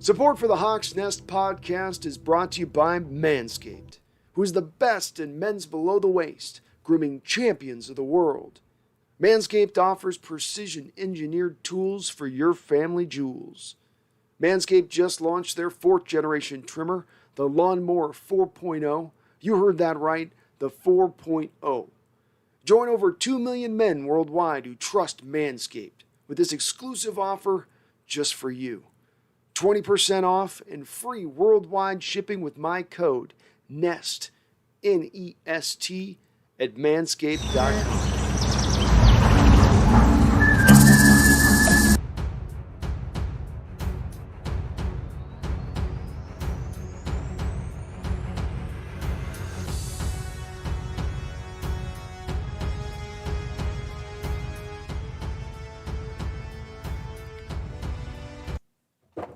Support for the Hawks Nest podcast is brought to you by Manscaped, who is the best in men's below the waist, grooming champions of the world. Manscaped offers precision-engineered tools for your family jewels. Manscaped just launched their 4th-generation trimmer, the Lawnmower 4.0. You heard that right, the 4.0. Join over 2 million men worldwide who trust Manscaped with this exclusive offer just for you. 20% off and free worldwide shipping with my code NEST, N-E-S-T, at manscaped.com.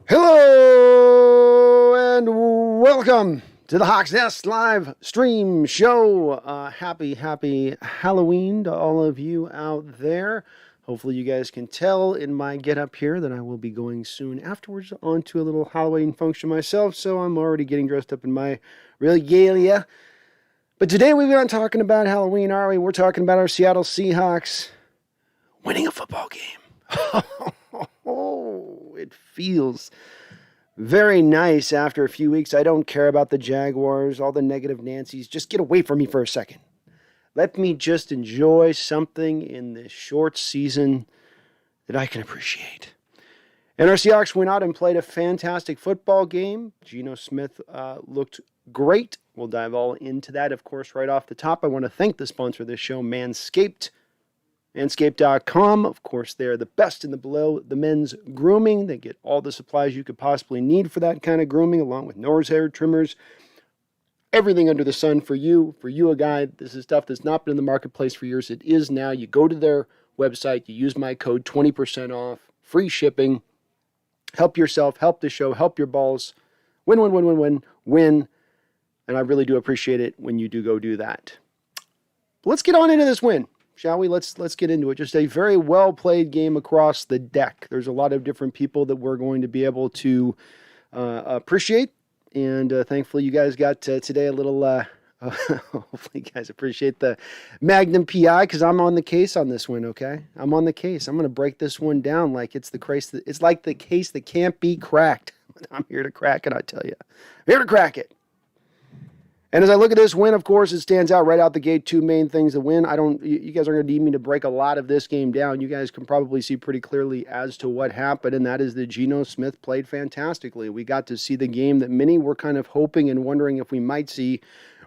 Hello and welcome to the Hawks Nest live stream show. Happy Halloween to all of you out there. Hopefully you guys can tell in my getup here that I will be going soon afterwards onto a little Halloween function myself, so I'm already getting dressed up in my regalia. But today we're not talking about Halloween, are we? We're talking about our Seattle Seahawks winning a football game. Oh, it feels very nice after a few weeks. I don't care about the Jaguars, all the negative Nancy's. Just get away from me for a second. Let me just enjoy something in this short season that I can appreciate. And our Seahawks went out and played a fantastic football game. Geno Smith looked great. We'll dive all into that, of course, right off the top. I want to thank the sponsor of this show, Manscaped. Manscaped.com, of course, they're the best in the below the men's grooming. They get all the supplies you could possibly need for that kind of grooming, along with nose hair trimmers, everything under the sun for you a guy. This is stuff that's not been in the marketplace for years. It is now. You go to their website, you use my code, 20% off, free shipping. Help yourself, help the show, help your balls. Win. And I really do appreciate it when you do go do that. But let's get on into this win. Shall we? Let's get into it. Just a very well-played game across the deck. There's a lot of different people that we're going to be able to appreciate. And thankfully, you guys got today a little, hopefully you guys appreciate the Magnum PI, because I'm on the case on this one, okay? I'm on the case. I'm going to break this one down like it's like the case that can't be cracked. I'm here to crack it, I tell you. I'm here to crack it. And as I look at this win, of course, it stands out right out the gate. Two main things to win. You guys aren't going to need me to break a lot of this game down. You guys can probably see pretty clearly as to what happened, and that is that Geno Smith played fantastically. We got to see the game that many were kind of hoping and wondering if we might see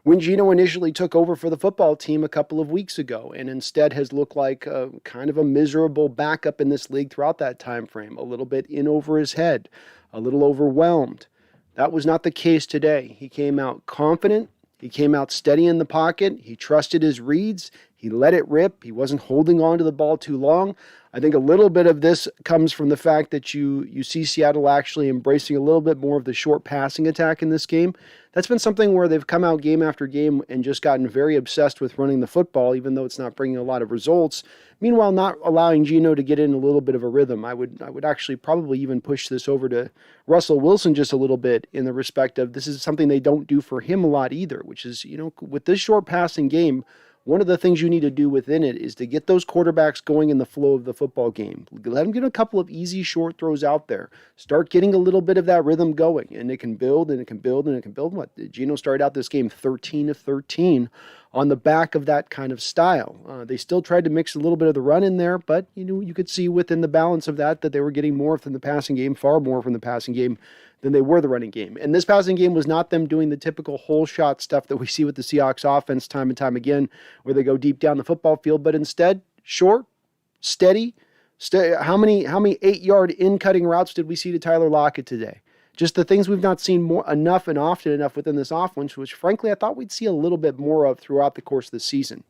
when Geno initially took over for the football team a couple of weeks ago, and instead has looked like kind of a miserable backup in this league throughout that time frame. A little bit in over his head, a little overwhelmed. That was not the case today. He came out confident. He came out steady in the pocket. He trusted his reads. He let it rip. He wasn't holding on to the ball too long. I think a little bit of this comes from the fact that you see Seattle actually embracing a little bit more of the short passing attack in this game. That's been something where they've come out game after game and just gotten very obsessed with running the football, even though it's not bringing a lot of results. Meanwhile, not allowing Geno to get in a little bit of a rhythm. I would actually probably even push this over to Russell Wilson just a little bit, in the respect of this is something they don't do for him a lot either, which is, with this short passing game, one of the things you need to do within it is to get those quarterbacks going in the flow of the football game. Let them get a couple of easy short throws out there. Start getting a little bit of that rhythm going, and it can build, and it can build, and it can build. What? Geno started out this game 13 of 13 on the back of that kind of style. They still tried to mix a little bit of the run in there, but you could see within the balance of that they were getting more from the passing game, far more from the passing game than they were the running game. And this passing game was not them doing the typical hole shot stuff that we see with the Seahawks offense time and time again, where they go deep down the football field, but instead, short, steady. How many 8-yard in-cutting routes did we see to Tyler Lockett today? Just the things we've not seen enough and often enough within this offense, which frankly I thought we'd see a little bit more of throughout the course of the season.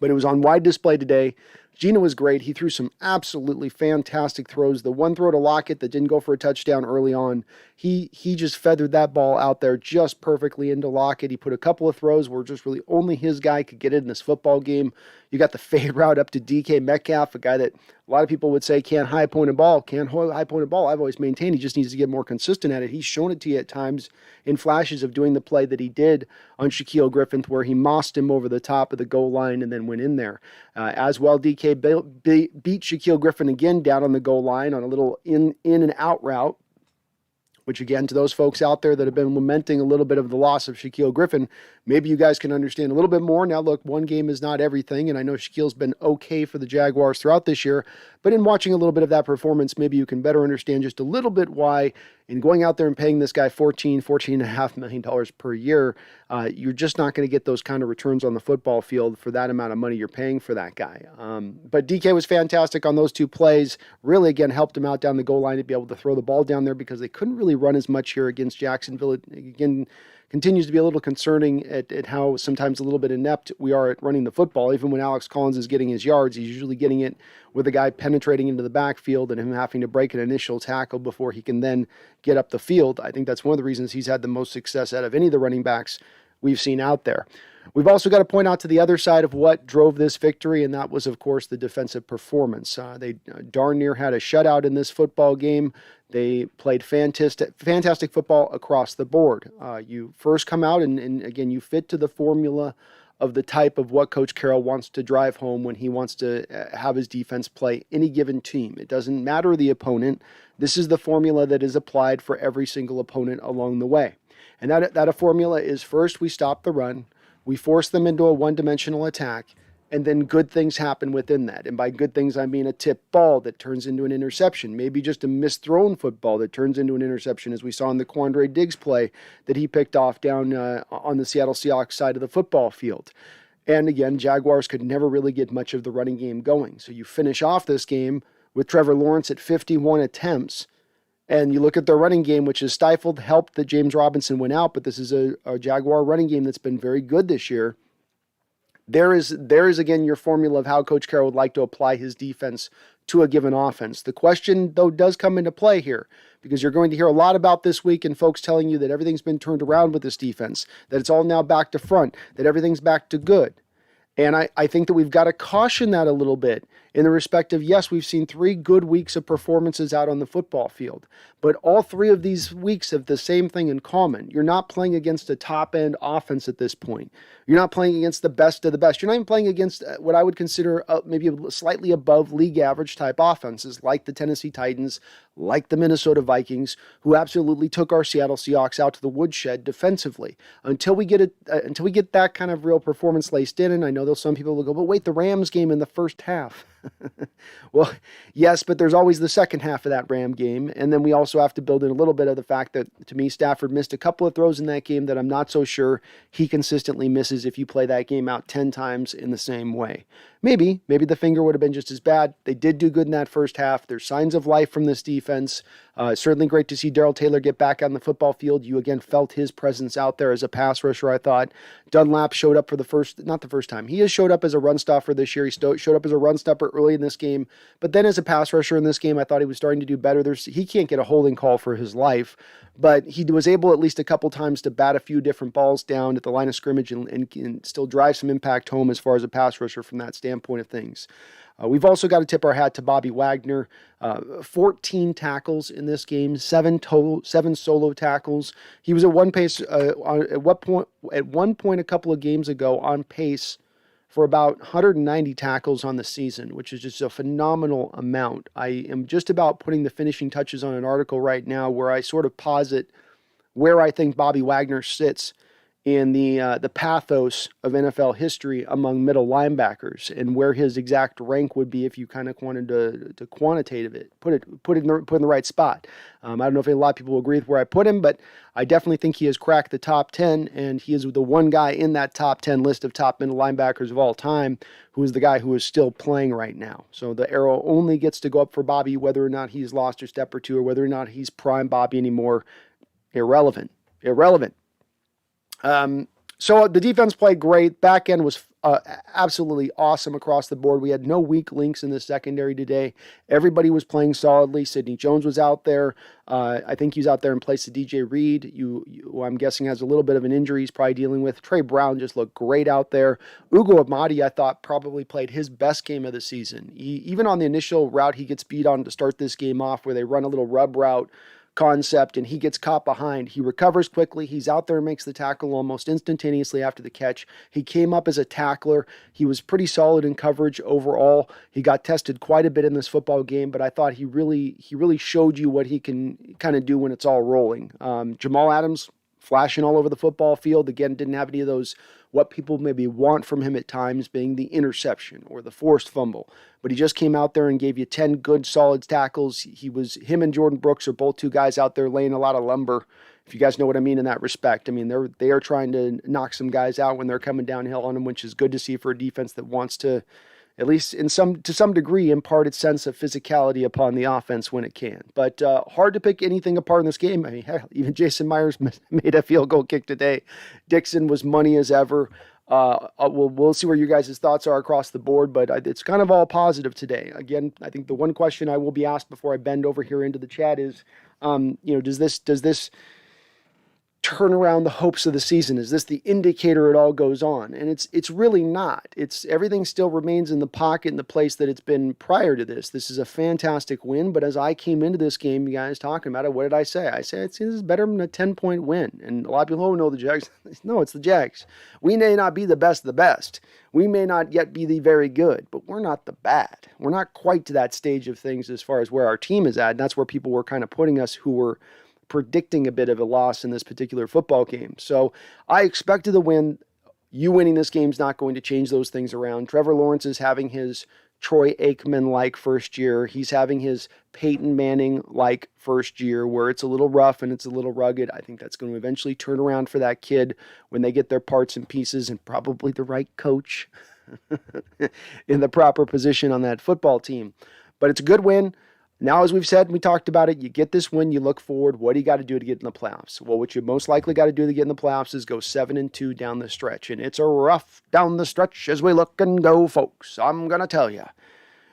But it was on wide display today. Geno was great. He threw some absolutely fantastic throws. The one throw to Lockett that didn't go for a touchdown early on, he just feathered that ball out there just perfectly into Lockett. He put a couple of throws where just really only his guy could get it in this football game. You got the fade route up to DK Metcalf, a guy that a lot of people would say can't high point a ball. I've always maintained he just needs to get more consistent at it. He's shown it to you at times in flashes of doing the play that he did on Shaquille Griffin, where he mossed him over the top of the goal line and then went in there. As well, DK beat Shaquille Griffin again down on the goal line on a little in and out route, which again, to those folks out there that have been lamenting a little bit of the loss of Shaquille Griffin, maybe you guys can understand a little bit more. Now, look, one game is not everything, and I know Shaquille's been okay for the Jaguars throughout this year, but in watching a little bit of that performance, maybe you can better understand just a little bit why in going out there and paying this guy $14.5 million per year, you're just not going to get those kind of returns on the football field for that amount of money you're paying for that guy. But DK was fantastic on those two plays. Really, again, helped him out down the goal line to be able to throw the ball down there because they couldn't really run as much here against Jacksonville. Again, continues to be a little concerning at how sometimes a little bit inept we are at running the football. Even when Alex Collins is getting his yards, he's usually getting it with a guy penetrating into the backfield and him having to break an initial tackle before he can then get up the field. I think that's one of the reasons he's had the most success out of any of the running backs we've seen out there. We've also got to point out to the other side of what drove this victory, and that was, of course, the defensive performance. They darn near had a shutout in this football game. They played fantastic football across the board. You first come out, and again, you fit to the formula of the type of what Coach Carroll wants to drive home when he wants to have his defense play any given team. It doesn't matter the opponent. This is the formula that is applied for every single opponent along the way. And that formula is first we stop the run, we force them into a one-dimensional attack, and then good things happen within that. And by good things, I mean a tipped ball that turns into an interception, maybe just a misthrown football that turns into an interception, as we saw in the Quandre Diggs play that he picked off down on the Seattle Seahawks side of the football field. And again, Jaguars could never really get much of the running game going. So you finish off this game with Trevor Lawrence at 51 attempts, and you look at their running game, which is stifled, helped that James Robinson went out, but this is a Jaguar running game that's been very good this year. There is again your formula of how Coach Carroll would like to apply his defense to a given offense. The question, though, does come into play here because you're going to hear a lot about this week and folks telling you that everything's been turned around with this defense, that it's all now back to front, that everything's back to good. And I think that we've got to caution that a little bit in the respect of, yes, we've seen 3 good weeks of performances out on the football field, but all 3 of these weeks have the same thing in common. You're not playing against a top-end offense at this point. You're not playing against the best of the best. You're not even playing against what I would consider maybe slightly above league average type offenses like the Tennessee Titans, like the Minnesota Vikings, who absolutely took our Seattle Seahawks out to the woodshed defensively. Until we get that kind of real performance laced in, and I know some people will go, but wait, the Rams game in the first half. Well, yes, but there's always the second half of that Ram game, and then we also have to build in a little bit of the fact that, to me, Stafford missed a couple of throws in that game that I'm not so sure he consistently misses if you play that game out 10 times in the same way. Maybe the finger would have been just as bad. They did do good in that first half. There's signs of life from this defense. Certainly great to see Darrell Taylor get back on the football field. You again felt his presence out there as a pass rusher, I thought. Dunlap showed up for not the first time. He has showed up as a run stopper this year. He showed up as a run stopper early in this game. But then as a pass rusher in this game, I thought he was starting to do better. He can't get a holding call for his life, but he was able at least a couple times to bat a few different balls down at the line of scrimmage and still drive some impact home as far as a pass rusher from that standpoint of things. We've also got to tip our hat to Bobby Wagner. 14 tackles in this game, 7 solo tackles. He was at one point a couple of games ago on pace for about 190 tackles on the season, which is just a phenomenal amount. I am just about putting the finishing touches on an article right now where I sort of posit where I think Bobby Wagner sits in the pathos of NFL history among middle linebackers and where his exact rank would be if you kind of wanted to quantitative it, put in the right spot. I don't know if a lot of people will agree with where I put him, but I definitely think he has cracked the top 10, and he is the one guy in that top 10 list of top middle linebackers of all time who is the guy who is still playing right now. So the arrow only gets to go up for Bobby, whether or not he's lost a step or two or whether or not he's prime Bobby anymore. Irrelevant. So the defense played great. Back end was absolutely awesome across the board. We had no weak links in the secondary today. Everybody was playing solidly. Sidney Jones was out there. I think he's out there in place of DJ Reed, who I'm guessing has a little bit of an injury he's probably dealing with. Trey Brown just looked great out there. Ugo Amadi, I thought, probably played his best game of the season. Even on the initial route he gets beat on to start this game off, where they run a little rub route concept and he gets caught behind. He recovers quickly. He's out there and makes the tackle almost instantaneously after the catch. He came up as a tackler. He was pretty solid in coverage overall. He got tested quite a bit in this football game, but I thought he really showed you what he can kind of do when it's all rolling. Jamal Adams flashing all over the football field. Again, didn't have any of those what people maybe want from him at times, being the interception or the forced fumble. But he just came out there and gave you 10 good, solid tackles. Him and Jordan Brooks are both two guys out there laying a lot of lumber, if you guys know what I mean in that respect. I mean, they are trying to knock some guys out when they're coming downhill on them, which is good to see for a defense that wants to, at least to some degree, impart its sense of physicality upon the offense when it can. But hard to pick anything apart in this game. I mean, hell, even Jason Myers made a field goal kick today. Dixon was money as ever. We'll see where you guys' thoughts are across the board, but it's kind of all positive today. Again, I think the one question I will be asked before I bend over here into the chat is, does this turn around the hopes of the season? Is this the indicator it all goes on? And it's really not. Everything still remains in the pocket in the place that it's been prior to this. This is a fantastic win, but as I came into this game, you guys talking about it, what did I say? I said this is better than a 10-point win. And a lot of people know the Jags. No, it's the Jags. We may not be the best of the best. We may not yet be the very good, but we're not the bad. We're not quite to that stage of things as far as where our team is at. And that's where people were kind of putting us, who were predicting a bit of a loss in this particular football game. So I expected the win. You winning this game is not going to change those things around. Trevor Lawrence is having his Troy Aikman-like first year. He's having his Peyton Manning-like first year, where it's a little rough and it's a little rugged. I think that's going to eventually turn around for that kid when they get their parts and pieces and probably the right coach in the proper position on that football team. But it's a good win. Now, as we've said, we talked about it, you get this win, you look forward. What do you got to do to get in the playoffs? Well, what you most likely got to do to get in the playoffs is go 7-2 down the stretch. And it's a rough down the stretch as we look and go, folks. I'm going to tell you.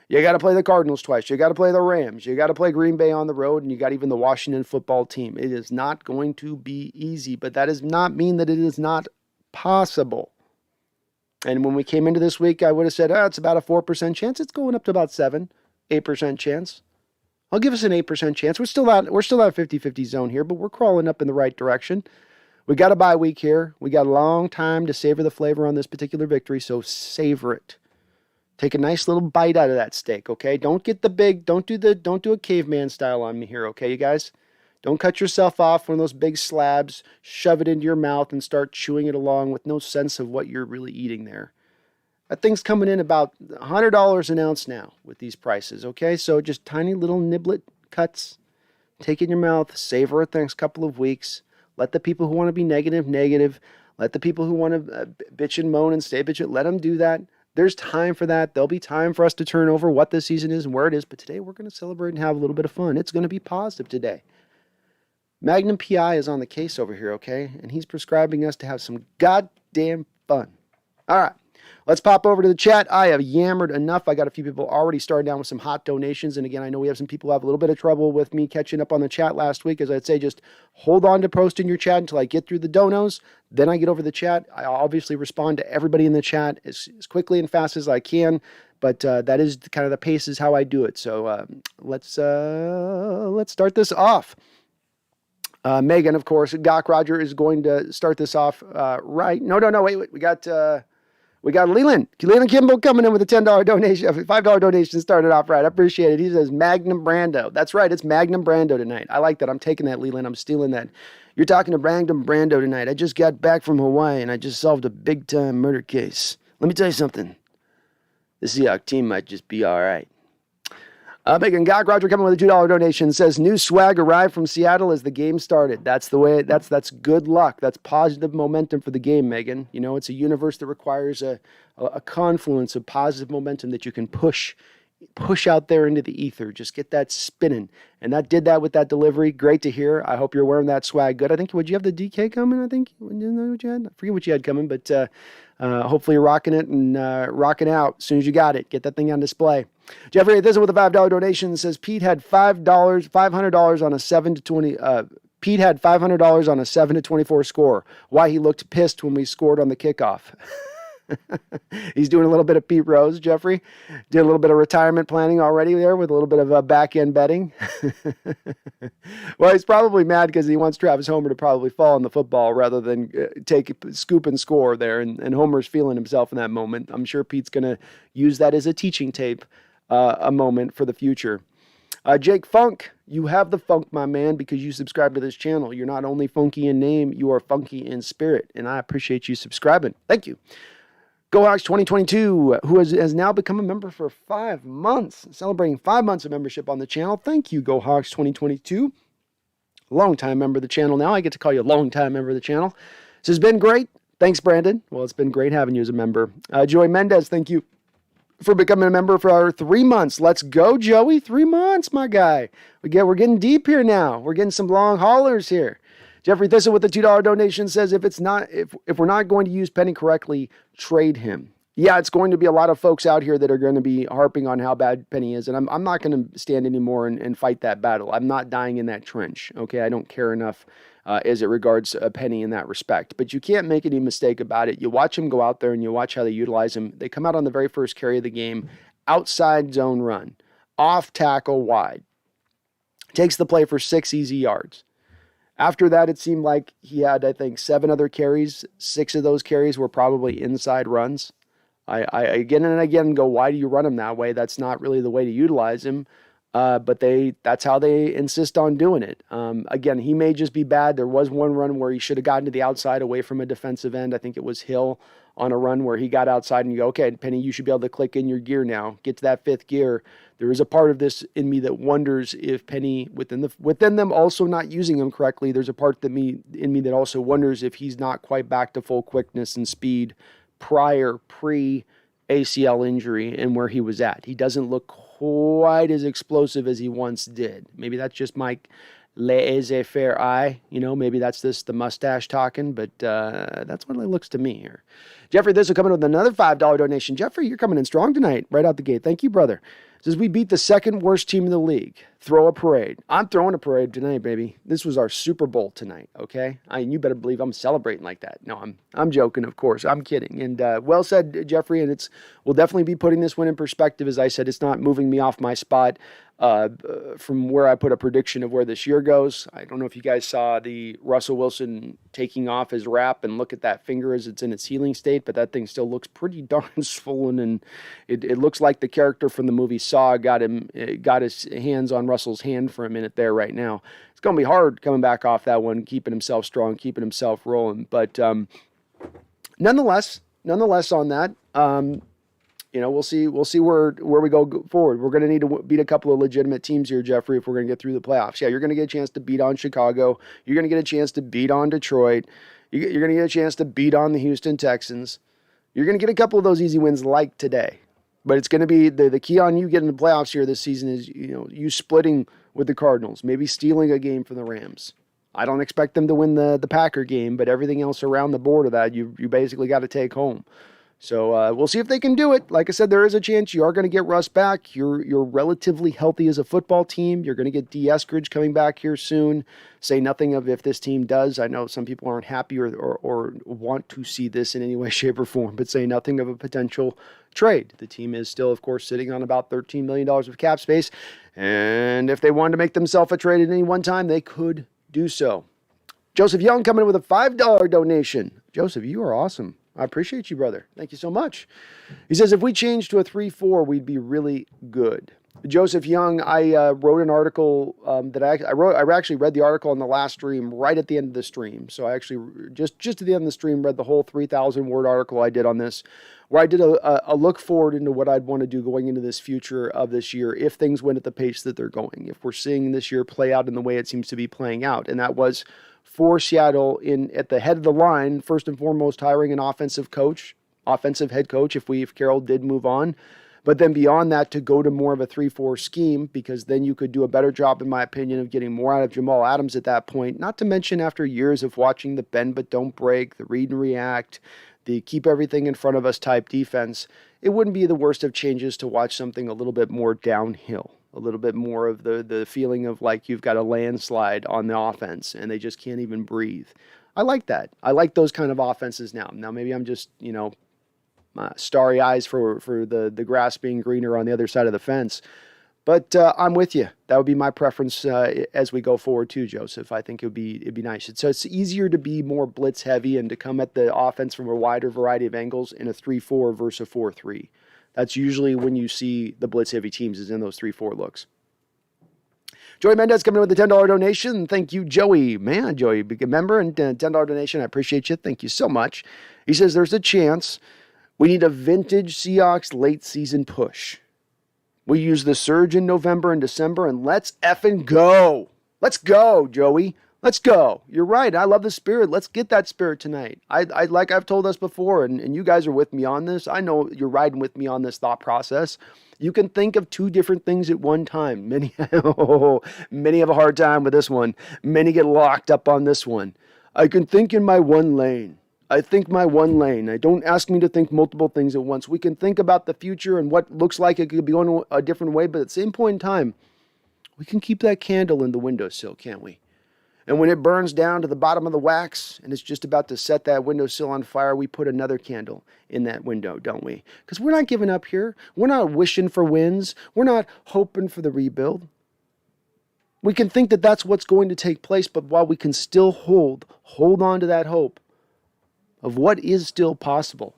You got to play the Cardinals twice. You got to play the Rams. You got to play Green Bay on the road. And you got even the Washington football team. It is not going to be easy, but that does not mean that it is not possible. And when we came into this week, I would have said, it's about a 4% chance. It's going up to about 8% chance. I'll give us an 8% chance. We're still at 50-50 zone here, but we're crawling up in the right direction. We got a bye week here. We got a long time to savor the flavor on this particular victory, so savor it. Take a nice little bite out of that steak, okay? Don't do a caveman style on me here, okay, you guys? Don't cut yourself off one of those big slabs, shove it into your mouth, and start chewing it along with no sense of what you're really eating there. That thing's coming in about $100 an ounce now with these prices, okay? So just tiny little niblet cuts. Take it in your mouth, savor it the next couple of weeks. Let the people who want to be negative. Let the people who want to bitch and moan and stay bitch, let them do that. There's time for that. There'll be time for us to turn over what the season is and where it is. But today we're going to celebrate and have a little bit of fun. It's going to be positive today. Magnum PI is on the case over here, okay? And he's prescribing us to have some goddamn fun. All right. Let's pop over to the chat. I have yammered enough. I got a few people already started down with some hot donations. And again, I know we have some people who have a little bit of trouble with me catching up on the chat last week. As I'd say, just hold on to posting your chat until I get through the donos. Then I get over the chat. I obviously respond to everybody in the chat as quickly and fast as I can. But that is kind of the pace is how I do it. So let's start this off. Megan, of course, Doc Roger is going to start this off right. No, wait. We got Leland Kimball coming in with a $10 donation, a $5 donation started off right. I appreciate it. He says Magnum Brando. That's right. It's Magnum Brando tonight. I like that. I'm taking that, Leland. I'm stealing that. You're talking to Magnum Brando tonight. I just got back from Hawaii and I just solved a big time murder case. Let me tell you something. The Seahawks team might just be all right. Megan Gog Roger coming with a $2 donation says new swag arrived from Seattle as the game started. That's the way. That's good luck. That's positive momentum for the game, Megan. You know, it's a universe that requires a confluence of positive momentum that you can push push out there into the ether. Just get that spinning. And that did that with that delivery. Great to hear. I hope you're wearing that swag good. I think, would you have the DK coming? I think, didn't know what you had? I forget what you had coming, but hopefully you're rocking it and rocking out as soon as you got it. Get that thing on display. Jeffrey, this is with a $5 donation, says Pete had $500 on a 7 to 20. Pete had $500 on a 7 to 24 score. Why he looked pissed when we scored on the kickoff. He's doing a little bit of Pete Rose, Jeffrey. Did a little bit of retirement planning already there with a little bit of back-end betting. Well, he's probably mad because he wants Travis Homer to probably fall on the football rather than take scoop and score there. And Homer's feeling himself in that moment. I'm sure Pete's going to use that as a teaching tape, a moment for the future. Jake Funk, you have the funk, my man, because you subscribe to this channel. You're not only funky in name, you are funky in spirit. And I appreciate you subscribing. Thank you. GoHawks 2022, who has now become a member for 5 months, celebrating 5 months of membership on the channel. Thank you, GoHawks 2022. Longtime member of the channel now. I get to call you a longtime member of the channel. This has been great. Thanks, Brandon. Well, it's been great having you as a member. Joey Mendez, thank you for becoming a member for our 3 months. Let's go, Joey. 3 months, my guy. We're getting deep here now. We're getting some long haulers here. Jeffrey Thistle with the $2 donation says, if we're not going to use Penny correctly, trade him. Yeah, it's going to be a lot of folks out here that are going to be harping on how bad Penny is, and I'm not going to stand anymore and fight that battle. I'm not dying in that trench, okay? I don't care enough as it regards Penny in that respect. But you can't make any mistake about it. You watch him go out there and you watch how they utilize him. They come out on the very first carry of the game, outside zone run, off tackle wide. Takes the play for 6 easy yards. After that, it seemed like he had, I think, 7 other carries. 6 of those carries were probably inside runs. I again and again go, why do you run him that way? That's not really the way to utilize him. But that's how they insist on doing it. Again, he may just be bad. There was one run where he should have gotten to the outside away from a defensive end. I think it was Hill on a run where he got outside and you go, okay, Penny, you should be able to click in your gear now. Get to that 5th gear. There is a part of this in me that wonders if Penny, within them also not using him correctly, there's a part in me that also wonders if he's not quite back to full quickness and speed pre-ACL injury and where he was at. He doesn't look quite as explosive as he once did. Maybe that's just my laissez-faire eye. Maybe that's the mustache talking, but that's what it looks to me here. Jeffrey, this will come in with another $5 donation. Jeffrey, you're coming in strong tonight, right out the gate. Thank you, brother. Says we beat the 2nd worst team in the league. Throw a parade. I'm throwing a parade tonight, baby. This was our Super Bowl tonight, okay? You better believe I'm celebrating like that. No, I'm joking, of course. I'm kidding. And well said, Jeffrey, and we'll definitely be putting this one in perspective. As I said, it's not moving me off my spot from where I put a prediction of where this year goes. I don't know if you guys saw the Russell Wilson taking off his wrap and look at that finger as it's in its healing state, but that thing still looks pretty darn swollen, and it looks like the character from the movie Saw got his hands on Russell's hand for a minute there right now. It's going to be hard coming back off that one, keeping himself strong, keeping himself rolling. But nonetheless on that, we'll see where we go forward. We're going to need to beat a couple of legitimate teams here, Jeffrey, if we're going to get through the playoffs. Yeah, you're going to get a chance to beat on Chicago. You're going to get a chance to beat on Detroit. You're going to get a chance to beat on the Houston Texans. You're going to get a couple of those easy wins like today. But it's going to be the key on you getting the playoffs here this season is, you splitting with the Cardinals, maybe stealing a game from the Rams. I don't expect them to win the Packer game, but everything else around the board of that, you basically got to take home. So we'll see if they can do it. Like I said, there is a chance you are going to get Russ back. You're relatively healthy as a football team. You're going to get D. Eskridge coming back here soon. Say nothing of if this team does. I know some people aren't happy or want to see this in any way, shape, or form, but say nothing of a potential trade. The team is still, of course, sitting on about $13 million of cap space. And if they wanted to make themselves a trade at any one time, they could do so. Joseph Young coming in with a $5 donation. Joseph, you are awesome. I appreciate you, brother. Thank you so much. He says, if we change to a 3-4, we'd be really good. Joseph Young, I wrote an article that I actually read the article on the last stream right at the end of the stream. So I actually, just at the end of the stream, read the whole 3,000-word article I did on this, where I did a look forward into what I'd want to do going into this future of this year if things went at the pace that they're going, if we're seeing this year play out in the way it seems to be playing out. And that was for Seattle at the head of the line, first and foremost, hiring an offensive head coach if Carroll did move on. But then beyond that, to go to more of a 3-4 scheme, because then you could do a better job, in my opinion, of getting more out of Jamal Adams at that point. Not to mention after years of watching the bend but don't break, the read and react, the keep everything in front of us type defense, it wouldn't be the worst of changes to watch something a little bit more downhill, a little bit more of the feeling of like you've got a landslide on the offense and they just can't even breathe. I like that. I like those kind of offenses now. Now, maybe I'm just, starry eyes for the grass being greener on the other side of the fence. But I'm with you. That would be my preference as we go forward too, Joseph. I think it'd be nice. So it's easier to be more blitz heavy and to come at the offense from a wider variety of angles in a 3-4 versus a 4-3. That's usually when you see the blitz heavy teams is in those 3-4 looks. Joey Mendez coming in with a $10 donation. Thank you, Joey. Man, Joey, big member and $10 donation. I appreciate you. Thank you so much. He says there's a chance we need a vintage Seahawks late season push. We use the surge in November and December, and let's effing go. Let's go, Joey. Let's go. You're right. I love the spirit. Let's get that spirit tonight. I like I've told us before, and you guys are with me on this. I know you're riding with me on this thought process. You can think of two different things at one time. Many have a hard time with this one. Many get locked up on this one. I can think in my one lane. I think my one lane. I don't ask me to think multiple things at once. We can think about the future and what looks like it could be going a different way, but at the same point in time, we can keep that candle in the windowsill, can't we? And when it burns down to the bottom of the wax and it's just about to set that windowsill on fire, we put another candle in that window, don't we? Because we're not giving up here. We're not wishing for wins. We're not hoping for the rebuild. We can think that that's what's going to take place, but while we can still hold on to that hope of what is still possible.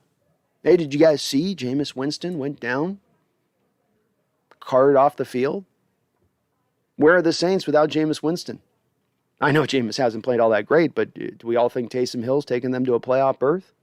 Hey, did you guys see Jameis Winston went down? Carted off the field? Where are the Saints without Jameis Winston? I know Jameis hasn't played all that great, but do we all think Taysom Hill's taking them to a playoff berth?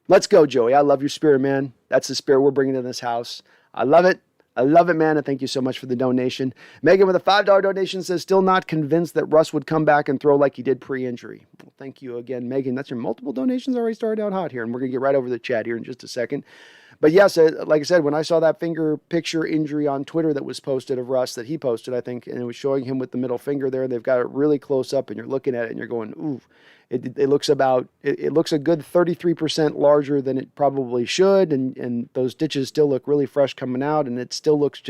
Let's go, Joey. I love your spirit, man. That's the spirit we're bringing to this house. I love it. I love it, man, and thank you so much for the donation. Megan with a $5 donation says, still not convinced that Russ would come back and throw like he did pre-injury. Well, thank you again, Megan. That's your multiple donations already started out hot here, and we're going to get right over the chat here in just a second. But yes, like I said, when I saw that finger picture injury on Twitter that was posted of Russ, that he posted, I think, and it was showing him with the middle finger there, and they've got it really close up, and you're looking at it, and you're going, ooh, it looks a good 33% larger than it probably should, and those stitches still look really fresh coming out, and it still looks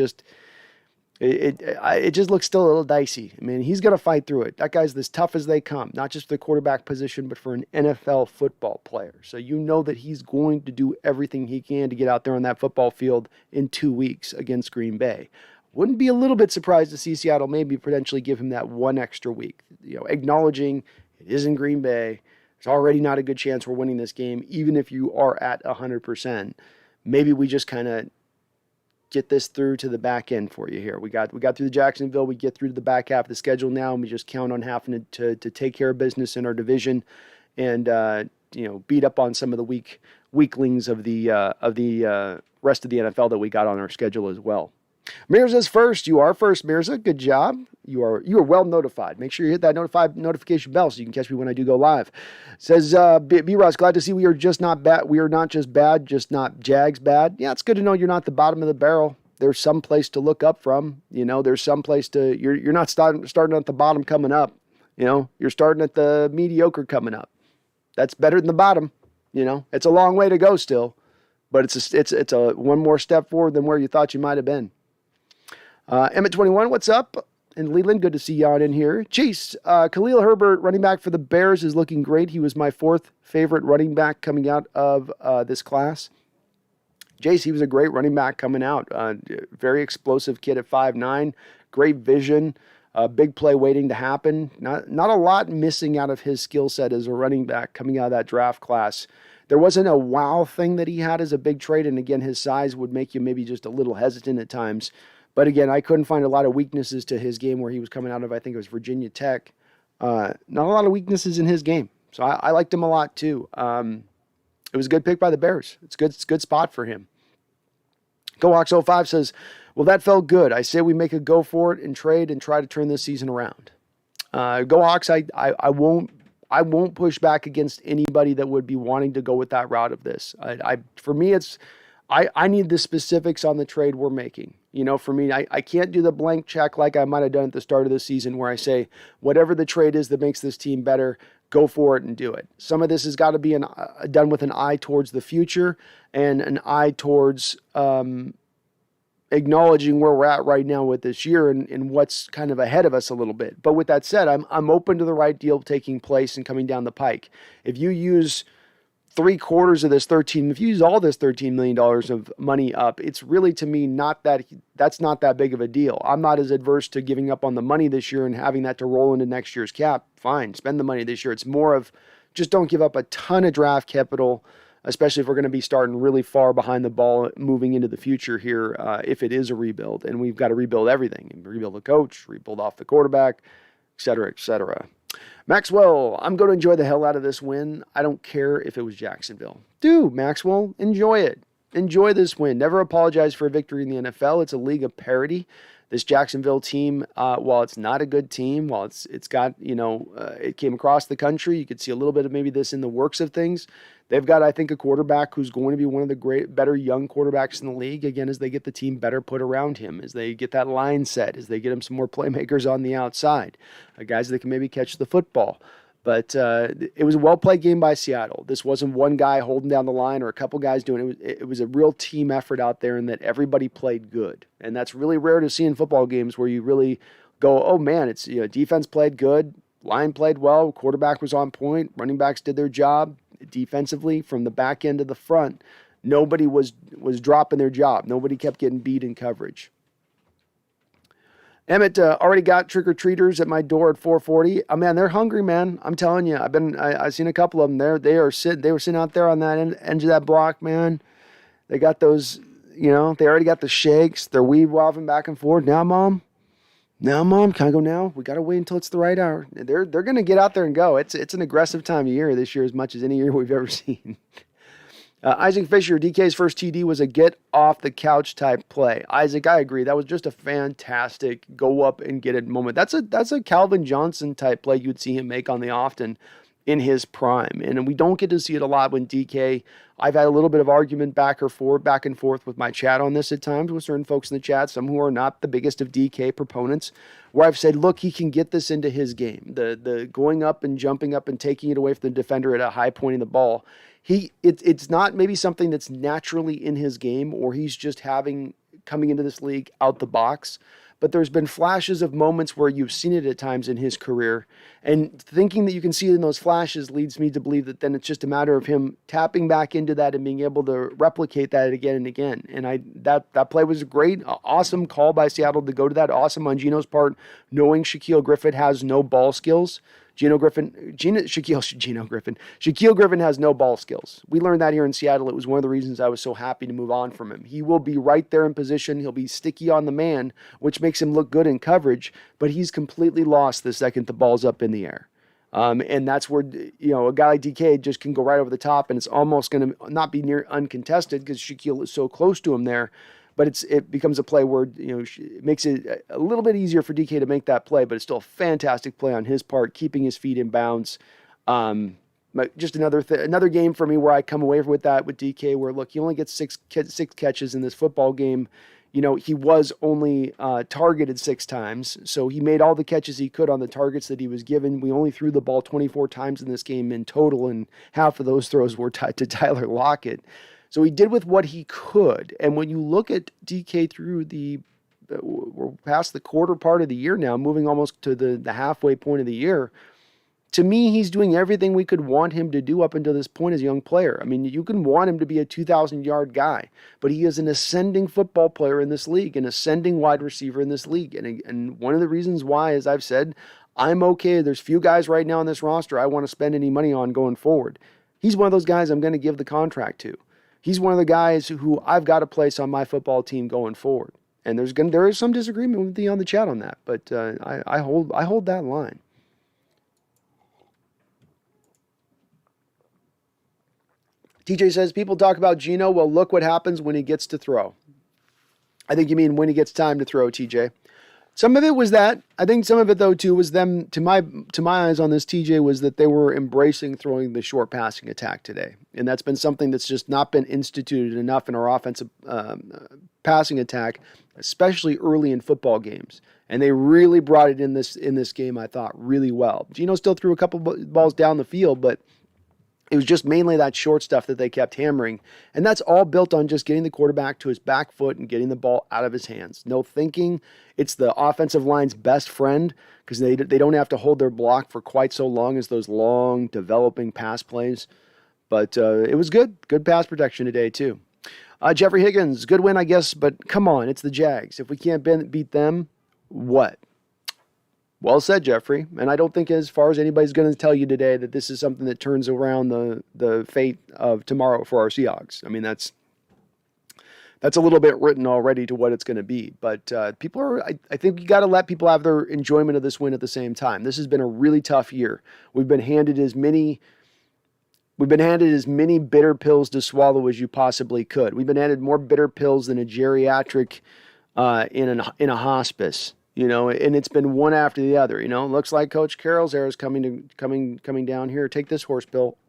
it just looks still a little dicey. I mean, he's going to fight through it. That guy's as tough as they come, not just for the quarterback position, but for an NFL football player. So you know that he's going to do everything he can to get out there on that football field in 2 weeks against Green Bay. Wouldn't be a little bit surprised to see Seattle maybe potentially give him that one extra week, acknowledging it is in Green Bay. There's already not a good chance we're winning this game, even if you are at 100%. Maybe we just kind of get this through to the back end for you here. We got through the Jacksonville. We get through to the back half of the schedule now, and we just count on having to take care of business in our division, and beat up on some of the weaklings of the rest of the NFL that we got on our schedule as well. Mirza's first. You are first, Mirza. Good job. You are well notified. Make sure you hit that notification bell so you can catch me when I do go live. Says B-Ross, glad to see we are just not bad. We are not just bad, just not Jags bad. Yeah, it's good to know you're not the bottom of the barrel. There's some place to look up from. There's some place to you're not starting at the bottom coming up. You're starting at the mediocre coming up. That's better than the bottom. It's a long way to go still, but it's a one more step forward than where you thought you might have been. Emmett21, what's up? And Leland, good to see you on in here. Chase, Khalil Herbert, running back for the Bears, is looking great. He was my fourth favorite running back coming out of this class. Jace, he was a great running back coming out. Very explosive kid at 5'9", great vision, big play waiting to happen. Not a lot missing out of his skill set as a running back coming out of that draft class. There wasn't a wow thing that he had as a big trade, and again, his size would make you maybe just a little hesitant at times. But again, I couldn't find a lot of weaknesses to his game where he was coming out of, I think it was Virginia Tech. Not a lot of weaknesses in his game. So I liked him a lot too. It was a good pick by the Bears. It's a good spot for him. GoHawks05 says, well, that felt good. I say we make a go for it and trade and try to turn this season around. GoHawks, I won't push back against anybody that would be wanting to go with that route of this. For me, I need the specifics on the trade we're making. For me, I can't do the blank check like I might have done at the start of the season where I say, whatever the trade is that makes this team better, go for it and do it. Some of this has got to be done with an eye towards the future and an eye towards acknowledging where we're at right now with this year and what's kind of ahead of us a little bit. But with that said, I'm open to the right deal taking place and coming down the pike. If you use 3/4 of this if you use all this $13 million of money up, it's really, to me, that's not that big of a deal. I'm not as adverse to giving up on the money this year and having that to roll into next year's cap. Fine, spend the money this year. It's more of just don't give up a ton of draft capital, especially if we're going to be starting really far behind the ball moving into the future here, if it is a rebuild. And we've got to rebuild everything. Rebuild the coach, rebuild off the quarterback, et cetera, et cetera. Maxwell, I'm going to enjoy the hell out of this win. I don't care if it was Jacksonville. Dude, Maxwell, enjoy it. Enjoy this win. Never apologize for a victory in the NFL. It's a league of parity. This Jacksonville team, while it's not a good team, while it's got, it came across the country, you could see a little bit of maybe this in the works of things. They've got, I think, a quarterback who's going to be one of the better young quarterbacks in the league, again, as they get the team better put around him, as they get that line set, as they get him some more playmakers on the outside, guys that can maybe catch the football. But it was a well-played game by Seattle. This wasn't one guy holding down the line or a couple guys doing it. It was a real team effort out there, and that everybody played good. And that's really rare to see in football games where you really go, oh, man, it's defense played good, line played well, quarterback was on point, running backs did their job. Defensively, from the back end to the front, nobody was dropping their job. Nobody kept getting beat in coverage. Emmett already got trick-or-treaters at my door at 4:40. Oh, man, they're hungry, man. I'm telling you. I've seen a couple of them there. They were sitting out there on that end of that block, man. They got those, they already got the shakes. They're weave-waving back and forth. Now, Mom, can I go now? We got to wait until it's the right hour. They're going to get out there and go. It's an aggressive time of year this year, as much as any year we've ever seen. Isaac Fisher, DK's first TD was a get-off-the-couch type play. Isaac, I agree. That was just a fantastic go-up-and-get-it moment. That's a Calvin Johnson type play you'd see him make on the often in his prime. And we don't get to see it a lot when DK. I've had a little bit of argument back and forth with my chat on this at times with certain folks in the chat, some who are not the biggest of DK proponents, where I've said, look, he can get this into his game. The going up and jumping up and taking it away from the defender at a high point of the ball. It's not maybe something that's naturally in his game, or he's just coming into this league out the box. But there's been flashes of moments where you've seen it at times in his career, and thinking that you can see it in those flashes leads me to believe that then it's just a matter of him tapping back into that and being able to replicate that again and again. And that play was a great, awesome call by Seattle to go to that. Awesome on Gino's part, knowing Shaquille Griffin has no ball skills. Shaquille Griffin has no ball skills. We learned that here in Seattle. It was one of the reasons I was so happy to move on from him. He will be right there in position. He'll be sticky on the man, which makes him look good in coverage, but he's completely lost the second the ball's up in the air. And that's where, a guy like DK just can go right over the top, and it's almost going to not be near uncontested because Shaquille is so close to him there. But it becomes a play where, it makes it a little bit easier for DK to make that play, but it's still a fantastic play on his part, keeping his feet in bounds. Just another game for me where I come away with that with DK, where, look, he only gets six catches in this football game. He was only targeted 6 times, so he made all the catches he could on the targets that he was given. We only threw the ball 24 times in this game in total, and half of those throws were tied to Tyler Lockett. So he did with what he could. And when you look at DK through we're past the quarter part of the year now, moving almost to the halfway point of the year, to me, he's doing everything we could want him to do up until this point as a young player. I mean, you can want him to be a 2,000-yard guy, but he is an ascending football player in this league, an ascending wide receiver in this league. And one of the reasons why, as I've said, I'm okay. There's few guys right now on this roster I want to spend any money on going forward. He's one of those guys I'm going to give the contract to. He's one of the guys who I've got to place on my football team going forward. And there is some disagreement with me on the chat on that, but I hold that line. TJ says, people talk about Gino. Well, look what happens when he gets to throw. I think you mean when he gets time to throw, TJ. Some of it was that. I think some of it though too was them. To my eyes on this, TJ, was that they were embracing throwing the short passing attack today, and that's been something that's just not been instituted enough in our offensive passing attack, especially early in football games. And they really brought it in this game, I thought, really well. Geno still threw a couple balls down the field, but it was just mainly that short stuff that they kept hammering. And that's all built on just getting the quarterback to his back foot and getting the ball out of his hands. No thinking. It's the offensive line's best friend because they don't have to hold their block for quite so long as those long developing pass plays. But it was good. Good pass protection today, too. Jeffrey Higgins, good win, I guess, but come on, it's the Jags. If we can't beat them, what? Well said, Jeffrey. And I don't think as far as anybody's going to tell you today that this is something that turns around the fate of tomorrow for our Seahawks. I mean, that's a little bit written already to what it's going to be. But people are, I think you got to let people have their enjoyment of this win at the same time. This has been a really tough year. We've been handed as many bitter pills to swallow as you possibly could. We've been handed more bitter pills than a geriatric in a hospice. And it's been one after the other. Looks like Coach Carroll's era is coming down here. Take this horse pill.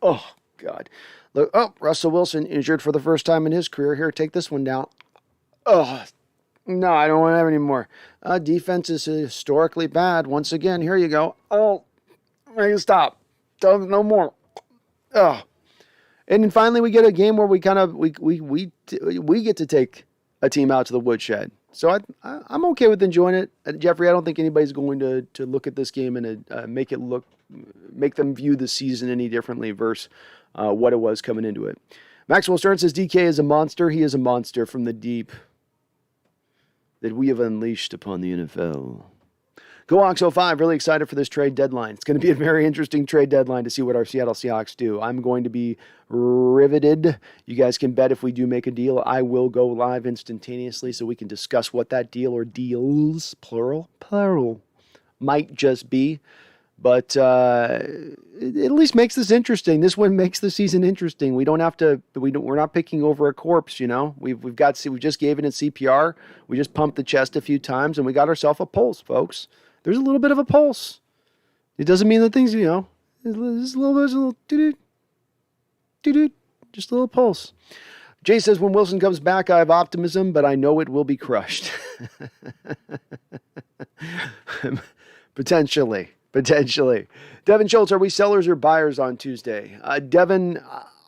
Oh God! Look, Russell Wilson injured for the first time in his career. Here, take this one down. Oh no, I don't want to have any more. Defense is historically bad. Once again, here you go. Oh, I can stop. No more. Oh, and then finally we get a game where we get to take a team out to the woodshed. So I'm okay with enjoying it. Jeffrey, I don't think anybody's going to look at this game and make them view the season any differently versus what it was coming into it. Maxwell Stern says DK is a monster. He is a monster from the deep that we have unleashed upon the NFL. GoHawks05, really excited for this trade deadline. It's going to be a very interesting trade deadline to see what our Seattle Seahawks do. I'm going to be riveted. You guys can bet if we do make a deal, I will go live instantaneously so we can discuss what that deal or deals, plural, might just be. But it at least makes this interesting. This one makes the season interesting. We're not picking over a corpse, We've just gave it a CPR. We just pumped the chest a few times and we got ourselves a pulse, folks. There's a little bit of a pulse. It doesn't mean that things, there's a little doo-doo, just a little pulse. Jay says, when Wilson comes back, I have optimism, but I know it will be crushed. Potentially. Devin Schultz, are we sellers or buyers on Tuesday? Devin,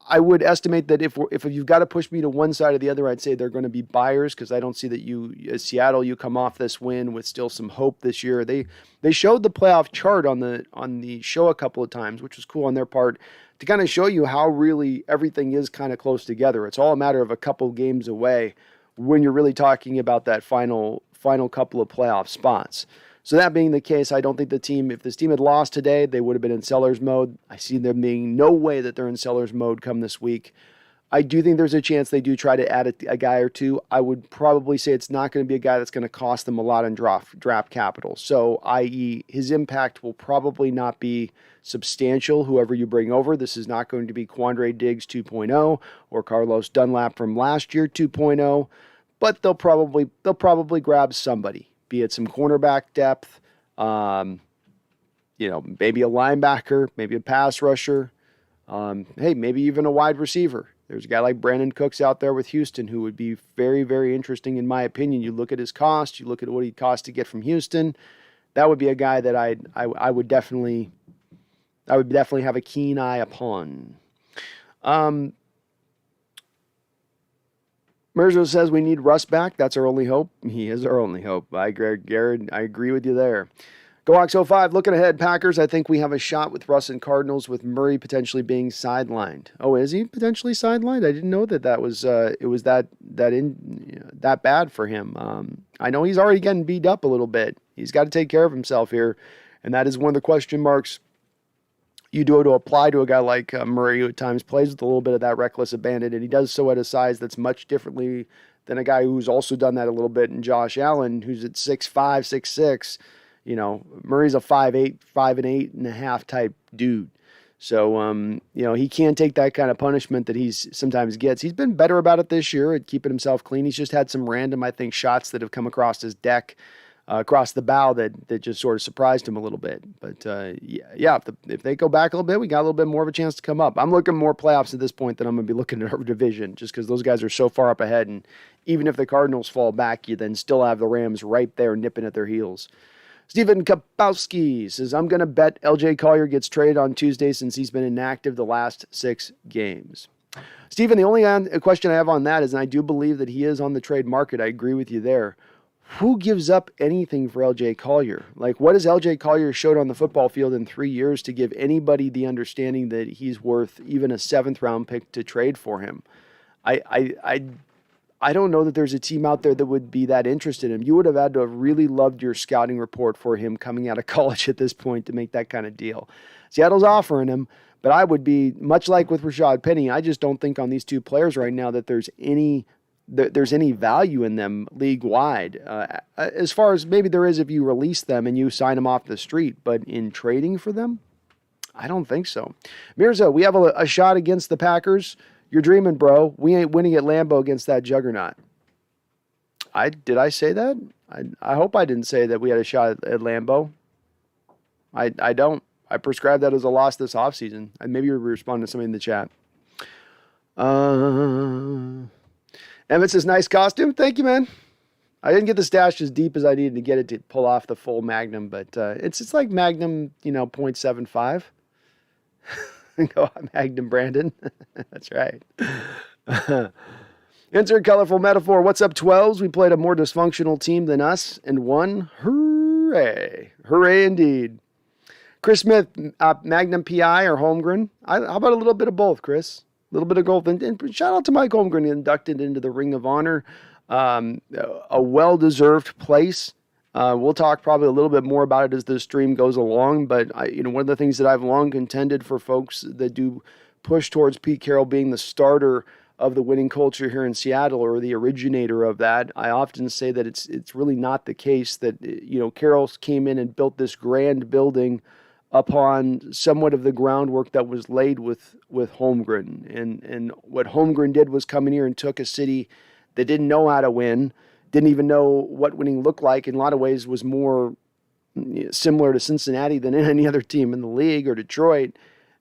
I would estimate that if you've got to push me to one side or the other, I'd say they're going to be buyers because I don't see that Seattle, you come off this win with still some hope this year. They showed the playoff chart on the show a couple of times, which was cool on their part to kind of show you how really everything is kind of close together. It's all a matter of a couple games away when you're really talking about that final couple of playoff spots. So that being the case, I don't think if this team had lost today, they would have been in seller's mode. I see there being no way that they're in seller's mode come this week. I do think there's a chance they do try to add a guy or two. I would probably say it's not going to be a guy that's going to cost them a lot in draft capital. So, i.e., his impact will probably not be substantial, whoever you bring over. This is not going to be Quandre Diggs 2.0 or Carlos Dunlap from last year 2.0, but they'll probably grab somebody. Be it some cornerback depth, maybe a linebacker, maybe a pass rusher, maybe even a wide receiver. There's a guy like Brandon Cooks out there with Houston who would be very, very interesting in my opinion. You look at his cost, you look at what he cost to get from Houston. That would be a guy that I would definitely have a keen eye upon. Merzo says we need Russ back. That's our only hope. He is our only hope. Garrett, I agree with you there. GoHawks05, looking ahead, Packers. I think we have a shot with Russ and Cardinals with Murray potentially being sidelined. Oh, is he potentially sidelined? I didn't know that was it was that bad for him. I know he's already getting beat up a little bit. He's got to take care of himself here, and that is one of the question marks you do to apply to a guy like Murray, who at times plays with a little bit of that reckless abandon, and he does so at a size that's much differently than a guy who's also done that a little bit in Josh Allen, who's at 6'5", 6'6". Murray's a 5'8", 5'8.5" type dude. So, he can't take that kind of punishment that he's sometimes gets. He's been better about it this year at keeping himself clean. He's just had some random, I think, shots that have come across his deck, across the bow that just sort of surprised him a little bit. But, if they go back a little bit, we got a little bit more of a chance to come up. I'm looking more playoffs at this point than I'm going to be looking at our division, just because those guys are so far up ahead. And even if the Cardinals fall back, you then still have the Rams right there nipping at their heels. Stephen Kapowski says, I'm going to bet LJ Collier gets traded on Tuesday since he's been inactive the last 6 games. Stephen, the only question I have on that is, and I do believe that he is on the trade market. I agree with you there. Who gives up anything for LJ Collier? Like, what has LJ Collier showed on the football field in 3 years to give anybody the understanding that he's worth even a 7th-round pick to trade for him? I don't know that there's a team out there that would be that interested in him. You would have had to have really loved your scouting report for him coming out of college at this point to make that kind of deal. Seattle's offering him, but I would be, much like with Rashad Penny, I just don't think on these 2 players right now that there's any value in them league-wide. As far as maybe there is if you release them and you sign them off the street, but in trading for them, I don't think so. Mirza, we have a shot against the Packers. You're dreaming, bro. We ain't winning at Lambeau against that juggernaut. Did I say that? I hope I didn't say that we had a shot at Lambeau. I don't. I prescribe that as a loss this offseason. Maybe you're responding to somebody in the chat. Emmett says, nice costume. Thank you, man. I didn't get the stash as deep as I needed to get it to pull off the full Magnum, but it's like Magnum, 0.75. Go on, Magnum Brandon. That's right. Insert colorful metaphor. What's up, 12s? We played a more dysfunctional team than us and won. Hooray. Hooray indeed. Chris Smith, Magnum PI or Holmgren? How about a little bit of both, Chris? A little bit of both. And shout out to Mike Holmgren, inducted into the Ring of Honor. A well-deserved place. We'll talk probably a little bit more about it as the stream goes along, but one of the things that I've long contended for folks that do push towards Pete Carroll being the starter of the winning culture here in Seattle, or the originator of that, I often say that it's really not the case. That Carroll came in and built this grand building upon somewhat of the groundwork that was laid with Holmgren, and what Holmgren did was come in here and took a city that didn't know how to win, didn't even know what winning looked like, in a lot of ways was more similar to Cincinnati than any other team in the league, or Detroit,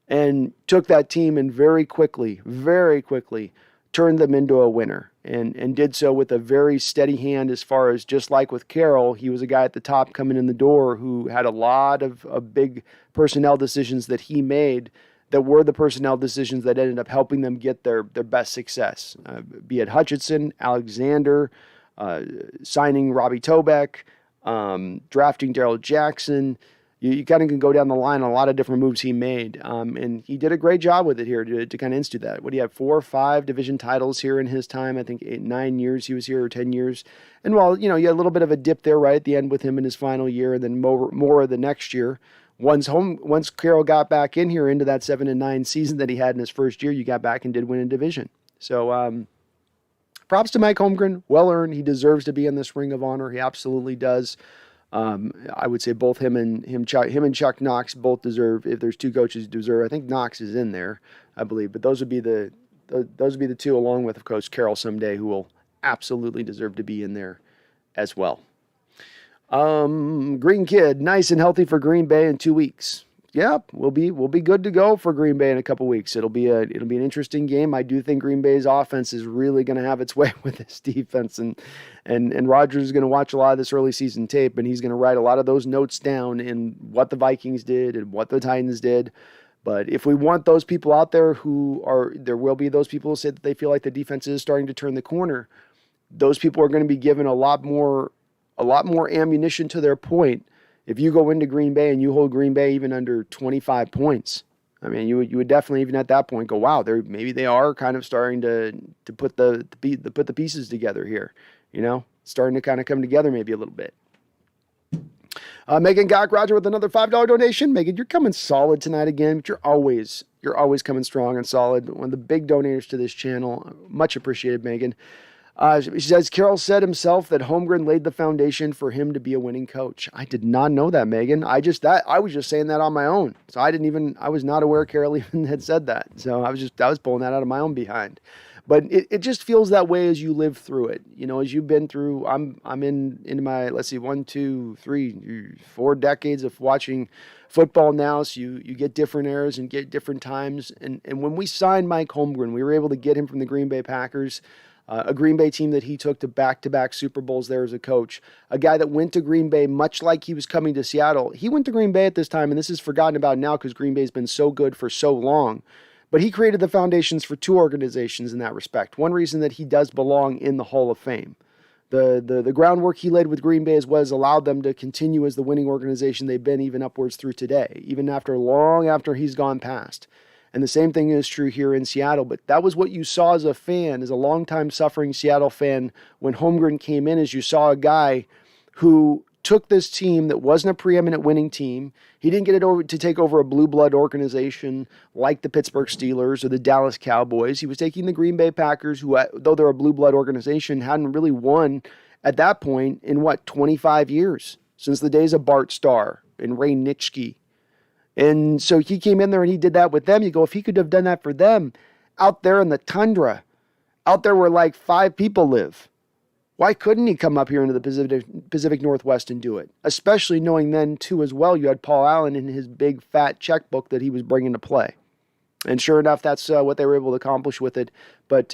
and took that team and very quickly turned them into a winner, and did so with a very steady hand. As far as, just like with Carroll, he was a guy at the top coming in the door who had a lot of big personnel decisions that he made that were the personnel decisions that ended up helping them get their best success, be it Hutchinson, Alexander, signing Robbie Tobeck, drafting Darrell Jackson. You kind of can go down the line on a lot of different moves he made. And he did a great job with it here to kind of institute that. What do you have, 4 or 5 division titles here in his time? I think 9 years he was here, or 10 years. And while, you had a little bit of a dip there right at the end with him in his final year, and then more the next year. Once Carroll got back in here into that 7-9 season that he had in his first year, you got back and did win a division. So, props to Mike Holmgren. Well earned. He deserves to be in this Ring of Honor. He absolutely does. I would say both him and Chuck Knox both deserve. If there's 2 coaches who deserve, I think Knox is in there, I believe. But those would be the 2, along with, of course, Carroll someday, who will absolutely deserve to be in there as well. Green Kid, nice and healthy for Green Bay in 2 weeks. Yep, we'll be good to go for Green Bay in a couple weeks. It'll be an interesting game. I do think Green Bay's offense is really going to have its way with this defense, and Rodgers is going to watch a lot of this early season tape, and he's going to write a lot of those notes down in what the Vikings did and what the Titans did. But if we want those people out there there will be those people who say that they feel like the defense is starting to turn the corner. Those people are going to be given a lot more ammunition to their point. If you go into Green Bay and you hold Green Bay even under 25 points, I mean, you would definitely, even at that point, go, wow, maybe they are kind of starting to put the pieces together here, starting to kind of come together maybe a little bit. Megan Gock Roger with another $5 donation. Megan, you're coming solid tonight again, but you're always coming strong and solid. One of the big donators to this channel. Much appreciated, Megan. She says, Carroll said himself that Holmgren laid the foundation for him to be a winning coach. I did not know that, Megan. I was just saying that on my own. So I was not aware Carroll even had said that. So I was pulling that out of my own behind. But it just feels that way as you live through it. You know, as you've been through, I'm into my, let's see, 1, 2, 3, 4 decades of watching football now. So you get different eras and get different times. And when we signed Mike Holmgren, we were able to get him from the Green Bay Packers, a Green Bay team that he took to back-to-back Super Bowls there as a coach, a guy that went to Green Bay much like he was coming to Seattle. He went to Green Bay at this time, and this is forgotten about now because Green Bay's been so good for so long. But he created the foundations for 2 organizations in that respect. One reason that he does belong in the Hall of Fame. The groundwork he laid with Green Bay is what has allowed them to continue as the winning organization they've been even upwards through today, even long after he's gone past. And the same thing is true here in Seattle. But that was what you saw as a fan, as a longtime suffering Seattle fan, when Holmgren came in, as you saw a guy who took this team that wasn't a preeminent winning team. He didn't get it over to take over a blue blood organization like the Pittsburgh Steelers or the Dallas Cowboys. He was taking the Green Bay Packers, who, though they're a blue blood organization, hadn't really won at that point in 25 years, since the days of Bart Starr and Ray Nitschke. And so he came in there and he did that with them. You go, if he could have done that for them out there in the tundra, out there where like 5 people live, why couldn't he come up here into the Pacific Northwest and do it? Especially knowing then, too, as well, you had Paul Allen in his big, fat checkbook that he was bringing to play. And sure enough, that's what they were able to accomplish with it. But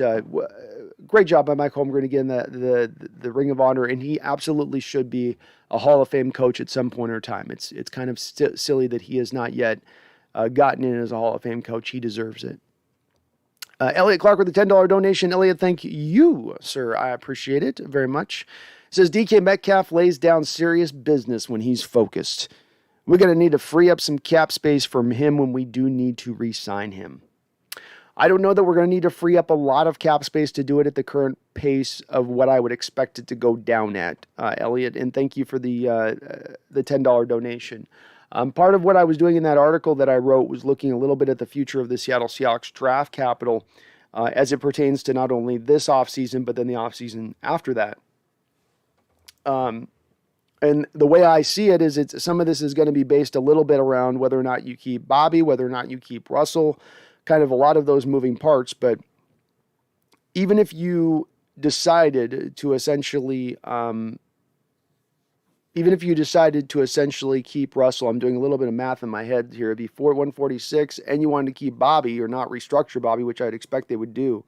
great job by Mike Holmgren, again, the Ring of Honor, and he absolutely should be a Hall of Fame coach at some point or time. It's kind of silly that he has not yet gotten in as a Hall of Fame coach. He deserves it. Elliot Clark with a $10 donation. Elliot, thank you, sir. I appreciate it very much. It says, DK Metcalf lays down serious business when he's focused. We're going to need to free up some cap space from him when we do need to re-sign him. I don't know that we're going to need to free up a lot of cap space to do it at the current pace of what I would expect it to go down at, Elliot. And thank you for the $10 donation. Part of what I was doing in that article that I wrote was looking a little bit at the future of the Seattle Seahawks draft capital as it pertains to not only this offseason, but then the offseason after that. And the way I see it is some of this is going to be based a little bit around whether or not you keep Bobby, whether or not you keep Russell, kind of a lot of those moving parts. But even if you decided to essentially keep Russell, I'm doing a little bit of math in my head here, it'd be 146, and you wanted to keep Bobby or not restructure Bobby, which I'd expect they would do,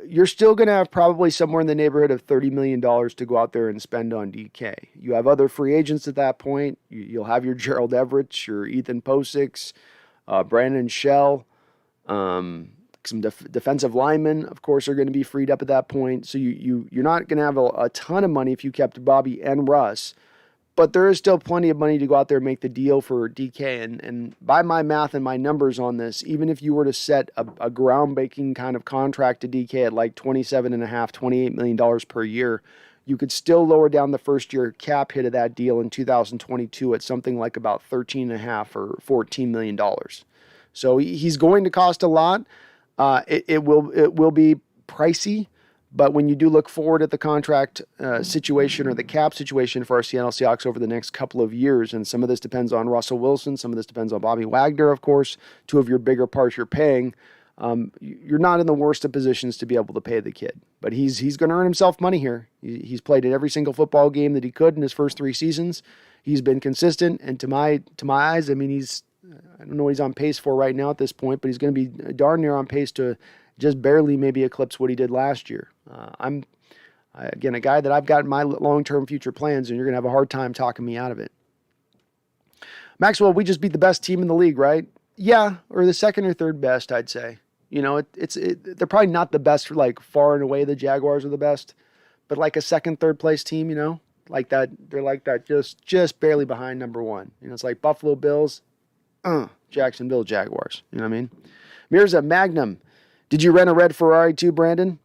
you're still going to have probably somewhere in the neighborhood of $30 million to go out there and spend on DK. You have other free agents at that point. You'll have your Gerald Everett, your Ethan Posick, Brandon Shell, some defensive linemen, of course, are going to be freed up at that point. So you're not going to have a ton of money if you kept Bobby and Russ, but there is still plenty of money to go out there and make the deal for DK. And by my math and my numbers on this, even if you were to set a groundbreaking kind of contract to DK at like $28 million per year, you could still lower down the first year cap hit of that deal in 2022 at something like about $13.5 or $14 million. So he's going to cost a lot. It will be pricey, but when you do look forward at the contract situation or the cap situation for our Seattle Seahawks over the next couple of years, and some of this depends on Russell Wilson, some of this depends on Bobby Wagner, of course, 2 of your bigger parts you're paying, you're not in the worst of positions to be able to pay the kid. But he's going to earn himself money here. He's played in every single football game that he could in his first 3 seasons. He's been consistent, and to my eyes, I mean, I don't know what he's on pace for right now at this point, but he's going to be darn near on pace to just barely maybe eclipse what he did last year. I'm again a guy that I've got in my long-term future plans, and you're going to have a hard time talking me out of it. Maxwell, we just beat the best team in the league, right? Yeah, or the second or third best, I'd say. You know, they're probably not the best, like far and away the Jaguars are the best, but like a second, third place team, you know, like that. They're like that, just barely behind number 1. You know, it's like Buffalo Bills, Jacksonville Jaguars. You know what I mean? Mirza Magnum. Did you rent a red Ferrari too, Brandon?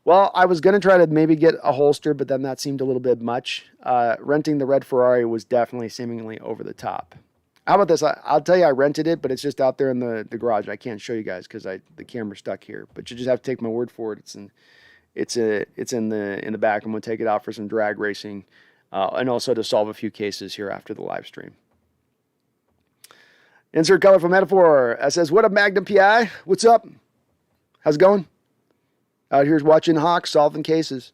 Well, I was going to try to maybe get a holster, but then that seemed a little bit much. Renting the red Ferrari was definitely seemingly over the top. How about this? I'll tell you I rented it, but it's just out there in the garage. I can't show you guys because the camera's stuck here. But you just have to take my word for it. it's in the back. I'm going to take it out for some drag racing, and also to solve a few cases here after the live stream. Insert colorful metaphor. That says, "What up, Magnum PI? What's up? How's it going? Out here's watching Hawks, solving cases."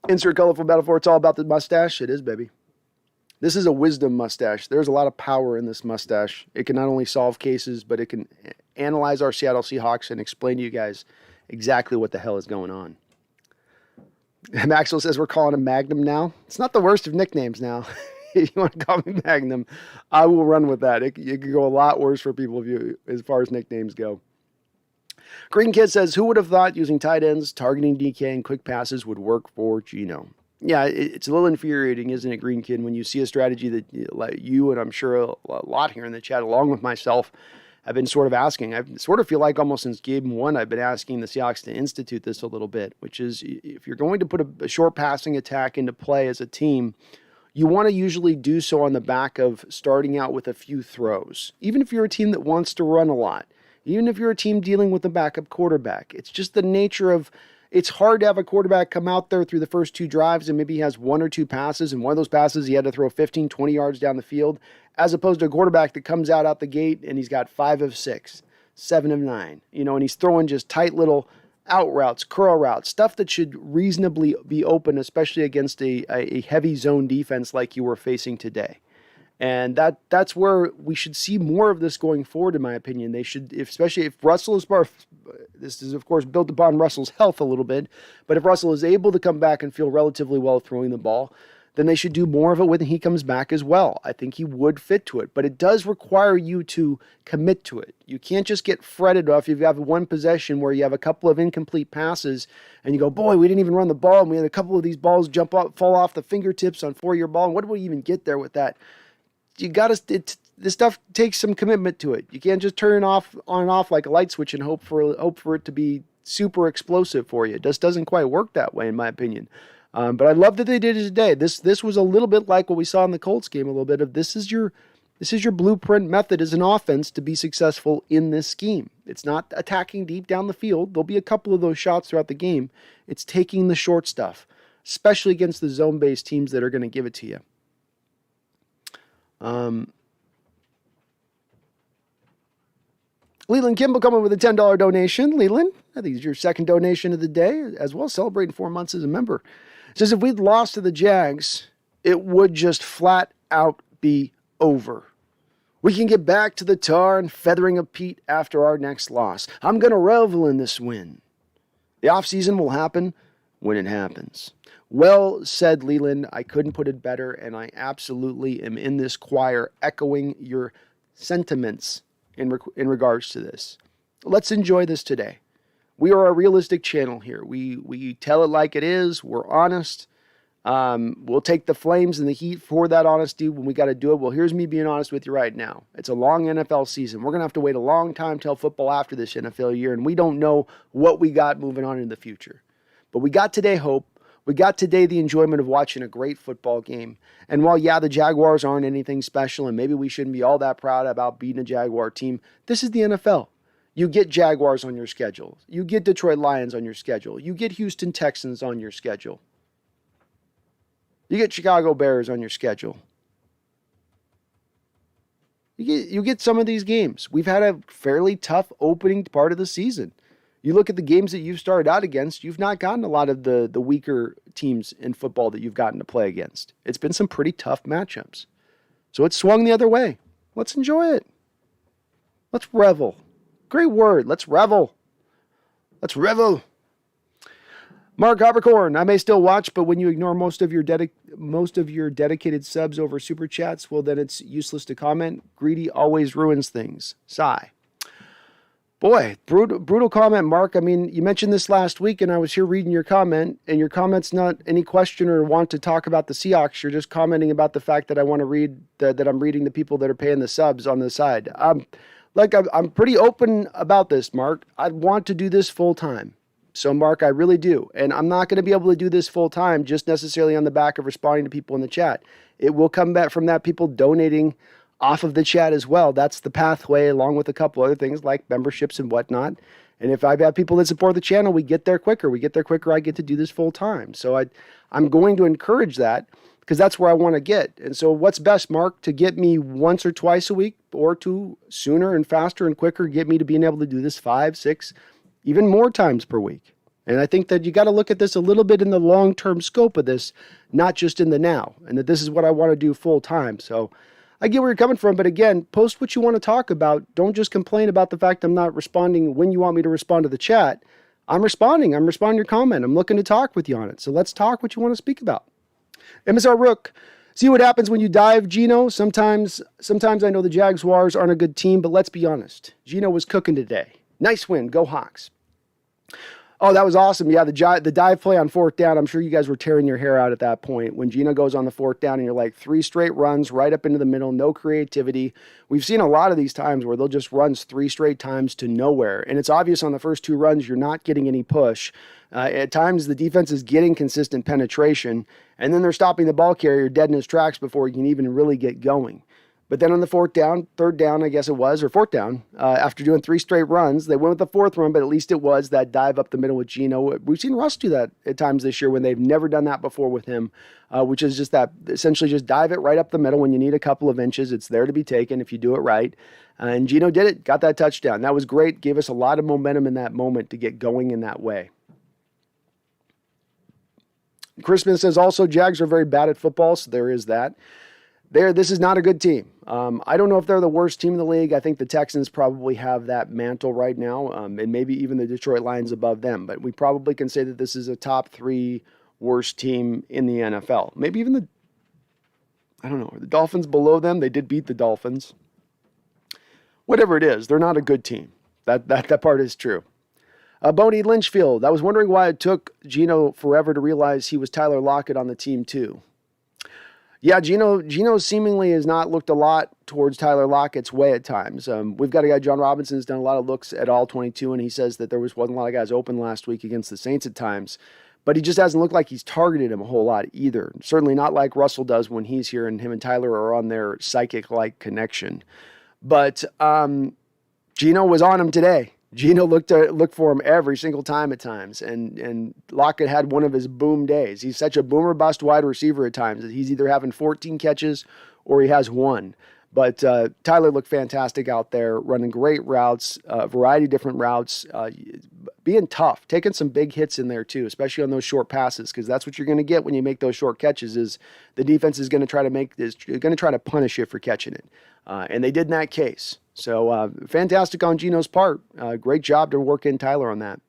Insert colorful metaphor. It's all about the mustache. It is, baby. This is a wisdom mustache. There's a lot of power in this mustache. It can not only solve cases, but it can analyze our Seattle Seahawks and explain to you guys exactly what the hell is going on. Maxwell says we're calling him Magnum now. It's not the worst of nicknames now. If you want to call me Magnum, I will run with that. It could go a lot worse for people as far as nicknames go. Green Kid says, who would have thought using tight ends, targeting DK, and quick passes would work for Geno? Yeah, it's a little infuriating, isn't it, Green Kid, when you see a strategy that like you and I'm sure a lot here in the chat, along with myself, have been sort of asking. I sort of feel like almost since game one, I've been asking the Seahawks to institute this a little bit, which is if you're going to put a short passing attack into play as a team, you want to usually do so on the back of starting out with a few throws. Even if you're a team that wants to run a lot, even if you're a team dealing with a backup quarterback, it's just the nature of, it's hard to have a quarterback come out there through the first two drives and maybe he has one or two passes, and one of those passes he had to throw 15, 20 yards down the field, as opposed to a quarterback that comes out the gate and he's got 5 of 6, 7 of 9, and he's throwing just tight little out routes, curl routes, stuff that should reasonably be open, especially against a heavy zone defense like you were facing today. And that's where we should see more of this going forward, in my opinion. They should, especially if Russell is this is, of course, built upon Russell's health a little bit, but if Russell is able to come back and feel relatively well throwing the ball, then they should do more of it when he comes back as well. I think he would fit to it, but it does require you to commit to it. You can't just get fretted off. If you have one possession where you have a couple of incomplete passes and you go, boy, we didn't even run the ball, and we had a couple of these balls fall off the fingertips on 4-year ball, and what did we even get there with that? You got to, this stuff takes some commitment to it. You can't just turn it on and off like a light switch and hope for it to be super explosive for you. It just doesn't quite work that way, in my opinion. But I love that they did it today. This was a little bit like what we saw in the Colts game, a little bit of this is your blueprint method as an offense to be successful in this scheme. It's not attacking deep down the field. There'll be a couple of those shots throughout the game. It's taking the short stuff, especially against the zone-based teams that are going to give it to you. Leland Kimball coming with a $10 donation. Leland, I think it's your second donation of the day, as well, celebrating 4 months as a member. Says if we'd lost to the Jags, it would just flat out be over. We can get back to the tar and feathering of Pete after our next loss. I'm going to revel in this win. The offseason will happen when it happens. Well said, Leland. I couldn't put it better, and I absolutely am in this choir echoing your sentiments in regards to this. Let's enjoy this today. We are a realistic channel here. We tell it like it is. We're honest. We'll take the flames and the heat for that honesty when we got to do it. Well, here's me being honest with you right now. It's a long NFL season. We're going to have to wait a long time till football after this NFL year, and we don't know what we got moving on in the future. But we got today hope. We got today the enjoyment of watching a great football game. And while, yeah, the Jaguars aren't anything special, and maybe we shouldn't be all that proud about beating a Jaguar team, this is the NFL. You get Jaguars on your schedule. You get Detroit Lions on your schedule. You get Houston Texans on your schedule. You get Chicago Bears on your schedule. You get some of these games. We've had a fairly tough opening part of the season. You look at the games that you've started out against, you've not gotten a lot of the weaker teams in football that you've gotten to play against. It's been some pretty tough matchups. So it's swung the other way. Let's enjoy it. Let's revel. Great word. Let's revel. Let's revel. Mark Habercorn, I may still watch, but when you ignore most of your dedicated subs over super chats, well, then it's useless to comment. Greedy always ruins things. Sigh. Boy, brutal comment, Mark. I mean, you mentioned this last week, and I was here reading your comment, and your comment's not any question or want to talk about the Seahawks. You're just commenting about the fact that I want to read that I'm reading the people that are paying the subs on the side. I'm pretty open about this, Mark. I want to do this full time. So, Mark, I really do. And I'm not going to be able to do this full time just necessarily on the back of responding to people in the chat. It will come back from that people donating off of the chat as well. That's the pathway, along with a couple other things like memberships and whatnot. And if I've had people that support the channel, we get there quicker. I get to do this full time. So I'm going to encourage that because that's where I want to get. And so what's best, Mark, to get me once or twice a week or two sooner and faster and quicker, get me to being able to do this 5, 6, even more times per week. And I think that you got to look at this a little bit in the long-term scope of this, not just in the now, and that this is what I want to do full time. So I get where you're coming from, but again, post what you want to talk about. Don't just complain about the fact I'm not responding when you want me to respond to the chat. I'm responding to your comment. I'm looking to talk with you on it. So let's talk what you want to speak about. MSR Rook, see what happens when you dive, Gino. Sometimes I know the Jaguars aren't a good team, but let's be honest. Gino was cooking today. Nice win. Go Hawks. Oh, that was awesome. Yeah, the dive play on 4th down, I'm sure you guys were tearing your hair out at that point. When Gino goes on the 4th down and you're like 3 straight runs right up into the middle, no creativity. We've seen a lot of these times where they'll just run 3 straight times to nowhere. And it's obvious on the first 2 runs you're not getting any push. At times the defense is getting consistent penetration, and then they're stopping the ball carrier dead in his tracks before he can even really get going. But then on the 4th down, 3rd down, I guess it was, or 4th down, after doing 3 straight runs, they went with the 4th run, but at least it was that dive up the middle with Gino. We've seen Russ do that at times this year when they've never done that before with him, which is just that, essentially just dive it right up the middle when you need a couple of inches. It's there to be taken if you do it right. And Gino did it, got that touchdown. That was great, gave us a lot of momentum in that moment to get going in that way. Crispin says also, Jags are very bad at football, so there is that. This is not a good team. I don't know if they're the worst team in the league. I think the Texans probably have that mantle right now, and maybe even the Detroit Lions above them. But we probably can say that this is a top 3 worst team in the NFL. Maybe even the Dolphins below them. They did beat the Dolphins. Whatever it is, they're not a good team. That part is true. Boney Lynchfield, I was wondering why it took Gino forever to realize he was Tyler Lockett on the team too. Yeah, Gino seemingly has not looked a lot towards Tyler Lockett's way at times. We've got a guy, John Robinson, has done a lot of looks at all 22, and he says that there wasn't a lot of guys open last week against the Saints at times. But he just hasn't looked like he's targeted him a whole lot either. Certainly not like Russell does when he's here and him and Tyler are on their psychic-like connection. But Gino was on him today. Gino looked for him every single time at times, and Lockett had one of his boom days. He's such a boomer bust wide receiver at times that he's either having 14 catches or he has 1. But Tyler looked fantastic out there, running great routes, a variety of different routes, being tough, taking some big hits in there too, especially on those short passes, because that's what you're going to get when you make those short catches. Is the defense is going to try to punish you for catching it, and they did in that case. So fantastic on Gino's part. Great job to work in Tyler on that.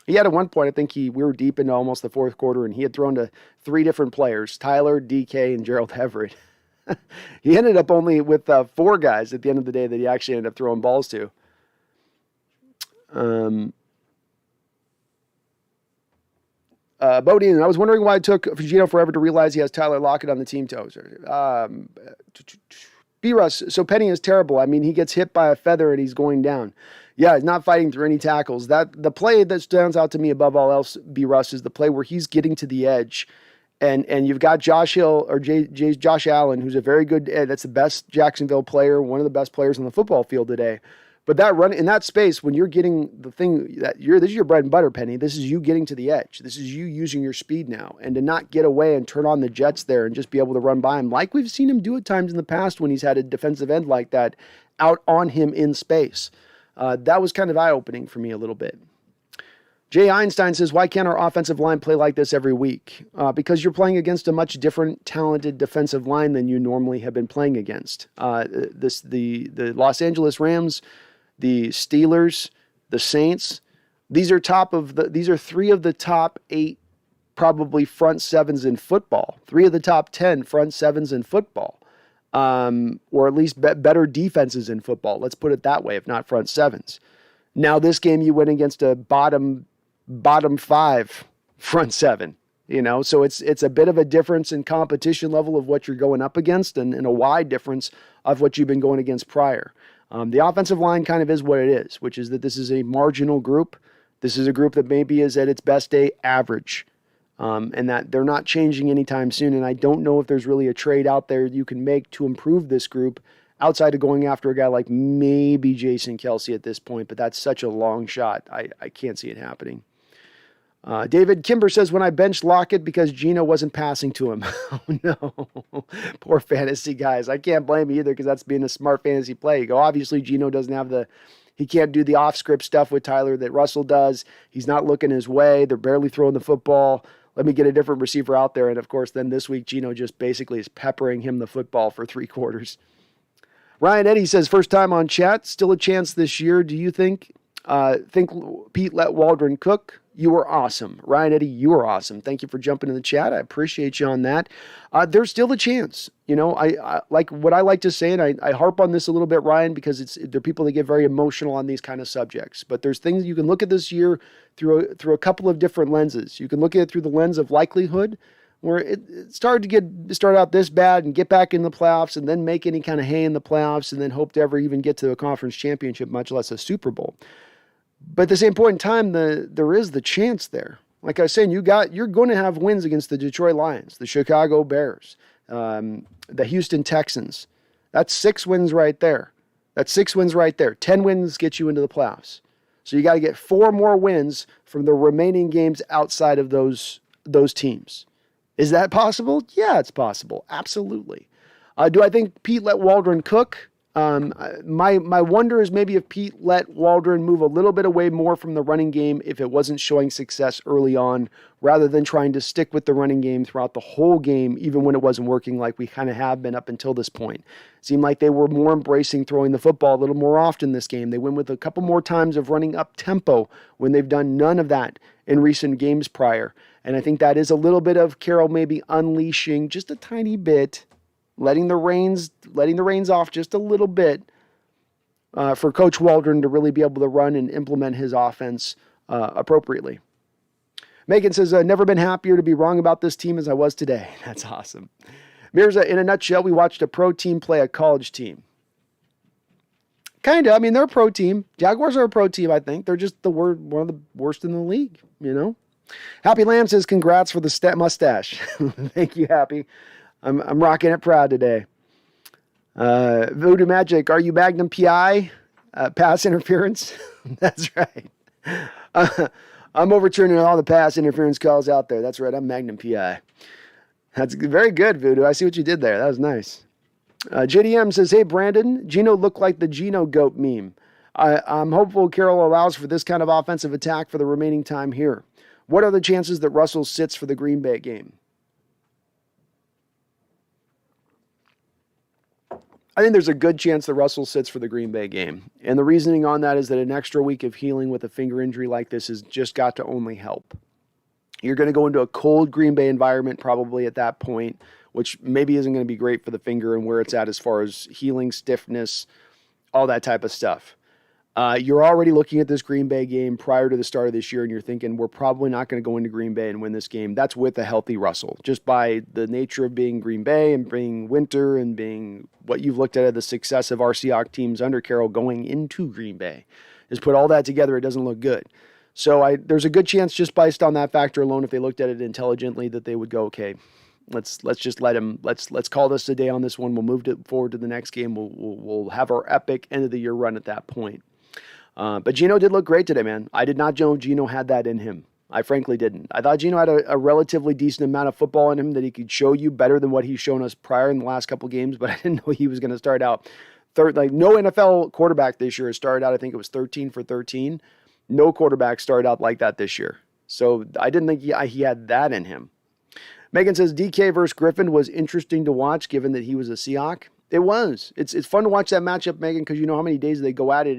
He had at one point, I think we were deep into almost the 4th quarter, and he had thrown to 3 different players, Tyler, DK, and Gerald Everett. He ended up only with 4 guys at the end of the day that he actually ended up throwing balls to. Bodine, I was wondering why it took Gino forever to realize he has Tyler Lockett on the team toes. B-Russ, so Penny is terrible. I mean, he gets hit by a feather and he's going down. Yeah, he's not fighting through any tackles. The play that stands out to me above all else, B-Russ, is the play where he's getting to the edge. And you've got Josh Allen, who's a very good, that's the best Jacksonville player, one of the best players on the football field today. But that run in that space, when you're getting the thing this is your bread and butter, Penny. This is you getting to the edge. This is you using your speed now, and to not get away and turn on the jets there and just be able to run by him like we've seen him do at times in the past when he's had a defensive end like that out on him in space. That was kind of eye-opening for me a little bit. Jay Einstein says, why can't our offensive line play like this every week? Because you're playing against a much different, talented defensive line than you normally have been playing against. The Los Angeles Rams, the Steelers, the Saints, these are 3 of the top 8 probably front sevens in football. 3 of the top 10 front sevens in football. Or at least better defenses in football. Let's put it that way, if not front sevens. Now this game you went against a bottom 5 front 7, so it's a bit of a difference in competition level of what you're going up against and a wide difference of what you've been going against prior. The offensive line kind of is what it is, which is that this is a marginal group. This is a group that maybe is at its best day average, and that they're not changing anytime soon. And I don't know if there's really a trade out there you can make to improve this group outside of going after a guy like maybe Jason Kelsey at this point, but that's such a long shot. I can't see it happening. David Kimber says, when I benched Lockett because Geno wasn't passing to him. Oh, no. Poor fantasy guys. I can't blame you either because that's being a smart fantasy play. You go, obviously, Geno doesn't have he can't do the off-script stuff with Tyler that Russell does. He's not looking his way. They're barely throwing the football. Let me get a different receiver out there. And, of course, then this week, Geno just basically is peppering him the football for 3 quarters. Ryan Eddy says, first time on chat, still a chance this year. Do you think Pete let Waldron cook? You were awesome. Ryan Eddy, you were awesome. Thank you for jumping in the chat. I appreciate you on that. There's still a chance. You know, I like what I like to say, and I harp on this a little bit, Ryan, because there are people that get very emotional on these kind of subjects. But there's things you can look at this year through a couple of different lenses. You can look at it through the lens of likelihood, where it started to start out this bad and get back in the playoffs and then make any kind of hay in the playoffs and then hope to ever even get to a conference championship, much less a Super Bowl. But at the same point in time, there is the chance there. Like I was saying, you're going to have wins against the Detroit Lions, the Chicago Bears, the Houston Texans. That's 6 wins right there. 10 wins get you into the playoffs. So you got to get 4 more wins from the remaining games outside of those teams. Is that possible? Yeah, it's possible. Absolutely. Do I think Pete let Waldron cook? My wonder is maybe if Pete let Waldron move a little bit away more from the running game if it wasn't showing success early on, rather than trying to stick with the running game throughout the whole game, even when it wasn't working like we kind of have been up until this point. It seemed like they were more embracing throwing the football a little more often this game. They went with a couple more times of running up tempo when they've done none of that in recent games prior. And I think that is a little bit of Carroll maybe unleashing just a tiny bit, letting the reins off just a little bit for Coach Waldron to really be able to run and implement his offense appropriately. Megan says, I've never been happier to be wrong about this team as I was today. That's awesome. Mirza, in a nutshell, we watched a pro team play a college team. Kind of. I mean, they're a pro team. Jaguars are a pro team, I think. They're just one of the worst in the league, you know? Happy Lamb says, congrats for the mustache. Thank you, Happy. I'm rocking it proud today. Voodoo Magic, are you Magnum PI? Pass interference? That's right. I'm overturning all the pass interference calls out there. That's right. I'm Magnum PI. That's very good, Voodoo. I see what you did there. That was nice. JDM says, hey, Brandon, Geno looked like the Geno goat meme. I'm hopeful Carroll allows for this kind of offensive attack for the remaining time here. What are the chances that Russell sits for the Green Bay game? I think there's a good chance that Russell sits for the Green Bay game. And the reasoning on that is that an extra week of healing with a finger injury like this has just got to only help. You're going to go into a cold Green Bay environment probably at that point, which maybe isn't going to be great for the finger and where it's at as far as healing, stiffness, all that type of stuff. You're already looking at this Green Bay game prior to the start of this year, and you're thinking, we're probably not going to go into Green Bay and win this game. That's with a healthy Russell, just by the nature of being Green Bay and being winter and being what you've looked at the success of our Seahawks teams under Carroll going into Green Bay. Just put all that together, it doesn't look good. So there's a good chance just based on that factor alone, if they looked at it intelligently, that they would go, okay, let's just let him, let's call this a day on this one. We'll move it forward to the next game. We'll have our epic end of the year run at that point. But Geno did look great today, man. I did not know Geno had that in him. I frankly didn't. I thought Geno had a relatively decent amount of football in him that he could show you better than what he's shown us prior in the last couple games, but I didn't know he was going to start out third. Like, no NFL quarterback this year has started out, I think it was 13 for 13. No quarterback started out like that this year. So I didn't think he had that in him. Megan says, DK versus Griffin was interesting to watch given that he was a Seahawk. It was. It's fun to watch that matchup, Megan, because you know how many days they go at it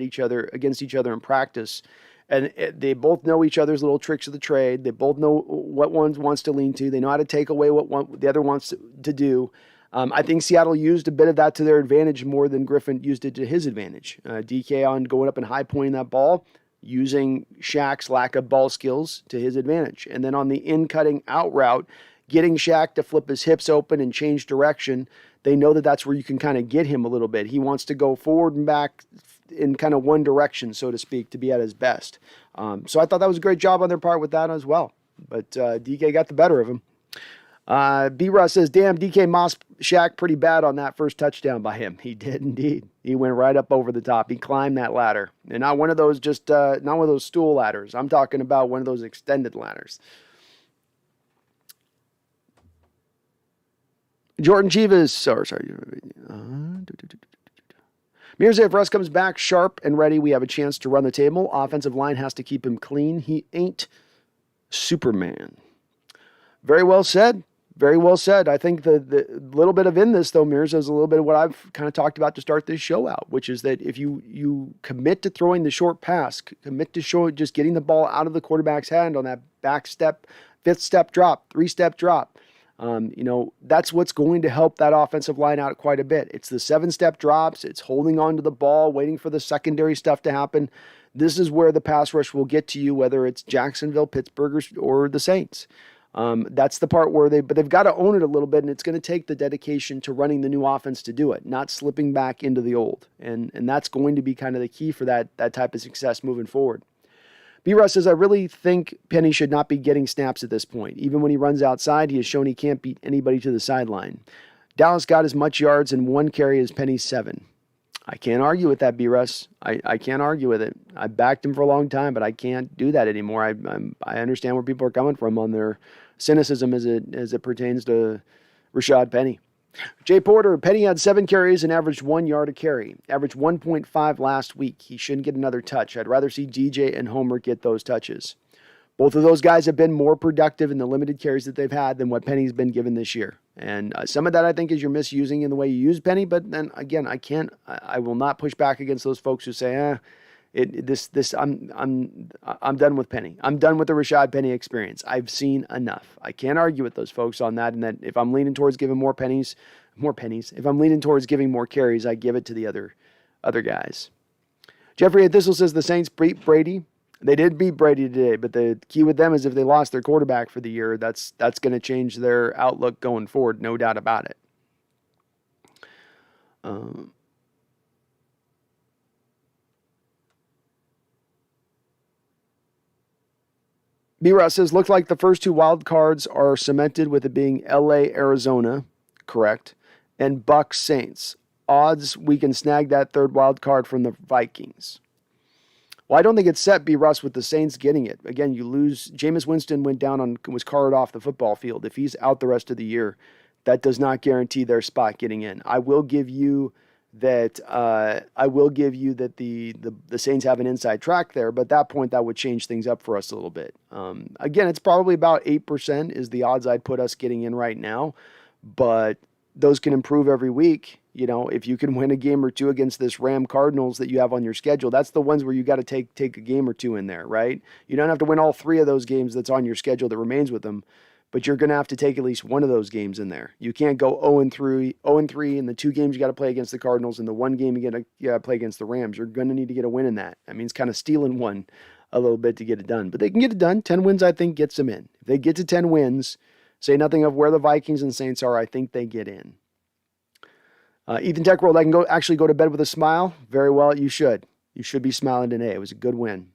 against each other in practice. And they both know each other's little tricks of the trade. They both know what one wants to lean to. They know how to take away what the other wants to do. I think Seattle used a bit of that to their advantage more than Griffin used it to his advantage. DK on going up and high pointing that ball, using Shaq's lack of ball skills to his advantage. And then on the in-cutting out route, getting Shaq to flip his hips open and change direction. They know that that's where you can kind of get him a little bit. He wants to go forward and back in kind of one direction, so to speak, to be at his best. So I thought that was a great job on their part with that as well. But DK got the better of him. B-Russ says, damn, DK Moss shacked pretty bad on that first touchdown by him. He did indeed. He went right up over the top. He climbed that ladder. And not one of those not one of those stool ladders. I'm talking about one of those extended ladders. Jordan Chivas, sorry. Mirza, if Russ comes back sharp and ready, we have a chance to run the table. Offensive line has to keep him clean. He ain't Superman. Very well said. Very well said. I think the little bit of in this, though, Mirza, is a little bit of what I've kind of talked about to start this show out, which is that if you commit to throwing the short pass, commit to just getting the ball out of the quarterback's hand on that back step, fifth step drop, three-step drop, that's what's going to help that offensive line out quite a bit. It's the 7-step drops. It's holding on to the ball, waiting for the secondary stuff to happen. This is where the pass rush will get to you, whether it's Jacksonville, Pittsburgh, or the Saints. That's the part where they've got to own it a little bit, and it's going to take the dedication to running the new offense to do it, not slipping back into the old. And that's going to be kind of the key for that type of success moving forward. B-Russ says, I really think Penny should not be getting snaps at this point. Even when he runs outside, he has shown he can't beat anybody to the sideline. Dallas got as much yards in 1 carry as Penny's 7. I can't argue with that, B-Russ. I can't argue with it. I backed him for a long time, but I can't do that anymore. I understand where people are coming from on their cynicism as it pertains to Rashad Penny. Jay Porter, Penny had 7 carries and averaged 1 yard a carry. Averaged 1.5 last week. He shouldn't get another touch. I'd rather see DJ and Homer get those touches. Both of those guys have been more productive in the limited carries that they've had than what Penny's been given this year. And some of that I think is you're misusing in the way you use Penny. But then again, I will not push back against those folks who say, I'm done with Penny. I'm done with the Rashad Penny experience. I've seen enough. I can't argue with those folks on that. And that if I'm leaning towards giving more pennies, if I'm leaning towards giving more carries, I give it to the other guys. Jeffrey Thistle says the Saints beat Brady. They did beat Brady today, but the key with them is if they lost their quarterback for the year, that's going to change their outlook going forward, no doubt about it. B-Ross says, look like the first 2 wild cards are cemented with it being LA, Arizona, correct, and Bucs Saints. Odds we can snag that 3rd wild card from the Vikings. Well, I don't think it's set, B-Russ, with the Saints getting it. Again, you lose. Jameis Winston was carted off the football field. If he's out the rest of the year, that does not guarantee their spot getting in. I will give you that the Saints have an inside track there, but at that point, that would change things up for us a little bit. Again, it's probably about 8% is the odds I'd put us getting in right now, but those can improve every week. If you can win a game or 2 against this Ram Cardinals that you have on your schedule, that's the ones where you got to take a game or 2 in there, right? You don't have to win all 3 of those games that's on your schedule that remains with them, but you're going to have to take at least one of those games in there. You can't go 0-3 in the 2 games you got to play against the Cardinals and the 1 game you got to play against the Rams. You're going to need to get a win in that. That means kind of stealing one a little bit to get it done, but they can get it done. 10 wins, I think, gets them in. If they get to 10 wins, say nothing of where the Vikings and Saints are, I think they get in. Ethan Tech World, I can go to bed with a smile. Very well, you should. You should be smiling today. It was a good win.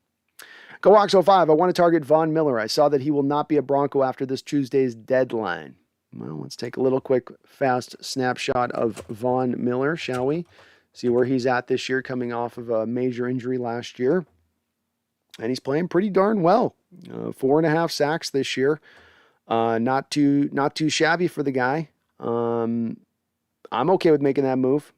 Go Ox 05, I want to target Von Miller. I saw that he will not be a Bronco after this Tuesday's deadline. Well, let's take a little quick, fast snapshot of Von Miller, shall we? See where he's at this year, coming off of a major injury last year. And he's playing pretty darn well. 4.5 sacks this year. Not too shabby for the guy. I'm okay with making that move.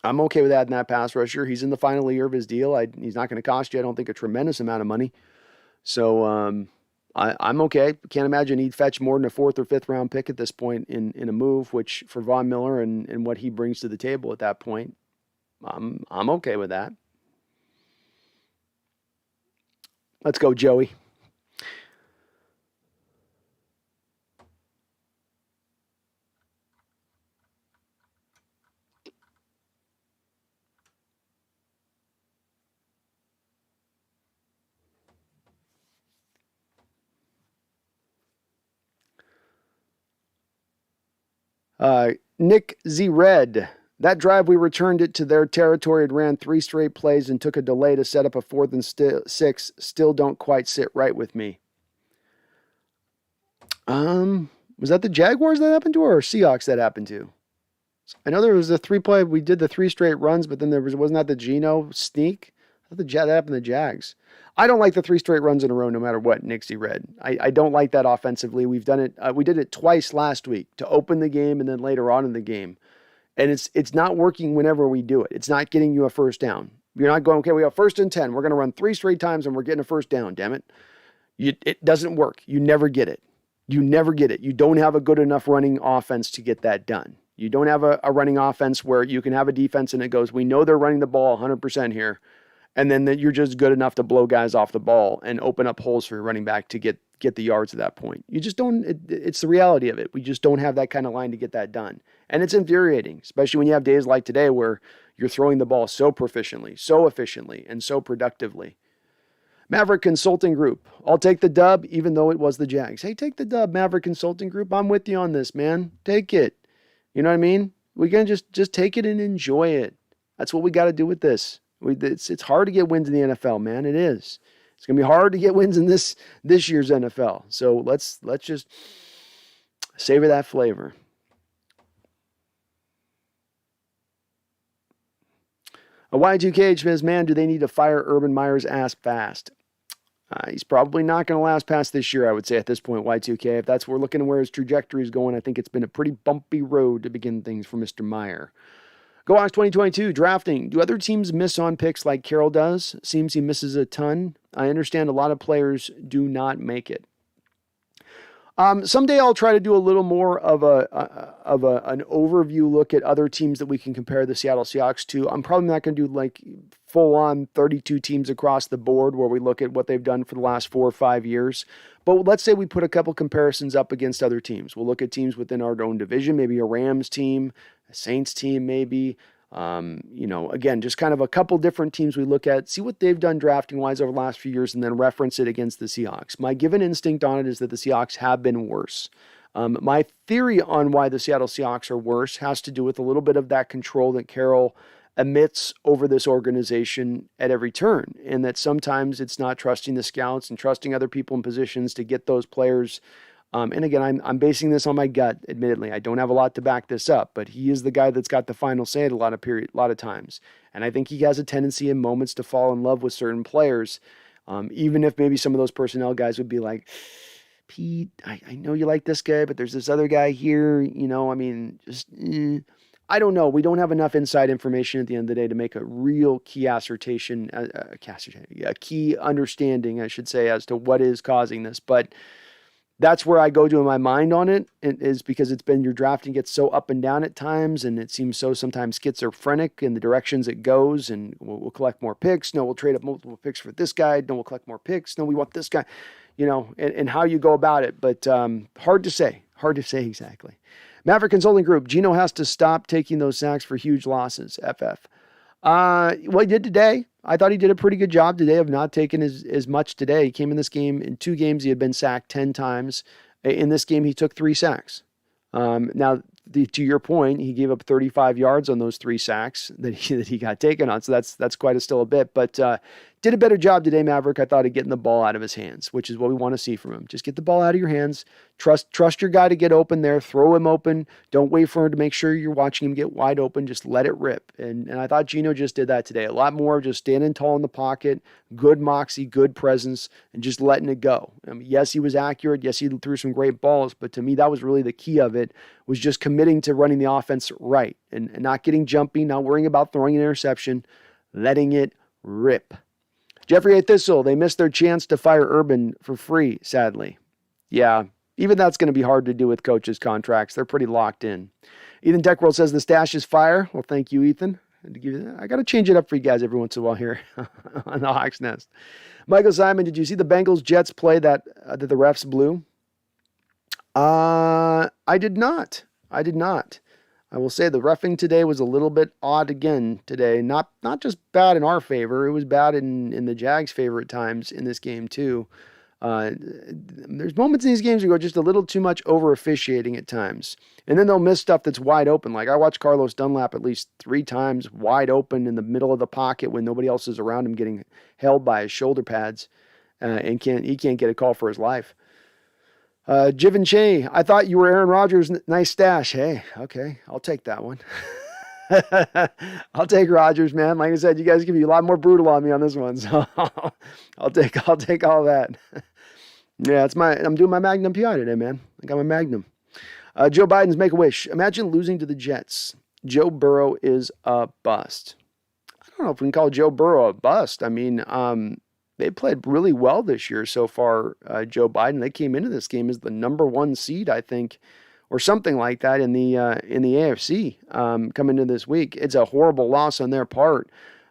I'm okay with adding that pass rusher. He's in the final year of his deal. He's not going to cost you, I don't think, a tremendous amount of money. So I'm okay. Can't imagine he'd fetch more than a 4th or 5th round pick at this point in a move, which for Von Miller and what he brings to the table at that point, I'm okay with that. Let's go, Joey. Nick Z. Red. That drive, we returned it to their territory and ran 3 straight plays and took a delay to set up a 4th and 6. Still don't quite sit right with me. Was that the Jaguars that happened to, or Seahawks that happened to? I know there was a 3-play. We did the 3 straight runs, but then wasn't that the Geno sneak? I thought that happened to the Jags. I don't like the 3 straight runs in a row, no matter what Nixie read. I don't like that offensively. We've done it. We did it twice last week to open the game and then later on in the game, and it's not working whenever we do it. It's not getting you a first down. You're not going, okay, we have 1st and 10. We're going to run 3 straight times and we're getting a first down. Damn it! It doesn't work. You never get it. You never get it. You don't have a good enough running offense to get that done. You don't have a running offense where you can have a defense and it goes, we know they're running the ball 100% here. And then that you're just good enough to blow guys off the ball and open up holes for your running back to get the yards at that point. You just don't, it's the reality of it. We just don't have that kind of line to get that done. And it's infuriating, especially when you have days like today where you're throwing the ball so proficiently, so efficiently, and so productively. Maverick Consulting Group. I'll take the dub, even though it was the Jags. Hey, take the dub, Maverick Consulting Group. I'm with you on this, man. Take it. You know what I mean? We're going to just take it and enjoy it. That's what we got to do with this. It's hard to get wins in the NFL, man. It is. It's going to be hard to get wins in this year's NFL. So let's just savor that flavor. A Y2K says, man, do they need to fire Urban Meyer's ass fast? He's probably not going to last past this year, I would say, at this point, Y2K. If that's where we're looking at where his trajectory is going, I think it's been a pretty bumpy road to begin things for Mr. Meyer. Go Hawks 2022, drafting. Do other teams miss on picks like Carroll does? Seems he misses a ton. I understand a lot of players do not make it. Someday I'll try to do a little more of an overview look at other teams that we can compare the Seattle Seahawks to. I'm probably not going to do like full-on 32 teams across the board where we look at what they've done for the last 4 or 5 years. But let's say we put a couple comparisons up against other teams. We'll look at teams within our own division, maybe a Rams team, a Saints team maybe. Again, just kind of a couple different teams we look at, see what they've done drafting-wise over the last few years, and then reference it against the Seahawks. My given instinct on it is that the Seahawks have been worse. My theory on why the Seattle Seahawks are worse has to do with a little bit of that control that Carroll emits over this organization at every turn, and that sometimes it's not trusting the scouts and trusting other people in positions to get those players. And again, I'm basing this on my gut, admittedly. I don't have a lot to back this up, but he is the guy that's got the final say at a lot of times. And I think he has a tendency in moments to fall in love with certain players, even if maybe some of those personnel guys would be like, Pete, I know you like this guy, but there's this other guy here, I don't know. We don't have enough inside information at the end of the day to make a real key assertion, a key understanding, I should say, as to what is causing this. But that's where I go to in my mind on it, is because it's been your drafting gets so up and down at times, and it seems so sometimes schizophrenic in the directions it goes, and we'll collect more picks. No, we'll trade up multiple picks for this guy. No, we'll collect more picks. No, we want this guy, and how you go about it. But hard to say exactly. Maverick Consulting Group, Geno has to stop taking those sacks for huge losses, FF. Well, he did today. I thought he did a pretty good job today of not taking as much today. He came in this game, in 2 games, he had been sacked 10 times. In this game, he took 3 sacks. Now, to your point, he gave up 35 yards on those 3 sacks that he got taken on. So that's quite still a bit. But did a better job today, Maverick, I thought, of getting the ball out of his hands, which is what we want to see from him. Just get the ball out of your hands. Trust your guy to get open there. Throw him open. Don't wait for him to make sure you're watching him get wide open. Just let it rip. And I thought Geno just did that today. A lot more just standing tall in the pocket, good moxie, good presence, and just letting it go. Yes, he was accurate. Yes, he threw some great balls. But to me, that was really the key of it, was just committing to running the offense right and not getting jumpy, not worrying about throwing an interception, letting it rip. Jeffrey A. Thistle, they missed their chance to fire Urban for free, sadly. Yeah, even that's going to be hard to do with coaches' contracts. They're pretty locked in. Ethan Techworld says the stash is fire. Well, thank you, Ethan. I got to change it up for you guys every once in a while here on the Hawks Nest. Michael Simon, did you see the Bengals-Jets play that the refs blew? I did not. I will say the reffing today was a little bit odd again today. Not just bad in our favor. It was bad in the Jags' favor at times in this game too. There's moments in these games where you go just a little too much over officiating at times. And then they'll miss stuff that's wide open. Like I watched Carlos Dunlap at least 3 times wide open in the middle of the pocket when nobody else is around him, getting held by his shoulder pads, and he can't get a call for his life. Jivin Che, I thought you were Aaron Rodgers. Nice stash. Hey, okay, I'll take that one. I'll take Rodgers, man. Like I said, you guys can be a lot more brutal on me on this one, so I'll take all that. Yeah, I'm doing my Magnum PI today, man. I got my Magnum. Joe Biden's Make-A-Wish. Imagine losing to the Jets. Joe Burrow is a bust. I don't know if we can call Joe Burrow a bust. I mean, they played really well this year so far, Joe Biden. They came into this game as the number 1 seed, I think, or something like that in the AFC coming into this week. It's a horrible loss on their part,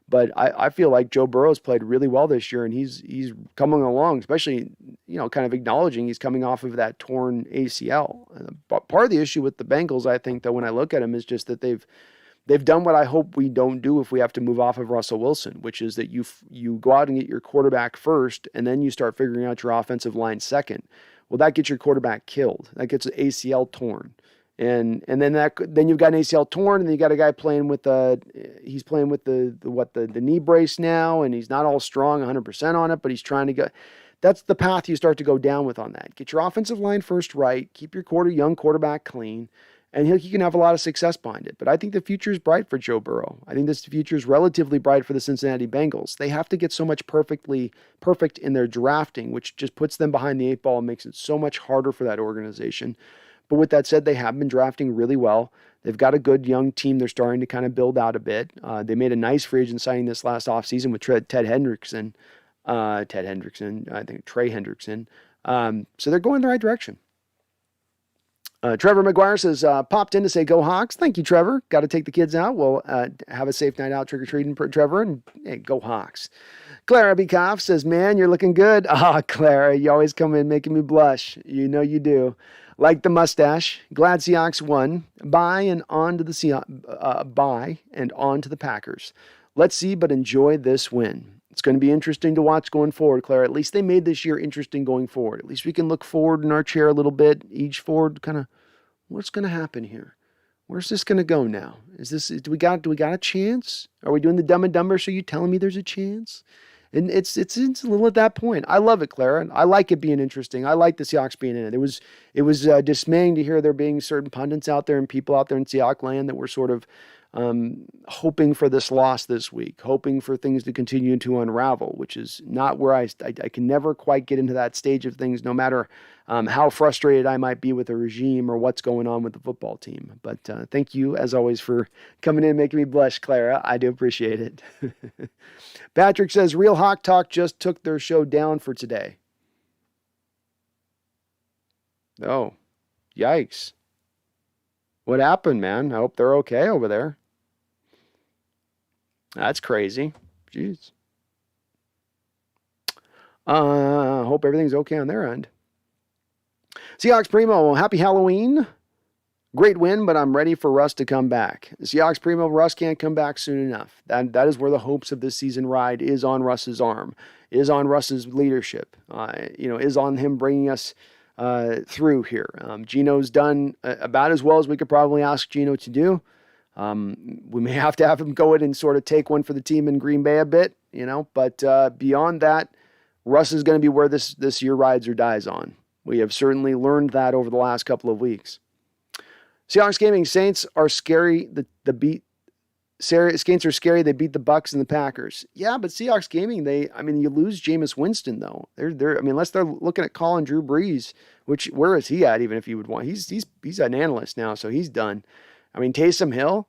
but I feel like Joe Burrow's played really well this year, and he's coming along, especially, kind of acknowledging he's coming off of that torn ACL. But part of the issue with the Bengals, I think, though, when I look at them, is just that they've done what I hope we don't do if we have to move off of Russell Wilson, which is that you go out and get your quarterback first, and then you start figuring out your offensive line second. Well, that gets your quarterback killed. That gets an ACL torn. And then you've got an ACL torn, and then you got a guy playing with the knee brace now, and he's not all strong 100% on it, but he's trying to go. That's the path you start to go down with on that. Get your offensive line first right, keep your young quarterback clean, and he can have a lot of success behind it. But I think the future is bright for Joe Burrow. I think this future is relatively bright for the Cincinnati Bengals. They have to get so much perfect in their drafting, which just puts them behind the 8 ball and makes it so much harder for that organization. But with that said, they have been drafting really well. They've got a good young team they're starting to kind of build out a bit. They made a nice free agent signing this last offseason with Trey Hendrickson. So they're going the right direction. Trevor McGuire says, popped in to say go Hawks. Thank you, Trevor. Got to take the kids out. We'll have a safe night out trick-or-treating, Trevor, and hey, go Hawks. Clara Bekoff says, man, you're looking good. Clara, you always come in making me blush. You know you do. Like the mustache. Glad Seahawks won. Bye and on to the Packers. Let's see, but enjoy this win. It's going to be interesting to watch going forward, Clara. At least they made this year interesting going forward. At least we can look forward in our chair a little bit, each forward, kind of, what's going to happen here? Where's this going to go now? Do we got a chance? Are we doing the Dumb and Dumber? So you telling me there's a chance? And it's a little at that point. I love it, Clara. I like it being interesting. I like the Seahawks being in it. It was dismaying to hear there being certain pundits out there and people out there in Seahawks land that were sort of hoping for this loss this week, hoping for things to continue to unravel, which is not where I can never quite get into that stage of things, no matter how frustrated I might be with the regime or what's going on with the football team. But thank you, as always, for coming in and making me blush, Clara. I do appreciate it. Patrick says, Real Hawk Talk just took their show down for today. Oh, yikes. What happened, man? I hope they're okay over there. That's crazy. Jeez. Hope everything's okay on their end. Seahawks Primo, happy Halloween. Great win, but I'm ready for Russ to come back. Seahawks Primo, Russ can't come back soon enough. That is where the hopes of this season ride is on Russ's arm, is on Russ's leadership, is on him bringing us through here. Gino's done about as well as we could probably ask Gino to do. We may have to have him go in and sort of take one for the team in Green Bay a bit, but beyond that, Russ is going to be where this year rides or dies on. We have certainly learned that over the last couple of weeks. Seahawks Gaming, Saints are scary. Saints are scary. They beat the Bucs and the Packers. Yeah, but Seahawks Gaming, you lose Jameis Winston though. Unless they're looking at calling Drew Brees, where is he at? Even if you would want, he's an analyst now, so he's done. Taysom Hill,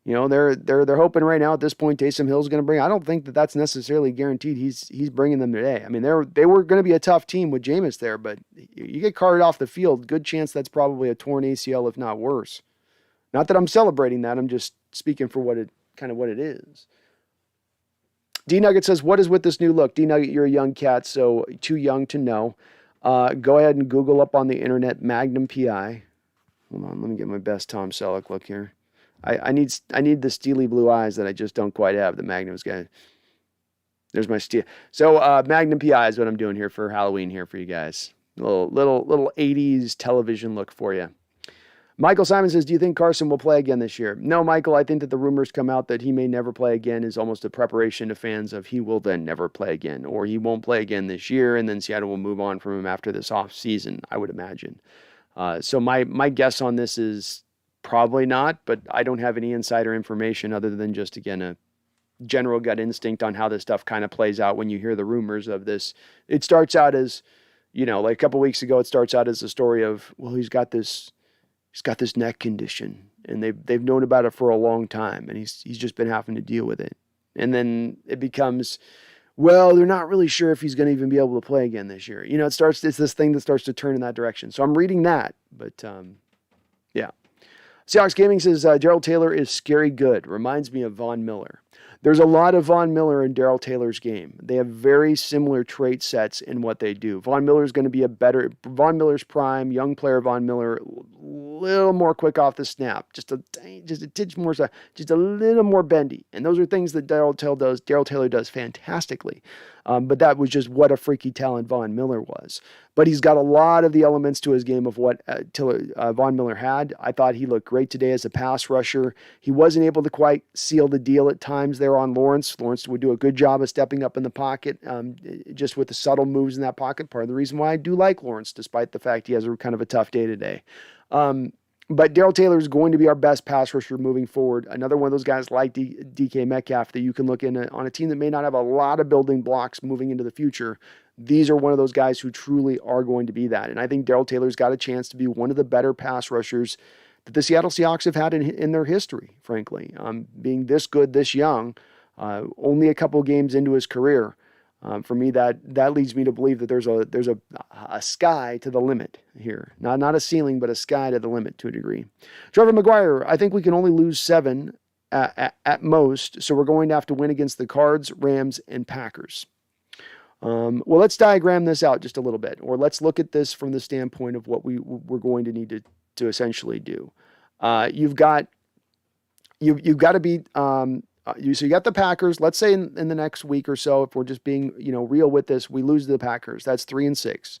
they're hoping right now at this point Taysom Hill's going to bring. I don't think that's necessarily guaranteed. He's bringing them today. They were going to be a tough team with Jameis there, but you get carted off the field, good chance that's probably a torn ACL, if not worse. Not that I'm celebrating that. I'm just speaking for what it is. D Nugget says, "What is with this new look?" D Nugget, you're a young cat, so too young to know. Go ahead and Google up on the internet Magnum PI. Hold on, let me get my best Tom Selleck look here. I need the steely blue eyes that I just don't quite have. The Magnum's got. There's my steel. So Magnum PI is what I'm doing here for Halloween here for you guys. Little 80s television look for you. Michael Simon says, do you think Carson will play again this year? No, Michael, I think that the rumors come out that he may never play again is almost a preparation to fans of he will then never play again, or he won't play again this year, and then Seattle will move on from him after this off season, I would imagine. So my guess on this is probably not, but I don't have any insider information other than just, again, a general gut instinct on how this stuff kind of plays out when you hear the rumors of this. It starts out as, like a couple weeks ago, it starts out as a story of, well, he's got this neck condition, and they've known about it for a long time, and he's just been having to deal with it. And then it becomes, well, they're not really sure if he's going to even be able to play again this year. It's this thing that starts to turn in that direction. So I'm reading that, but yeah. Seahawks Gaming says, Darrell Taylor is scary good. Reminds me of Von Miller. There's a lot of Von Miller in Darrell Taylor's game. They have very similar trait sets in what they do. Von Miller's going to be Von Miller's prime, young player Von Miller, a little more quick off the snap, just a titch more, just a little more bendy. And those are things that Darrell Taylor does fantastically. But that was just what a freaky talent Von Miller was. But he's got a lot of the elements to his game of what Von Miller had. I thought he looked great today as a pass rusher. He wasn't able to quite seal the deal at times there on Lawrence. Lawrence would do a good job of stepping up in the pocket, just with the subtle moves in that pocket. Part of the reason why I do like Lawrence, despite the fact he has a kind of a tough day today. But Darrell Taylor is going to be our best pass rusher moving forward. Another one of those guys like DK Metcalf that you can look in on a team that may not have a lot of building blocks moving into the future. These are one of those guys who truly are going to be that. And I think Darrell Taylor's got a chance to be one of the better pass rushers that the Seattle Seahawks have had in their history, frankly. Being this good, this young, only a couple games into his career. For me, that leads me to believe that there's a sky to the limit here. Not a ceiling, but a sky to the limit to a degree. Trevor McGuire, I think we can only lose 7 at most, so we're going to have to win against the Cards, Rams, and Packers. Well, let's diagram this out just a little bit, or let's look at this from the standpoint of what we're going to need to essentially do. You've got to be. So you got the Packers. Let's say in the next week or so, if we're just being real with this, we lose to the Packers. That's 3-6.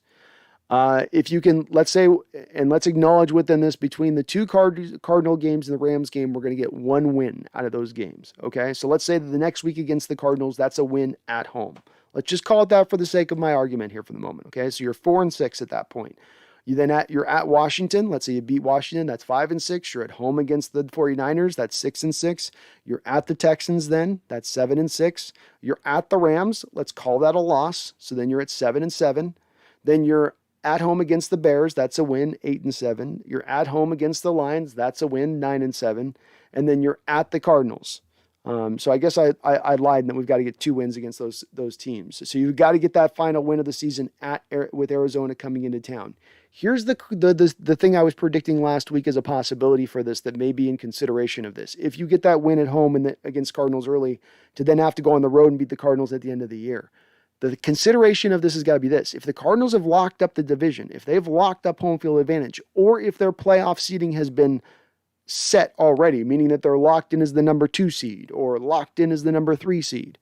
If you can, let's say, and let's acknowledge within this, between the 2 Cardinal games and the Rams game, we're going to get 1 win out of those games. Okay, so let's say that the next week against the Cardinals, that's a win at home. Let's just call it that for the sake of my argument here for the moment. Okay, so you're 4-6 at that point. You're at Washington. Let's say you beat Washington. That's 5-6. You're at home against the 49ers. That's 6-6. You're at the Texans then. That's 7-6. You're at the Rams. Let's call that a loss. So then you're at 7-7. Then you're at home against the Bears. That's a win, 8-7. You're at home against the Lions. That's a win, 9-7. And then you're at the Cardinals. So I guess I lied in that we've got to get 2 wins against those teams. So you've got to get that final win of the season with Arizona coming into town. Here's the thing I was predicting last week as a possibility for this that may be in consideration of this. If you get that win at home against Cardinals early, to then have to go on the road and beat the Cardinals at the end of the year. The consideration of this has got to be this. If the Cardinals have locked up the division, if they've locked up home field advantage, or if their playoff seeding has been set already, meaning that they're locked in as the number 2 seed or locked in as the number 3 seed,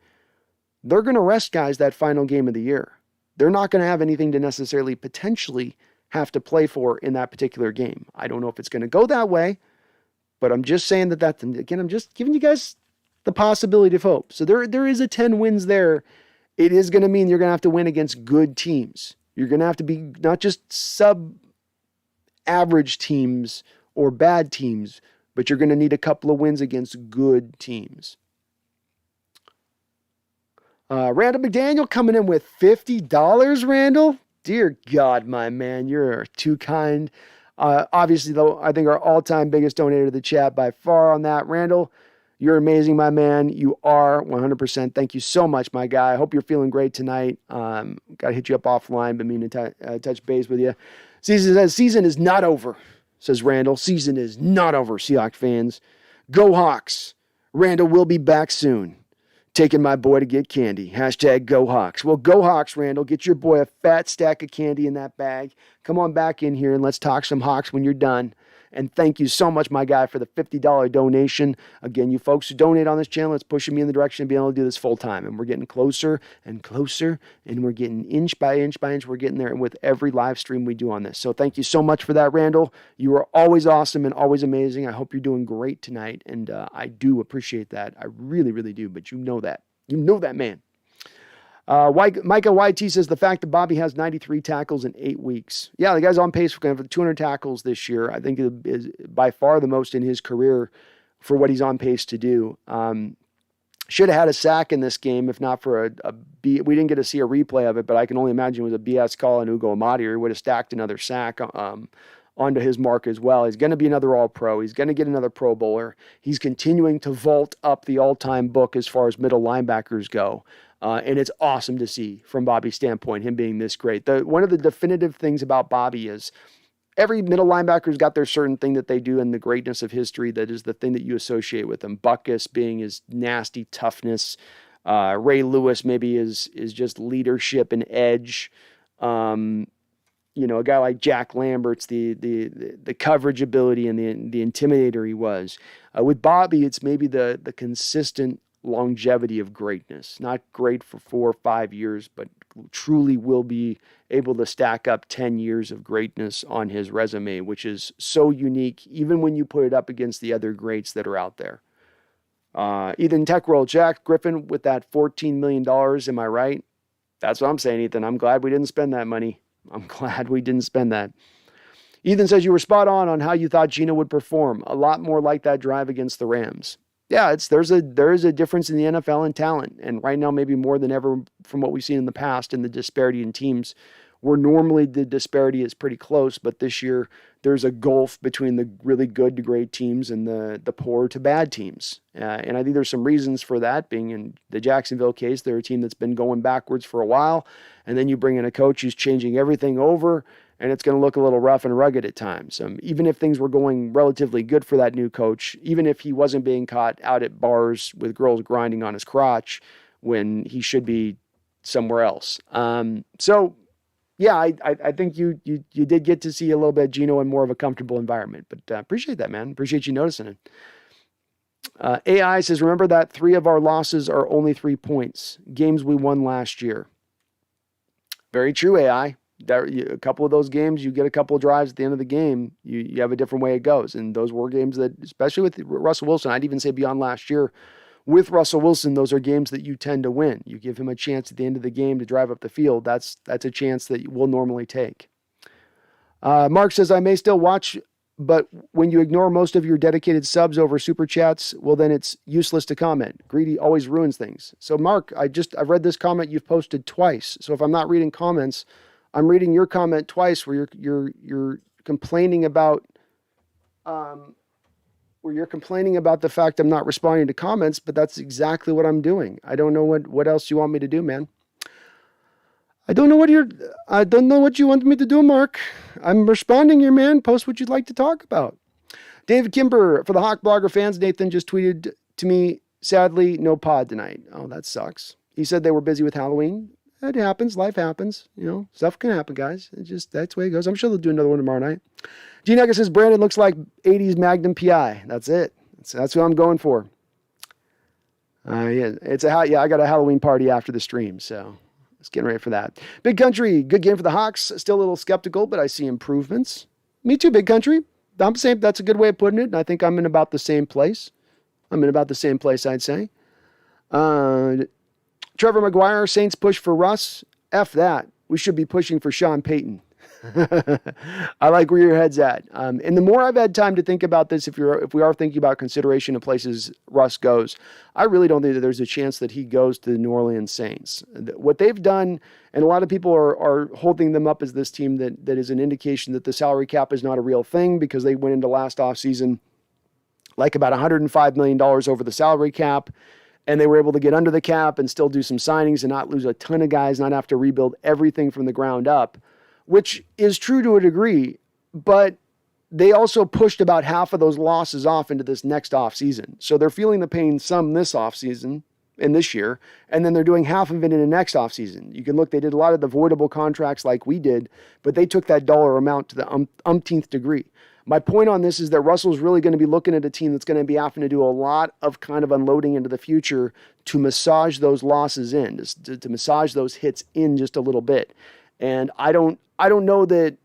they're going to rest guys that final game of the year. They're not going to have anything to necessarily potentially have to play for in that particular game. I don't know if it's going to go that way, but I'm just saying again, I'm just giving you guys the possibility of hope. So there is a 10 wins there. It is going to mean you're going to have to win against good teams. You're going to have to be not just sub-average teams or bad teams, but you're going to need a couple of wins against good teams. Randall McDaniel coming in with $50, Randall. Dear God, my man, you're too kind. Obviously, though, I think our all-time biggest donator to the chat by far on that. Randall, you're amazing, my man. You are 100%. Thank you so much, my guy. I hope you're feeling great tonight. Got to hit you up offline, but meaning to touch base with you. Season is not over, says Randall. Season is not over, Seahawks fans. Go Hawks. Randall will be back soon. Taking my boy to get candy. Hashtag Go Hawks. Well, go Hawks, Randall. Get your boy a fat stack of candy in that bag. Come on back in here and let's talk some Hawks when you're done. And thank you so much, my guy, for the $50 donation. Again, you folks who donate on this channel, it's pushing me in the direction of being able to do this full time. And we're getting closer and closer, and we're getting inch by inch by inch. We're getting there with every live stream we do on this. So thank you so much for that, Randall. You are always awesome and always amazing. I hope you're doing great tonight. And I do appreciate that. I really, really do. But you know that. You know that, man. Micah YT says the fact that Bobby has 93 tackles in 8 weeks. Yeah, the guy's on pace for 200 tackles this year. I think it is by far the most in his career for what he's on pace to do. Should have had a sack in this game if not for we didn't get to see a replay of it, but I can only imagine it was a BS call on Ugo Amadi, or he would have stacked another sack onto his mark as well. He's going to be another All-Pro. He's going to get another Pro Bowler. He's continuing to vault up the all-time book as far as middle linebackers go. And it's awesome to see from Bobby's standpoint, him being this great. One of the definitive things about Bobby is every middle linebacker's got their certain thing that they do in the greatness of history that is the thing that you associate with him. Butkus being his nasty toughness. Ray Lewis maybe is just leadership and edge. A guy like Jack Lambert's the coverage ability and the intimidator he was. With Bobby, it's maybe the consistent longevity of greatness. Not great for 4 or 5 years, but truly will be able to stack up 10 years of greatness on his resume, which is so unique, even when you put it up against the other greats that are out there. Ethan Techworld, Jack Griffin with that $14 million, am I right? That's what I'm saying, Ethan. I'm glad we didn't spend that money. I'm glad we didn't spend that. Ethan says you were spot on how you thought Geno would perform. A lot more like that drive against the Rams. Yeah, there is a difference in the NFL in talent, and right now maybe more than ever from what we've seen in the past in the disparity in teams, where normally the disparity is pretty close, but this year there's a gulf between the really good to great teams and the poor to bad teams. And I think there's some reasons for that, being in the Jacksonville case, they're a team that's been going backwards for a while, and then you bring in a coach who's changing everything over, and it's going to look a little rough and rugged at times. Even if things were going relatively good for that new coach, even if he wasn't being caught out at bars with girls grinding on his crotch when he should be somewhere else. Yeah, I think you did get to see a little bit of Geno in more of a comfortable environment, but appreciate that, man. Appreciate you noticing it. AI says, remember that 3 of our losses are only 3 points. Games we won last year. Very true, AI. A couple of those games, you get a couple of drives at the end of the game, you have a different way it goes. And those were games that, especially with Russell Wilson, I'd even say beyond last year, with Russell Wilson, those are games that you tend to win. You give him a chance at the end of the game to drive up the field. That's a chance that we'll normally take. Mark says, I may still watch, but when you ignore most of your dedicated subs over super chats, well, then it's useless to comment. Greedy always ruins things. So Mark, I've read this comment you've posted twice. So if I'm not reading comments, I'm reading your comment twice where you're complaining about the fact I'm not responding to comments, but that's exactly what I'm doing. I don't know what else you want me to do, man. I don't know what you want me to do, Mark. I'm responding here, man. Post what you'd like to talk about. David Kimber, for the Hawk Blogger fans, Nathan just tweeted to me, sadly, no pod tonight. Oh, that sucks. He said they were busy with Halloween. It happens. Life happens. Stuff can happen, guys. That's the way it goes. I'm sure they'll do another one tomorrow night. G-Nugget says, Brandon looks like 80s Magnum PI. That's it. That's what I'm going for. Yeah, I got a Halloween party after the stream, so just getting ready for that. Big Country, good game for the Hawks. Still a little skeptical, but I see improvements. Me too, Big Country. I'm saying that's a good way of putting it, and I think I'm in about the same place. I'd say. Trevor McGuire, Saints push for Russ. F that. We should be pushing for Sean Payton. I like where your head's at. And the more I've had time to think about this, if we are thinking about consideration of places Russ goes, I really don't think that there's a chance that he goes to the New Orleans Saints. What they've done, and a lot of people are holding them up as this team that is an indication that the salary cap is not a real thing because they went into last offseason like about $105 million over the salary cap. And they were able to get under the cap and still do some signings and not lose a ton of guys, not have to rebuild everything from the ground up, which is true to a degree. But they also pushed about half of those losses off into this next offseason. So they're feeling the pain some this offseason, in this year, and then they're doing half of it in the next offseason. You can look, they did a lot of the voidable contracts like we did, but they took that dollar amount to the umpteenth degree. My point on this is that Russell's really going to be looking at a team that's going to be having to do a lot of kind of unloading into the future to massage those losses in, to massage those hits in just a little bit. And I don't know that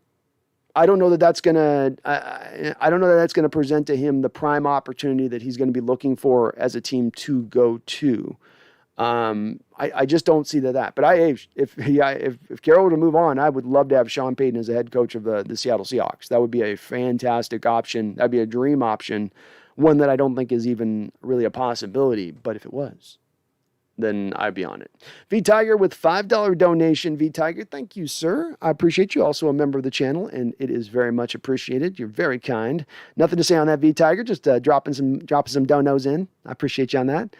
that's going to present to him the prime opportunity that he's going to be looking for as a team to go to. I just don't see that. But if Carroll were to move on, I would love to have Sean Payton as the head coach of the Seattle Seahawks. That would be a fantastic option. That'd be a dream option, one that I don't think is even really a possibility. But if it was, then I'd be on it. V-Tiger with $5 donation. V-Tiger, thank you, sir. I appreciate you. Also a member of the channel, and it is very much appreciated. You're very kind. Nothing to say on that, V-Tiger. Just dropping some donos in. I appreciate you on that.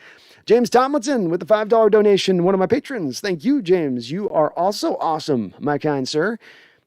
James Tomlinson with the $5 donation, one of my patrons. Thank you, James. You are also awesome, my kind sir.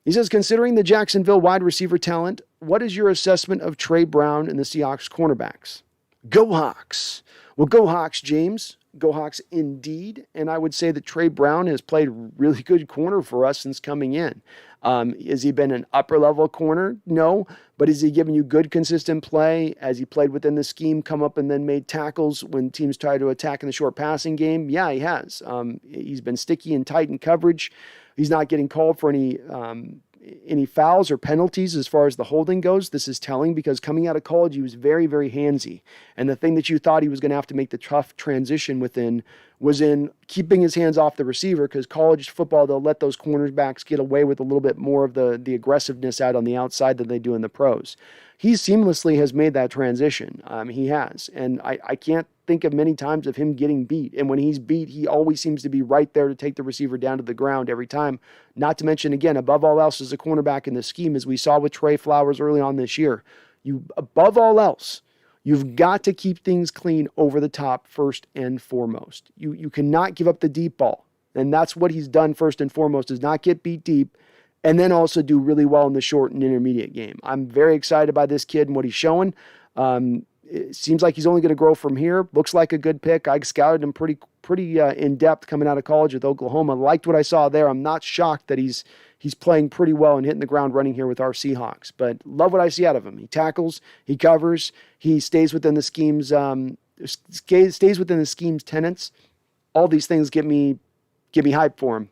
He says, considering the Jacksonville wide receiver talent, what is your assessment of Trey Brown and the Seahawks cornerbacks? Go Hawks. Well, go Hawks, James. Go Hawks indeed. And I would say that Trey Brown has played really good corner for us since coming in. Has he been an upper level corner? No. But is he giving you good, consistent play? Has he played within the scheme, come up and then made tackles when teams try to attack in the short passing game? Yeah, he has. He's been sticky and tight in coverage. He's not getting called for any fouls or penalties as far as the holding goes. This is telling because coming out of college, he was very, very handsy. And the thing that you thought he was going to have to make the tough transition within was in keeping his hands off the receiver, because college football, they'll let those cornerbacks get away with a little bit more of the aggressiveness out on the outside than they do in the pros. He seamlessly has made that transition. He has. And I can't think of many times of him getting beat. And when he's beat, he always seems to be right there to take the receiver down to the ground every time. Not to mention, again, above all else, as a cornerback in the scheme, as we saw with Trey Flowers early on this year, above all else, you've got to keep things clean over the top first and foremost. You cannot give up the deep ball. And that's what he's done first and foremost, is not get beat deep, and then also do really well in the short and intermediate game. I'm very excited by this kid and what he's showing. It seems like he's only going to grow from here. Looks like a good pick. I scouted him pretty in-depth coming out of college with Oklahoma. Liked what I saw there. I'm not shocked that he's playing pretty well and hitting the ground running here with our Seahawks. But love what I see out of him. He tackles, he covers, he stays within the scheme's tenets. All these things get me hyped for him.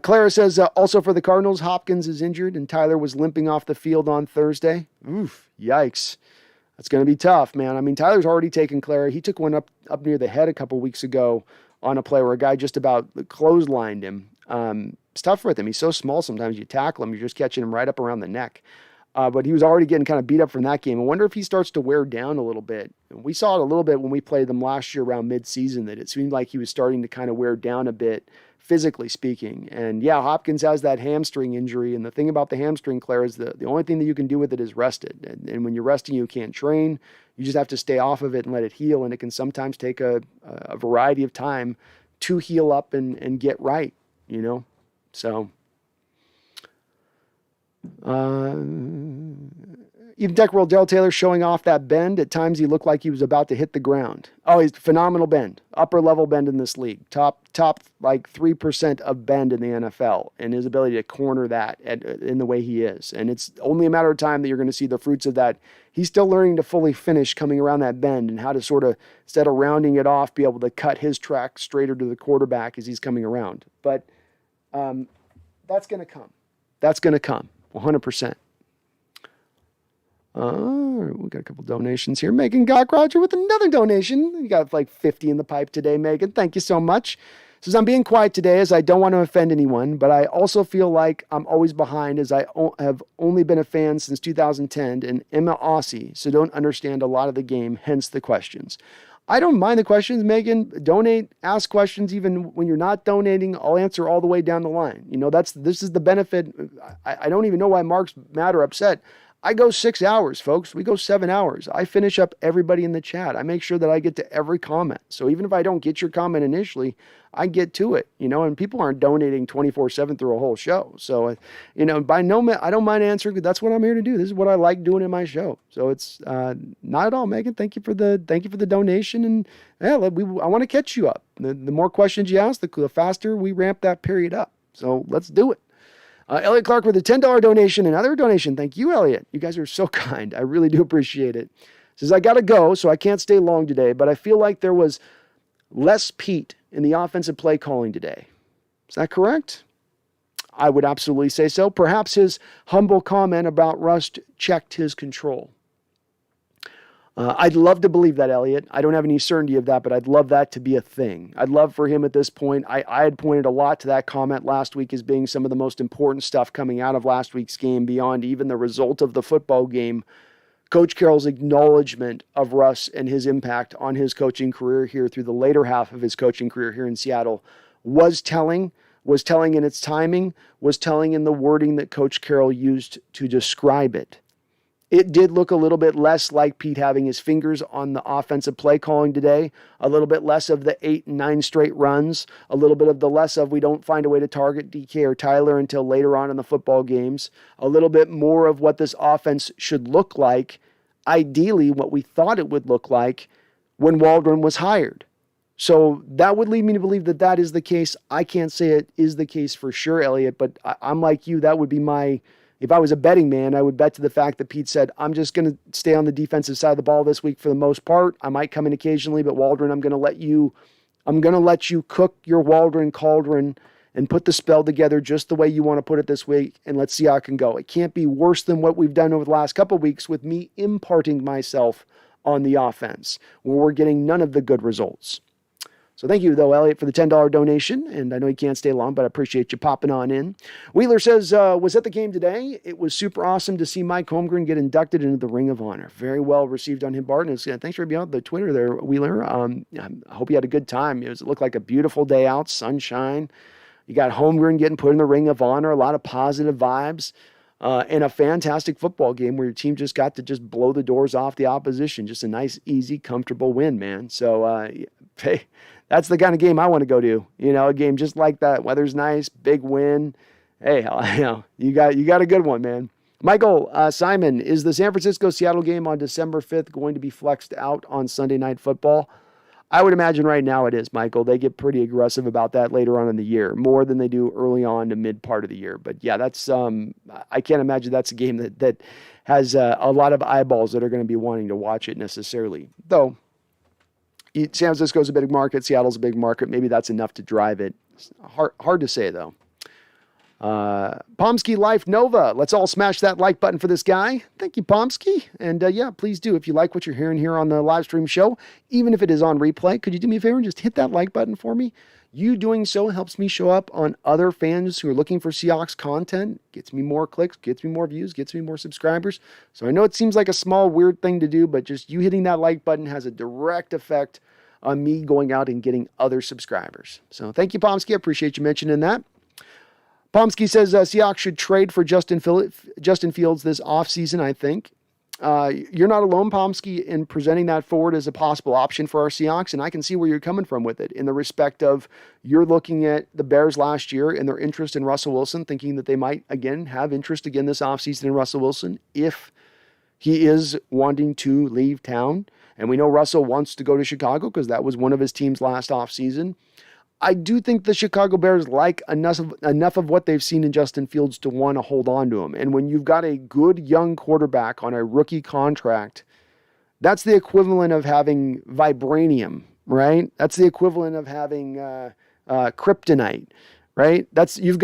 Clara says, also for the Cardinals, Hopkins is injured and Tyler was limping off the field on Thursday. Oof, yikes. That's going to be tough, man. I mean, Tyler's already taken Clara. He took one up near the head a couple weeks ago on a play where a guy just about clotheslined him. It's tough with him. He's so small sometimes you tackle him, you're just catching him right up around the neck. But he was already getting kind of beat up from that game. I wonder if he starts to wear down a little bit. We saw it a little bit when we played them last year around mid-season, that it seemed like he was starting to kind of wear down a bit, physically speaking. And yeah, Hopkins has that hamstring injury. And the thing about the hamstring, Claire, is the only thing that you can do with it is rest it. And when you're resting, you can't train. You just have to stay off of it and let it heal. And it can sometimes take a variety of time to heal up and get right, you know? So, even Tech World Dell Taylor showing off that bend. At times he looked like he was about to hit the ground. Oh, he's phenomenal bend. Upper level bend in this league. Top like 3% of bend in the NFL, and his ability to corner that in the way he is. And it's only a matter of time that you're going to see the fruits of that. He's still learning to fully finish coming around that bend and how to sort of, instead of rounding it off, be able to cut his track straighter to the quarterback as he's coming around. But that's going to come. That's going to come 100%. We got a couple donations here. Megan Roger with another donation. You got like 50 in the pipe today, Megan. Thank you so much. Says, I'm being quiet today as I don't want to offend anyone, but I also feel like I'm always behind as I have only been a fan since 2010 and Emma Aussie, so don't understand a lot of the game, hence the questions. I don't mind the questions, Megan. Donate, ask questions even when you're not donating. I'll answer all the way down the line. You know, this is the benefit. I don't even know why Mark's mad or upset. I go 6 hours, folks. We go 7 hours. I finish up everybody in the chat. I make sure that I get to every comment. So even if I don't get your comment initially, I get to it, and people aren't donating 24/7 through a whole show. So, by no means, I don't mind answering. That's what I'm here to do. This is what I like doing in my show. So it's not at all, Megan. Thank you for the donation. And yeah, I want to catch you up. The more questions you ask, the faster we ramp that period up. So let's do it. Elliot Clark with a $10 donation. Another donation. Thank you, Elliot. You guys are so kind. I really do appreciate it. Says, I got to go, so I can't stay long today, but I feel like there was less Pete in the offensive play calling today. Is that correct? I would absolutely say so. Perhaps his humble comment about rust checked his control. I'd love to believe that, Elliot. I don't have any certainty of that, but I'd love that to be a thing. I'd love for him at this point. I had pointed a lot to that comment last week as being some of the most important stuff coming out of last week's game beyond even the result of the football game. Coach Carroll's acknowledgement of Russ and his impact on his coaching career here through the later half of his coaching career here in Seattle was telling in its timing, was telling in the wording that Coach Carroll used to describe it. It did look a little bit less like Pete having his fingers on the offensive play calling today, a little bit less of the 8 and 9 straight runs, a little bit of the less of we don't find a way to target DK or Tyler until later on in the football games, a little bit more of what this offense should look like, ideally what we thought it would look like when Waldron was hired. So that would lead me to believe that that is the case. I can't say it is the case for sure, Elliot, but I'm like you. That would be if I was a betting man, I would bet to the fact that Pete said, I'm just going to stay on the defensive side of the ball this week for the most part. I might come in occasionally, but Waldron, I'm going to let you cook your Waldron cauldron and put the spell together just the way you want to put it this week, and let's see how it can go. It can't be worse than what we've done over the last couple of weeks with me imparting myself on the offense, where we're getting none of the good results. So thank you, though, Elliot, for the $10 donation. And I know you can't stay long, but I appreciate you popping on in. Wheeler says, was at the game today. It was super awesome to see Mike Holmgren get inducted into the Ring of Honor. Very well received on him, Barton. Thanks for being on the Twitter there, Wheeler. I hope you had a good time. It looked like a beautiful day out, sunshine. You got Holmgren getting put in the Ring of Honor, a lot of positive vibes, and a fantastic football game where your team just got to just blow the doors off the opposition. Just a nice, easy, comfortable win, man. So, hey, that's the kind of game I want to go to. A game just like that. Weather's nice, big win. Hey, you got a good one, man. Michael Simon, is the San Francisco-Seattle game on December 5th going to be flexed out on Sunday Night Football? I would imagine right now it is, Michael. They get pretty aggressive about that later on in the year, more than they do early on to mid part of the year. But yeah, that's I can't imagine that's a game that has a lot of eyeballs that are going to be wanting to watch it necessarily. Though San Francisco's a big market, Seattle's a big market. Maybe that's enough to drive it. It's hard to say though. Pomsky Life Nova. Let's all smash that like button for this guy. Thank you, Pomsky. And yeah, please do. If you like what you're hearing here on the live stream show, even if it is on replay, could you do me a favor and just hit that like button for me? You doing so helps me show up on other fans who are looking for Seahawks content, gets me more clicks, gets me more views, gets me more subscribers. So I know it seems like a small, weird thing to do, but just you hitting that like button has a direct effect on me going out and getting other subscribers. So thank you, Pomsky. I appreciate you mentioning that. Pomsky says Seahawks should trade for Justin Fields this offseason, I think. You're not alone, Pomsky, in presenting that forward as a possible option for our Seahawks, and I can see where you're coming from with it in the respect of you're looking at the Bears last year and their interest in Russell Wilson, thinking that they might, again, have interest again this offseason in Russell Wilson if he is wanting to leave town. And we know Russell wants to go to Chicago because that was one of his teams last offseason. I do think the Chicago Bears like enough of what they've seen in Justin Fields to want to hold on to him. And when you've got a good young quarterback on a rookie contract, that's the equivalent of having vibranium, right? That's the equivalent of having kryptonite, right? You've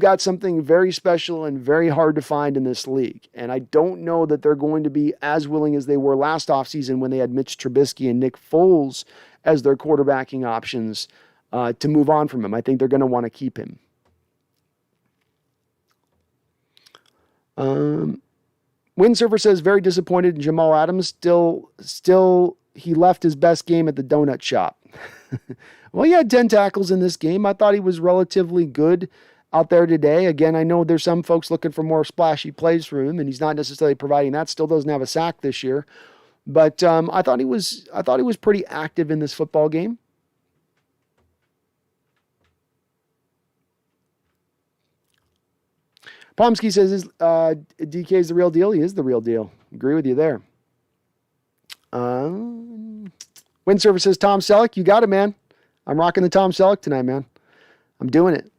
got something very special and very hard to find in this league. And I don't know that they're going to be as willing as they were last offseason when they had Mitch Trubisky and Nick Foles as their quarterbacking options to move on from him. I think they're going to want to keep him. Windsurfer says, very disappointed in Jamal Adams. Still, he left his best game at the donut shop. Well, he had 10 tackles in this game. I thought he was relatively good out there today. Again, I know there's some folks looking for more splashy plays from him, and he's not necessarily providing that. Still doesn't have a sack this year, but I thought he was pretty active in this football game. Pomsky says DK is the real deal. He is the real deal. Agree with you there. Windsurfer says Tom Selleck. You got it, man. I'm rocking the Tom Selleck tonight, man. I'm doing it.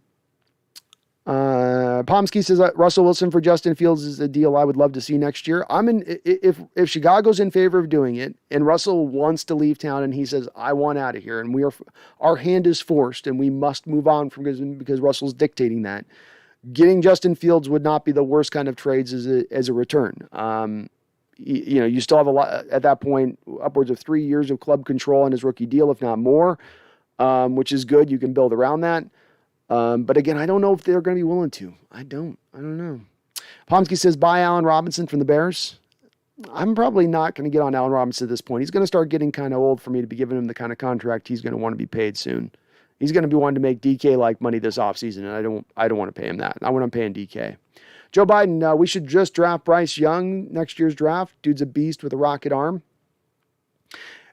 Pomsky says Russell Wilson for Justin Fields is a deal I would love to see next year. If Chicago's in favor of doing it and Russell wants to leave town and he says, I want out of here, and our hand is forced and we must move on because Russell's dictating that. Getting Justin Fields would not be the worst kind of trades as a return. You still have a lot at that point, upwards of 3 years of club control on his rookie deal, if not more, which is good. You can build around that. But again, I don't know if they're going to be willing to. I don't know. Pomsky says, buy Allen Robinson from the Bears. I'm probably not going to get on Allen Robinson at this point. He's going to start getting kind of old for me to be giving him the kind of contract he's going to want to be paid soon. He's going to be wanting to make DK like money this offseason, and I don't want to pay him that. I want him paying DK. Joe Biden, we should just draft Bryce Young next year's draft. Dude's a beast with a rocket arm.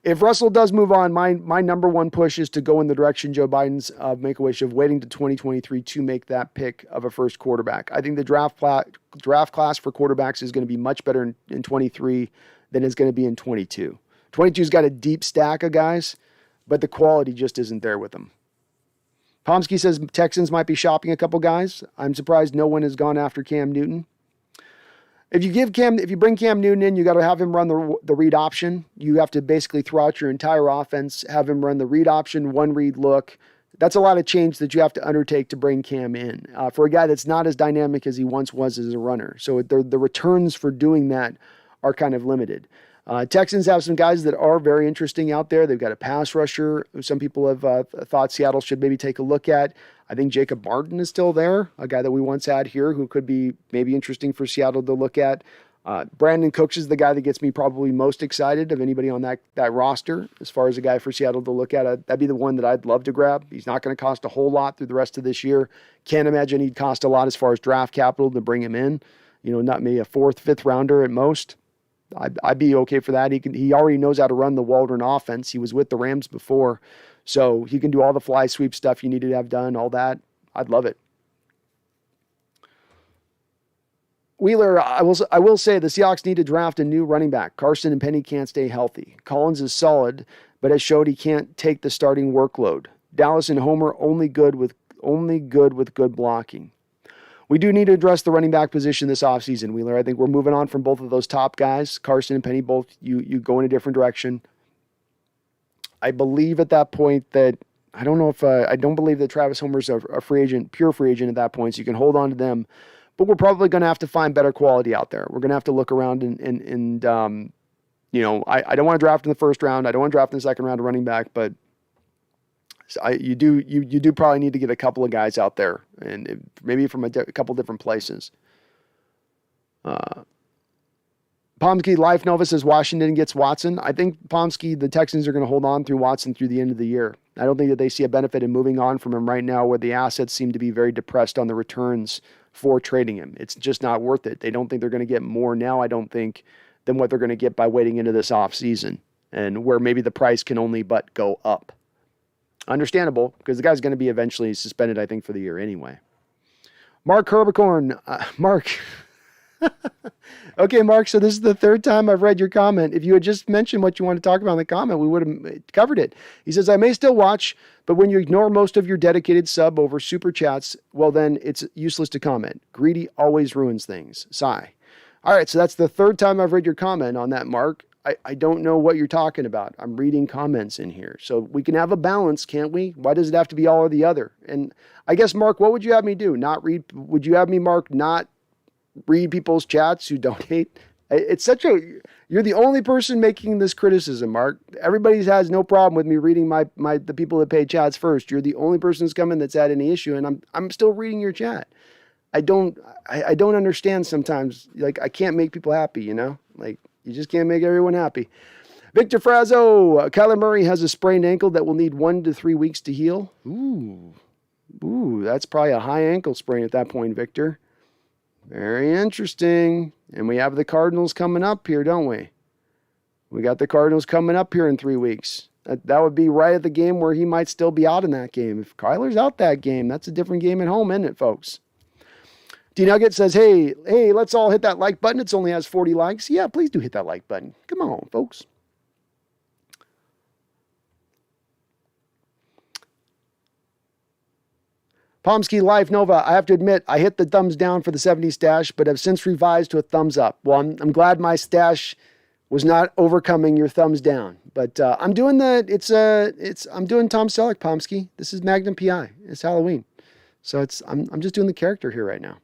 If Russell does move on, my number one push is to go in the direction Joe Biden's Make-A-Wish of waiting to 2023 to make that pick of a first quarterback. I think the draft class for quarterbacks is going to be much better in 23 than it's going to be in 22. 22's got a deep stack of guys, but the quality just isn't there with them. Pomsky says Texans might be shopping a couple guys. I'm surprised no one has gone after Cam Newton. If you bring Cam Newton in, you got to have him run the read option. You have to basically throw out your entire offense, have him run the read option, one read look. That's a lot of change that you have to undertake to bring Cam in for a guy that's not as dynamic as he once was as a runner. So the returns for doing that are kind of limited. Texans have some guys that are very interesting out there. They've got a pass rusher who some people have thought Seattle should maybe take a look at. I think Jacob Martin is still there, a guy that we once had here who could be maybe interesting for Seattle to look at. Brandon Cooks is the guy that gets me probably most excited of anybody on that roster as far as a guy for Seattle to look at. That'd be the one that I'd love to grab. He's not going to cost a whole lot through the rest of this year. Can't imagine he'd cost a lot as far as draft capital to bring him in. Not maybe a 4th, 5th rounder at most. I'd be okay for that. He already knows how to run the Waldron offense. He was with the Rams before, so he can do all the fly sweep stuff you need to have done, all that. I'd love it. Wheeler, I will say the Seahawks need to draft a new running back. Carson and Penny can't stay healthy. Collins is solid, but has showed he can't take the starting workload. Dallas and Homer only good with good blocking. We do need to address the running back position this offseason, Wheeler. I think we're moving on from both of those top guys. Carson and Penny, both you go in a different direction. I believe at that point that I don't believe that Travis Homer's a free agent, pure free agent at that point, so you can hold on to them. But we're probably going to have to find better quality out there. We're going to have to look around and I don't want to draft in the first round. I don't want to draft in the second round of running back, but you do probably need to get a couple of guys out there, and maybe from a couple different places. Pomsky Life Nova says Washington gets Watson. I think Pomsky, the Texans are going to hold on through Watson through the end of the year. I don't think that they see a benefit in moving on from him right now, where the assets seem to be very depressed on the returns for trading him. It's just not worth it. They don't think they're going to get more now, I don't think, than what they're going to get by waiting into this offseason, and where maybe the price can only but go up. Understandable, because the guy's going to be eventually suspended, I think, for the year anyway. Mark Herbicorn. Mark. Okay, Mark, so this is the third time I've read your comment. If you had just mentioned what you want to talk about in the comment, we would have covered it. He says, I may still watch, but when you ignore most of your dedicated sub over super chats, well, then it's useless to comment. Greedy always ruins things. Sigh. All right, so that's the third time I've read your comment on that, Mark. I don't know what you're talking about. I'm reading comments in here. So we can have a balance, can't we? Why does it have to be all or the other? And I guess, Mark, what would you have me do? Would you have me, Mark, not read people's chats who donate? You're the only person making this criticism, Mark. Everybody has no problem with me reading the people that pay chats first. You're the only person that's coming that's had any issue, and I'm still reading your chat. I don't understand sometimes. Like, I can't make people happy, Like, you just can't make everyone happy. Victor Frazzo, Kyler Murray has a sprained ankle that will need 1 to 3 weeks to heal. Ooh, Ooh, that's probably a high ankle sprain at that point, Victor. Very interesting. And we have the Cardinals coming up here, don't we? We got the Cardinals coming up here in 3 weeks. That would be right at the game where he might still be out in that game. If Kyler's out that game, that's a different game at home, isn't it, folks? D Nugget says, hey, let's all hit that like button. It only has 40 likes. Yeah, please do hit that like button. Come on, folks. Pomsky Life Nova, I have to admit, I hit the thumbs down for the 70 stash, but have since revised to a thumbs up. Well, I'm glad my stash was not overcoming your thumbs down. But I'm doing I'm doing Tom Selleck, Pomsky. This is Magnum PI. It's Halloween. So I'm just doing the character here right now.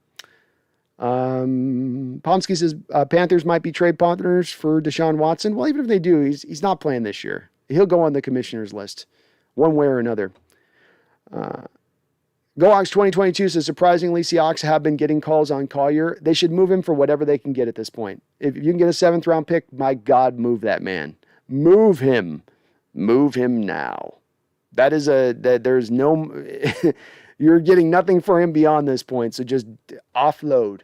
Pomsky says Panthers might be trade partners for Deshaun Watson. Well, even if they do, he's not playing this year. He'll go on the commissioner's list one way or another. GoHawks 2022 says, surprisingly, Seahawks have been getting calls on Collier. They should move him for whatever they can get at this point. If you can get a 7th round pick, my God, move that man. Move him. Move him now. There's no, you're getting nothing for him beyond this point. So just offload.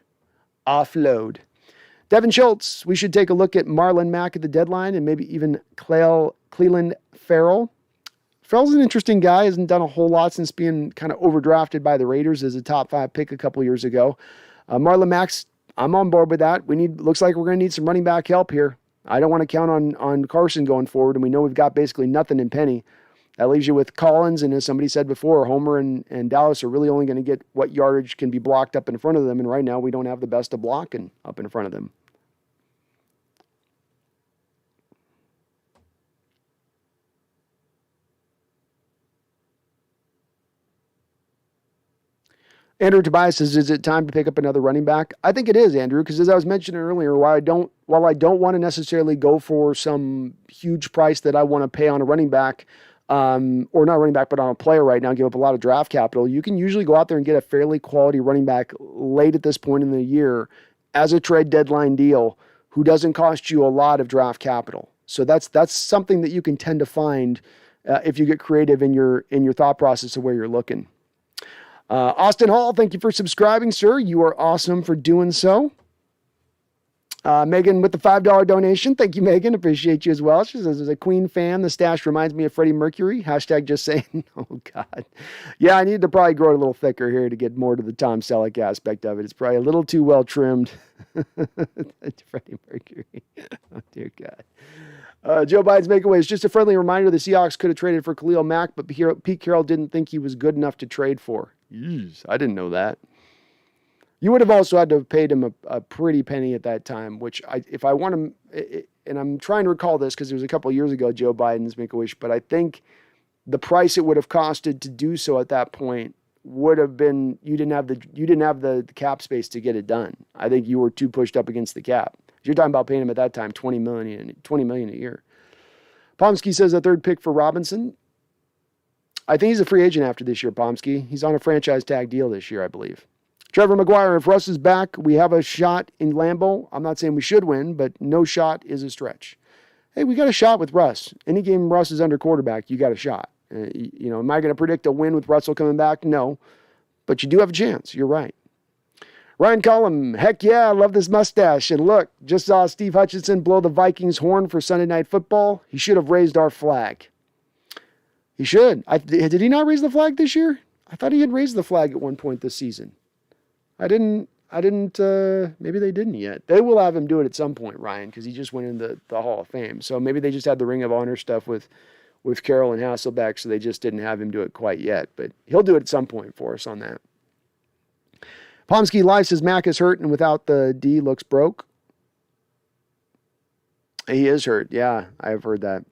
Devin Schultz, we should take a look at Marlon Mack at the deadline and maybe even Cleveland Farrell. Farrell's an interesting guy. Hasn't done a whole lot since being kind of overdrafted by the Raiders as a top 5 pick a couple years ago. Marlon Mack's, I'm on board with that. Looks like we're going to need some running back help here. I don't want to count on Carson going forward, and we know we've got basically nothing in Penny. That leaves you with Collins, and as somebody said before, Homer and Dallas are really only going to get what yardage can be blocked up in front of them, and right now we don't have the best of blocking up in front of them. Andrew Tobias says, is it time to pick up another running back? I think it is, Andrew, because as I was mentioning earlier, while I don't want to necessarily go for some huge price that I want to pay on a running back, or not running back, but on a player right now, give up a lot of draft capital, you can usually go out there and get a fairly quality running back late at this point in the year as a trade deadline deal who doesn't cost you a lot of draft capital. So that's something that you can tend to find if you get creative in your thought process of where you're looking. Austin Hall, thank you for subscribing, sir. You are awesome for doing so. Megan with the $5 donation. Thank you, Megan. Appreciate you as well. She says, as a Queen fan, the stash reminds me of Freddie Mercury. Hashtag just saying. Oh, God. Yeah, I need to probably grow it a little thicker here to get more to the Tom Selleck aspect of it. It's probably a little too well trimmed. Freddie Mercury. Oh, dear God. Joe Biden's makeaway is just a friendly reminder the Seahawks could have traded for Khalil Mack, but Pete Carroll didn't think he was good enough to trade for. Jeez, I didn't know that. You would have also had to have paid him a pretty penny at that time, which if I want to, and I'm trying to recall this because it was a couple of years ago, Joe Biden's Make-A-Wish, but I think the price it would have costed to do so at that point would have been, you didn't have the cap space to get it done. I think you were too pushed up against the cap. You're talking about paying him at that time $20 million a year. Pomsky says a 3rd pick for Robinson. I think he's a free agent after this year, Pomsky. He's on a franchise tag deal this year, I believe. Trevor McGuire, if Russ is back, we have a shot in Lambeau. I'm not saying we should win, but no shot is a stretch. Hey, we got a shot with Russ. Any game Russ is under quarterback, you got a shot. Am I going to predict a win with Russell coming back? No. But you do have a chance. You're right. Ryan Cullum, heck yeah, I love this mustache. And look, just saw Steve Hutchinson blow the Vikings horn for Sunday Night Football. He should have raised our flag. He should. Did he not raise the flag this year? I thought he had raised the flag at one point this season. I didn't, maybe they didn't yet. They will have him do it at some point, Ryan, because he just went into the Hall of Fame. So maybe they just had the Ring of Honor stuff with Carroll and Hasselbeck, so they just didn't have him do it quite yet. But he'll do it at some point for us on that. Pomsky Life says Mac is hurt and without the D looks broke. He is hurt. Yeah, I've heard that.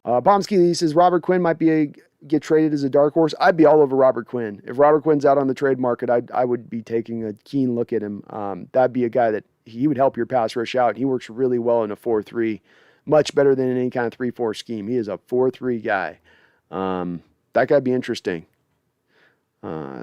Pomsky says Robert Quinn might get traded as a dark horse. I'd be all over Robert Quinn. If Robert Quinn's out on the trade market, I would be taking a keen look at him. That'd be a guy that he would help your pass rush out. He works really well in a 4-3, much better than in any kind of 3-4 scheme. He is a 4-3 guy. That guy'd be interesting.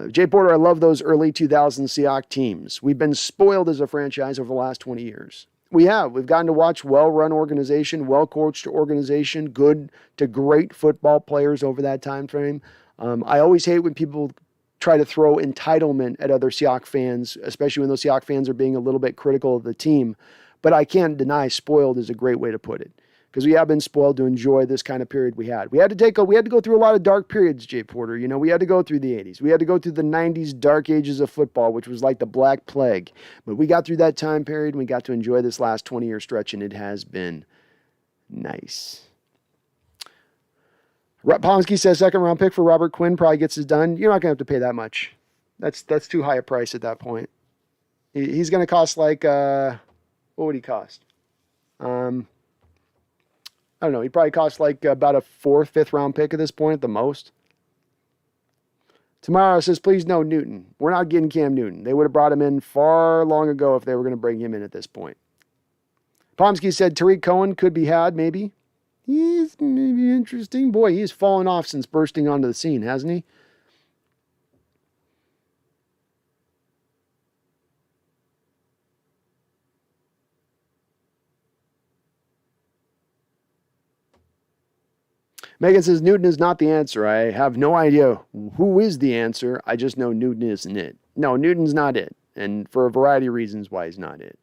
Jay Porter, I love those early 2000 Seahawks teams. We've been spoiled as a franchise over the last 20 years. We have. We've gotten to watch well-run organization, well-coached organization, good to great football players over that time frame. I always hate when people try to throw entitlement at other Seahawks fans, especially when those Seahawks fans are being a little bit critical of the team. But I can't deny spoiled is a great way to put it, because we have been spoiled to enjoy this kind of period we had. We had to go through a lot of dark periods, Jay Porter. You know, we had to go through the 80s. We had to go through the 90s dark ages of football, which was like the Black Plague. But we got through that time period, and we got to enjoy this last 20-year stretch, and it has been nice. Pomsky says second round pick for Robert Quinn probably gets it done. You're not going to have to pay that much. That's too high a price at that point. He's going to cost like, what would he cost? I don't know. He probably costs like about a 4th, 5th round pick at this point at the most. Tomorrow says, please no Newton. We're not getting Cam Newton. They would have brought him in far long ago if they were going to bring him in at this point. Pomsky said Tariq Cohen could be had, maybe. He's maybe interesting. Boy, he's fallen off since bursting onto the scene, hasn't he? Megan says Newton is not the answer. I have no idea who is the answer. I just know Newton isn't it. No, Newton's not it. And for a variety of reasons why he's not it.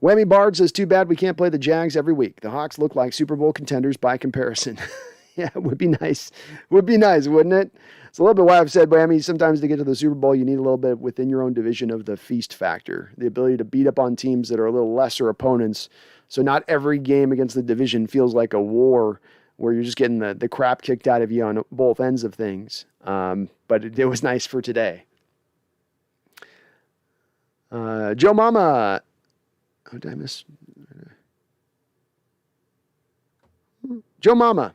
Whammy Bard says, too bad we can't play the Jags every week. The Hawks look like Super Bowl contenders by comparison. Yeah, it would be nice. Would be nice, wouldn't it? It's a little bit why I've said, Whammy, sometimes to get to the Super Bowl, you need a little bit within your own division of the feast factor, the ability to beat up on teams that are a little lesser opponents. So not every game against the division feels like a war where you're just getting the crap kicked out of you on both ends of things. But it was nice for today. Joe Mama. Oh, did I miss? Joe Mama.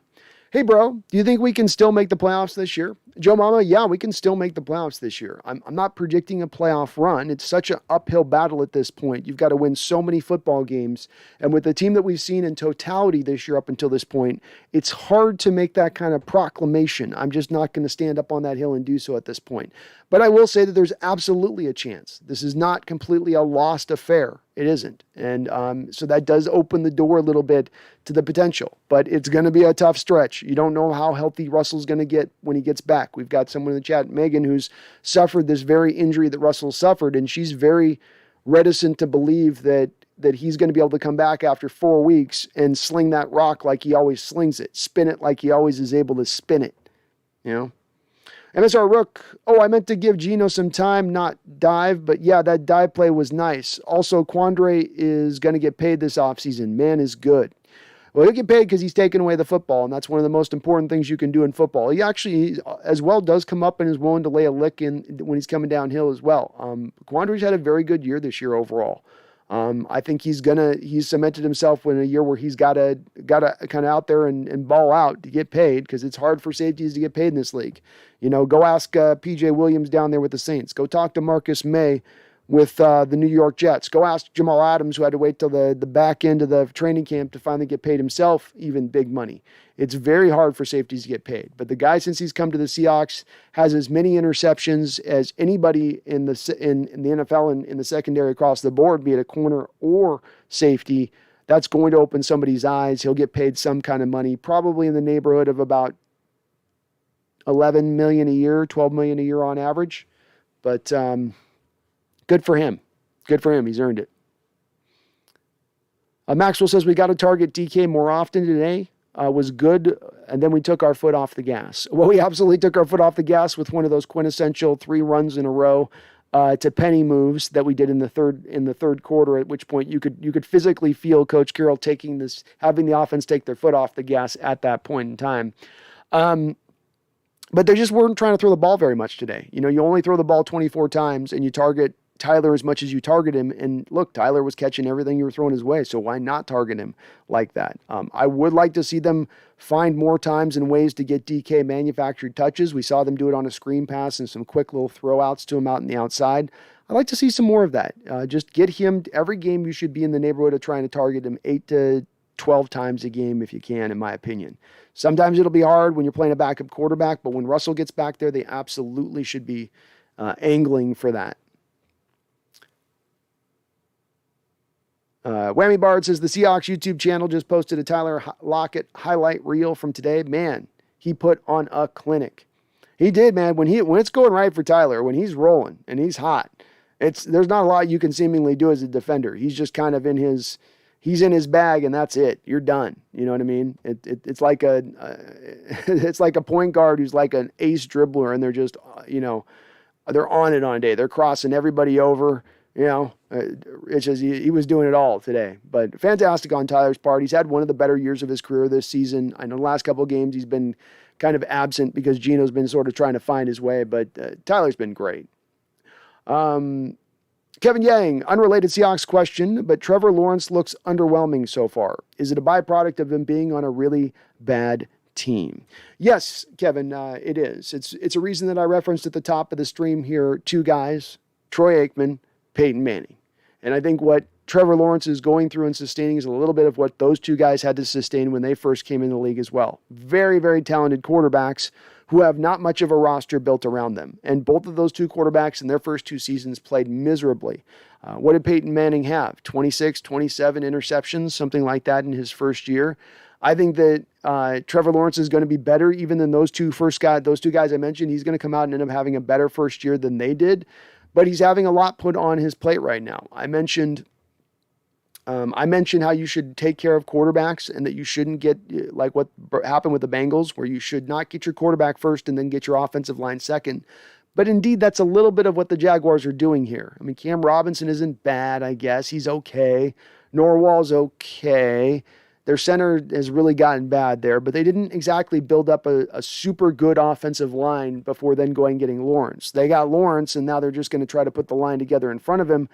Hey, bro, do you think we can still make the playoffs this year? Joe Mama, yeah, we can still make the playoffs this year. I'm not predicting a playoff run. It's such an uphill battle at this point. You've got to win so many football games. And with the team that we've seen in totality this year up until this point, it's hard to make that kind of proclamation. I'm just not going to stand up on that hill and do so at this point. But I will say that there's absolutely a chance. This is not completely a lost affair. It isn't. And so that does open the door a little bit to the potential. But it's going to be a tough stretch. You don't know how healthy Russell's going to get when he gets back. We've got someone in the chat, Megan, who's suffered this very injury that Russell suffered, and she's very reticent to believe that he's going to be able to come back after 4 weeks and sling that rock like he always slings it, spin it like he always is able to spin it, you know? MSR Rook, I meant to give Geno some time, not dive, but yeah, that dive play was nice. Also, Quandre is going to get paid this offseason. Man is good. Well, he'll get paid because he's taken away the football, and that's one of the most important things you can do in football. He actually, as well, does come up and is willing to lay a lick in when he's coming downhill as well. Quandre's had a very good year this year overall. I think he's cemented himself in a year where he's got to kind of out there and ball out to get paid, because it's hard for safeties to get paid in this league. You know, go ask PJ Williams down there with the Saints. Go talk to Marcus May with the New York Jets. Go ask Jamal Adams, who had to wait till the back end of the training camp to finally get paid himself, even big money. It's very hard for safeties to get paid. But the guy, since he's come to the Seahawks, has as many interceptions as anybody in the NFL and in the secondary across the board, be it a corner or safety. That's going to open somebody's eyes. He'll get paid some kind of money, probably in the neighborhood of about $11 million a year, $12 million a year on average. But good for him. Good for him. He's earned it. Maxwell says we got to target DK more often today. Was good, and then we took our foot off the gas. Well, we absolutely took our foot off the gas with one of those quintessential 3 runs in a row to penny moves that we did in the third quarter. At which point you could physically feel Coach Carroll having the offense take their foot off the gas at that point in time. But they just weren't trying to throw the ball very much today. You know, you only throw the ball 24 times, and you target Tyler as much as you target him. And look, Tyler was catching everything you were throwing his way, so why not target him like that? I would like to see them find more times and ways to get DK manufactured touches. We saw them do it on a screen pass and some quick little throwouts to him out in the outside. I'd like to see some more of that. Just get him, every game you should be in the neighborhood of trying to target him 8 to 12 times a game if you can, in my opinion. Sometimes it'll be hard when you're playing a backup quarterback, but when Russell gets back there, they absolutely should be angling for that. Whammy Bard says the Seahawks YouTube channel just posted a Tyler Lockett highlight reel from today. Man, he put on a clinic. He did, man. When it's going right for Tyler, when he's rolling and he's hot, there's not a lot you can seemingly do as a defender. He's just kind of in his bag, and that's it. You're done. You know what I mean? It's like it's like a point guard who's like an ace dribbler, and they're just they're on it on a day. They're crossing everybody over. It's just he was doing it all today. But fantastic on Tyler's part. He's had one of the better years of his career this season. I know the last couple of games he's been kind of absent because Gino's been sort of trying to find his way, but Tyler's been great. Kevin Yang, unrelated Seahawks question, but Trevor Lawrence looks underwhelming so far. Is it a byproduct of him being on a really bad team? Yes, Kevin, it is. It's a reason that I referenced at the top of the stream here, two guys, Troy Aikman, Peyton Manning. And I think what Trevor Lawrence is going through and sustaining is a little bit of what those two guys had to sustain when they first came in the league as well. Very, very talented quarterbacks who have not much of a roster built around them. And both of those two quarterbacks in their first two seasons played miserably. What did Peyton Manning have? 26, 27 interceptions, something like that in his first year. I think that Trevor Lawrence is going to be better even than those two guys I mentioned. He's going to come out and end up having a better first year than they did. But he's having a lot put on his plate right now. I mentioned how you should take care of quarterbacks and that you shouldn't get like what happened with the Bengals, where you should not get your quarterback first and then get your offensive line second. But indeed, that's a little bit of what the Jaguars are doing here. I mean, Cam Robinson isn't bad, I guess. He's okay. Norwal's okay. Their center has really gotten bad there, but they didn't exactly build up a super good offensive line before then going and getting Lawrence. They got Lawrence, and now they're just going to try to put the line together in front of him.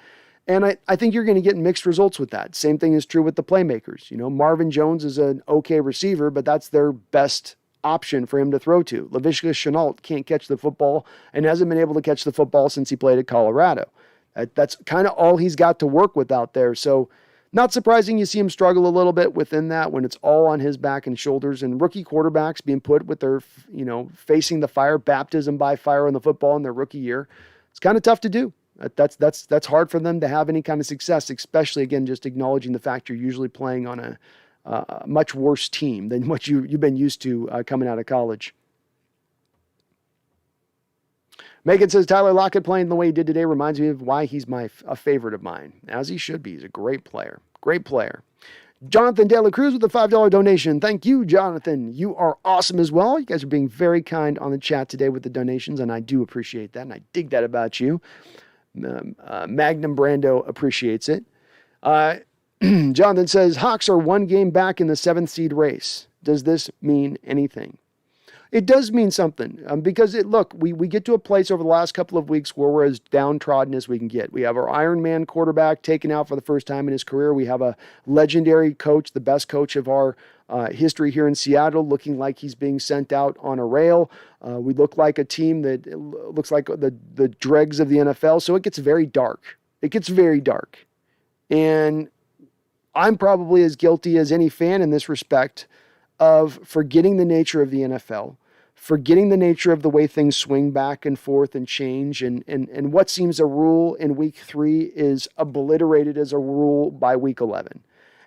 And I think you're going to get mixed results with that. Same thing is true with the playmakers. Marvin Jones is an okay receiver, but that's their best option for him to throw to. Laviska Shenault can't catch the football and hasn't been able to catch the football since he played at Colorado. That's kind of all he's got to work with out there. So not surprising you see him struggle a little bit within that when it's all on his back and shoulders, and rookie quarterbacks being put with their, facing the fire, baptism by fire on the football in their rookie year. It's kind of tough to do. That's hard for them to have any kind of success, especially, again, just acknowledging the fact you're usually playing on a much worse team than what you've been used to coming out of college. Megan says, Tyler Lockett playing the way he did today reminds me of why he's a favorite of mine, as he should be. He's a great player. Great player. Jonathan De La Cruz with a $5 donation. Thank you, Jonathan. You are awesome as well. You guys are being very kind on the chat today with the donations, and I do appreciate that, and I dig that about you. Magnum Brando appreciates it. Jonathan says, Hawks are one game back in the 7th seed race. Does this mean anything? It does mean something because we get to a place over the last couple of weeks where we're as downtrodden as we can get. We have our Iron Man quarterback taken out for the first time in his career. We have a legendary coach, the best coach of our history here in Seattle, looking like he's being sent out on a rail. We look like a team that looks like the dregs of the NFL. So it gets very dark. And I'm probably as guilty as any fan in this respect of forgetting the nature of the NFL, forgetting the nature of the way things swing back and forth and change, and what seems a rule in week 3 is obliterated as a rule by week 11.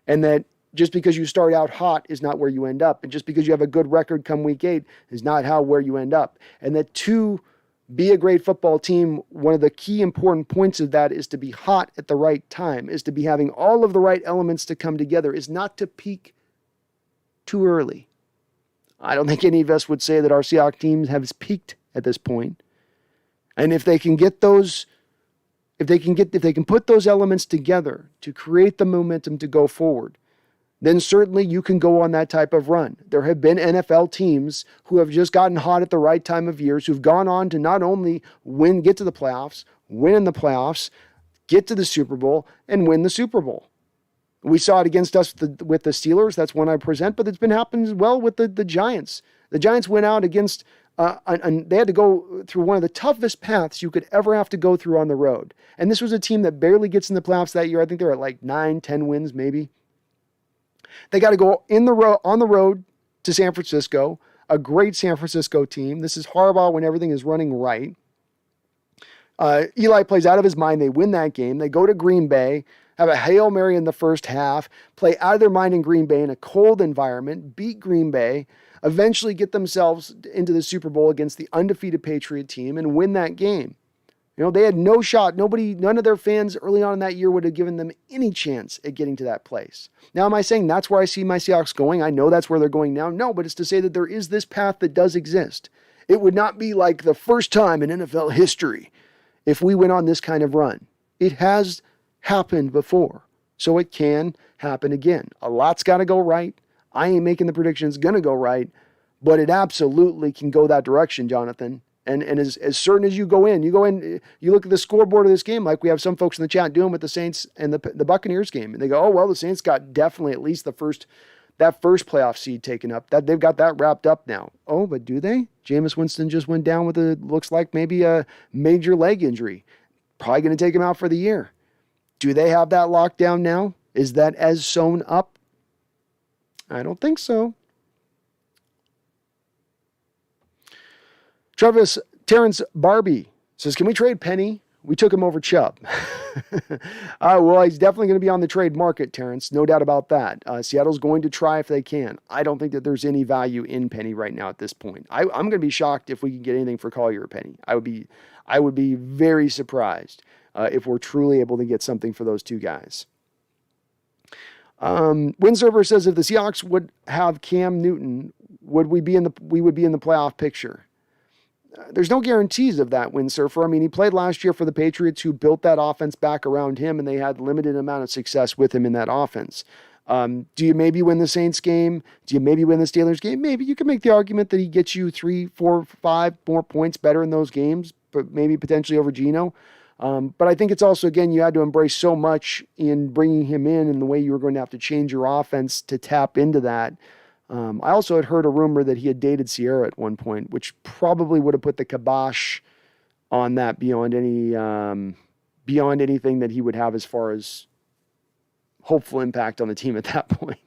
And that just because you start out hot is not where you end up. And just because you have a good record come week 8 is not where you end up. And that to be a great football team, one of the key important points of that is to be hot at the right time, is to be having all of the right elements to come together, is not to peak too early. I don't think any of us would say that our Seahawks teams have peaked at this point. And if they can put those elements together to create the momentum to go forward, then certainly you can go on that type of run. There have been NFL teams who have just gotten hot at the right time of years, who've gone on to not only get to the playoffs, win in the playoffs, get to the Super Bowl, and win the Super Bowl. We saw it against us with the Steelers. That's one I present, but it's been happening as well with the Giants. The Giants went out against, and they had to go through one of the toughest paths you could ever have to go through on the road. And this was a team that barely gets in the playoffs that year. I think they're at like 9, 10 wins maybe. They got to go on the road to San Francisco, a great San Francisco team. This is Harbaugh when everything is running right. Eli plays out of his mind. They win that game. They go to Green Bay. have a Hail Mary in the first half, play out of their mind in Green Bay in a cold environment, beat Green Bay, eventually get themselves into the Super Bowl against the undefeated Patriot team and win that game. They had no shot. None of their fans early on in that year would have given them any chance at getting to that place. Now, am I saying that's where I see my Seahawks going? I know that's where they're going now. No, but it's to say that there is this path that does exist. It would not be like the first time in NFL history if we went on this kind of run. It has happened before, so it can happen again. A lot's got to go right. I ain't making the predictions going to go right, but it absolutely can go that direction, Jonathan. And as certain as you go in, you look at the scoreboard of this game, like we have some folks in the chat doing with the Saints and the Buccaneers game, and they go, oh, well, the Saints got definitely at least that first playoff seed taken up. That they've got that wrapped up now. Oh, but do they? Jameis Winston just went down with looks like maybe a major leg injury. Probably going to take him out for the year. Do they have that locked down now? Is that as sewn up? I don't think so. Terrence Barbie says, can we trade Penny? We took him over Chubb. Well, he's definitely going to be on the trade market, Terrence. No doubt about that. Seattle's going to try if they can. I don't think that there's any value in Penny right now at this point. I'm going to be shocked if we can get anything for Collier or Penny. I would be very surprised if we're truly able to get something for those two guys. Windserver says, if the Seahawks would have Cam Newton, we would be in the playoff picture. There's no guarantees of that, Windsurfer. I mean, he played last year for the Patriots, who built that offense back around him, and they had limited amount of success with him in that offense. Do you maybe win the Saints game? Do you maybe win the Steelers game? Maybe you can make the argument that he gets you 3, 4, 5 more points better in those games, but maybe potentially over Geno. But I think it's also, again, you had to embrace so much in bringing him in and the way you were going to have to change your offense to tap into that. I also had heard a rumor that he had dated Sierra at one point, which probably would have put the kibosh on that beyond anything that he would have as far as hopeful impact on the team at that point.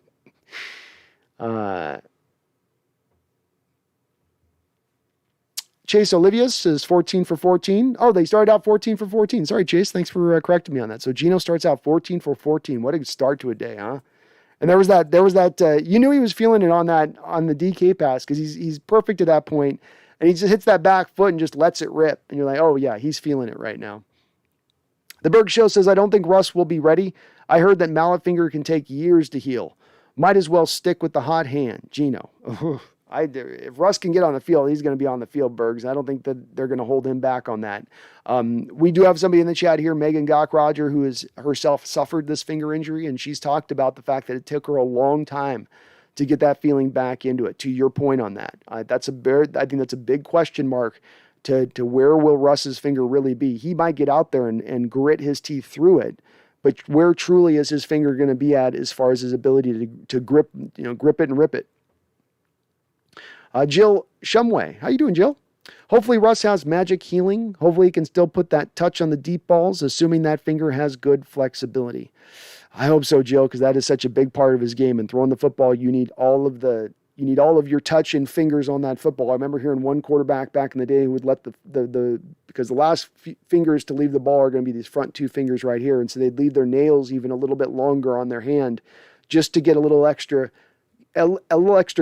Chase Olivius is 14 for 14. Oh, they started out 14 for 14. Sorry, Chase. Thanks for correcting me on that. So Geno starts out 14 for 14. What a start to a day, huh? And there was that, you knew he was feeling it on the DK pass, because he's perfect at that point, and he just hits that back foot and just lets it rip. And you're like, oh yeah, he's feeling it right now. The Berg Show says, I don't think Russ will be ready. I heard that mallet finger can take years to heal. Might as well stick with the hot hand. Geno. If Russ can get on the field, he's going to be on the field, Bergs. I don't think that they're going to hold him back on that. We do have somebody in the chat here, Megan Gock-Roger, who has herself suffered this finger injury, and she's talked about the fact that it took her a long time to get that feeling back into it. To your point on that, I think that's a big question mark to where will Russ's finger really be. He might get out there and grit his teeth through it, but where truly is his finger going to be at as far as his ability to grip it and rip it? Jill Shumway. How you doing, Jill? Hopefully Russ has magic healing. Hopefully he can still put that touch on the deep balls, assuming that finger has good flexibility. I hope so, Jill, because that is such a big part of his game. And throwing the football, you need all of your touch and fingers on that football. I remember hearing one quarterback back in the day who would let because the last fingers to leave the ball are going to be these front two fingers right here. And so they'd leave their nails even a little bit longer on their hand just to get a little extra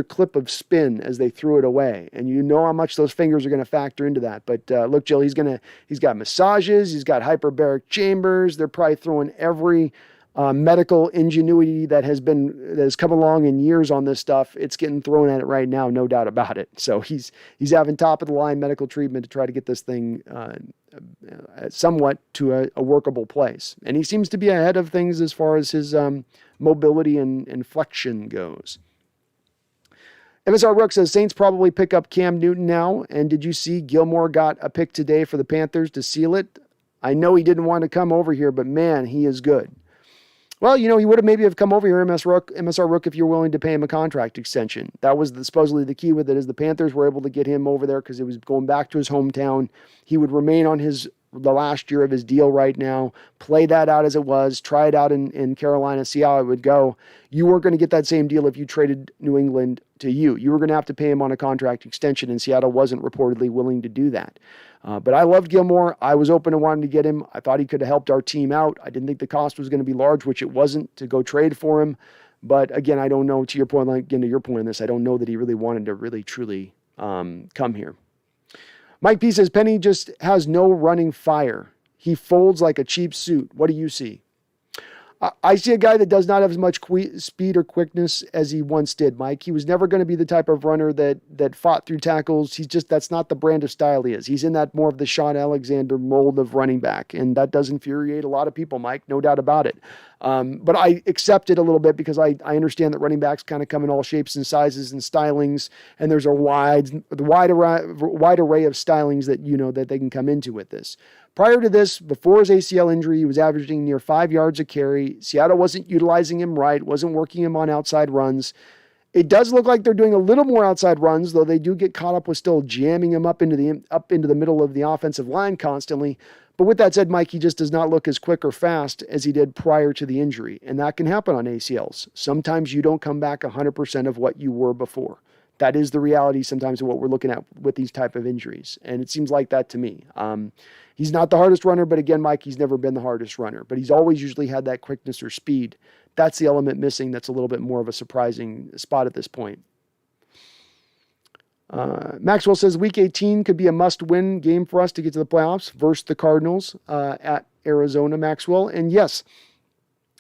clip of spin as they threw it away. And you know how much those fingers are going to factor into that. But look, Jill, he's got massages, he's got hyperbaric chambers. They're probably throwing every medical ingenuity that has come along in years on this stuff. It's getting thrown at it right now, no doubt about it. So he's having top of the line medical treatment to try to get this thing somewhat to a workable place. And he seems to be ahead of things as far as his mobility and flexion goes. MSR Rook says, Saints probably pick up Cam Newton now. And did you see Gilmore got a pick today for the Panthers to seal it? I know he didn't want to come over here, but man, he is good. Well, he would have maybe have come over here, MSR Rook, if you're willing to pay him a contract extension. That was supposedly the key with it, is the Panthers were able to get him over there because it was going back to his hometown. He would remain on his the last year of his deal right now, play that out as it was, try it out in Carolina, see how it would go. You weren't going to get that same deal if you traded New England to you. You were going to have to pay him on a contract extension, and Seattle wasn't reportedly willing to do that. But I loved Gilmore. I was open to wanting to get him. I thought he could have helped our team out. I didn't think the cost was going to be large, which it wasn't, to go trade for him. But again, I don't know, to your point, again, to your point on this, I don't know that he really wanted to really truly come here. Mike P says, Penny just has no running fire. He folds like a cheap suit. What do you see? I see a guy that does not have as much speed or quickness as he once did, Mike. He was never going to be the type of runner that fought through tackles. That's not the brand of style he is. He's in that more of the Sean Alexander mold of running back, and that does infuriate a lot of people, Mike, no doubt about it. But I accept it a little bit because I understand that running backs kind of come in all shapes and sizes and stylings, and there's a wide array of stylings that they can come into with this. Prior to this, before his ACL injury, he was averaging near 5 yards a carry. Seattle wasn't utilizing him right, wasn't working him on outside runs. It does look like they're doing a little more outside runs, though they do get caught up with still jamming him up into the middle of the offensive line constantly. But with that said, Mike, he just does not look as quick or fast as he did prior to the injury, and that can happen on ACLs. Sometimes you don't come back 100% of what you were before. That is the reality sometimes of what we're looking at with these type of injuries, and it seems like that to me. He's not the hardest runner, but again, Mike, he's never been the hardest runner, but he's always usually had that quickness or speed. That's the element missing. That's a little bit more of a surprising spot at this point. Maxwell says Week 18 could be a must-win game for us to get to the playoffs versus the Cardinals at Arizona, Maxwell. And yes,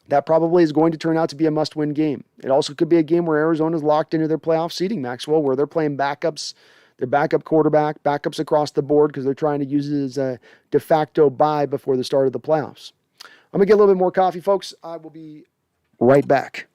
that probably is going to turn out to be a must-win game. It also could be a game where Arizona's locked into their playoff seeding, Maxwell, where they're playing backups, their backup quarterback, backups across the board because they're trying to use it as a de facto bye before the start of the playoffs. I'm going to get a little bit more coffee, folks. I will be right back.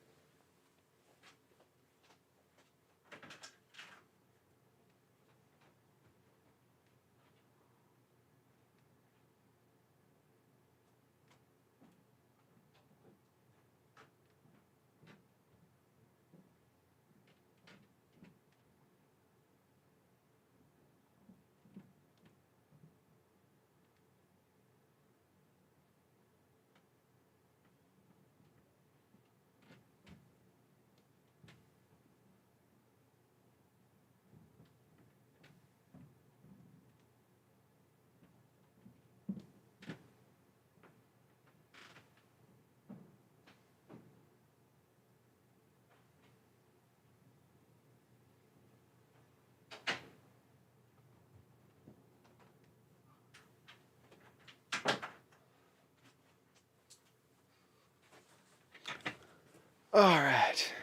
All right.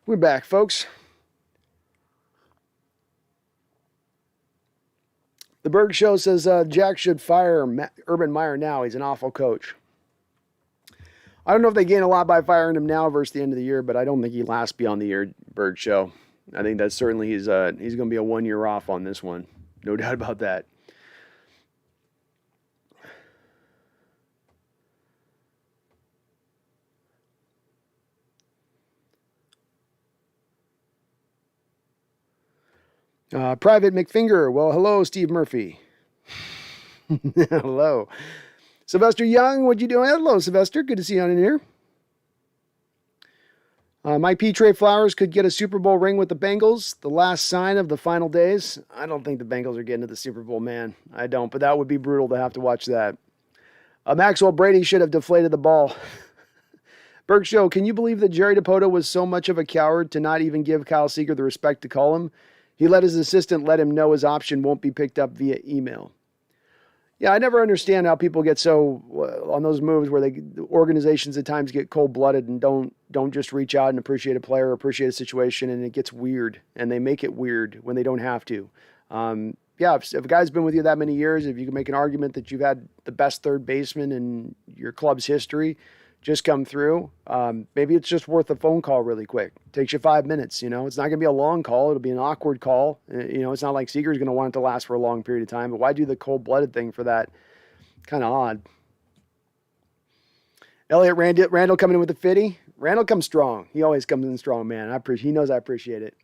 We're back, folks. The Berg Show says Jack should fire Urban Meyer now. He's an awful coach. I don't know if they gain a lot by firing him now versus the end of the year, but I don't think he lasts beyond the year, Berg Show. I think that's certainly he's going to be a 1 year off on this one. No doubt about that. Private McFinger. Well, hello, Steve Murphy. Hello. Sylvester Young, what you doing? Hello, Sylvester. Good to see you on in here. Mike P. Trey Flowers could get a Super Bowl ring with the Bengals. The last sign of the final days. I don't think the Bengals are getting to the Super Bowl, man. I don't, but that would be brutal to have to watch that. Maxwell Brady should have deflated the ball. Berg Show, can you believe that Jerry DiPoto was so much of a coward to not even give Kyle Seeger the respect to call him? He let his assistant let him know his option won't be picked up via email. Yeah, I never understand how people get so on those moves where organizations at times get cold-blooded and don't just reach out and appreciate a player or appreciate a situation, and it gets weird, and they make it weird when they don't have to. Yeah, if a guy's been with you that many years, if you can make an argument that you've had the best third baseman in your club's history just come through, maybe it's just worth a phone call really quick. It takes you 5 minutes, It's not going to be a long call. It'll be an awkward call. It's not like Seager's going to want it to last for a long period of time, but why do the cold-blooded thing for that? Kind of odd. Elliot Randall coming in with the 50. Randall comes strong. He always comes in strong, man. He knows I appreciate it.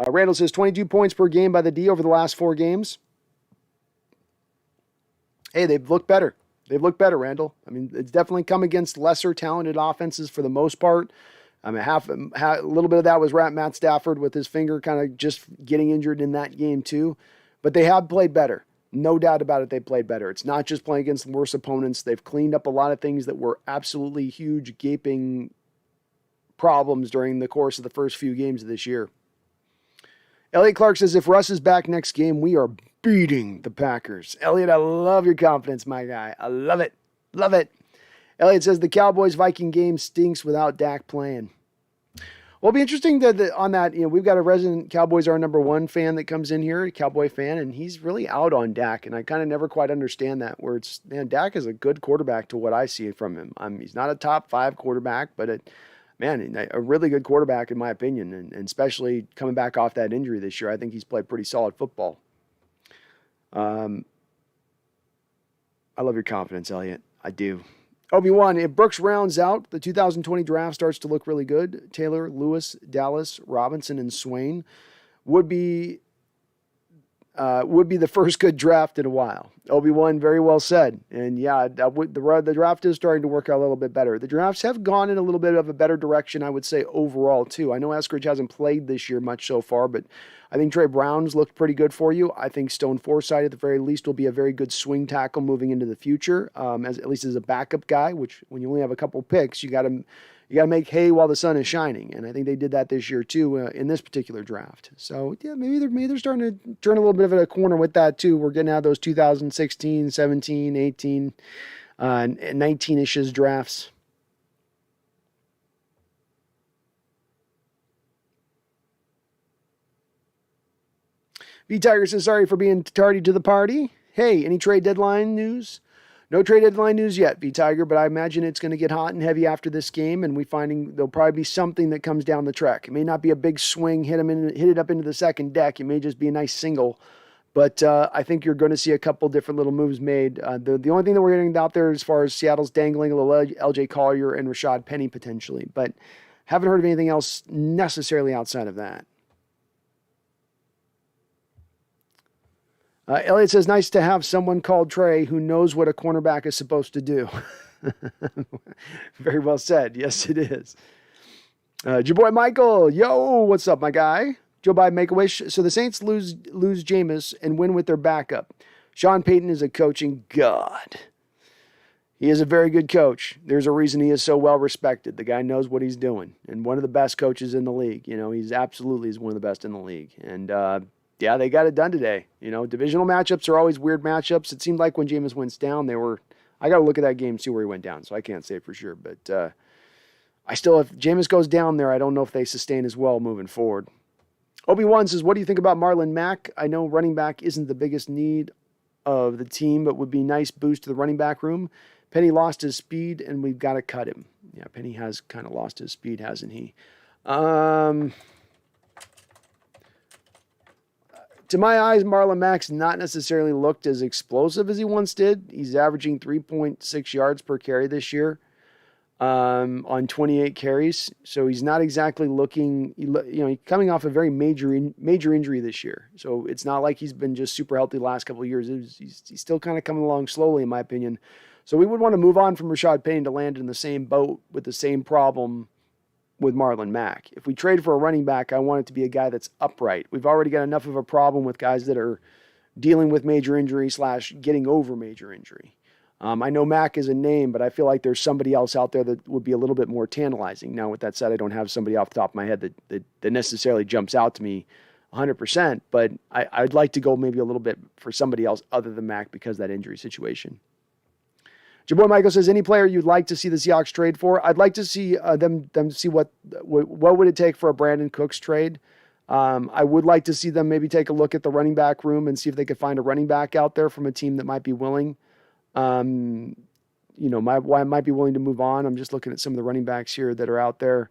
Randall says 22 points per game by the D over the last 4 games. Hey, they've looked better. They've looked better, Randall. I mean, it's definitely come against lesser talented offenses for the most part. I mean, a little bit of that was Matt Stafford with his finger kind of just getting injured in that game too. But they have played better. No doubt about it, they played better. It's not just playing against worse opponents. They've cleaned up a lot of things that were absolutely huge, gaping problems during the course of the first few games of this year. Elliot Clark says, if Russ is back next game, we are beating the Packers. Elliot, I love your confidence, my guy. I love it. Love it. Elliot says, the Cowboys-Viking game stinks without Dak playing. Well, it'll be interesting on that. You know, we've got a resident Cowboys, our number one fan that comes in here, a Cowboy fan, and he's really out on Dak. And I kind of never quite understand that, where it's, man, Dak is a good quarterback to what I see from him. He's not a top 5 quarterback, but a really good quarterback in my opinion, and especially coming back off that injury this year. I think he's played pretty solid football. I love your confidence, Elliot. I do. Obi-Wan, if Brooks rounds out, the 2020 draft starts to look really good. Taylor, Lewis, Dallas, Robinson, and Swain would be the first good draft in a while. Obi-Wan, very well said. And yeah, the draft is starting to work out a little bit better. The drafts have gone in a little bit of a better direction, I would say, overall, too. I know Eskridge hasn't played this year much so far, but I think Trey Brown's looked pretty good for you. I think Stone Forsythe, at the very least, will be a very good swing tackle moving into the future, at least as a backup guy, which when you only have a couple picks, you got to make hay while the sun is shining. And I think they did that this year, too, in this particular draft. So, yeah, maybe they're starting to turn a little bit of a corner with that, too. We're getting out of those 2016, 17, 18, and 19-ish drafts. V-Tiger says, sorry for being tardy to the party. Hey, any trade deadline news? No trade deadline news yet, V-Tiger, but I imagine it's going to get hot and heavy after this game, and there'll probably be something that comes down the track. It may not be a big swing, hit it up into the second deck. It may just be a nice single, but I think you're going to see a couple different little moves made. The only thing that we're getting out there as far as Seattle's dangling a little LJ Collier and Rashad Penny potentially, but haven't heard of anything else necessarily outside of that. Elliot says, nice to have someone called Trey who knows what a cornerback is supposed to do. Very well said. Yes, it is. Your boy Michael. Yo, what's up, my guy? Joe Biden, Make-A-Wish. So the Saints lose Jameis and win with their backup. Sean Payton is a coaching god. He is a very good coach. There's a reason he is so well respected. The guy knows what he's doing, and one of the best coaches in the league. You know, he's absolutely one of the best in the league. And yeah, they got it done today. You know, divisional matchups are always weird matchups. It seemed like when Jameis went down, I got to look at that game, see where he went down. So I can't say for sure. But if Jameis goes down there, I don't know if they sustain as well moving forward. Obi-Wan says, what do you think about Marlon Mack? I know running back isn't the biggest need of the team, but would be a nice boost to the running back room. Penny lost his speed, and we've got to cut him. Yeah, Penny has kind of lost his speed, hasn't he? To my eyes, Marlon Mack's not necessarily looked as explosive as he once did. He's averaging 3.6 yards per carry this year on 28 carries. So he's not exactly looking, he's coming off a very major injury this year. So it's not like he's been just super healthy the last couple of years. He's still kind of coming along slowly, in my opinion. So we would want to move on from Rashad Penny to land in the same boat with the same problem with Marlon Mack. If we trade for a running back, I want it to be a guy that's upright. We've already got enough of a problem with guys that are dealing with major injury / getting over major injury. I know Mack is a name, but I feel like there's somebody else out there that would be a little bit more tantalizing. Now, with that said, I don't have somebody off the top of my head that necessarily jumps out to me 100%, but I'd like to go maybe a little bit for somebody else other than Mack because of that injury situation. Your boy Michael says, any player you'd like to see the Seahawks trade for? I'd like to see them see what would it take for a Brandon Cooks trade. I would like to see them maybe take a look at the running back room and see if they could find a running back out there from a team that might be willing. Might be willing to move on. I'm just looking at some of the running backs here that are out there.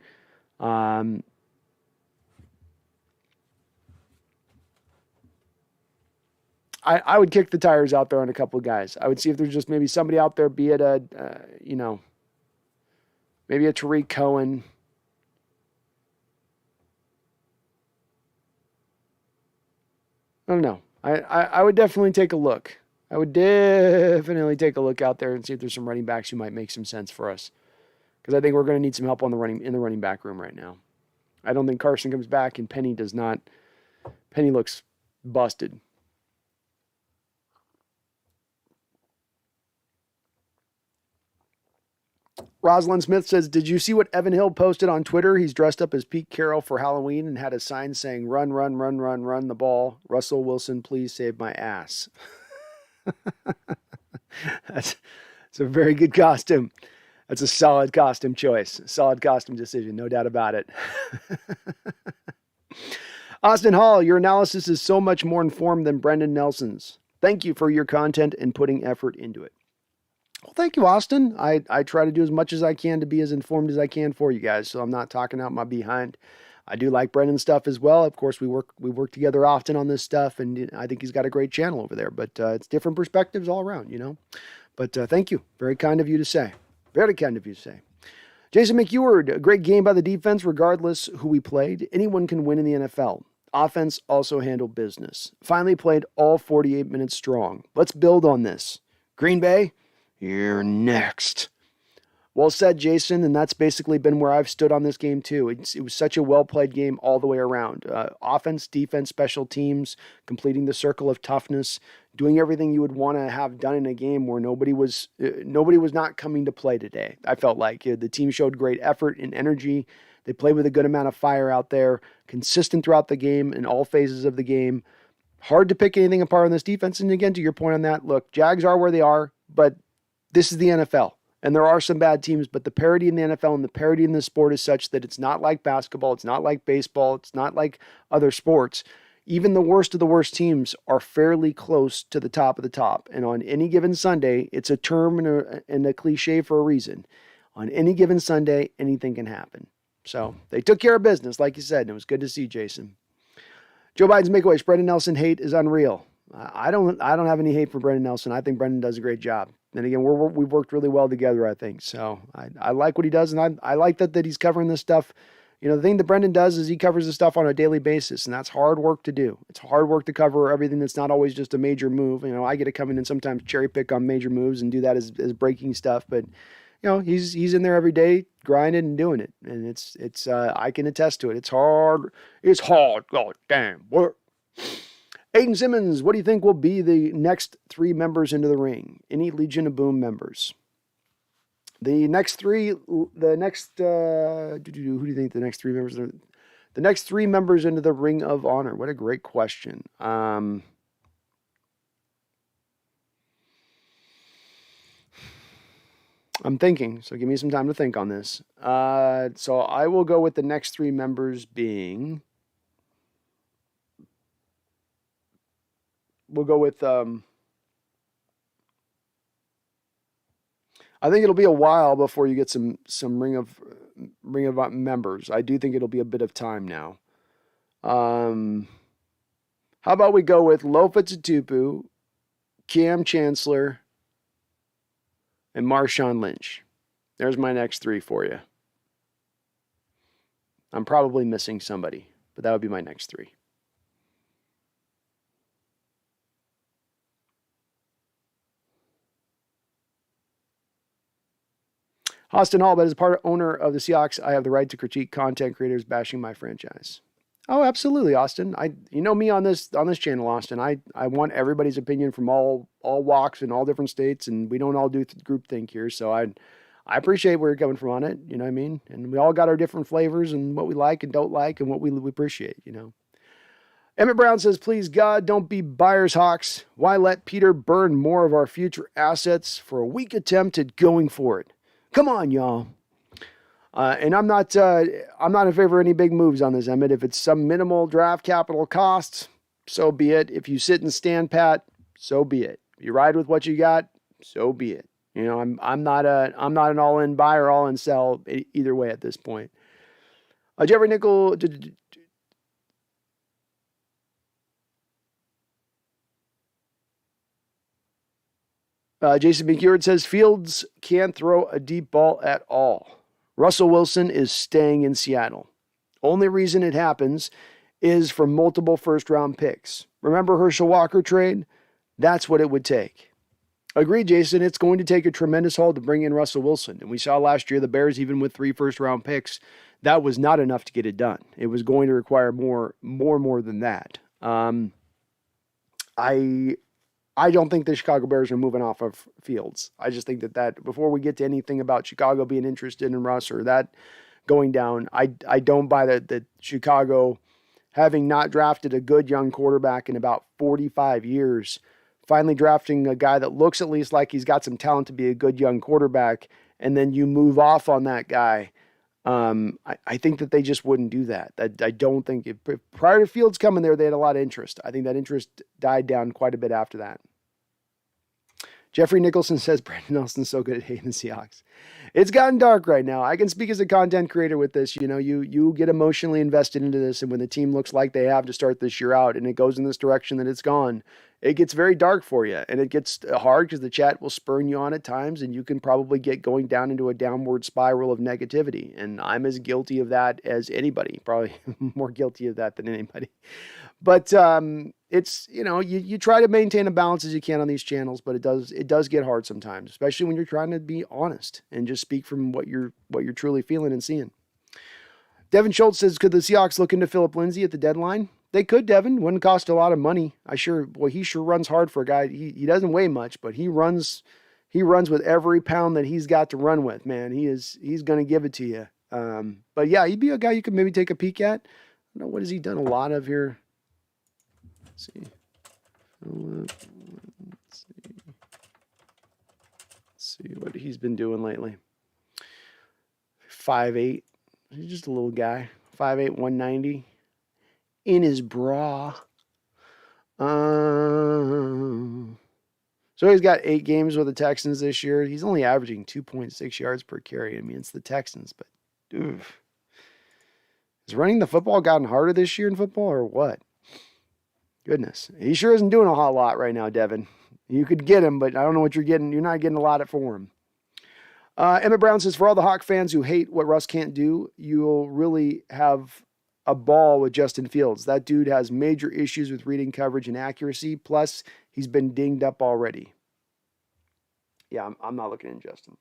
I would kick the tires out there on a couple of guys. I would see if there's just maybe somebody out there, be it maybe a Tariq Cohen. I don't know. I would definitely take a look. I would definitely take a look out there and see if there's some running backs who might make some sense for us. Because I think we're going to need some help in the running back room right now. I don't think Carson comes back, and Penny does not. Penny looks busted. Rosalind Smith says, did you see what Evan Hill posted on Twitter? He's dressed up as Pete Carroll for Halloween and had a sign saying, run, run, run, run, run the ball. Russell Wilson, please save my ass. That's a very good costume. That's a solid costume choice. Solid costume decision, no doubt about it. Austin Hall, your analysis is so much more informed than Brendan Nelson's. Thank you for your content and putting effort into it. Well, thank you, Austin. I try to do as much as I can to be as informed as I can for you guys, so I'm not talking out my behind. I do like Brendan's stuff as well. Of course, we work together often on this stuff, and I think he's got a great channel over there. But it's different perspectives all around, you know. But thank you. Very kind of you to say. Very kind of you to say. Jason McEward, a great game by the defense, regardless who we played. Anyone can win in the NFL. Offense also handled business. Finally played all 48 minutes strong. Let's build on this. Green Bay, you're next. Well said, Jason, and that's basically been where I've stood on this game too. It was such a well-played game all the way around. Offense, defense, special teams, completing the circle of toughness, doing everything you would want to have done in a game where nobody was not coming to play today. I felt like the team showed great effort and energy. They played with a good amount of fire out there, consistent throughout the game in all phases of the game. Hard to pick anything apart on this defense. And again, to your point on that, look, Jags are where they are, but this is the NFL, and there are some bad teams, but the parity in the NFL and the parity in the sport is such that it's not like basketball, it's not like baseball, it's not like other sports. Even the worst of the worst teams are fairly close to the top of the top, and on any given Sunday, it's a term and a cliche for a reason. On any given Sunday, anything can happen. So they took care of business, like you said, and it was good to see, Jason. Joe Biden's make-a-wish. Brendan Nelson hate is unreal. I don't have any hate for Brendan Nelson. I think Brendan does a great job. And again, we've worked really well together, I think. So I like what he does, and I like that he's covering this stuff. You know, the thing that Brendan does is he covers this stuff on a daily basis, and that's hard work to do. It's hard work to cover everything that's not always just a major move. You know, I get to come in and sometimes cherry pick on major moves and do that as breaking stuff, but you know, he's in there every day, grinding and doing it, and it's I can attest to it. It's hard. It's hard. God damn work. Aiden Simmons, what do you think will be the next three members into the ring? Any Legion of Boom members? The next three, who do you think the next three members are? The next three members into the Ring of Honor. What a great question. I'm thinking, so give me some time to think on this. So I will go with the next three members being... We'll go with, I think it'll be a while before you get some Ring of members. I do think it'll be a bit of time now. How about we go with Lofa Tatupu, Cam Chancellor, and Marshawn Lynch. There's my next three for you. I'm probably missing somebody, but that would be my next three. Austin Hall, but as part owner of the Seahawks, I have the right to critique content creators bashing my franchise. Oh, absolutely, Austin. You know me on this channel, Austin. I want everybody's opinion from all walks and all different states, and we don't all do groupthink here. So I appreciate where you're coming from on it. You know what I mean? And we all got our different flavors and what we like and don't like and what we appreciate. You know. Emmett Brown says, "Please God, don't be buyers hawks. Why let Peter burn more of our future assets for a weak attempt at going for it? Come on, y'all." And I'm not in favor of any big moves on this, Emmett. If it's some minimal draft capital costs, so be it. If you sit and stand pat, so be it. If you ride with what you got, so be it. You know, I'm not an all-in buy or all-in sell either way at this point. Jeffrey Nickel. Jason McEward says Fields can't throw a deep ball at all. Russell Wilson is staying in Seattle. Only reason it happens is for multiple first-round picks. Remember Herschel Walker trade? That's what it would take. Agreed, Jason. It's going to take a tremendous haul to bring in Russell Wilson. And we saw last year the Bears, even with 3 first-round picks, that was not enough to get it done. It was going to require more than that. I don't think the Chicago Bears are moving off of Fields. I just think that before we get to anything about Chicago being interested in Russ or that going down, I don't buy that Chicago, having not drafted a good young quarterback in about 45 years, finally drafting a guy that looks at least like he's got some talent to be a good young quarterback, and then you move off on that guy. I think that they just wouldn't do that. I don't think prior to Fields coming there, they had a lot of interest. I think that interest died down quite a bit after that. Jeffrey Nicholson says Brandon Nelson's so good at hating the Seahawks. It's gotten dark right now. I can speak as a content creator with this. You know, you get emotionally invested into this, and when the team looks like they have to start this year out and it goes in this direction that it's gone, it gets very dark for you, and it gets hard because the chat will spurn you on at times, and you can probably get going down into a downward spiral of negativity, and I'm as guilty of that as anybody, probably more guilty of that than anybody. But it's, you know, you try to maintain a balance as you can on these channels, but it does get hard sometimes, especially when you're trying to be honest and just speak from what you're truly feeling and seeing. Devin Schultz says, could the Seahawks look into Philip Lindsay at the deadline? They could, Devin. Wouldn't cost a lot of money. He sure runs hard for a guy. He doesn't weigh much, but he runs with every pound that he's got to run with, man. He's going to give it to you. But yeah, he'd be a guy you could maybe take a peek at. I don't know, what has he done a lot of here? Let's see what he's been doing lately. 5'8". He's just a little guy. 5'8", 190. In his bra. So he's got 8 games with the Texans this year. He's only averaging 2.6 yards per carry. I mean, it's the Texans, but oof. Has running the football gotten harder this year in football or what? Goodness. He sure isn't doing a whole lot right now, Devin. You could get him, but I don't know what you're getting. You're not getting a lot for him. Emmett Brown says, for all the Hawk fans who hate what Russ can't do, you'll really have a ball with Justin Fields. That dude has major issues with reading coverage and accuracy. Plus, he's been dinged up already. Yeah, I'm not looking at Justin.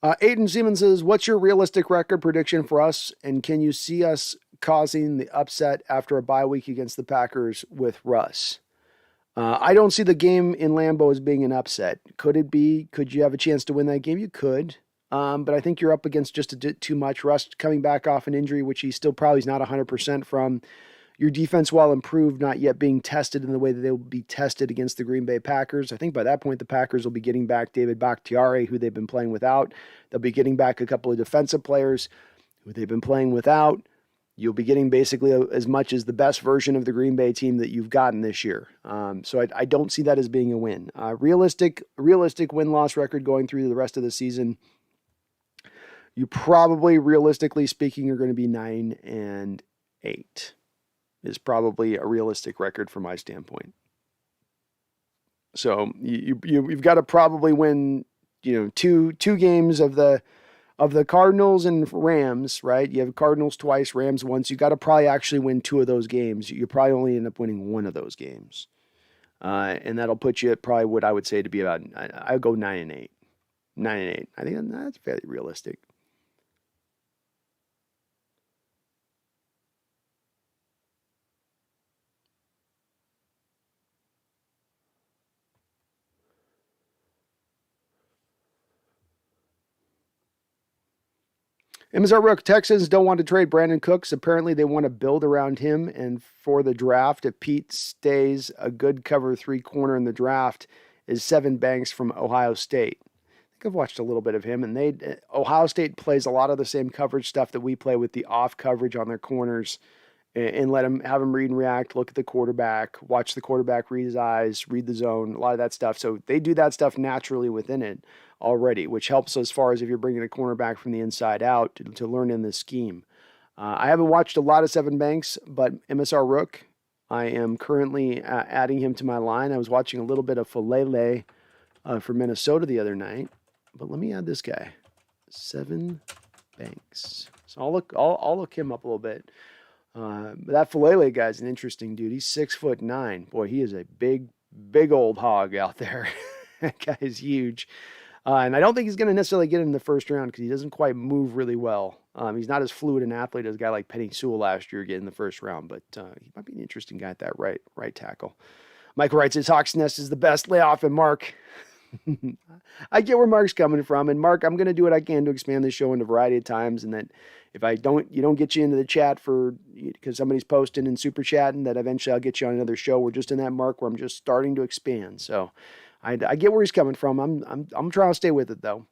Aiden Siemens says, what's your realistic record prediction for us? And can you see us causing the upset after a bye week against the Packers with Russ? I don't see the game in Lambeau as being an upset. Could it be? Could you have a chance to win that game? You could. But I think you're up against just a bit too much. Russ coming back off an injury, which he still probably is not 100% from. Your defense, while improved, not yet being tested in the way that they will be tested against the Green Bay Packers. I think by that point, the Packers will be getting back David Bakhtiari, who they've been playing without. They'll be getting back a couple of defensive players who they've been playing without. You'll be getting basically as much as the best version of the Green Bay team that you've gotten this year. So I don't see that as being a win. Realistic win-loss record going through the rest of the season. You probably, realistically speaking, are going to be 9-8. Is probably a realistic record from my standpoint. So you've got to probably win, two games of the Cardinals and Rams, right? You have Cardinals twice, Rams once. You got to probably actually win 2 of those games. You probably only end up winning 1 of those games, and that'll put you at probably what I would say to be about. I would go 9-8, 9-8. I think that's fairly realistic. MSR Rook, Texans don't want to trade Brandon Cooks. Apparently they want to build around him. And for the draft, if Pete stays, a good cover 3 corner in the draft is Sevyn Banks from Ohio State. I think I've watched a little bit of him. And Ohio State plays a lot of the same coverage stuff that we play with the off coverage on their corners. And have him read and react, look at the quarterback, watch the quarterback, read his eyes, read the zone, a lot of that stuff. So they do that stuff naturally within it already, which helps as far as if you're bringing a cornerback from the inside out to learn in this scheme. I haven't watched a lot of Sevyn Banks, but MSR Rook, I am currently adding him to my line. I was watching a little bit of Falele for Minnesota the other night, but let me add this guy, Seven Banks. So I'll look him up a little bit. But that Falele guy's an interesting dude. He's 6'9". Boy, he is a big old hog out there. That guy is huge. And I don't think he's going to necessarily get in the first round because he doesn't quite move really well. He's not as fluid an athlete as a guy like Penny Sewell last year getting in the first round, but he might be an interesting guy at that right tackle. Michael writes, Hawks Nest is the best. Lay off. And Mark, I get where Mark's coming from. And Mark, I'm going to do what I can to expand this show into a variety of times. And that if you don't get you into the chat because somebody's posting and super chatting, that eventually I'll get you on another show. We're just in that mark where I'm just starting to expand. So I get where he's coming from. I'm trying to stay with it though.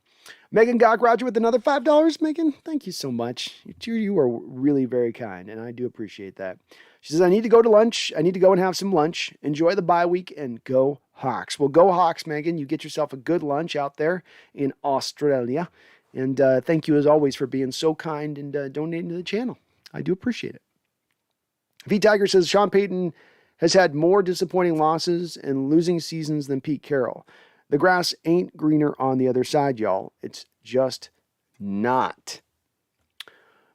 Megan Gock Roger with another $5. Megan, thank you so much. You are really very kind, and I do appreciate that. She says, I need to go to lunch. I need to go and have some lunch. Enjoy the bye week and go Hawks. Well, go Hawks, Megan. You get yourself a good lunch out there in Australia. And thank you as always for being so kind and donating to the channel. I do appreciate it. V Tiger says, Sean Payton has had more disappointing losses and losing seasons than Pete Carroll. The grass ain't greener on the other side, y'all. It's just not.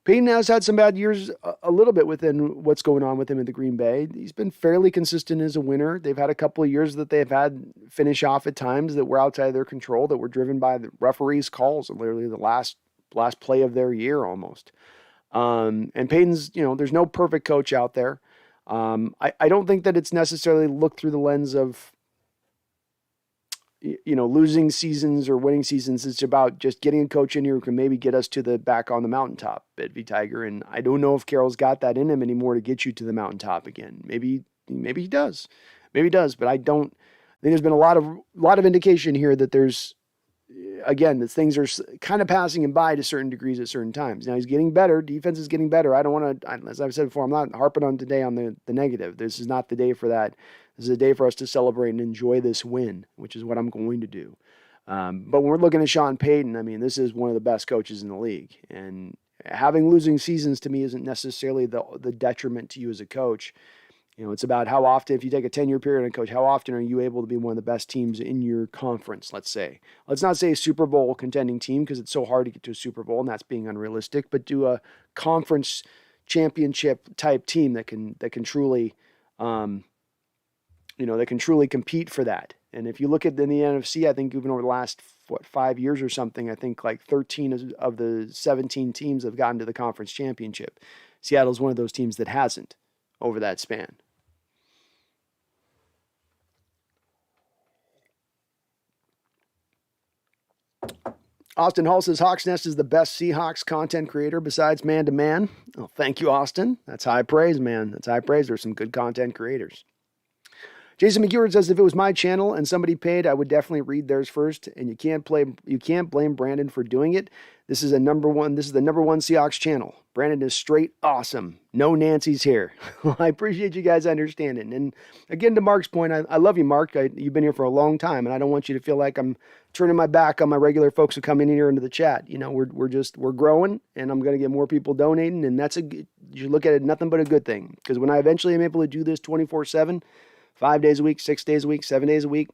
Payton has had some bad years a little bit within what's going on with him in the Green Bay. He's been fairly consistent as a winner. They've had a couple of years that they've had finish off at times that were outside of their control, that were driven by the referees' calls, literally the last play of their year almost. And Payton's, there's no perfect coach out there. I don't think that it's necessarily looked through the lens of, losing seasons or winning seasons. It's about just getting a coach in here who can maybe get us to the back on the mountaintop at V Tiger. And I don't know if Carroll's got that in him anymore to get you to the mountaintop again. Maybe he does. Maybe he does, but I think there's been a lot of indication here that there's, again, that things are kind of passing him by to certain degrees at certain times. Now he's getting better. Defense is getting better. I don't want to, as I've said before, I'm not harping on today on the negative. This is not the day for that. This is a day for us to celebrate and enjoy this win, which is what I'm going to do. But when we're looking at Sean Payton, this is one of the best coaches in the league. And having losing seasons to me isn't necessarily the detriment to you as a coach. It's about how often, if you take a 10-year period and coach, how often are you able to be one of the best teams in your conference, let's say. Let's not say a Super Bowl contending team because it's so hard to get to a Super Bowl and that's being unrealistic, but do a conference championship type team that can truly that can truly compete for that. And if you look at in the NFC, I think even over the last 5 years or something, I think like 13 of the 17 teams have gotten to the conference championship. Seattle's one of those teams that hasn't over that span. Austin Hall says, Hawks Nest is the best Seahawks content creator besides Man to Man. Oh, thank you, Austin. That's high praise, man. That's high praise. There's some good content creators. Jason McEwen says, if it was my channel and somebody paid, I would definitely read theirs first. And you can't blame Brandon for doing it. This is the number one Seahawks channel. Brandon is straight awesome. No Nancy's here. I appreciate you guys understanding. And again, to Mark's point, I love you, Mark. You've been here for a long time, and I don't want you to feel like I'm turning my back on my regular folks who come in here into the chat. We're growing, and I'm going to get more people donating, and you look at it nothing but a good thing. Because when I eventually am able to do this 24/7, 5 days a week, 6 days a week, 7 days a week,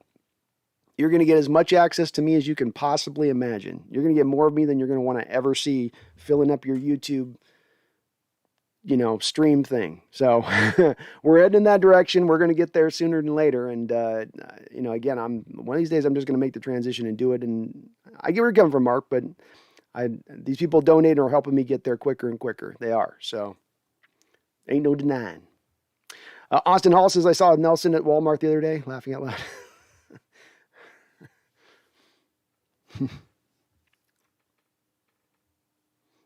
you're going to get as much access to me as you can possibly imagine. You're going to get more of me than you're going to want to ever see filling up your YouTube, stream thing. So we're heading in that direction. We're going to get there sooner than later. And, again, one of these days I'm just going to make the transition and do it. And I get where you're coming from, Mark, but these people donating are helping me get there quicker and quicker. They are. So ain't no denying. Austin Hall says, I saw Nelson at Walmart the other day, laughing out loud.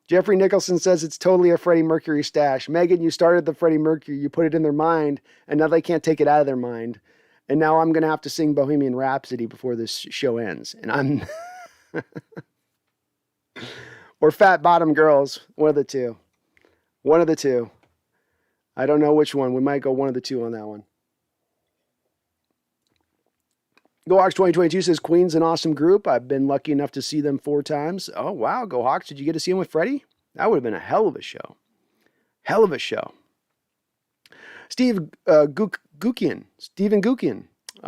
Jeffrey Nicholson says it's totally a Freddie Mercury stash. Megan, you started the Freddie Mercury. You put it in their mind, and now they can't take it out of their mind. And now I'm going to have to sing Bohemian Rhapsody before this show ends. And I'm... or Fat Bottom Girls. One of the two. One of the two. I don't know which one. We might go one of the two on that one. Go Hawks 2022 says Queen's an awesome group. I've been lucky enough to see them 4 times. Oh, wow. Go Hawks. Did you get to see them with Freddie? That would have been a hell of a show. Hell of a show. Stephen Gukian.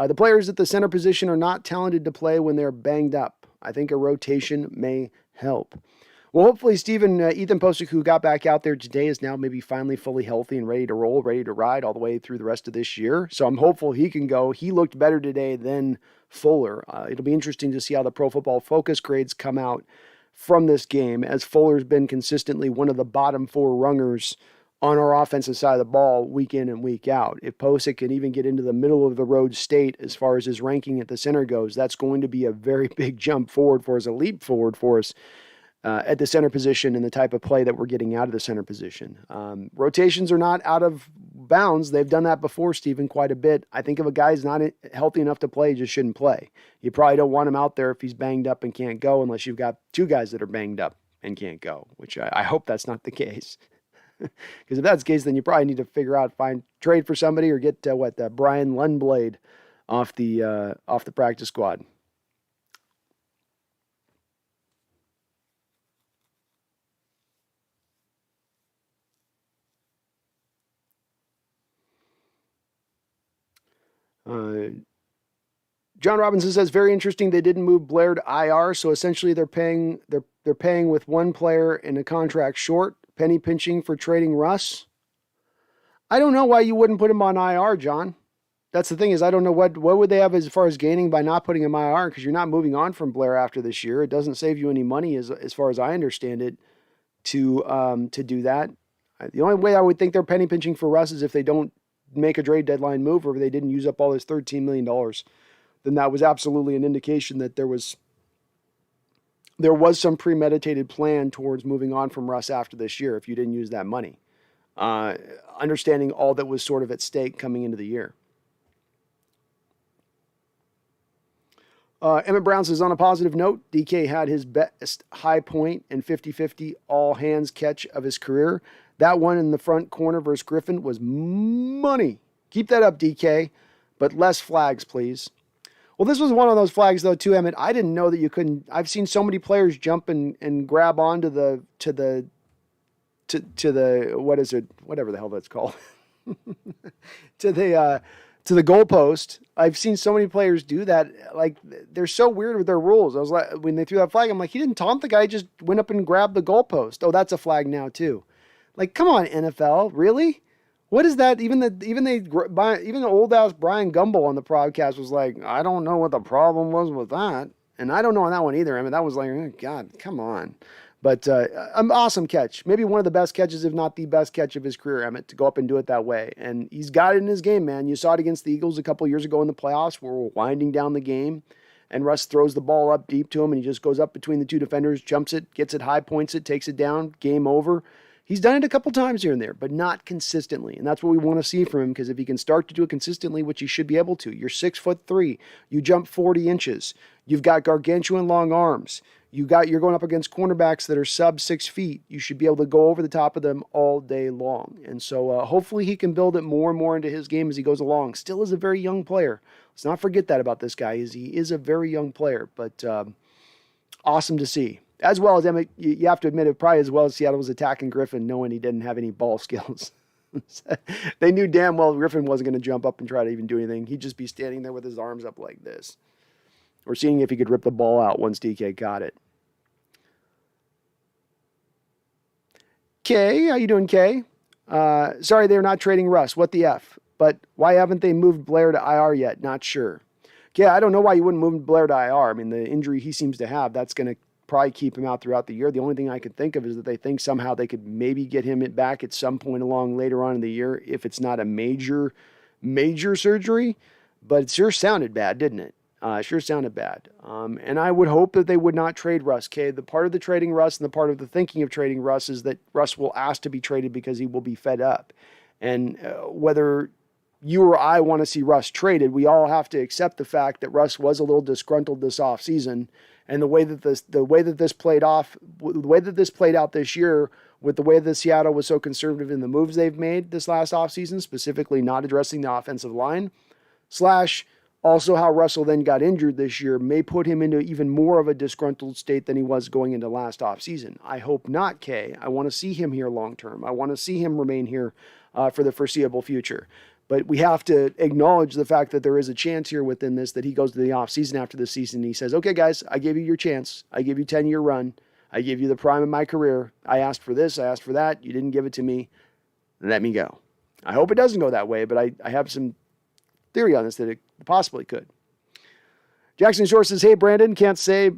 The players at the center position are not talented to play when they're banged up. I think a rotation may help. Well, hopefully Ethan Posick, who got back out there today, is now maybe finally fully healthy and ready to roll, ready to ride all the way through the rest of this year. So I'm hopeful he can go. He looked better today than Fuller. It'll be interesting to see how the Pro Football Focus grades come out from this game, as Fuller's been consistently one of the bottom 4 rungers on our offensive side of the ball week in and week out. If Posick can even get into the middle of the road state as far as his ranking at the center goes, that's going to be a very big jump forward for us, a leap forward for us at the center position and the type of play that we're getting out of the center position. Rotations are not out of bounds. They've done that before, Stephen, quite a bit. I think if a guy's not healthy enough to play, he just shouldn't play. You probably don't want him out there if he's banged up and can't go, unless you've got 2 guys that are banged up and can't go, which I hope that's not the case. Because if that's the case, then you probably need to figure out, trade for somebody or get Brian Lundblade off the practice squad. John Robinson says, very interesting. They didn't move Blair to IR, so essentially they're paying with one player in a contract short, penny pinching for trading Russ. I don't know why you wouldn't put him on IR, John. That's the thing, is I don't know what would they have as far as gaining by not putting him IR, because you're not moving on from Blair after this year. It doesn't save you any money as far as I understand it to do that. The only way I would think they're penny pinching for Russ is if they don't make a trade deadline move, or if they didn't use up all this $13 million, then that was absolutely an indication that there was some premeditated plan towards moving on from Russ after this year if you didn't use that money. Understanding all that was sort of at stake coming into the year. Emmett Brown says, on a positive note, DK had his best high point and 50-50 all hands catch of his career. That one in the front corner versus Griffin was money. Keep that up, DK, but less flags, please. Well, this was one of those flags, though, too, Emmett. I didn't know that you couldn't. I've seen so many players jump and grab onto the what is it? Whatever the hell that's called. to the goalpost. I've seen so many players do that. Like, they're so weird with their rules. I was like, when they threw that flag, I'm like, he didn't taunt the guy, he just went up and grabbed the goalpost. Oh, that's a flag now too. Like, come on, NFL, really? What is that? Even the old ass Brian Gumble on the podcast was like, I don't know what the problem was with that, and I don't know on that one either. I mean, that was like, oh, God, come on. But an awesome catch, maybe one of the best catches, if not the best catch of his career, Emmett, to go up and do it that way. And he's got it in his game, man. You saw it against the Eagles a couple years ago in the playoffs, where we're winding down the game, and Russ throws the ball up deep to him, and he just goes up between the 2 defenders, jumps it, gets it high, points it, takes it down, game over. He's done it a couple times here and there, but not consistently. And that's what we want to see from him, because if he can start to do it consistently, which he should be able to, you're 6'3", you jump 40 inches, you've got gargantuan long arms, you're going up against cornerbacks that are sub 6 feet. You should be able to go over the top of them all day long. And so hopefully he can build it more and more into his game as he goes along. Still is a very young player. Let's not forget that about this guy, is he is a very young player, but awesome to see. As well as Emmett, you have to admit it, probably as well as Seattle was attacking Griffin, knowing he didn't have any ball skills. They knew damn well Griffin wasn't going to jump up and try to even do anything. He'd just be standing there with his arms up like this, or seeing if he could rip the ball out once DK got it. Kay, how you doing, Kay? Sorry they're not trading Russ. What the F? But why haven't they moved Blair to IR yet? Not sure. Yeah, I don't know why you wouldn't move Blair to IR. I mean, the injury he seems to have, that's going to probably keep him out throughout the year. The only thing I could think of is that they think somehow they could maybe get him back at some point along later on in the year if it's not a major surgery. But it sure sounded bad, didn't it? Sure sounded bad. And I would hope that they would not trade Russ. Okay, the part of the trading Russ and the part of the thinking of trading Russ is that Russ will ask to be traded because he will be fed up. And whether you or I want to see Russ traded, we all have to accept the fact that Russ was a little disgruntled this offseason. And the way that this played out this year, with the way that Seattle was so conservative in the moves they've made this last offseason, specifically not addressing the offensive line, / also how Russell then got injured this year, may put him into even more of a disgruntled state than he was going into last offseason. I hope not, Kay. I want to see him here long term. I want to see him remain here for the foreseeable future. But we have to acknowledge the fact that there is a chance here within this, that he goes to the offseason after the season and he says, okay, guys, I gave you your chance. I gave you a 10-year run. I gave you the prime of my career. I asked for this. I asked for that. You didn't give it to me. Let me go. I hope it doesn't go that way, but I have some theory on this that it possibly could. Jackson Shore says, hey, Brandon, can't stay,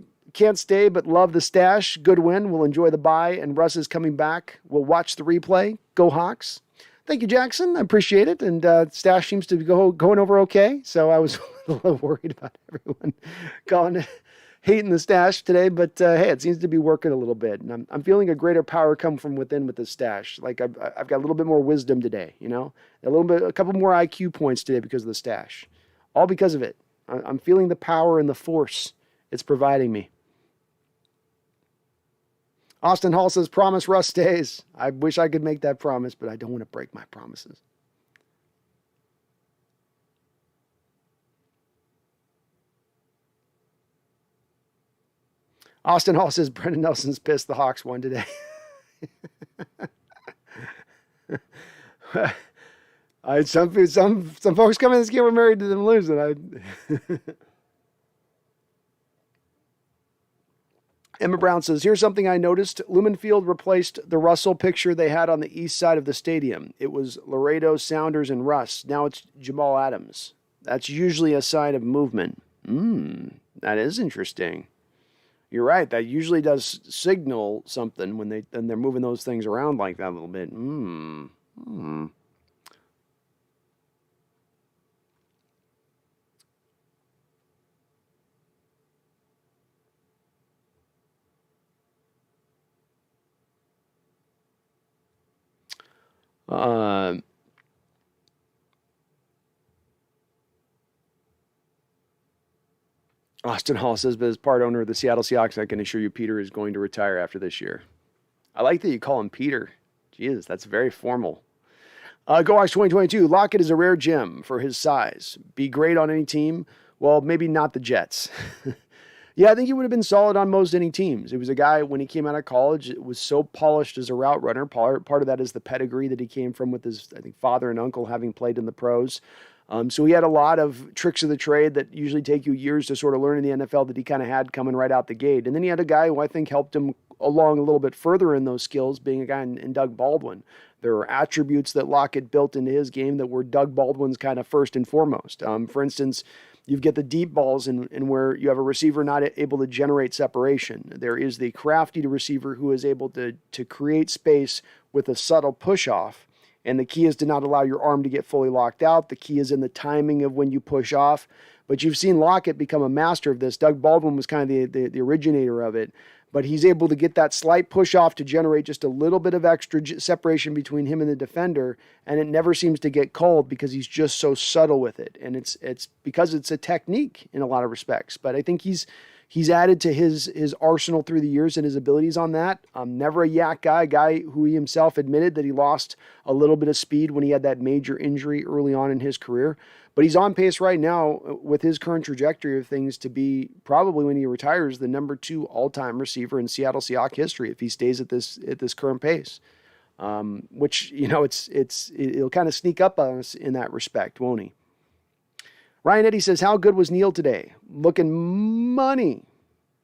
but love the stash. Good win. We'll enjoy the bye, and Russ is coming back. We'll watch the replay. Go Hawks. Thank you, Jackson. I appreciate it. And stash seems to be going over okay. So I was a little worried about everyone hating the stash today. But hey, it seems to be working a little bit. And I'm feeling a greater power come from within with the stash. Like I've got a little bit more wisdom today, a couple more IQ points today because of the stash. All because of it. I'm feeling the power and the force it's providing me. Austin Hall says, promise Russ stays. I wish I could make that promise, but I don't want to break my promises. Austin Hall says, Brendan Nelson's pissed the Hawks won today. Some folks come in this game were married to them losing. Emma Brown says, here's something I noticed. Lumen Field replaced the Russell picture they had on the east side of the stadium. It was Laredo, Sounders, and Russ. Now it's Jamal Adams. That's usually a sign of movement. That is interesting. You're right. That usually does signal something when they're moving those things around like that a little bit. Austin Hall says, but as part owner of the Seattle Seahawks, I can assure you Peter is going to retire after this year. I like that you call him Peter. Jesus, that's very formal. Go Hawks 2022. Lockett is a rare gem for his size. Be great on any team. Well, maybe not the Jets. Yeah, I think he would have been solid on most any teams. It was a guy, when he came out of college, it was so polished as a route runner. Part of that is the pedigree that he came from with his, I think, father and uncle having played in the pros. So he had a lot of tricks of the trade that usually take you years to sort of learn in the NFL that he kind of had coming right out the gate. And then he had a guy who I think helped him along a little bit further in those skills, being a guy in Doug Baldwin. There are attributes that Lockett built into his game that were Doug Baldwin's kind of first and foremost. For instance, you get the deep balls in where you have a receiver not able to generate separation. There is the crafty receiver who is able to create space with a subtle push-off. And the key is to not allow your arm to get fully locked out. The key is in the timing of when you push off. But you've seen Lockett become a master of this. Doug Baldwin was kind of the originator of it. But he's able to get that slight push off to generate just a little bit of extra separation between him and the defender, and it never seems to get called because he's just so subtle with it. And it's because it's a technique in a lot of respects. But I think he's added to his arsenal through the years and his abilities on that. Never a yak guy who he himself admitted that he lost a little bit of speed when he had that major injury early on in his career. But he's on pace right now with his current trajectory of things to be probably, when he retires, the number 2 all-time receiver in Seattle Seahawks history if he stays at this current pace. Which, it'll kind of sneak up on us in that respect, won't he? Ryan Eddy says, how good was Neal today? Looking money.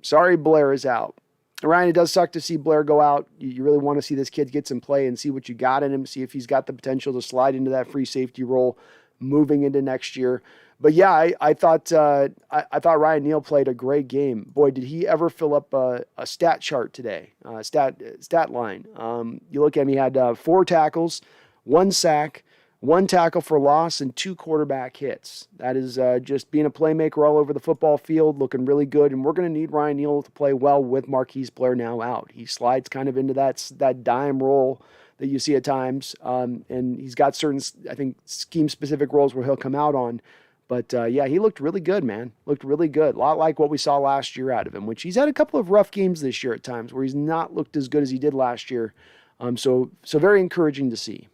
Sorry Blair is out. Ryan, it does suck to see Blair go out. You really want to see this kid get some play and see what you got in him, see if he's got the potential to slide into that free safety role moving into next year. But yeah, I thought Ryan Neal played a great game. Boy, did he ever fill up a stat chart today, stat line. You look at him, he had 4 tackles, 1 sack, 1 tackle for loss, and 2 quarterback hits. That is just being a playmaker all over the football field, looking really good. And we're going to need Ryan Neal to play well with Marquise Blair now out. He slides kind of into that dime role that you see at times. And he's got certain, I think, scheme-specific roles where he'll come out on. But, yeah, he looked really good, man. Looked really good. A lot like what we saw last year out of him, which he's had a couple of rough games this year at times where he's not looked as good as he did last year. So very encouraging to see.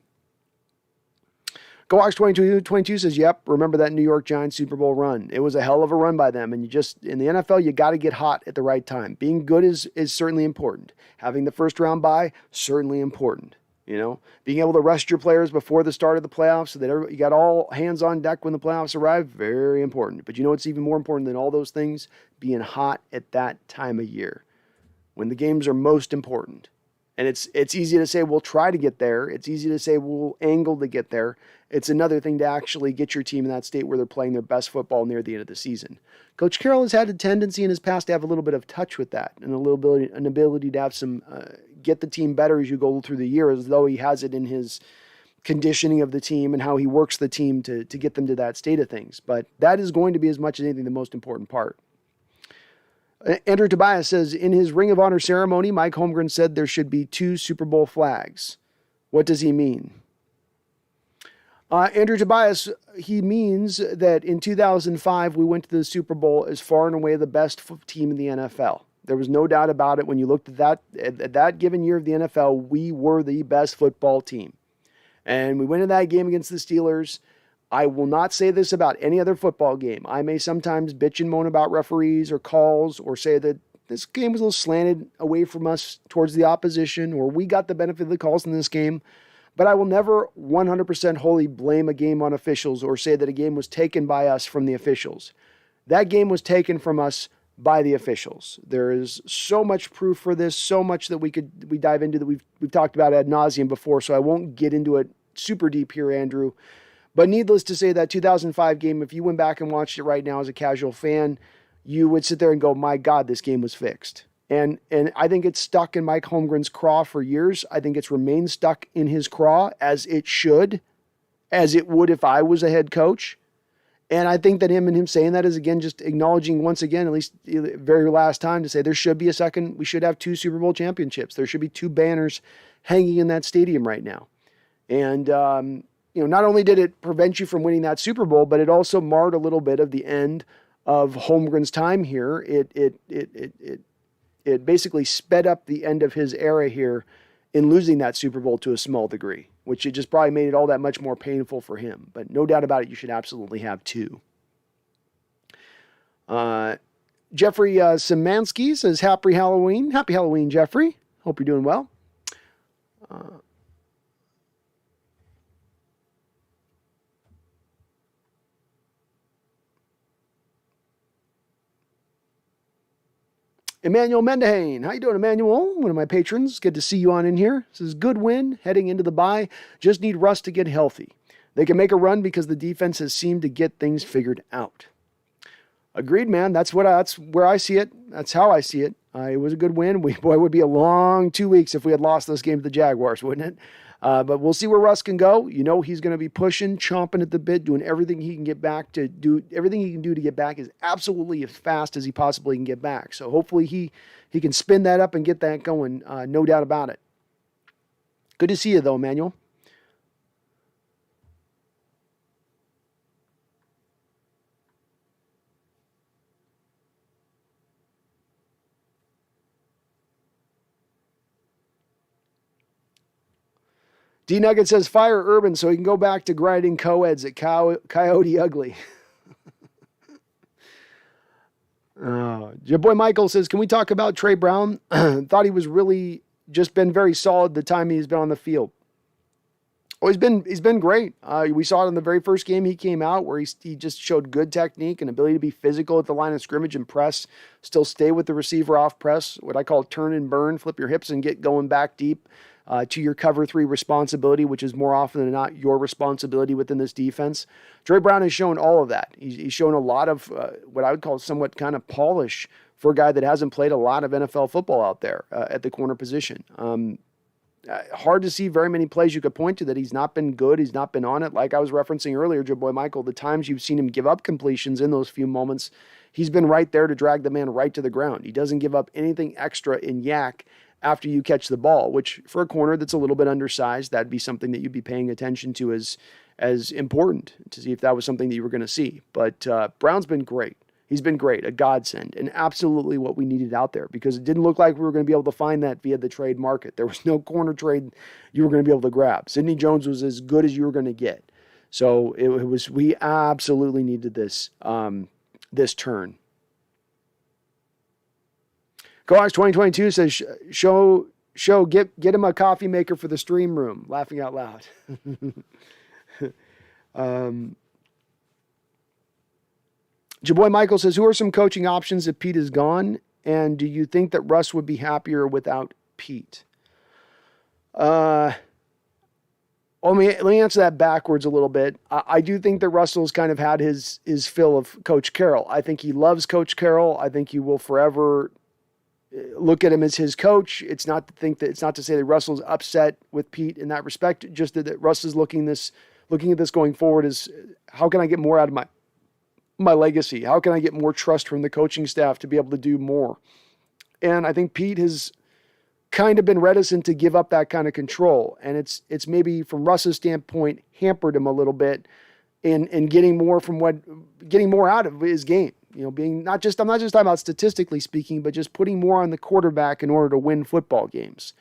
Go Hawks 22 says, yep, remember that New York Giants Super Bowl run. It was a hell of a run by them. And in the NFL, you got to get hot at the right time. Being good is certainly important. Having the first round bye, certainly important. Being able to rest your players before the start of the playoffs so that you got all hands on deck when the playoffs arrive, very important. But what's even more important than all those things? Being hot at that time of year when the games are most important. And it's easy to say we'll try to get there. It's easy to say we'll angle to get there. It's another thing to actually get your team in that state where they're playing their best football near the end of the season. Coach Carroll has had a tendency in his past to have a little bit of touch with that and an ability to have some get the team better as you go through the year, as though he has it in his conditioning of the team and how he works the team to get them to that state of things. But that is going to be, as much as anything, the most important part. Andrew Tobias says, in his Ring of Honor ceremony, Mike Holmgren said there should be 2 Super Bowl flags. What does he mean? Andrew Tobias, he means that in 2005, we went to the Super Bowl as far and away the best team in the NFL. There was no doubt about it. When you looked at that given year of the NFL, we were the best football team. And we went in that game against the Steelers. I will not say this about any other football game. I may sometimes bitch and moan about referees or calls or say that this game was a little slanted away from us towards the opposition, or we got the benefit of the calls in this game. But I will never 100% wholly blame a game on officials or say that a game was taken by us from the officials. That game was taken from us by the officials. There is so much proof for this, so much that we dive into that we've talked about ad nauseum before, so I won't get into it super deep here, Andrew. But needless to say, that 2005 game, if you went back and watched it right now as a casual fan, you would sit there and go, my God, this game was fixed. And I think it's stuck in Mike Holmgren's craw for years. I think it's remained stuck in his craw, as it should, as it would if I was a head coach. And I think that him saying that is, again, just acknowledging once again, at least the very last time, to say there should be we should have 2 Super Bowl championships. There should be 2 banners hanging in that stadium right now. And, not only did it prevent you from winning that Super Bowl, but it also marred a little bit of the end of Holmgren's time here. It basically sped up the end of his era here in losing that Super Bowl to a small degree, which it just probably made it all that much more painful for him. But no doubt about it, you should absolutely have 2. Jeffrey Szymanski says, Happy Halloween. Happy Halloween, Jeffrey. Hope you're doing well. Emmanuel Mendehane. How you doing, Emmanuel? One of my patrons. Good to see you on in here. This is good win heading into the bye. Just need Russ to get healthy. They can make a run because the defense has seemed to get things figured out. Agreed, man. That's where I see it. That's how I see it. It was a good win. It would be a long 2 weeks if we had lost this game to the Jaguars, wouldn't it? But we'll see where Russ can go. He's going to be pushing, chomping at the bit, doing everything he can get back to do. Everything he can do to get back is absolutely as fast as he possibly can get back. So hopefully he can spin that up and get that going. No doubt about it. Good to see you, though, Emmanuel. D Nugget says, fire Urban so he can go back to grinding co-eds at Coyote Ugly. Your boy Michael says, can we talk about Trey Brown? Thought he was really just been very solid the time he's been on the field. Oh, he's been great. We saw it in the very first game he came out where he just showed good technique and ability to be physical at the line of scrimmage and press, still stay with the receiver off press, what I call turn and burn, flip your hips and get going back deep. To your cover 3 responsibility, which is more often than not your responsibility within this defense. Trey Brown has shown all of that. He's shown a lot of what I would call somewhat kind of polish for a guy that hasn't played a lot of NFL football out there at the corner position. Hard to see very many plays you could point to that he's not been good, he's not been on it. Like I was referencing earlier, your boy Michael, the times you've seen him give up completions in those few moments, he's been right there to drag the man right to the ground. He doesn't give up anything extra in yak after you catch the ball, which for a corner that's a little bit undersized, that'd be something that you'd be paying attention to as important to see if that was something that you were going to see. But Brown's been great. He's been great, a godsend, and absolutely what we needed out there because it didn't look like we were going to be able to find that via the trade market. There was no corner trade you were going to be able to grab. Sidney Jones was as good as you were going to get. So we absolutely needed this turn. Coax 2022 says, show Show, get him a coffee maker for the stream room. Laughing out loud. Jaboy Michael says, who are some coaching options if Pete is gone? And do you think that Russ would be happier without Pete? Let me answer that backwards a little bit. I do think that Russell's kind of had his fill of Coach Carroll. I think he loves Coach Carroll. I think he will forever look at him as his coach. It's not to say that Russell's upset with Pete in that respect, just that Russ is looking at this going forward as how can I get more out of my legacy? How can I get more trust from the coaching staff to be able to do more? And I think Pete has kind of been reticent to give up that kind of control. And it's maybe from Russ's standpoint hampered him a little bit in getting more out of his game. You know, I'm not just talking about statistically speaking, but just putting more on the quarterback in order to win football games.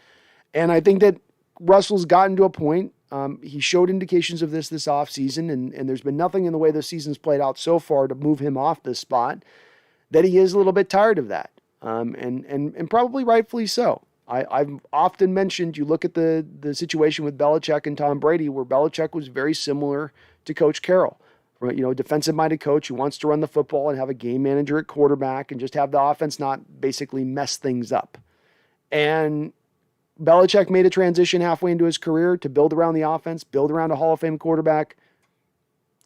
And I think that Russell's gotten to a point, he showed indications of this offseason, and there's been nothing in the way the season's played out so far to move him off this spot, that he is a little bit tired of that. And probably rightfully so. I've often mentioned, you look at the situation with Belichick and Tom Brady, where Belichick was very similar to Coach Carroll. You know, defensive-minded coach who wants to run the football and have a game manager at quarterback and just have the offense not basically mess things up. And Belichick made a transition halfway into his career to build around the offense, build around a Hall of Fame quarterback.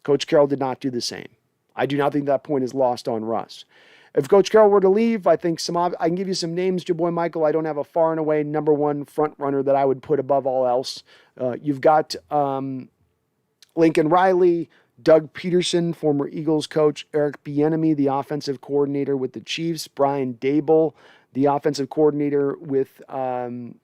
Coach Carroll did not do the same. I do not think that point is lost on Russ. If Coach Carroll were to leave, I think I can give you some names, Jaboy Michael. I don't have a far and away number one front runner that I would put above all else. You've got Lincoln Riley, Doug Peterson, former Eagles coach, Eric Bieniemy, the offensive coordinator with the Chiefs, Brian Daboll, the offensive coordinator with the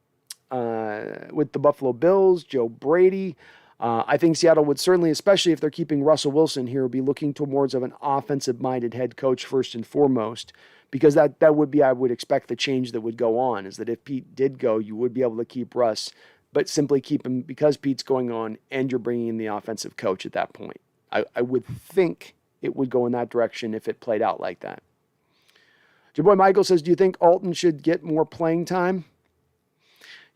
Buffalo Bills, Joe Brady. I think Seattle would certainly, especially if they're keeping Russell Wilson here, be looking towards of an offensive-minded head coach first and foremost, because that would be, I would expect, the change that would go on, is that if Pete did go, you would be able to keep Russ, but simply keep him because Pete's going on and you're bringing in the offensive coach at that point. I would think it would go in that direction if it played out like that. Jaboy Michael says, do you think Alton should get more playing time?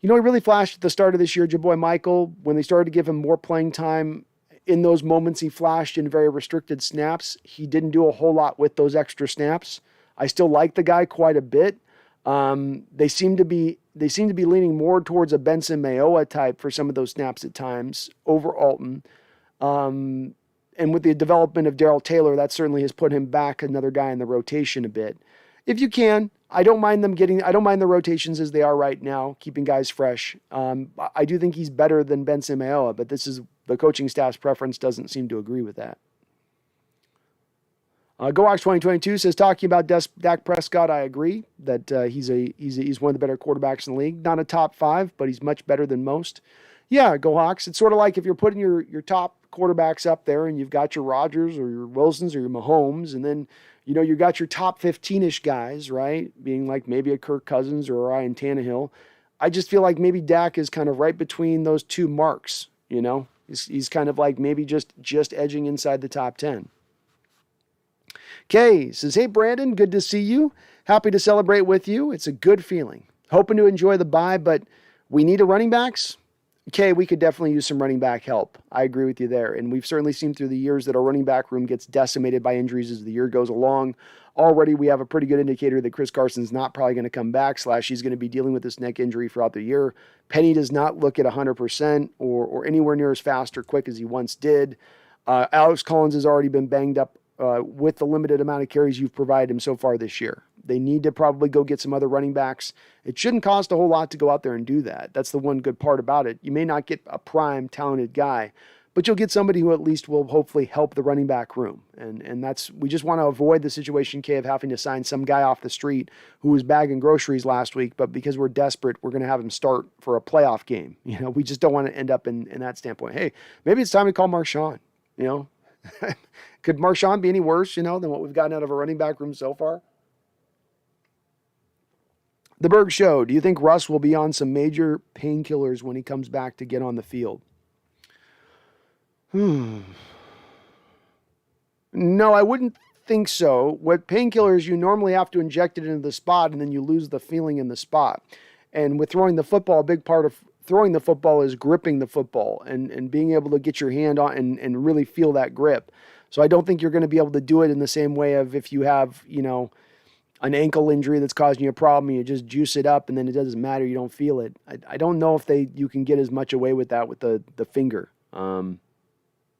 You know, he really flashed at the start of this year, Jaboy Michael, when they started to give him more playing time. In those moments, he flashed in very restricted snaps. He didn't do a whole lot with those extra snaps. I still like the guy quite a bit. They seem to be leaning more towards a Benson Mayowa type for some of those snaps at times over Alton. And with the development of Darrell Taylor, that certainly has put him back another guy in the rotation a bit. If you can, I don't mind the rotations as they are right now, keeping guys fresh. I do think he's better than Benson Mayowa, but this is the coaching staff's preference doesn't seem to agree with that. GoWatch 2022 says, talking about Dak Prescott, I agree that he's one of the better quarterbacks in the league. Not a top 5, but he's much better than most. Yeah, go Hawks. It's sort of like if you're putting your top quarterbacks up there and you've got your Rodgers or your Wilsons or your Mahomes, and then, you know, you got your top 15-ish guys, right? Being like maybe a Kirk Cousins or a Ryan Tannehill. I just feel like maybe Dak is kind of right between those two marks, you know? He's kind of like maybe just edging inside the top 10. Kay says, hey, Brandon, good to see you. Happy to celebrate with you. It's a good feeling. Hoping to enjoy the bye, but we need a running backs. Okay, we could definitely use some running back help. I agree with you there. And we've certainly seen through the years that our running back room gets decimated by injuries as the year goes along. Already we have a pretty good indicator that Chris Carson's not probably going to come back, / he's going to be dealing with this neck injury throughout the year. Penny does not look at 100% or anywhere near as fast or quick as he once did. Alex Collins has already been banged up with the limited amount of carries you've provided him so far this year. They need to probably go get some other running backs. It shouldn't cost a whole lot to go out there and do that. That's the one good part about it. You may not get a prime, talented guy, but you'll get somebody who at least will hopefully help the running back room. And that's, we just want to avoid the situation, Kay, of having to sign some guy off the street who was bagging groceries last week, but because we're desperate, we're going to have him start for a playoff game. You know, we just don't want to end up in that standpoint. Hey, maybe it's time to call Marshawn, you know. Could Marshawn be any worse, you know, than what we've gotten out of a running back room so far? The Berg Show, do you think Russ will be on some major painkillers when he comes back to get on the field? No, I wouldn't think so. What painkillers, you normally have to inject it into the spot and then you lose the feeling in the spot. And with throwing the football, a big part of throwing the football is gripping the football and being able to get your hand on and really feel that grip. So I don't think you're going to be able to do it in the same way of if you have, an ankle injury that's causing you a problem, you just juice it up and then it doesn't matter, you don't feel it. I don't know if you can get as much away with that with the finger. So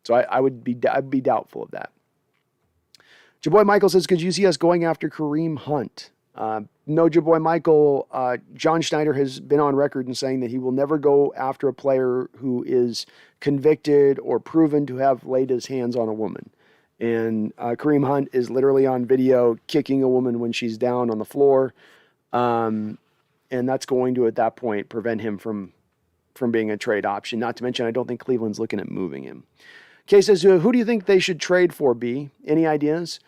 I'd be doubtful of that. Jaboy Michael says, could you see us going after Kareem Hunt? No, Jaboy Michael, John Schneider has been on record in saying that he will never go after a player who is convicted or proven to have laid his hands on a woman. And Kareem Hunt is literally on video kicking a woman when she's down on the floor. And that's going to, at that point, prevent him from being a trade option. Not to mention, I don't think Cleveland's looking at moving him. Kay says, who do you think they should trade for, B? Any ideas?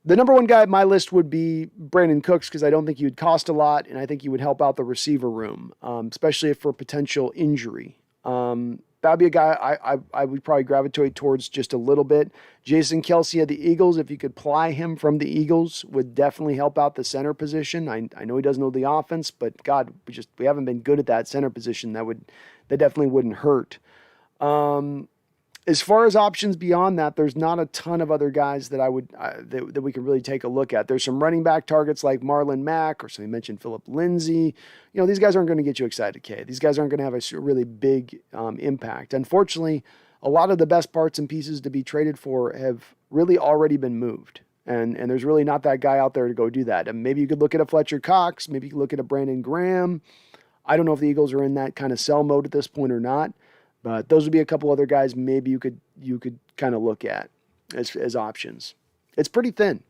The number one guy on my list would be Brandon Cooks, because I don't think he would cost a lot, and I think he would help out the receiver room, especially for potential injury. That'd be a guy I would probably gravitate towards just a little bit. Jason Kelce of the Eagles, if you could ply him from the Eagles, would definitely help out the center position. I know he doesn't know the offense, but God, we haven't been good at that center position. That definitely wouldn't hurt. As far as options beyond that, there's not a ton of other guys that that we can really take a look at. There's some running back targets like Marlon Mack, or somebody mentioned Philip Lindsay. These guys aren't going to get you excited, Kay. These guys aren't going to have a really big impact. Unfortunately, a lot of the best parts and pieces to be traded for have really already been moved. And there's really not that guy out there to go do that. And maybe you could look at a Fletcher Cox. Maybe you could look at a Brandon Graham. I don't know if the Eagles are in that kind of sell mode at this point or not. But those would be a couple other guys maybe you could kind of look at as options. It's pretty thin.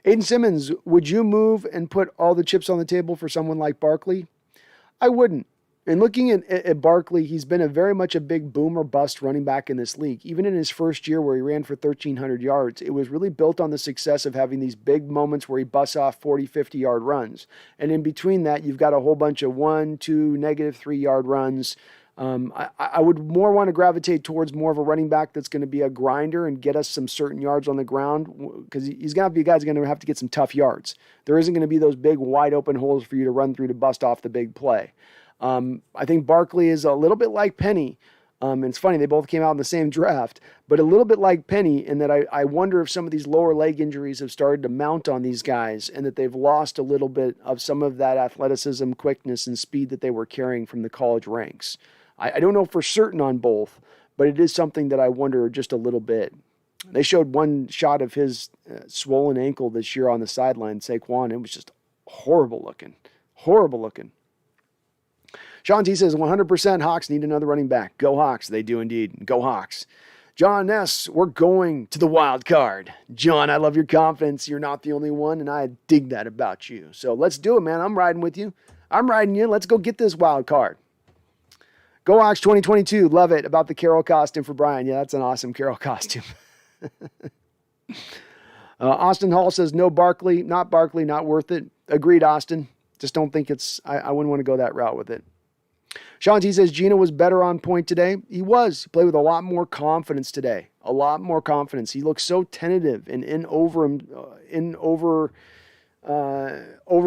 Aiden Simmons, would you move and put all the chips on the table for someone like Barkley? I wouldn't. And looking at Barkley, he's been very much a big boom or bust running back in this league. Even in his first year where he ran for 1,300 yards, it was really built on the success of having these big moments where he busts off 40, 50-yard runs. And in between that, you've got a whole bunch of 1, 2, -3-yard runs. I would more want to gravitate towards more of a running back that's going to be a grinder and get us some certain yards on the ground, because he's going to be a guy who's going to have to get some tough yards. There isn't going to be those big wide open holes for you to run through to bust off the big play. I think Barkley is a little bit like Penny. And it's funny, they both came out in the same draft, but a little bit like Penny in that I wonder if some of these lower leg injuries have started to mount on these guys and that they've lost a little bit of some of that athleticism, quickness, and speed that they were carrying from the college ranks. I don't know for certain on both, but it is something that I wonder just a little bit. They showed one shot of his swollen ankle this year on the sideline, Saquon. It was just horrible looking. Sean T says, 100% Hawks need another running back. Go Hawks. They do indeed. Go Hawks. John S., we're going to the wild card. John, I love your confidence. You're not the only one, and I dig that about you. So let's do it, man. I'm riding with you. I'm riding you. Let's go get this wild card. Go Hawks 2022. Love it. About the Carol costume for Brian. Yeah, that's an awesome Carol costume. Austin Hall says, no Barkley, not worth it. Agreed, Austin. Just don't think I wouldn't want to go that route with it. Sean T says, Gino was better on point today. He was. He played with a lot more confidence today. A lot more confidence. He looked so tentative and over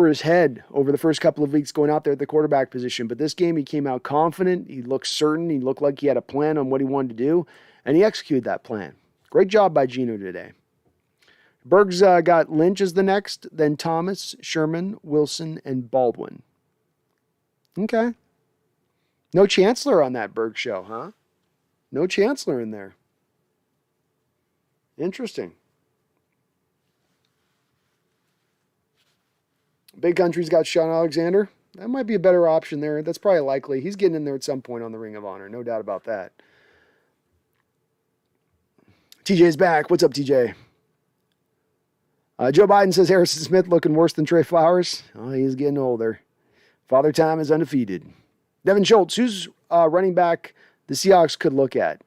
his head over the first couple of weeks going out there at the quarterback position. But this game, he came out confident. He looked certain. He looked like he had a plan on what he wanted to do, and he executed that plan. Great job by Gino today. Berg's got Lynch as the next, then Thomas, Sherman, Wilson, and Baldwin. Okay. No Chancellor on that Berg show, huh? No Chancellor in there. Interesting. Big Country's got Sean Alexander. That might be a better option there. That's probably likely. He's getting in there at some point on the Ring of Honor. No doubt about that. TJ's back. What's up, TJ? Joe Biden says Harrison Smith looking worse than Trey Flowers. Oh, he's getting older. Father Time is undefeated. Devin Schultz, who's running back the Seahawks could look at?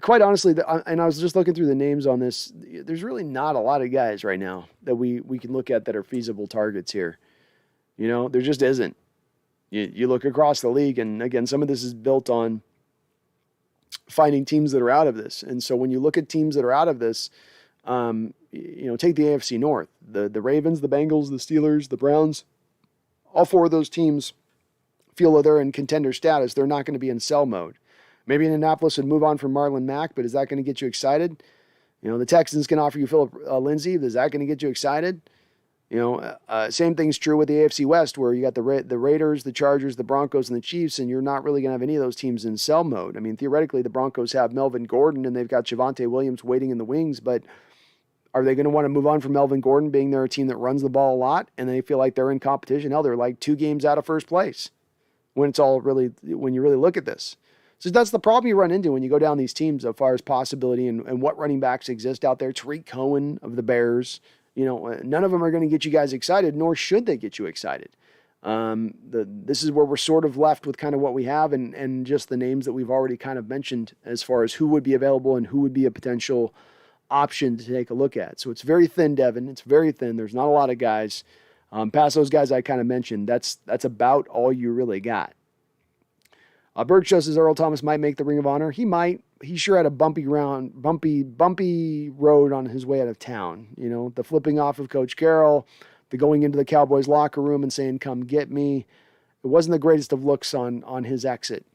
Quite honestly, and I was just looking through the names on this, there's really not a lot of guys right now that we can look at that are feasible targets here. There just isn't. You look across the league, and again, some of this is built on finding teams that are out of this. And so when you look at teams that are out of this, take the AFC North, the Ravens, the Bengals, the Steelers, the Browns, all four of those teams feel that they're in contender status. They're not going to be in sell mode. Maybe Indianapolis would move on from Marlon Mack, but is that going to get you excited? The Texans can offer you Philip Lindsay. Is that going to get you excited? Same thing's true with the AFC West, where you got the Raiders, the Chargers, the Broncos, and the Chiefs, and you're not really going to have any of those teams in sell mode. I mean, theoretically, the Broncos have Melvin Gordon, and they've got Javonte Williams waiting in the wings, but are they going to want to move on from Melvin Gordon, being they're a team that runs the ball a lot, and they feel like they're in competition? Hell, they're like 2 games out of first place when you really look at this. So that's the problem you run into when you go down these teams as far as possibility and what running backs exist out there. Tariq Cohen of the Bears. None of them are going to get you guys excited, nor should they get you excited. This is where we're sort of left with kind of what we have and just the names that we've already kind of mentioned as far as who would be available and who would be a potential option to take a look at. So it's very thin, Devin. It's very thin. There's not a lot of guys. Past those guys I kind of mentioned, that's about all you really got. Berg shows says Earl Thomas might make the Ring of Honor. He might. He sure had a bumpy road on his way out of town. The flipping off of Coach Carroll, the going into the Cowboys locker room and saying, "Come get me." It wasn't the greatest of looks on his exit.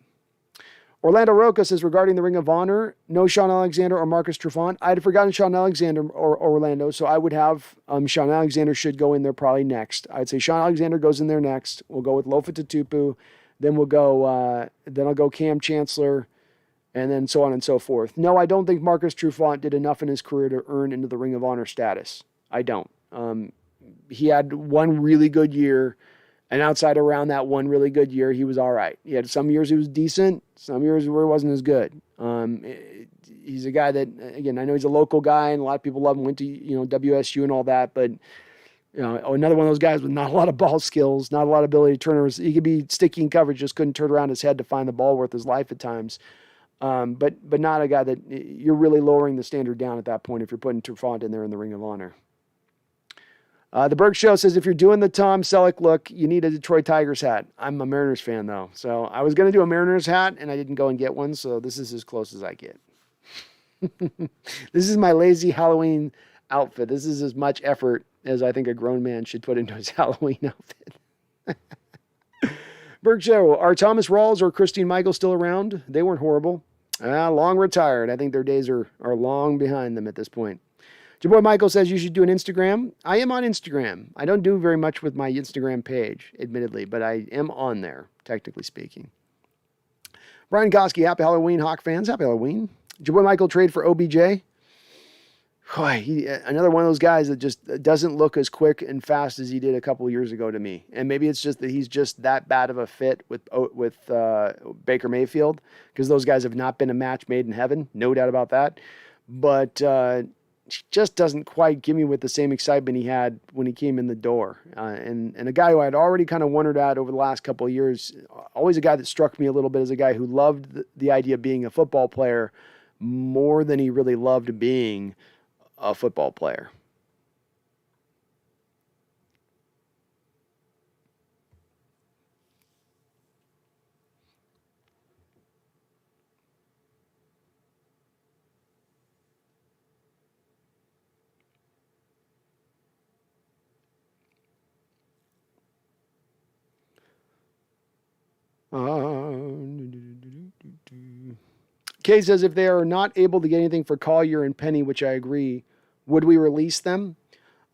Orlando Roca says regarding the Ring of Honor, no Sean Alexander or Marcus Trufant. I had forgotten Sean Alexander or Orlando, so I would have Sean Alexander should go in there probably next. I'd say Sean Alexander goes in there next. We'll go with Lofa Tatupu. Then we'll go. Then I'll go Cam Chancellor, and then so on and so forth. No, I don't think Marcus Trufant did enough in his career to earn into the Ring of Honor status. I don't. He had one really good year, and outside around that one really good year, he was all right. He had some years he was decent, some years where he wasn't as good. He's a guy that, again, I know he's a local guy, and a lot of people love him. Went to WSU and all that, but. Another one of those guys with not a lot of ball skills, not a lot of ability to turn. He could be sticky in coverage, just couldn't turn around his head to find the ball worth his life at times. But not a guy that you're really lowering the standard down at that point if you're putting Trufant in there in the Ring of Honor. The Berg Show says if you're doing the Tom Selleck look, you need a Detroit Tigers hat. I'm a Mariners fan though, so I was going to do a Mariners hat and I didn't go and get one, so this is as close as I get. This is my lazy Halloween outfit. This is as much effort as I think a grown man should put into his Halloween outfit. Berg Show, are Thomas Rawls or Christine Michael still around? They weren't horrible. Long retired. I think their days are long behind them at this point. Your boy Michael says you should do an Instagram. I am on Instagram. I don't do very much with my Instagram page, admittedly, but I am on there, technically speaking. Brian Goski, happy Halloween, Hawk fans. Happy Halloween. Did your boy Michael trade for OBJ? Another one of those guys that just doesn't look as quick and fast as he did a couple of years ago to me. And maybe it's just that he's just that bad of a fit with Baker Mayfield, because those guys have not been a match made in heaven, no doubt about that. But just doesn't quite give me with the same excitement he had when he came in the door. And a guy who I had already kind of wondered at over the last couple of years, always a guy that struck me a little bit as a guy who loved the idea of being a football player more than he really loved being a football player. Kay says if they are not able to get anything for Collier and Penny, which I agree, would we release them?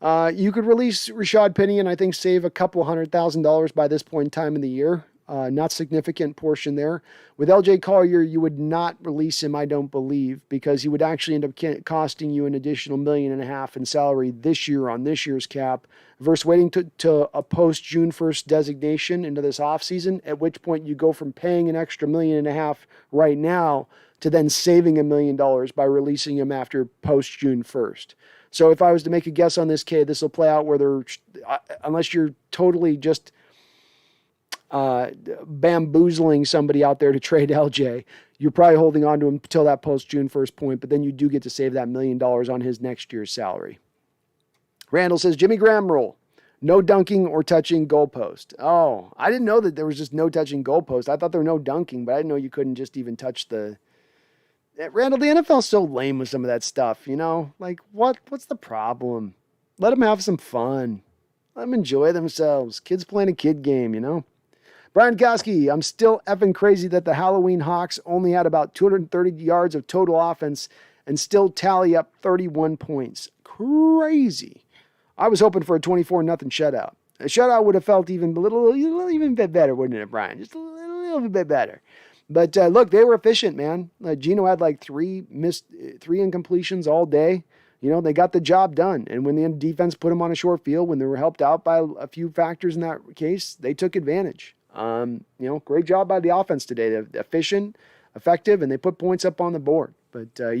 You could release Rashad Penny and I think save a couple $100,000 by this point in time in the year. Not significant portion there. With LJ Collier, you would not release him, I don't believe, because he would actually end up costing you an additional $1.5 million in salary this year on this year's cap versus waiting to a post June 1st designation into this offseason, at which point you go from paying an extra $1.5 million right now to then saving $1 million by releasing him after post June 1st. So if I was to make a guess on this kid, this will play out where they're, unless you're totally just bamboozling somebody out there to trade LJ, you're probably holding on to him until that post June 1st point, but then you do get to save that $1 million on his next year's salary. Randall says, Jimmy Graham rule. No dunking or touching goalpost. Oh, I didn't know that there was just no touching goalpost. I thought there were no dunking, but I didn't know you couldn't just even touch the... Randall, the NFL's so lame with some of that stuff, you know? Like, what's the problem? Let them have some fun. Let them enjoy themselves. Kids playing a kid game, you know? Brian Koski, I'm still effing crazy that the Halloween Hawks only had about 230 yards of total offense and still tally up 31 points. Crazy. I was hoping for a 24-0 shutout. A shutout would have felt even a bit better, wouldn't it, Brian? Just a little bit better. But look, they were efficient, man. Geno had like three incompletions all day. You know, they got the job done. And when the defense put them on a short field, when they were helped out by a few factors in that case, they took advantage. Great job by the offense today. They're efficient, effective, and they put points up on the board. But they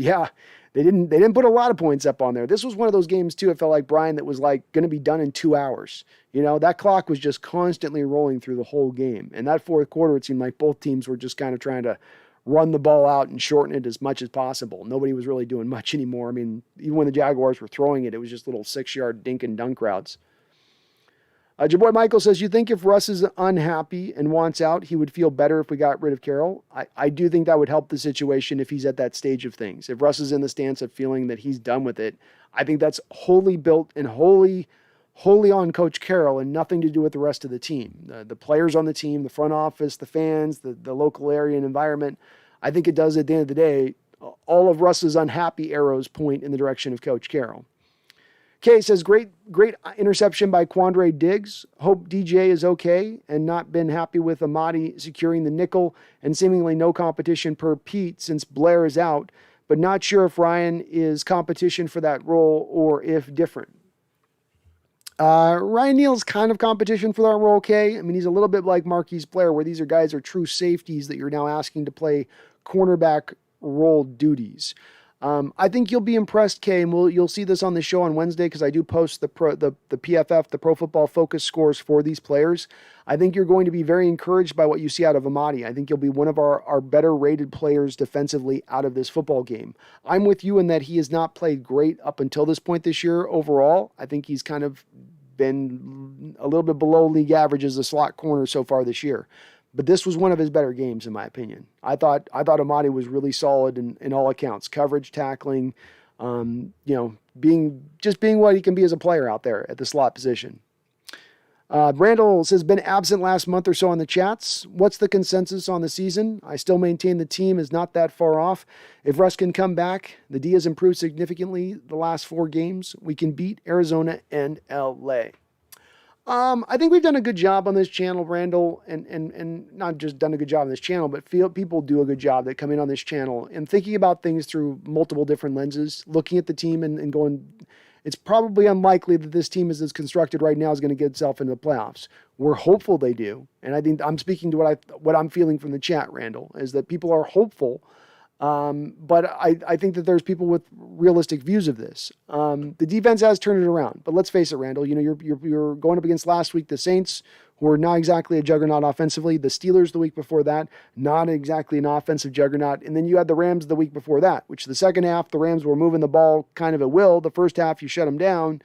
didn't put a lot of points up on there. This was one of those games too. It felt like, Brian, that was like going to be done in 2 hours. You know, that clock was just constantly rolling through the whole game. And that fourth quarter, it seemed like both teams were just kind of trying to run the ball out and shorten it as much as possible. Nobody was really doing much anymore. I mean, even when the Jaguars were throwing it, it was just little 6-yard dink and dunk routes. Your boy Michael says, you think if Russ is unhappy and wants out, he would feel better if we got rid of Carroll? I do think that would help the situation if he's at that stage of things. If Russ is in the stance of feeling that he's done with it, I think that's wholly built and wholly on Coach Carroll and nothing to do with the rest of the team. The players on the team, the front office, the fans, the local area and environment. I think it does, at the end of the day, all of Russ's unhappy arrows point in the direction of Coach Carroll. Kay says, great interception by Quandre Diggs. Hope DJ is okay and not been happy with Amadi securing the nickel and seemingly no competition per Pete since Blair is out, but not sure if Ryan is competition for that role or if different. Ryan Neal's kind of competition for that role, Kay. I mean, he's a little bit like Marquise Blair, where these are guys are true safeties that you're now asking to play cornerback role duties. I think you'll be impressed, Kay, and you'll see this on the show on Wednesday because I do post the PFF, the Pro Football Focus scores for these players. I think you're going to be very encouraged by what you see out of Amadi. I think he'll be one of our better rated players defensively out of this football game. I'm with you in that he has not played great up until this point this year overall. I think he's kind of been a little bit below league average as a slot corner so far this year. But this was one of his better games, in my opinion. I thought Amadi was really solid in all accounts. Coverage, tackling, being what he can be as a player out there at the slot position. Randall says, been absent last month or so on the chats. What's the consensus on the season? I still maintain the team is not that far off. If Russ can come back, the D has improved significantly the last 4 games. We can beat Arizona and LA. I think we've done a good job on this channel, Randall, and not just done a good job on this channel, but people do a good job that come in on this channel and thinking about things through multiple different lenses, looking at the team and going, it's probably unlikely that this team as it's constructed right now is going to get itself into the playoffs. We're hopeful they do. And I think I'm speaking to what I'm feeling from the chat, Randall, is that people are hopeful. But I think that there's people with realistic views of this. The defense has turned it around, but let's face it, Randall, you're going up against last week, the Saints, who are not exactly a juggernaut offensively, the Steelers the week before that, not exactly an offensive juggernaut. And then you had the Rams the week before that, which the second half, the Rams were moving the ball kind of at will. The first half, you shut them down,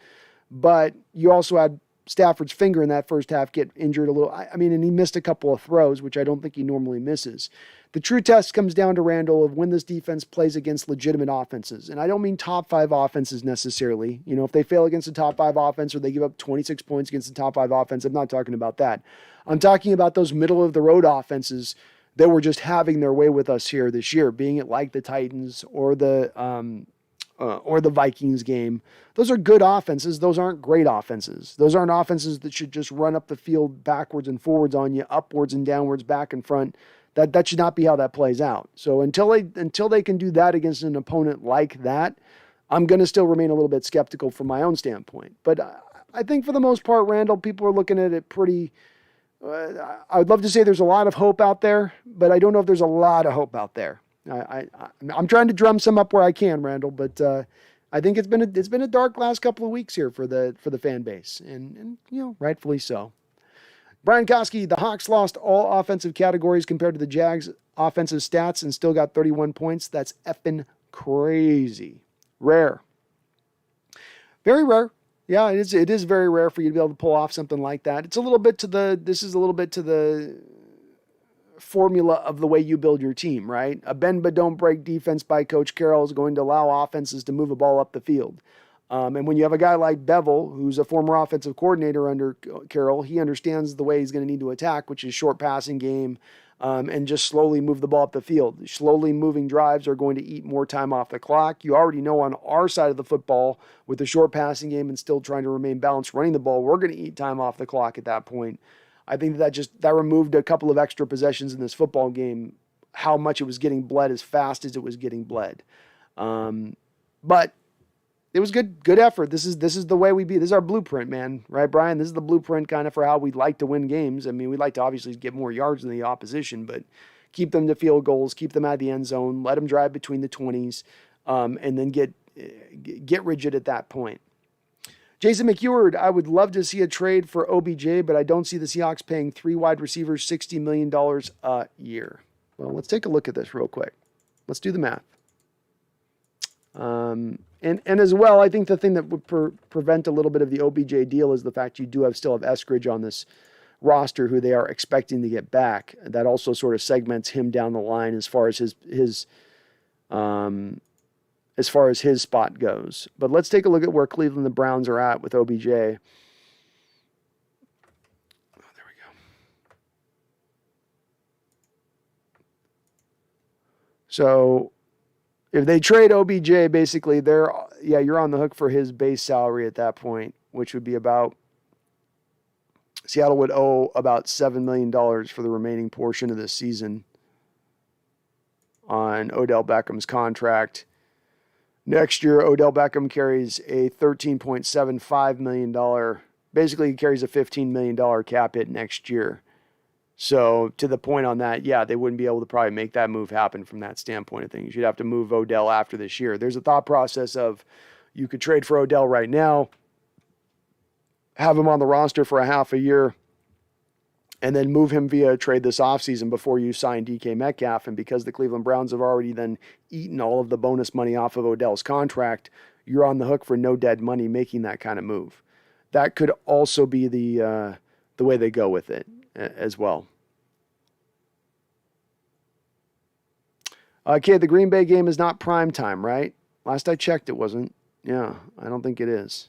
but you also had Stafford's finger in that first half get injured a little. And he missed a couple of throws, which I don't think he normally misses. The true test comes down to, Randall, of when this defense plays against legitimate offenses. And I don't mean top 5 offenses necessarily. If they fail against a top 5 offense or they give up 26 points against the top 5 offense, I'm not talking about that. I'm talking about those middle of the road offenses that were just having their way with us here this year, being it like the Titans or the Vikings game. Those are good offenses. Those aren't great offenses. Those aren't offenses that should just run up the field backwards and forwards on you, upwards and downwards, back and front. That should not be how that plays out. So until they can do that against an opponent like that, I'm going to still remain a little bit skeptical from my own standpoint. But I think for the most part, Randall, people are looking at it pretty. I would love to say there's a lot of hope out there, but I don't know if there's a lot of hope out there. I'm trying to drum some up where I can, Randall, but I think it's been a dark last couple of weeks here for the fan base, and rightfully so. Brian Koski, the Hawks lost all offensive categories compared to the Jags' offensive stats and still got 31 points. That's effing crazy. Rare. Very rare. Yeah, it is very rare for you to be able to pull off something like that. This is a little bit to the formula of the way you build your team, right? A bend but don't break defense by Coach Carroll is going to allow offenses to move a ball up the field. And when you have a guy like Bevel, who's a former offensive coordinator under Carroll, he understands the way he's going to need to attack, which is short passing game, and just slowly move the ball up the field. Slowly moving drives are going to eat more time off the clock. You already know on our side of the football, with the short passing game and still trying to remain balanced running the ball, we're going to eat time off the clock at that point. I think that removed a couple of extra possessions in this football game, how much it was getting bled as fast as it was getting bled. But it was good effort. This is the way we beat. This is our blueprint, man. Right, Brian? This is the blueprint kind of for how we'd like to win games. I mean, we'd like to obviously get more yards than the opposition, but keep them to field goals, keep them out of the end zone, let them drive between the 20s, and then get rigid at that point. Jason McEward, I would love to see a trade for OBJ, but I don't see the Seahawks paying 3 wide receivers $60 million a year. Well, let's take a look at this real quick. Let's do the math. And as well, I think the thing that would prevent a little bit of the OBJ deal is the fact you still have Eskridge on this roster who they are expecting to get back. That also sort of segments him down the line as far as his spot goes. But let's take a look at where Cleveland the Browns are at with OBJ. Oh, there we go. So if they trade OBJ, basically you're on the hook for his base salary at that point, which would be Seattle would owe about $7 million for the remaining portion of this season on Odell Beckham's contract. Next year, Odell Beckham carries a $13.75 million, basically he carries a $15 million cap hit next year. So to the point on that, yeah, they wouldn't be able to probably make that move happen from that standpoint of things. You'd have to move Odell after this year. There's a thought process of you could trade for Odell right now, have him on the roster for a half a year, and then move him via trade this offseason before you sign DK Metcalf. And because the Cleveland Browns have already then eaten all of the bonus money off of Odell's contract, you're on the hook for no dead money making that kind of move. That could also be the way they go with it as well. Okay, the Green Bay game is not prime time, right? Last I checked, it wasn't. Yeah, I don't think it is.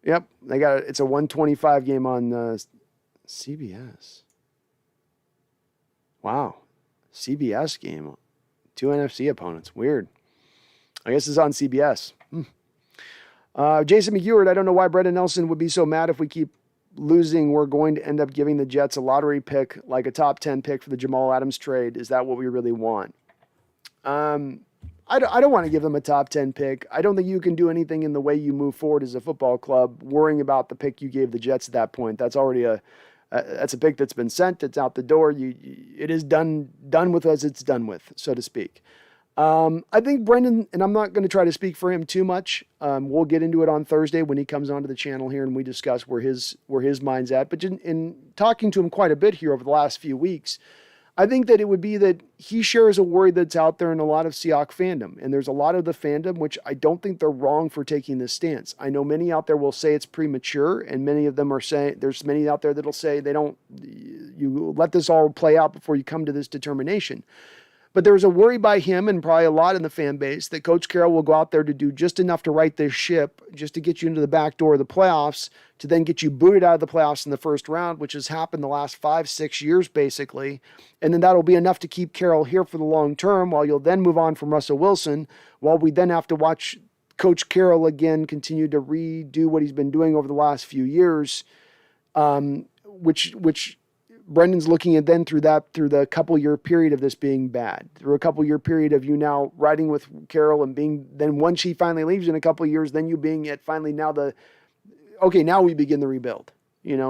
Yep, it's a 125 game on CBS. Wow, CBS game. 2 NFC opponents. Weird. I guess it's on CBS. Jason McEward, I don't know why Brendan Nelson would be so mad if we keep losing. We're going to end up giving the Jets a lottery pick, like a top 10 pick for the Jamal Adams trade. Is that what we really want? I don't want to give them a top 10 pick. I don't think you can do anything in the way you move forward as a football club worrying about the pick you gave the Jets at that point. That's already that's a pick that's been sent. It's out the door. It is done with us. It's done with, so to speak. I think Brendan, and I'm not going to try to speak for him too much. We'll get into it on Thursday when he comes onto the channel here and we discuss where his mind's at. But in talking to him quite a bit here over the last few weeks, I think that it would be that he shares a worry that's out there in a lot of Seahawks fandom. And there's a lot of the fandom, which I don't think they're wrong for taking this stance. I know many out there will say it's premature, and many of them are saying, there's many out there that'll say you let this all play out before you come to this determination. But there's a worry by him and probably a lot in the fan base that Coach Carroll will go out there to do just enough to right this ship, just to get you into the back door of the playoffs, to then get you booted out of the playoffs in the first round, which has happened the last 5-6 years basically. And then that'll be enough to keep Carroll here for the long term, while you'll then move on from Russell Wilson, while we then have to watch Coach Carroll again continue to redo what he's been doing over the last few years, which Brendan's looking at then through the couple-year period of this being bad, through a couple-year period of you now riding with Carroll and being, then once he finally leaves in a couple of years, then you being at finally now now we begin the rebuild,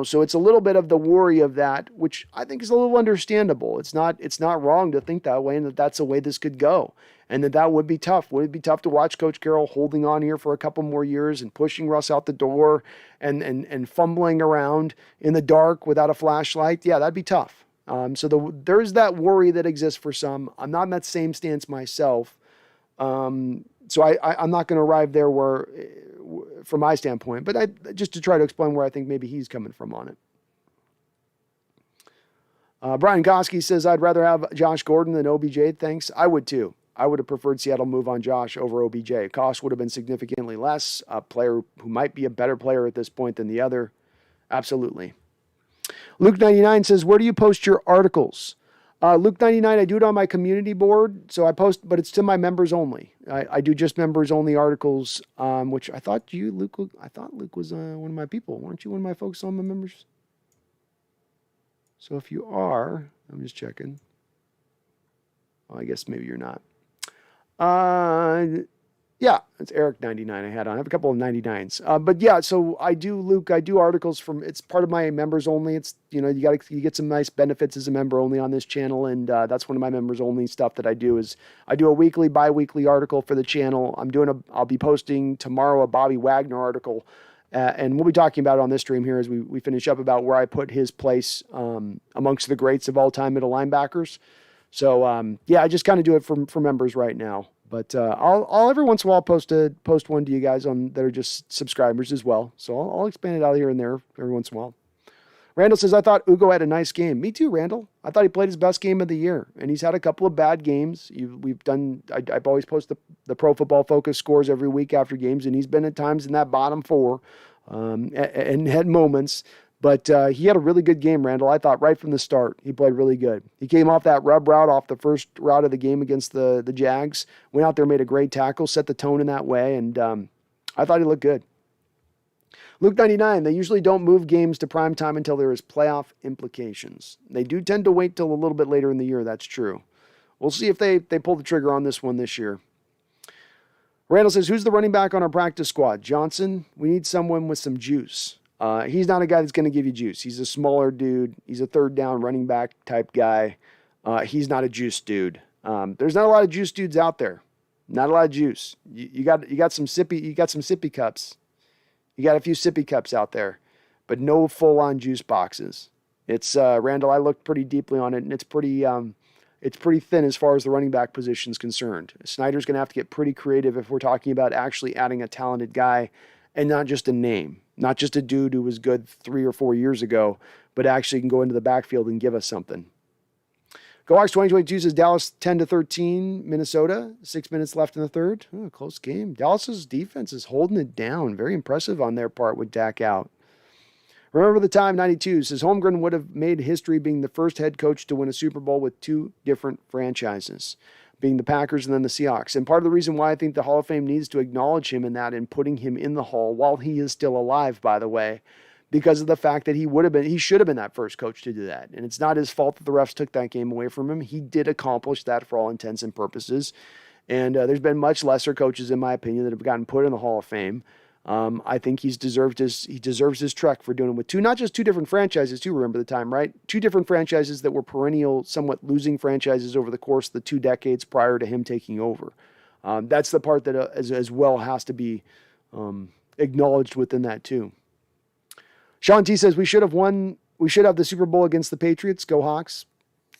so it's a little bit of the worry of that, which I think is a little understandable. It's not wrong to think that way, and that's the way this could go. And that would be tough. Would it be tough to watch Coach Carroll holding on here for a couple more years and pushing Russ out the door and fumbling around in the dark without a flashlight? Yeah, that'd be tough. So there's that worry that exists for some. I'm not in that same stance myself. So I'm not going to arrive there from my standpoint, but just to try to explain where I think maybe he's coming from on it. Brian Koski says, I'd rather have Josh Gordon than OBJ. Thanks. I would too. I would have preferred Seattle move on Josh over OBJ. Cost would have been significantly less. A player who might be a better player at this point than the other. Absolutely. Luke99 says, where do you post your articles? Luke99, I do it on my community board, so I post, but it's to my members only. I do just members only articles, which I thought Luke was one of my people. Weren't you one of my folks on my members? So if you are, I'm just checking. Well, I guess maybe you're not. Yeah, it's Eric99 I had on. I have a couple of 99s. But yeah, so I do, Luke, I do articles it's part of my members only. It's, you get some nice benefits as a member only on this channel. And that's one of my members only stuff that I do is I do a weekly, bi-weekly article for the channel. I'll be posting tomorrow a Bobby Wagner article. And we'll be talking about it on this stream here as we finish up about where I put his place amongst the greats of all time middle linebackers. So yeah, I just kind of do it for members right now. But I'll every once in a while post one to you guys that are just subscribers as well. So I'll expand it out here and there every once in a while. Randall says, I thought Ugo had a nice game. Me too, Randall. I thought he played his best game of the year. And he's had a couple of bad games. I've always posted the Pro Football Focus scores every week after games. And he's been at times in that bottom four and had moments. But he had a really good game, Randall. I thought right from the start, he played really good. He came off that rub route off the first route of the game against the Jags. Went out there, made a great tackle, set the tone in that way, and I thought he looked good. Luke99, they usually don't move games to prime time until there is playoff implications. They do tend to wait till a little bit later in the year, that's true. We'll see if they pull the trigger on this one this year. Randall says, who's the running back on our practice squad? Johnson? We need someone with some juice. He's not a guy that's going to give you juice. He's a smaller dude. He's a third down running back type guy. He's not a juice dude. There's not a lot of juice dudes out there. Not a lot of juice. You got some sippy cups. You got a few sippy cups out there, but no full on juice boxes. It's Randall. I looked pretty deeply on it, and it's pretty thin as far as the running back position is concerned. Snyder's going to have to get pretty creative if we're talking about actually adding a talented guy and not just a name. Not just a dude who was good 3 or 4 years ago, but actually can go into the backfield and give us something. GoHawks 2022 says Dallas 10-13, Minnesota. 6 minutes left in the third. Oh, close game. Dallas's defense is holding it down. Very impressive on their part with Dak out. Remember the time, 92, says Holmgren would have made history being the first head coach to win a Super Bowl with 2 different franchises, being the Packers and then the Seahawks. And part of the reason why I think the Hall of Fame needs to acknowledge him in that and putting him in the Hall while he is still alive, by the way, because of the fact that he should have been that first coach to do that. And it's not his fault that the refs took that game away from him. He did accomplish that for all intents and purposes. And there's been much lesser coaches, in my opinion, that have gotten put in the Hall of Fame. I think he deserves his trek for doing it with not just 2 different franchises too, remember the time, right? 2 different franchises that were perennial, somewhat losing franchises over the course of the 2 decades prior to him taking over. That's the part that as well has to be acknowledged within that too. Sean T says we should have the Super Bowl against the Patriots. Go Hawks.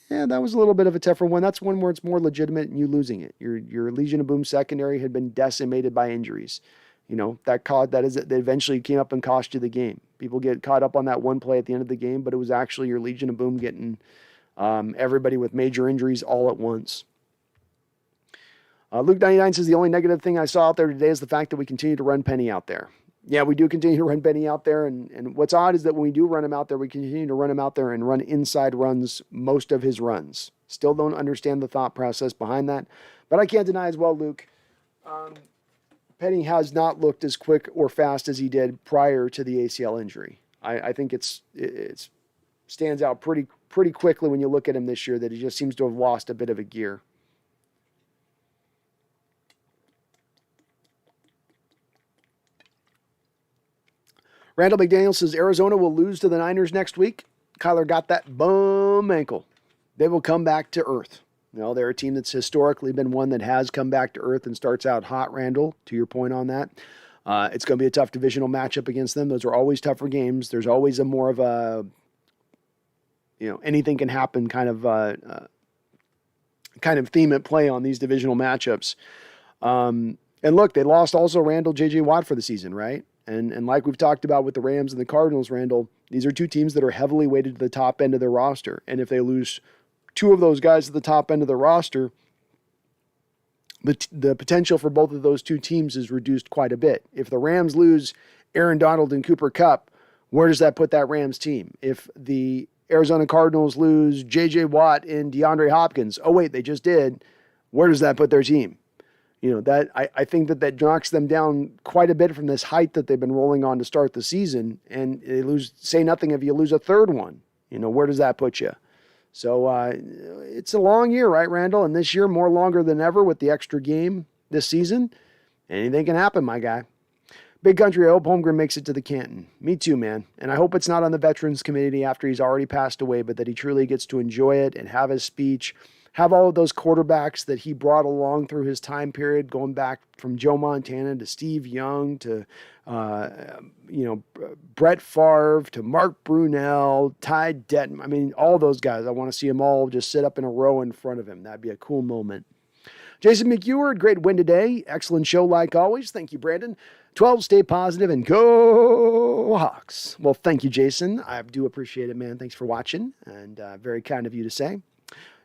Yeah, that was a little bit of a tougher one. That's one where it's more legitimate and you losing it. Your Legion of Boom secondary had been decimated by injuries. That eventually came up and cost you the game. People get caught up on that one play at the end of the game, but it was actually your Legion of Boom getting everybody with major injuries all at once. Luke99 says the only negative thing I saw out there today is the fact that we continue to run Penny out there. Yeah, we do continue to run Penny out there, and what's odd is that when we do run him out there, we continue to run him out there and run inside runs most of his runs. Still don't understand the thought process behind that, but I can't deny as well, Luke. Penny has not looked as quick or fast as he did prior to the ACL injury. I think it stands out pretty quickly when you look at him this year that he just seems to have lost a bit of a gear. Randall McDaniel says Arizona will lose to the Niners next week. Kyler got that bum ankle. They will come back to earth. They're a team that's historically been one that has come back to earth and starts out hot, Randall, to your point on that. It's going to be a tough divisional matchup against them. Those are always tougher games. There's always a more of a, anything can happen kind of theme at play on these divisional matchups. And look, they lost also Randall, J.J. Watt for the season, right? And like we've talked about with the Rams and the Cardinals, Randall, these are 2 teams that are heavily weighted to the top end of their roster. And if they lose 2 of those guys at the top end of the roster, the potential for both of those two teams is reduced quite a bit. If the Rams lose Aaron Donald and Cooper Kupp, where does that put that Rams team? If the Arizona Cardinals lose J.J. Watt and DeAndre Hopkins, oh wait, they just did, where does that put their team? That I think that knocks them down quite a bit from this height that they've been rolling on to start the season, and they lose. Say nothing if you lose a third one. Where does that put you? So it's a long year, right, Randall? And this year more longer than ever with the extra game this season. Anything can happen, my guy. Big Country, I hope Holmgren makes it to the Canton. Me too, man. And I hope it's not on the Veterans Committee after he's already passed away, but that he truly gets to enjoy it and have his speech, have all of those quarterbacks that he brought along through his time period, going back from Joe Montana to Steve Young to, Brett Favre to Mark Brunell, Ty Detman. I mean, all those guys. I want to see them all just sit up in a row in front of him. That'd be a cool moment. Jason McEward, great win today. Excellent show like always. Thank you, Brandon. 12, stay positive and go Hawks. Well, thank you, Jason. I do appreciate it, man. Thanks for watching, and very kind of you to say.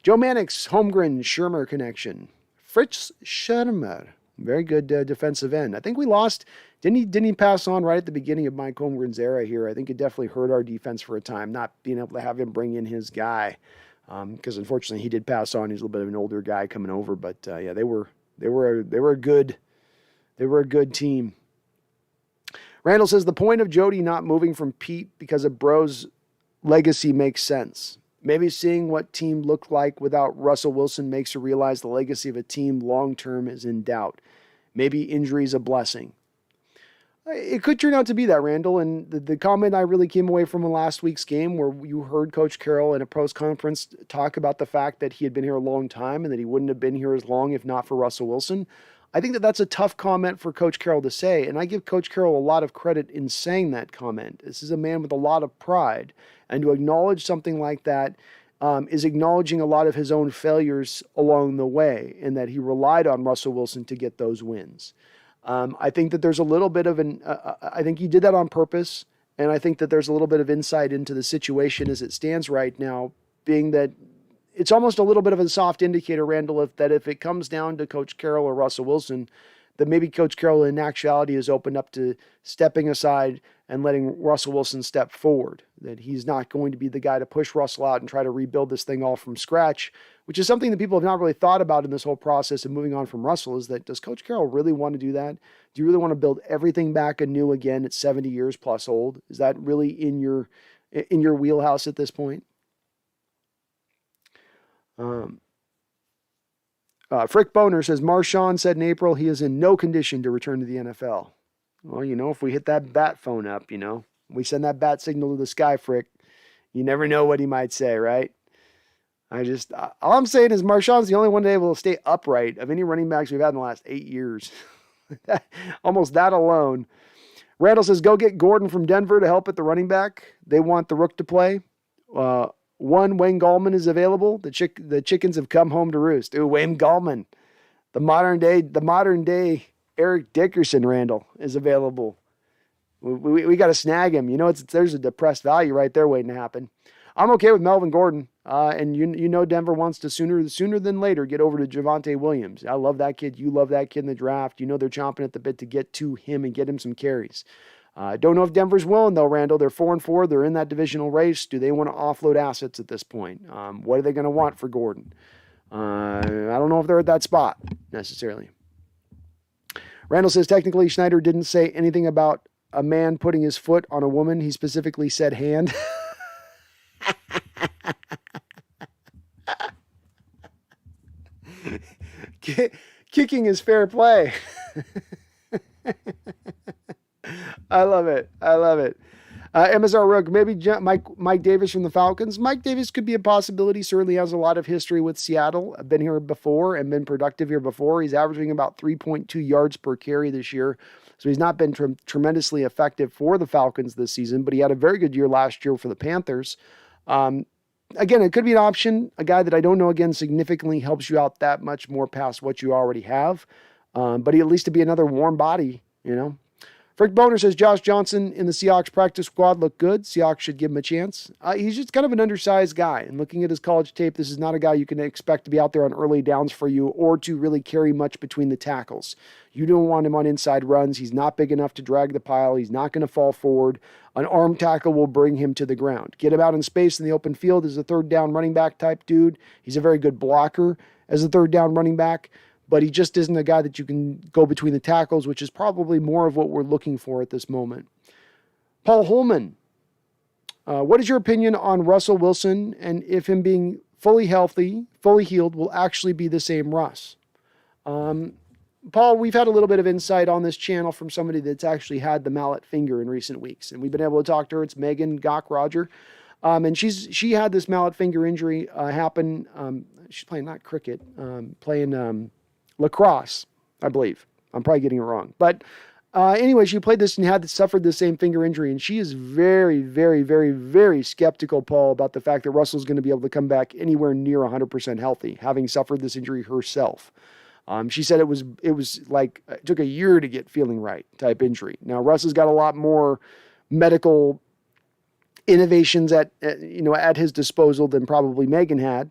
Joe Mannix, Holmgren, Shermer connection. Fritz Shermer, very good defensive end. I think we lost. Didn't he pass on right at the beginning of Mike Holmgren's era here? I think it definitely hurt our defense for a time, not being able to have him bring in his guy, because unfortunately he did pass on. He's a little bit of an older guy coming over, but yeah, they were a good team. Randall says the point of Jody not moving from Pete because of Bro's legacy makes sense. Maybe seeing what team looked like without Russell Wilson makes her realize the legacy of a team long-term is in doubt. Maybe injury is a blessing. It could turn out to be that, Randall. And the comment I really came away from in last week's game, where you heard Coach Carroll in a post conference talk about the fact that he had been here a long time and that he wouldn't have been here as long if not for Russell Wilson. I think that that's a tough comment for Coach Carroll to say, and I give Coach Carroll a lot of credit in saying that comment. This is a man with a lot of pride, and to acknowledge something like that is acknowledging a lot of his own failures along the way, and that he relied on Russell Wilson to get those wins. I think that there's a little bit of I think he did that on purpose, and I think that there's a little bit of insight into the situation as it stands right now, being that it's almost a little bit of a soft indicator, Randall, if it comes down to Coach Carroll or Russell Wilson, that maybe Coach Carroll in actuality is opened up to stepping aside and letting Russell Wilson step forward, that he's not going to be the guy to push Russell out and try to rebuild this thing all from scratch, which is something that people have not really thought about in this whole process of moving on from Russell, is that does Coach Carroll really want to do that? Do you really want to build everything back anew again at 70 years plus old? Is that really in your wheelhouse at this point? Frick Boner says, Marshawn said in April he is in no condition to return to the NFL. Well, if we hit that bat phone up, we send that bat signal to the sky, Frick, you never know what he might say, right? All I'm saying is Marshawn's the only one able to stay upright of any running backs we've had in the last 8 years. Almost that alone. Randall says, go get Gordon from Denver to help at the running back. They want the rook to play. Wayne Gallman is available. The chickens have come home to roost. Ooh, Wayne Gallman, the modern day Eric Dickerson, Randall, is available. We got to snag him. There's a depressed value right there waiting to happen. I'm okay with Melvin Gordon, and Denver wants to sooner than later get over to Javonte Williams. I love that kid. You love that kid in the draft. They're chomping at the bit to get to him and get him some carries. Don't know if Denver's willing, though, Randall. They're 4-4. They're in that divisional race. Do they want to offload assets at this point? What are they going to want for Gordon? I don't know if they're at that spot necessarily. Randall says, technically, Schneider didn't say anything about a man putting his foot on a woman. He specifically said hand. Kicking is fair play. I love it. MSR Rook, maybe Mike Davis from the Falcons. Mike Davis could be a possibility. Certainly has a lot of history with Seattle. I've been here before and been productive here before. He's averaging about 3.2 yards per carry this year. So he's not been tremendously effective for the Falcons this season, but he had a very good year last year for the Panthers. Again, it could be an option. A guy that I don't know, again, significantly helps you out that much more past what you already have. But he at least to be another warm body, Frick Boner says Josh Johnson in the Seahawks practice squad looked good. Seahawks should give him a chance. He's just kind of an undersized guy. And looking at his college tape, this is not a guy you can expect to be out there on early downs for you or to really carry much between the tackles. You don't want him on inside runs. He's not big enough to drag the pile. He's not going to fall forward. An arm tackle will bring him to the ground. Get him out in space in the open field as a third down running back type dude. He's a very good blocker as a third down running back. But he just isn't a guy that you can go between the tackles, which is probably more of what we're looking for at this moment. Paul Holman, what is your opinion on Russell Wilson and if him being fully healthy, fully healed, will actually be the same Russ? Paul, we've had a little bit of insight on this channel from somebody that's actually had the mallet finger in recent weeks, and we've been able to talk to her. It's Megan Gock-Roger. And she had this mallet finger injury happen. She's playing not cricket, playing lacrosse, I believe. I'm probably getting it wrong. But anyway, she played this and suffered the same finger injury. And she is very, very, very, very skeptical, Paul, about the fact that Russell's going to be able to come back anywhere near 100% healthy, having suffered this injury herself. She said it was like, it took a year to get feeling right type injury. Now, Russ has got a lot more medical innovations at his disposal than probably Megan had.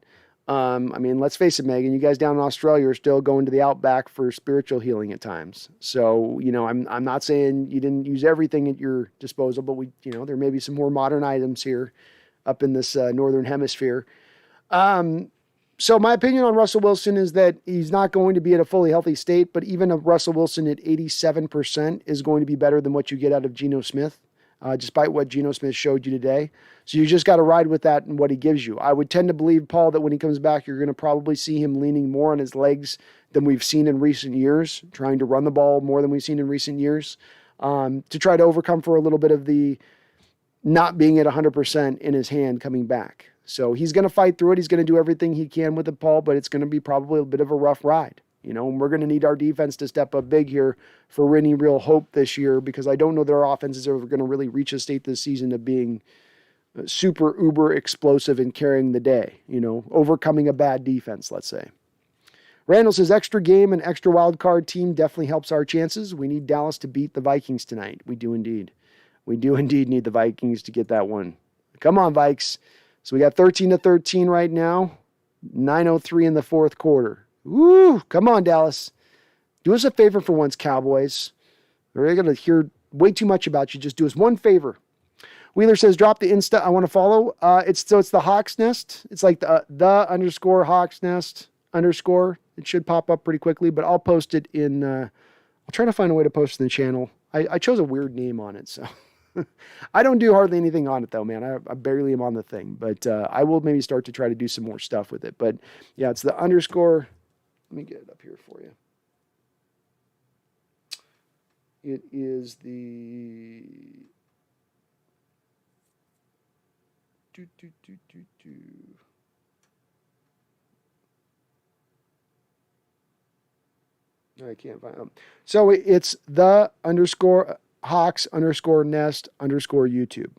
I mean, let's face it, Megan, you guys down in Australia are still going to the outback for spiritual healing at times. So, I'm not saying you didn't use everything at your disposal, but there may be some more modern items here up in this northern hemisphere. So my opinion on Russell Wilson is that he's not going to be at a fully healthy state, but even a Russell Wilson at 87% is going to be better than what you get out of Geno Smith. Despite what Geno Smith showed you today. So you just got to ride with that and what he gives you. I would tend to believe, Paul, that when he comes back, you're going to probably see him leaning more on his legs than we've seen in recent years, trying to run the ball more than we've seen in recent years, to try to overcome for a little bit of the not being at 100% in his hand coming back. So he's going to fight through it. He's going to do everything he can with it, Paul, but it's going to be probably a bit of a rough ride. And we're going to need our defense to step up big here for any real hope this year, because I don't know that our offense is ever going to really reach a state this season of being super uber explosive and carrying the day, overcoming a bad defense, let's say. Randall says extra game and extra wild card team definitely helps our chances. We need Dallas to beat the Vikings tonight. We do indeed. We do indeed need the Vikings to get that one. Come on, Vikes. So we got 13-13 right now, 9:03 in the fourth quarter. Woo! Come on, Dallas. Do us a favor for once, Cowboys. We're going to hear way too much about you. Just do us one favor. Wheeler says, drop the Insta. I want to follow. It's the Hawks Nest. It's like the underscore Hawks Nest underscore. It should pop up pretty quickly, but I'll post it in. I'll try to find a way to post it in the channel. I chose a weird name on it, so I don't do hardly anything on it though, man. I barely am on the thing, but I will maybe start to try to do some more stuff with it. But yeah, it's the underscore. Let me get it up here for you. It is the I can't find them. So it's the underscore Hawks underscore Nest underscore YouTube.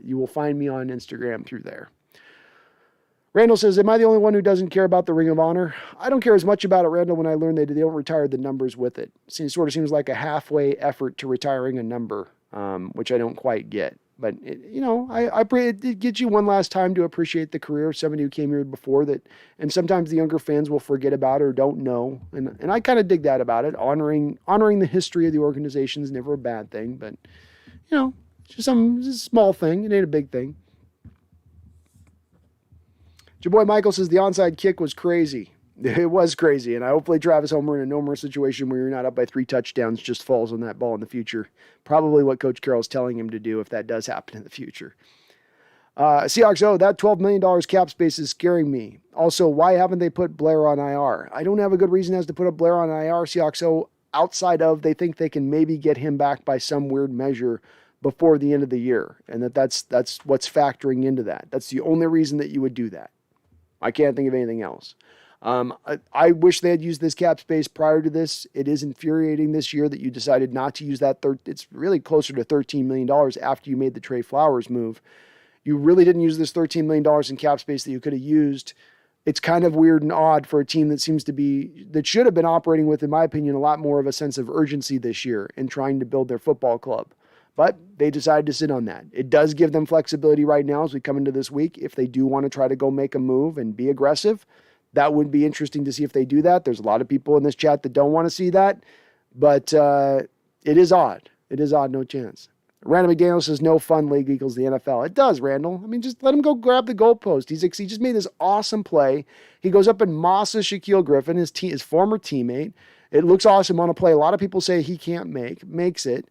You will find me on Instagram through there. Randall says, am I the only one who doesn't care about the Ring of Honor? I don't care as much about it, Randall, when I learned they don't retire the numbers with it. It sort of seems like a halfway effort to retiring a number, which I don't quite get. But, I pray it gets you one last time to appreciate the career of somebody who came here before that. And sometimes the younger fans will forget about it or don't know. And I kind of dig that about it. Honoring the history of the organization is never a bad thing. But, it's just it's a small thing. It ain't a big thing. Your boy Michael says the onside kick was crazy. It was crazy, and I hopefully Travis Homer in a no more situation where you're not up by 3 touchdowns just falls on that ball in the future. Probably what Coach Carroll's telling him to do if that does happen in the future. Seahawks, that $12 million cap space is scaring me. Also, why haven't they put Blair on IR? I don't have a good reason as to put up Blair on IR, Seahawks, outside of they think they can maybe get him back by some weird measure before the end of the year, and that's what's factoring into that. That's the only reason that you would do that. I can't think of anything else. I wish they had used this cap space prior to this. It is infuriating this year that you decided not to use that. It's really closer to $13 million after you made the Trey Flowers move. You really didn't use this $13 million in cap space that you could have used it's kind of weird and odd for a team that should have been operating with, in my opinion, a lot more of a sense of urgency this year in trying to build their football club. But they decided to sit on that. It does give them flexibility right now as we come into this week. If they do want to try to go make a move and be aggressive, that would be interesting to see if they do that. There's a lot of people in this chat that don't want to see that, but it is odd. It is odd, no chance. Randall McDaniel says no fun league equals the NFL. It does, Randall. I mean, just let him go grab the goalpost. He just made this awesome play. He goes up and mosses Shaquille Griffin, his former teammate. It looks awesome on a play. A lot of people say he can't makes it.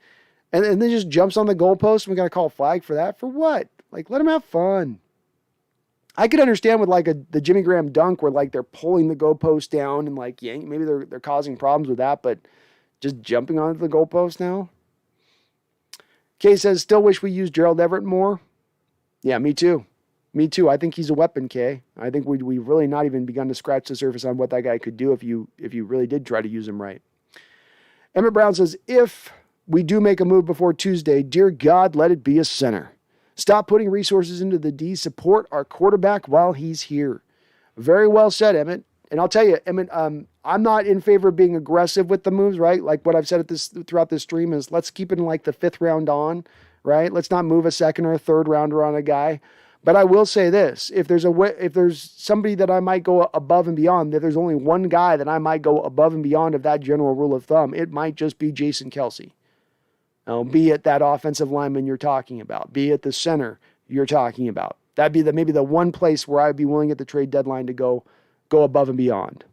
And then just jumps on the goalpost, and we got to call a flag for that. For what? Like, let him have fun. I could understand with like the Jimmy Graham dunk where like they're pulling the goalpost down and like maybe they're causing problems with that, but just jumping onto the goalpost now. Kay says, still wish we used Gerald Everett more. Yeah, me too. Me too. I think he's a weapon, Kay. I think we've really not even begun to scratch the surface on what that guy could do if you really did try to use him right. Emmett Brown says, if we do make a move before Tuesday, dear God, let it be a center. Stop putting resources into the D. Support our quarterback while he's here. Very well said, Emmett. And I'll tell you, Emmett, I'm not in favor of being aggressive with the moves, right? Like what I've said throughout this stream is let's keep it in like the 5th round on, right? Let's not move a 2nd or a 3rd rounder on a guy. But I will say this, if there's somebody that I might go above and beyond, if there's only one guy that I might go above and beyond of that general rule of thumb, it might just be Jason Kelce. Be it that offensive lineman you're talking about, be it the center you're talking about. That'd be maybe the one place where I'd be willing at the trade deadline to go above and beyond.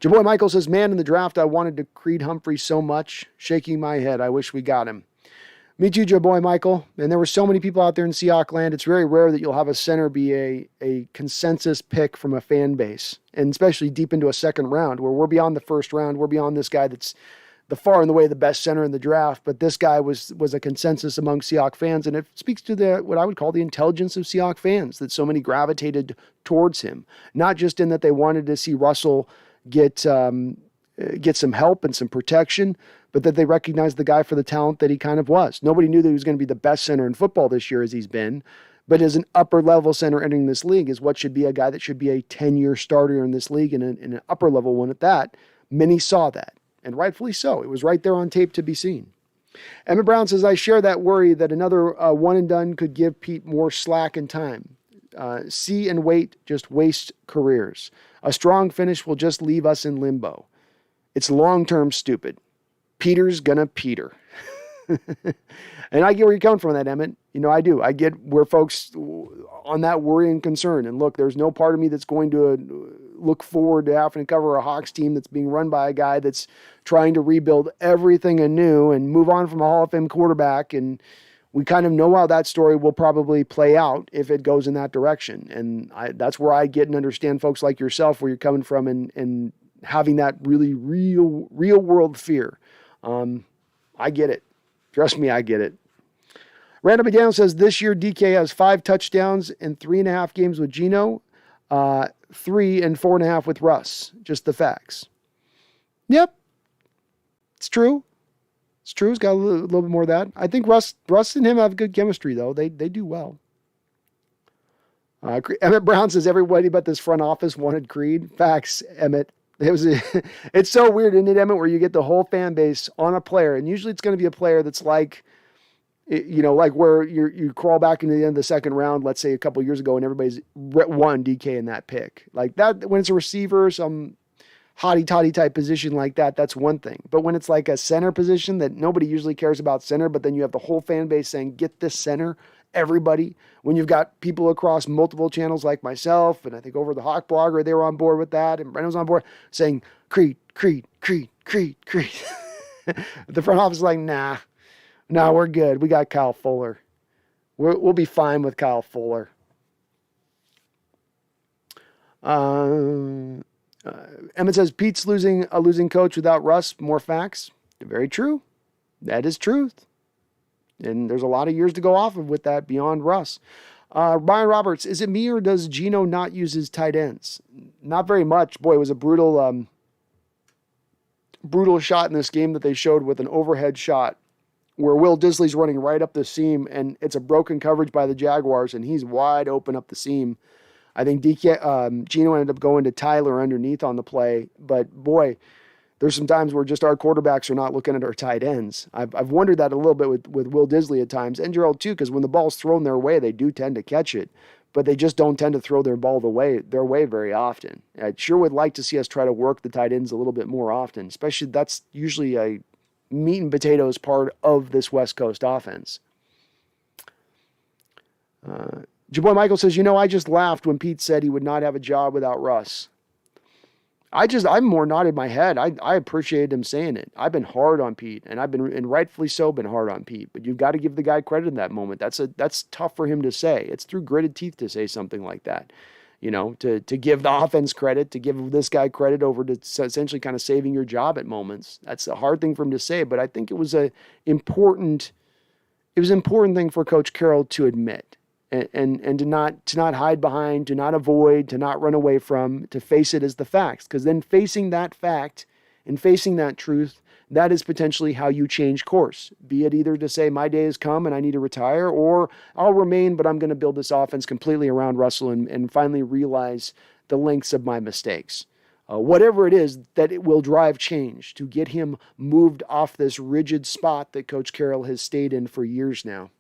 Your boy Michael says, man, in the draft, I wanted to Creed Humphrey so much. Shaking my head. I wish we got him. Me too, your boy Michael. And there were so many people out there in Seahawks land. It's very rare that you'll have a center be a consensus pick from a fan base, and especially deep into a 2nd round where we're beyond the 1st round. We're beyond this guy that's the far and away the best center in the draft. But this guy was a consensus among Seahawks fans, and it speaks to what I would call the intelligence of Seahawks fans that so many gravitated towards him. Not just in that they wanted to see Russell get some help and some protection, but that they recognized the guy for the talent that he kind of was. Nobody knew that he was going to be the best center in football this year as he's been, but as an upper-level center entering this league is what should be a guy that should be a 10-year starter in this league and an upper-level one at that. Many saw that, and rightfully so. It was right there on tape to be seen. Emmett Brown says, I share that worry that another one-and-done could give Pete more slack and time. See and wait just waste careers. A strong finish will just leave us in limbo. It's long-term stupid. Peter's gonna Peter. And I get where you're coming from that, Emmett. I do. I get where folks on that worry and concern. And look, there's no part of me that's going to look forward to having to cover a Hawks team that's being run by a guy that's trying to rebuild everything anew and move on from a Hall of Fame quarterback. And we kind of know how that story will probably play out if it goes in that direction. And that's where I get and understand folks like yourself, where you're coming from and having that really real world fear. I get it. Trust me, I get it. Randall McDaniel says this year DK has 5 touchdowns in 3.5 games with Geno, 3 and 4.5 with Russ. Just the facts. Yep. It's true. It's true. He's got a little bit more of that. I think Russ and him have good chemistry, though. They do well. Emmett Brown says everybody but this front office wanted Creed. Facts, Emmett. It's so weird, isn't it, Emmett, where you get the whole fan base on a player, and usually it's going to be a player that's like where you crawl back into the end of the 2nd round, let's say a couple of years ago, and everybody's won DK in that pick. Like that, when it's a receiver, some hotty-toddy type position like that, that's one thing. But when it's like a center position that nobody usually cares about center, but then you have the whole fan base saying, get this center, everybody. When you've got people across multiple channels like myself, and I think over the Hawk Blogger, they were on board with that, and Brendan was on board saying, Creed, Creed, Creed, Creed, Creed. The front office is like, nah, we're good. We got Kyle Fuller. We'll be fine with Kyle Fuller. Emmett says, Pete's a losing coach without Russ. More facts. Very true. That is truth. And there's a lot of years to go off of with that beyond Russ. Brian Roberts, is it me or does Geno not use his tight ends? Not very much. Boy, it was a brutal shot in this game that they showed with an overhead shot where Will Disley's running right up the seam, and it's a broken coverage by the Jaguars, and he's wide open up the seam. I think Geno ended up going to Tyler underneath on the play, but boy, there's some times where just our quarterbacks are not looking at our tight ends. I've wondered that a little bit with Will Disley at times, and Gerald too, because when the ball's thrown their way, they do tend to catch it, but they just don't tend to throw their ball their way very often. I sure would like to see us try to work the tight ends a little bit more often, especially that's usually a meat and potatoes part of this West Coast offense. Jaboy Michael says, I just laughed when Pete said he would not have a job without Russ. I'm more nodded my head. I appreciated him saying it. I've been hard on Pete, and rightfully so been hard on Pete, but you've got to give the guy credit in that moment. That's tough for him to say. It's through gritted teeth to say something like that. To give the offense credit, to give this guy credit over to essentially kind of saving your job at moments. That's a hard thing for him to say, but I think it was an important thing for Coach Carroll to admit and to not hide behind, to not avoid, to not run away from, to face it as the facts. Because then facing that fact and facing that truth, that is potentially how you change course. Be it either to say my day has come and I need to retire, or I'll remain, but I'm going to build this offense completely around Russell and finally realize the lengths of my mistakes. Whatever it is, that it will drive change to get him moved off this rigid spot that Coach Carroll has stayed in for years now.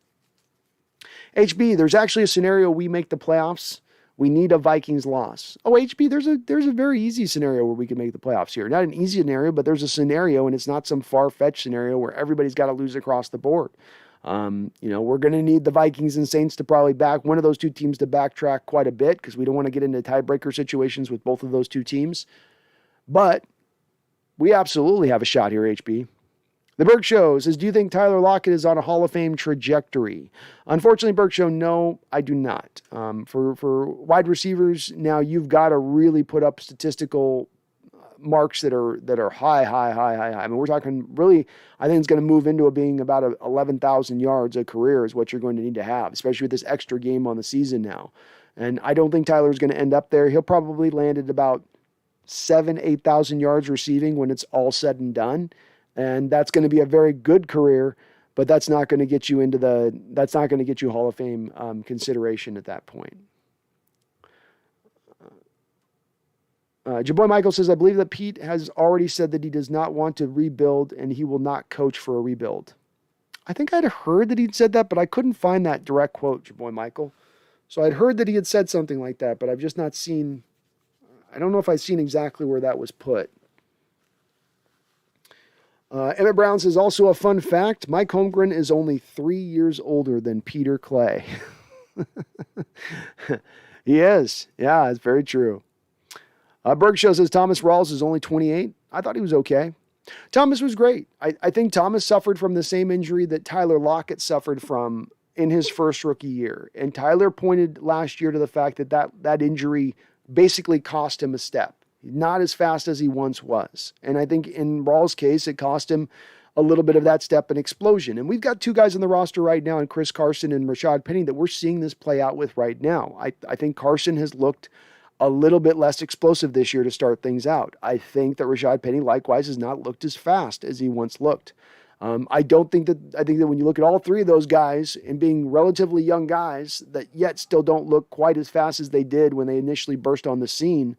HB, there's actually a scenario we make the playoffs. We need a Vikings loss. Oh, HB, there's a very easy scenario where we can make the playoffs here. Not an easy scenario, but there's a scenario, and it's not some far-fetched scenario where everybody's got to lose across the board. We're going to need the Vikings and Saints to probably back one of those two teams to backtrack quite a bit because we don't want to get into tiebreaker situations with both of those two teams. But we absolutely have a shot here, HB. The Berg Show says, do you think Tyler Lockett is on a Hall of Fame trajectory? Unfortunately, Berg Show, no, I do not. For wide receivers, now you've got to really put up statistical marks that are high. I mean, we're talking really, I think it's going to move into it being about 11,000 yards a career is what you're going to need to have, especially with this extra game on the season now. And I don't think Tyler's going to end up there. He'll probably land at about 8,000 yards receiving when it's all said and done. And that's going to be a very good career, but that's not going to get you Hall of Fame consideration at that point. Jaboy Michael says, I believe that Pete has already said that he does not want to rebuild and he will not coach for a rebuild. I think I'd heard that he'd said that, but I couldn't find that direct quote, Jaboy Michael. So I'd heard that he had said something like that, but I've just not seen, I don't know if I've seen exactly where that was put. Emmett Brown says, also a fun fact, Mike Holmgren is only 3 years older than Peter Clay. He is. Yeah, it's very true. Berg Show says, Thomas Rawls is only 28. I thought he was okay. Thomas was great. I think Thomas suffered from the same injury that Tyler Lockett suffered from in his first rookie year. And Tyler pointed last year to the fact that injury basically cost him a step. Not as fast as he once was. And I think in Rawls' case, it cost him a little bit of that step and explosion. And we've got two guys on the roster right now, in Chris Carson and Rashad Penny, that we're seeing this play out with right now. I think Carson has looked a little bit less explosive this year to start things out. I think that Rashad Penny likewise has not looked as fast as he once looked. I think that when you look at all three of those guys and being relatively young guys that yet still don't look quite as fast as they did when they initially burst on the scene,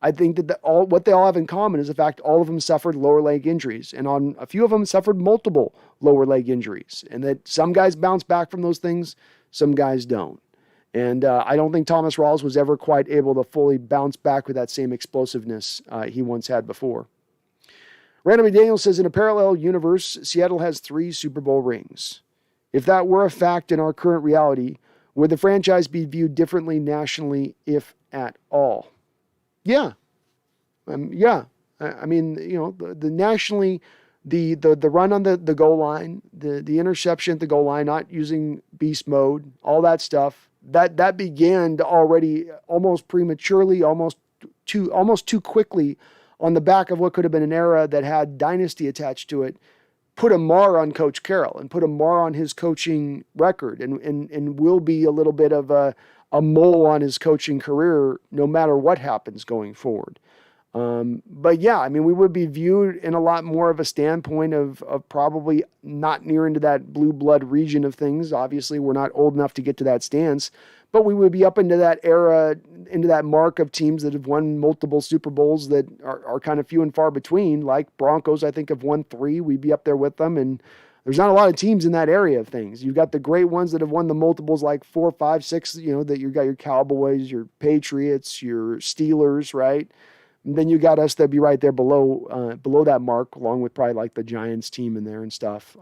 I think that what they all have in common is the fact all of them suffered lower leg injuries, and on a few of them suffered multiple lower leg injuries, and that some guys bounce back from those things, some guys don't. And I don't think Thomas Rawls was ever quite able to fully bounce back with that same explosiveness he once had before. Random McDaniel says, in a parallel universe, Seattle has 3 Super Bowl rings. If that were a fact in our current reality, would the franchise be viewed differently nationally, if at all? Yeah. Yeah. I mean, the nationally, the run on the goal line, the interception at the goal line, not using beast mode, all that stuff, that began to already almost prematurely, almost too quickly on the back of what could have been an era that had dynasty attached to it, put a mar on Coach Carroll and put a mar on his coaching record and will be a little bit of a mole on his coaching career no matter what happens going forward. But yeah, I mean, we would be viewed in a lot more of a standpoint of probably not near into that blue blood region of things. Obviously, we're not old enough to get to that stance, but we would be up into that era, into that mark of teams that have won multiple Super Bowls that are kind of few and far between. Like Broncos, I think have won 3. We'd be up there with them, and there's not a lot of teams in that area of things. You've got the great ones that have won the multiples like 4, 5, 6, that you've got your Cowboys, your Patriots, your Steelers, right? And then you got us that'd be right there below that mark, along with probably like the Giants team in there and stuff.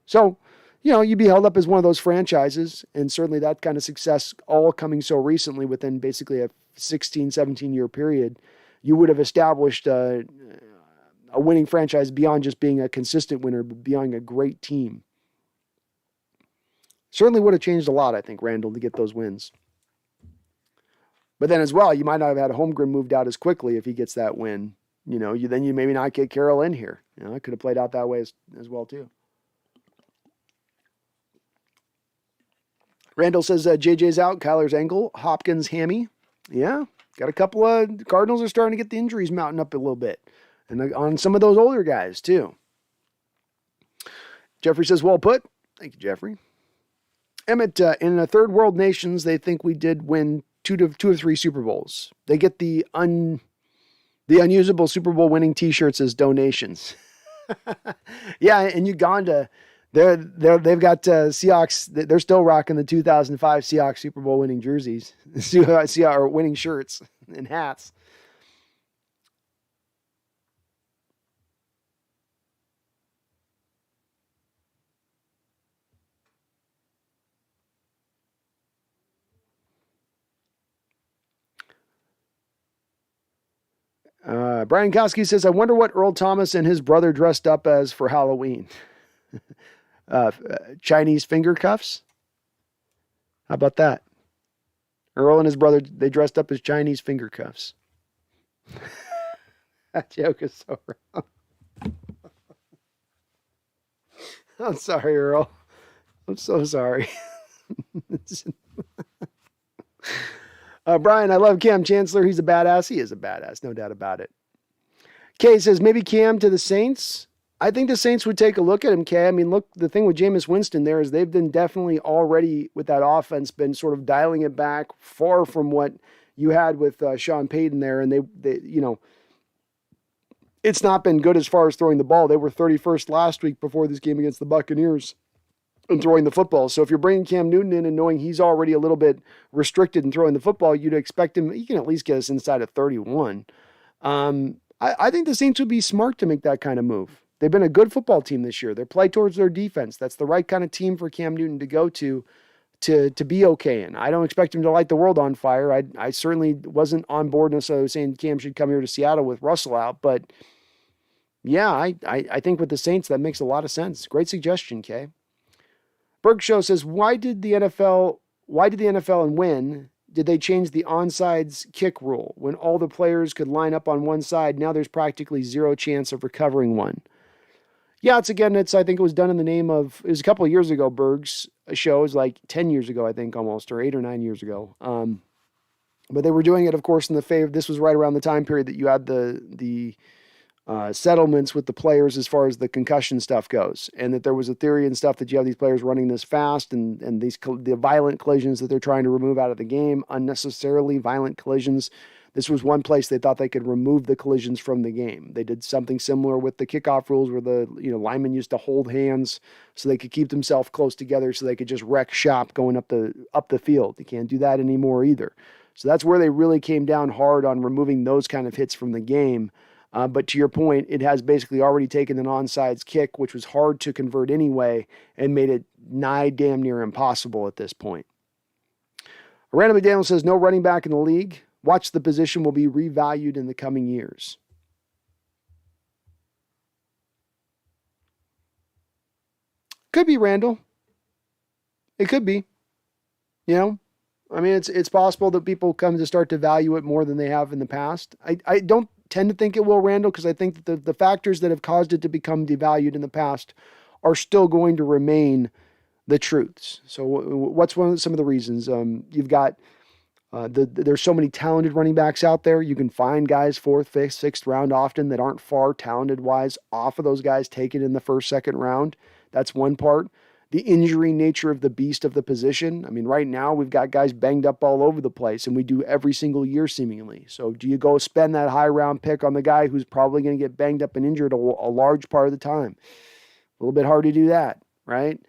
So, you'd be held up as one of those franchises, and certainly that kind of success all coming so recently within basically a 16, 17-year period, you would have established a winning franchise beyond just being a consistent winner, but beyond a great team. Certainly would have changed a lot, I think, Randall, to get those wins. But then as well, you might not have had Holmgren moved out as quickly if he gets that win. Then you maybe not get Carroll in here. It could have played out that way as well, too. Randall says JJ's out, Kyler's ankle, Hopkins hammy. Yeah, got a couple of Cardinals are starting to get the injuries mounting up a little bit. And on some of those older guys, too. Jeffrey says, well put. Thank you, Jeffrey. Emmett, in the third world nations, they think we did win 2 or 3 Super Bowls. They get the unusable Super Bowl winning T-shirts as donations. Yeah, in Uganda, they've got Seahawks. They're still rocking the 2005 Seahawks Super Bowl winning jerseys, Seahawks winning shirts and hats. Brian Kosky says, I wonder what Earl Thomas and his brother dressed up as for Halloween. Chinese finger cuffs? How about that? Earl and his brother, they dressed up as Chinese finger cuffs. That joke is so wrong. I'm sorry, Earl. I'm so sorry. Brian, I love Cam Chancellor. He's a badass. He is a badass, no doubt about it. Kay says, maybe Cam to the Saints. I think the Saints would take a look at him, Kay. I mean, look, the thing with Jameis Winston there is they've been definitely already, with that offense, been sort of dialing it back far from what you had with Sean Payton there. And they it's not been good as far as throwing the ball. They were 31st last week before this game against the Buccaneers and throwing the football. So if you're bringing Cam Newton in and knowing he's already a little bit restricted in throwing the football, you'd expect him, he can at least get us inside of 31. I think the Saints would be smart to make that kind of move. They've been a good football team this year. They play towards their defense. That's the right kind of team for Cam Newton to go to be okay in. I don't expect him to light the world on fire. I certainly wasn't on board necessarily saying Cam should come here to Seattle with Russell out, but yeah, I think with the Saints, that makes a lot of sense. Great suggestion, Kay. Berg Show says, why did the NFL and when did they change the onside kick rule? When all the players could line up on one side, now there's practically zero chance of recovering one. Yeah, I think it was done in the name of, it was a couple of years ago, Berg's show. It was like 10 years ago, I think almost, or 8 or 9 years ago. But they were doing it, of course, in the favor. This was right around the time period that you had the settlements with the players as far as the concussion stuff goes, and that there was a theory and stuff that you have these players running this fast and the violent collisions that they're trying to remove out of the game, unnecessarily violent collisions. This was one place they thought they could remove the collisions from the game. They did something similar with the kickoff rules where the linemen used to hold hands so they could keep themselves close together so they could just wreck shop going up the field. You can't do that anymore either. So that's where they really came down hard on removing those kind of hits from the game. But to your point, it has basically already taken an onside kick, which was hard to convert anyway, and made it damn near impossible at this point. Random McDaniel says, no running back in the league. Watch, the position will be revalued in the coming years. Could be, Randall. It could be. I mean, it's possible that people come to start to value it more than they have in the past. I don't tend to think it will, Randall, because I think that the factors that have caused it to become devalued in the past are still going to remain the truths. So what's some of the reasons? You've got There's so many talented running backs out there. You can find guys fourth, fifth, sixth round often that aren't far talented wise off of those guys taken in the first, second round. That's one part. The injury nature of the beast of the position. I mean, right now we've got guys banged up all over the place, and we do every single year seemingly. So do you go spend that high round pick on the guy who's probably going to get banged up and injured a large part of the time? A little bit hard to do that, right?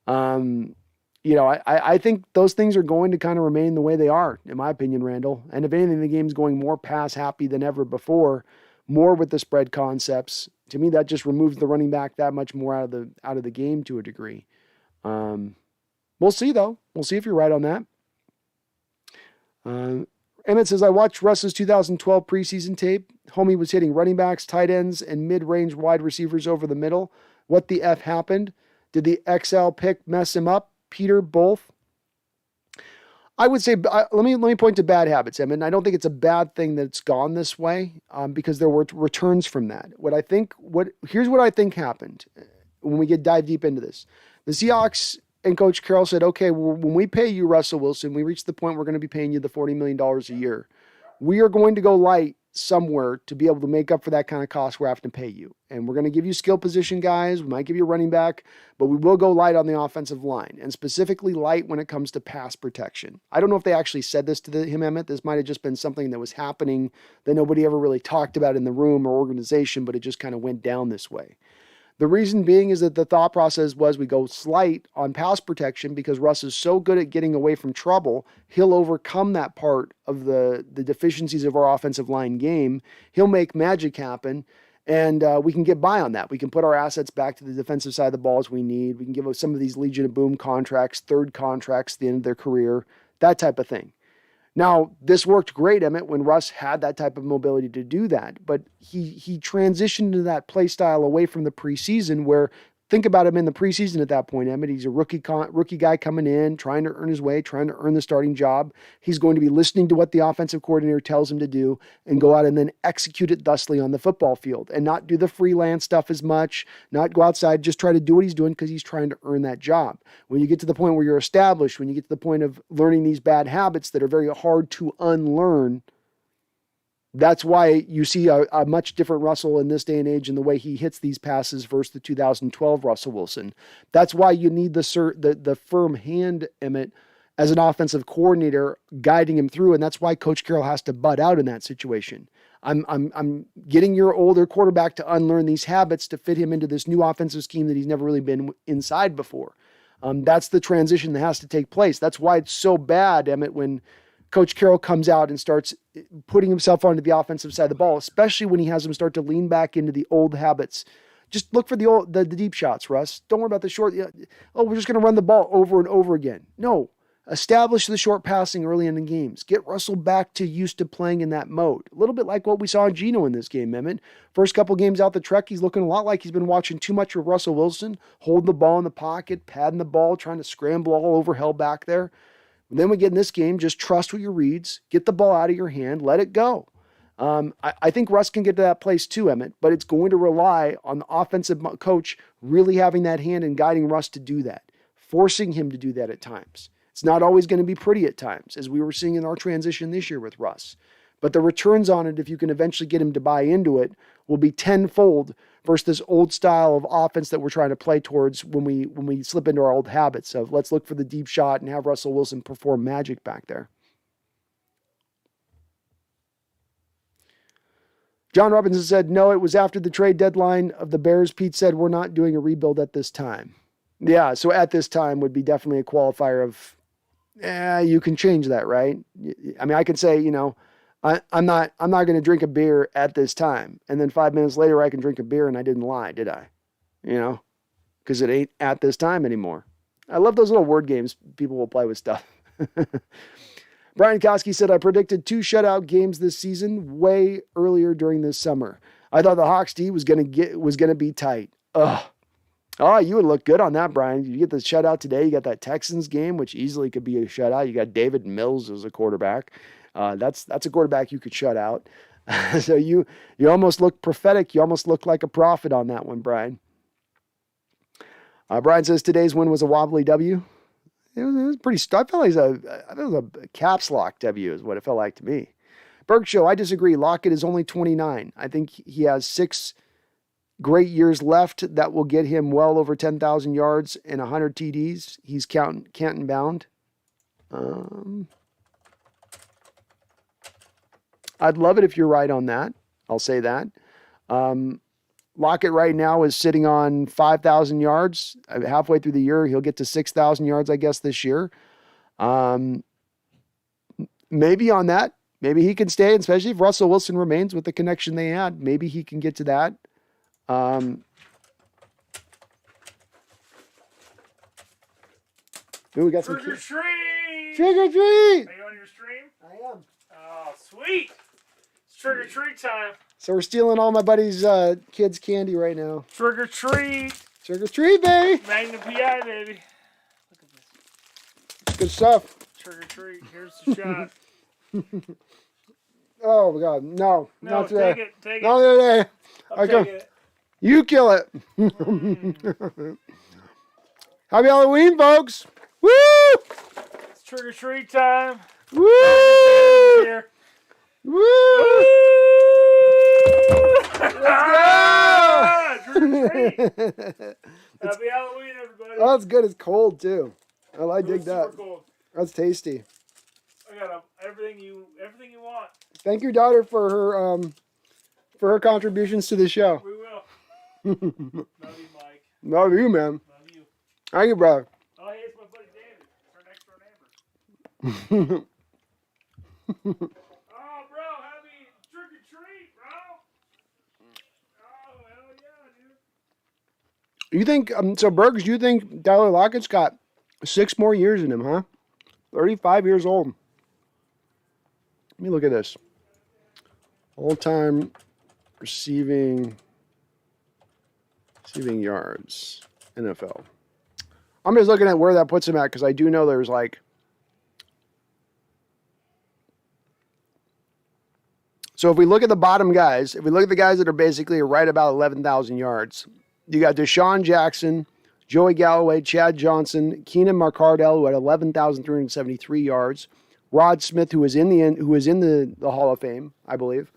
I think those things are going to kind of remain the way they are, in my opinion, Randall. And if anything, the game's going more pass happy than ever before, more with the spread concepts. To me, that just removes the running back that much more out of the game to a degree. We'll see though. We'll see if you're right on that. Emmett says, I watched Russ's 2012 preseason tape. Homie was hitting running backs, tight ends, and mid-range wide receivers over the middle. What the F happened? Did the XL pick mess him up? Peter, both? I would say, let me point to bad habits, Emmett. I don't think it's a bad thing that it's gone this way, because there were returns from that. Here's what I think happened when we dive deep into this. The Seahawks and Coach Carroll said, okay, when we pay you, Russell Wilson, we reach the point we're going to be paying you the $40 million a year. We are going to go light somewhere to be able to make up for that kind of cost we're having to pay you. And we're going to give you skill position guys. We might give you a running back, but we will go light on the offensive line, and specifically light when it comes to pass protection. I don't know if they actually said this to him, Emmett. This might have just been something that was happening that nobody ever really talked about in the room or organization, but it just kind of went down this way. The reason being is that the thought process was we go slight on pass protection because Russ is so good at getting away from trouble, he'll overcome that part of the deficiencies of our offensive line game. He'll make magic happen, and we can get by on that. We can put our assets back to the defensive side of the ball as we need. We can give some of these Legion of Boom contracts, third contracts at the end of their career, that type of thing. Now, this worked great, Emmett, when Russ had that type of mobility to do that, but he transitioned to that play style away from the preseason where, think about him in the preseason at that point, Emmett. He's a rookie guy coming in, trying to earn his way, trying to earn the starting job. He's going to be listening to what the offensive coordinator tells him to do and go out and then execute it thusly on the football field and not do the freelance stuff as much, not go outside, just try to do what he's doing because he's trying to earn that job. When you get to the point where you're established, when you get to the point of learning these bad habits that are very hard to unlearn, that's why you see a much different Russell in this day and age in the way he hits these passes versus the 2012 Russell Wilson. That's why you need the firm hand, Emmett, as an offensive coordinator guiding him through, and that's why Coach Carroll has to butt out in that situation. I'm getting your older quarterback to unlearn these habits to fit him into this new offensive scheme that he's never really been inside before. That's the transition that has to take place. That's why it's so bad, Emmett, when Coach Carroll comes out and starts putting himself onto the offensive side of the ball, especially when he has him start to lean back into the old habits. Just look for the deep shots, Russ. Don't worry about the short. Oh, we're just going to run the ball over and over again. No, establish the short passing early in the games. Get Russell back to used to playing in that mode. A little bit like what we saw in Geno in this game, Emmett. First couple games out the trek, he's looking a lot like he's been watching too much of Russell Wilson, holding the ball in the pocket, padding the ball, trying to scramble all over hell back there. Then we get in this game, just trust what your reads, get the ball out of your hand, let it go. I think Russ can get to that place too, Emmett, but it's going to rely on the offensive coach really having that hand and guiding Russ to do that, forcing him to do that at times. It's not always going to be pretty at times, as we were seeing in our transition this year with Russ. But the returns on it, if you can eventually get him to buy into it, will be tenfold versus this old style of offense that we're trying to play towards when we slip into our old habits of let's look for the deep shot and have Russell Wilson perform magic back there. John Robinson said, no, it was after the trade deadline of the Bears. Pete said, we're not doing a rebuild at this time. Yeah, so at this time would be definitely a qualifier of, you can change that, right? I mean, I can say, I'm not going to drink a beer at this time. And then 5 minutes later, I can drink a beer and I didn't lie, did I? Because it ain't at this time anymore. I love those little word games people will play with stuff. Brian Koski said, I predicted 2 shutout games this season way earlier during this summer. I thought the Hawks D was going to be tight. Ugh. Oh, you would look good on that, Brian. You get the shutout today. You got that Texans game, which easily could be a shutout. You got David Mills as a quarterback. That's a quarterback you could shut out. So you almost look prophetic. You almost look like a prophet on that one, Brian. Brian says today's win was a wobbly W. It was pretty. I felt like it was a caps lock W is what it felt like to me. Berg Show, I disagree. Lockett is only 29. I think he has 6 great years left that will get him well over 10,000 yards and 100 TDs. He's Canton bound. I'd love it if you're right on that. I'll say that. Lockett right now is sitting on 5,000 yards. Halfway through the year, he'll get to 6,000 yards, I guess, this year. Maybe on that. Maybe he can stay, especially if Russell Wilson remains with the connection they had. Maybe he can get to that. Ooh, we got some Trick or treat! Trick or treat! Are you on your stream? I am. Oh, sweet! It's trick or treat time. So we're stealing all my buddies' kids' candy right now. Trick or treat! Trick or treat, baby! Magnum PI, baby. Look at this. Good stuff. Trick or treat. Here's the shot. Oh my God, no, not today. Take it. Take Not it. today. I'll take it. You kill it. Happy Halloween, folks! Woo! It's trick or treat time. Woo! Here. Woo! Ah, trick or treat. Happy Halloween, everybody. Oh, it's good. It's cold too. I dig that. Super cold. That's tasty. I got everything you want. Thank your daughter for her contributions to the show. We will. Love you, Mike. Love you, man. Love you. Thank you, brother. Oh, hey, it's my buddy David. Our next door neighbor. Oh, bro, happy trick or treat, bro. Oh, hell yeah, dude. You think so, Bergs? You think Tyler Lockett's got 6 more years in him, huh? 35 years old. Let me look at this. All-time receiving yards, NFL. I'm just looking at where that puts him at because I do know there's like. So if we look at the bottom guys, if we look at the guys that are basically right about 11,000 yards, you got Deshaun Jackson, Joey Galloway, Chad Johnson, Keenan McCardell, who had 11,373 yards, Rod Smith, who was in the Hall of Fame, I believe,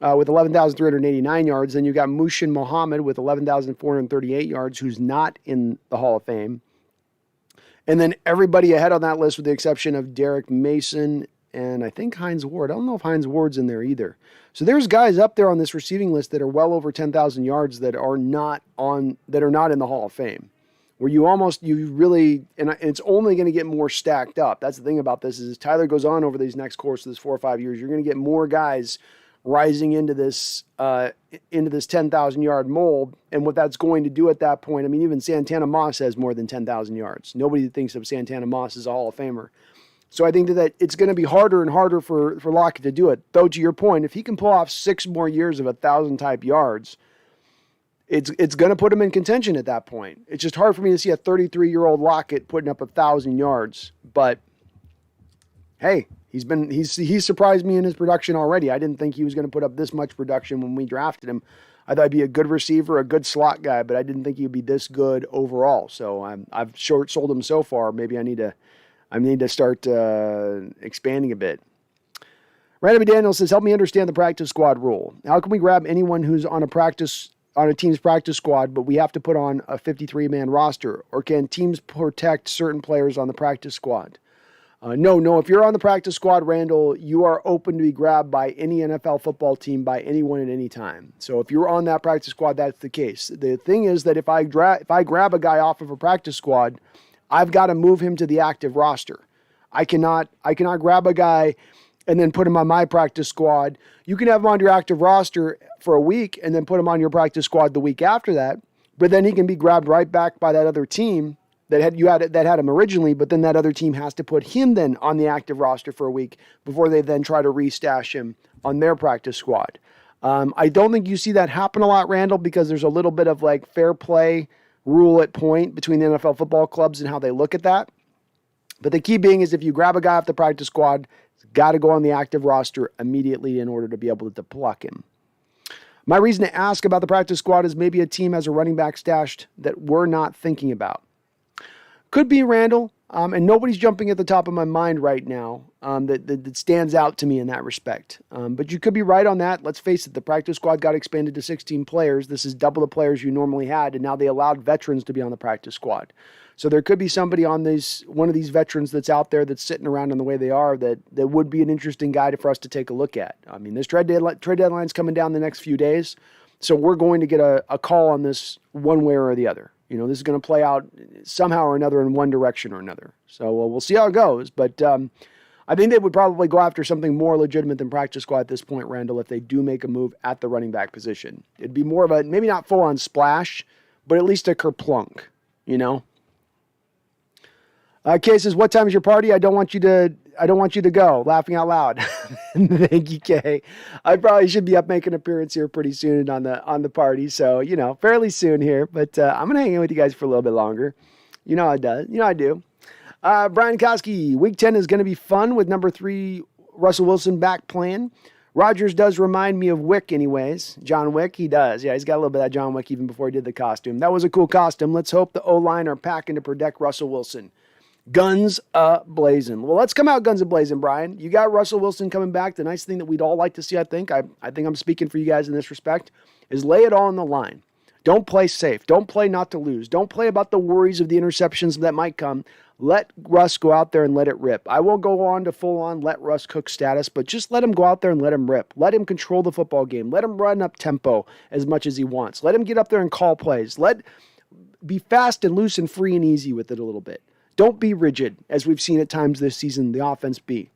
with 11,389 yards. Then you got Mushin Muhammad with 11,438 yards, who's not in the Hall of Fame. And then everybody ahead on that list, with the exception of Derek Mason and I think Hines Ward. I don't know if Hines Ward's in there either. So there's guys up there on this receiving list that are well over 10,000 yards that are not in the Hall of Fame. Where and it's only going to get more stacked up. That's the thing about this is as Tyler goes on over these next course of this 4 or 5 years, you're going to get more guys rising into this 10,000 yard mold. And what that's going to do at that point, I mean, even Santana Moss has more than 10,000 yards. Nobody thinks of Santana Moss as a Hall of Famer. So I think that it's going to be harder and harder for Lockett to do it. Though to your point, if he can pull off 6 more years of 1,000 type yards, it's going to put him in contention at that point. It's just hard for me to see a 33-year-old Lockett putting up 1,000 yards. But hey, he's surprised me in his production already. I didn't think he was going to put up this much production when we drafted him. I thought he'd be a good receiver, a good slot guy, but I didn't think he'd be this good overall. So I've short sold him so far. Maybe I need to start expanding a bit. Randy Daniels says, help me understand the practice squad rule. How can we grab anyone who's on a team's practice squad, but we have to put on a 53-man roster? Or can teams protect certain players on the practice squad? No. If you're on the practice squad, Randall, you are open to be grabbed by any NFL football team by anyone at any time. So if you're on that practice squad, that's the case. The thing is that if I grab a guy off of a practice squad, I've got to move him to the active roster. I cannot grab a guy and then put him on my practice squad. You can have him on your active roster for a week and then put him on your practice squad the week after that. But then he can be grabbed right back by that other team that had him originally. But then that other team has to put him then on the active roster for a week before they then try to restash him on their practice squad. I don't think you see that happen a lot, Randall, because there's a little bit of like fair play rule at point between the NFL football clubs and how they look at that. But the key being is if you grab a guy off the practice squad, it's got to go on the active roster immediately in order to be able to pluck him. My reason to ask about the practice squad is maybe a team has a running back stashed that we're not thinking about. Could be, Randall. And nobody's jumping at the top of my mind right now that stands out to me in that respect. But you could be right on that. Let's face it, the practice squad got expanded to 16 players. This is double the players you normally had, and now they allowed veterans to be on the practice squad. So there could be somebody on one of these veterans that's out there that's sitting around in the way they are that would be an interesting guy for us to take a look at. I mean, this trade deadline's coming down the next few days, so we're going to get a call on this one way or the other. This is going to play out somehow or another in one direction or another. So we'll see how it goes. But I think they would probably go after something more legitimate than practice squad at this point, Randall, if they do make a move at the running back position. It'd be more of a, maybe not full-on splash, but at least a kerplunk, Kay says, what time is your party? I don't want you to go. Laughing out loud. Thank you, Kay. I probably should be up making an appearance here pretty soon on the party. So, fairly soon here, but I'm going to hang out with you guys for a little bit longer. I do. Brian Koski, week 10 is going to be fun with number 3, Russell Wilson back playing. Rodgers does remind me of Wick anyways. John Wick, he does. Yeah, he's got a little bit of that John Wick even before he did the costume. That was a cool costume. Let's hope the O-line are packing to protect Russell Wilson. Guns a-blazing. Well, let's come out guns a-blazing, Brian. You got Russell Wilson coming back. The nice thing that we'd all like to see, I think I'm speaking for you guys in this respect, is lay it all on the line. Don't play safe. Don't play not to lose. Don't play about the worries of the interceptions that might come. Let Russ go out there and let it rip. I won't go on to full-on let Russ cook status, but just let him go out there and let him rip. Let him control the football game. Let him run up tempo as much as he wants. Let him get up there and call plays. Be fast and loose and free and easy with it a little bit. Don't be rigid, as we've seen at times this season, the offense be.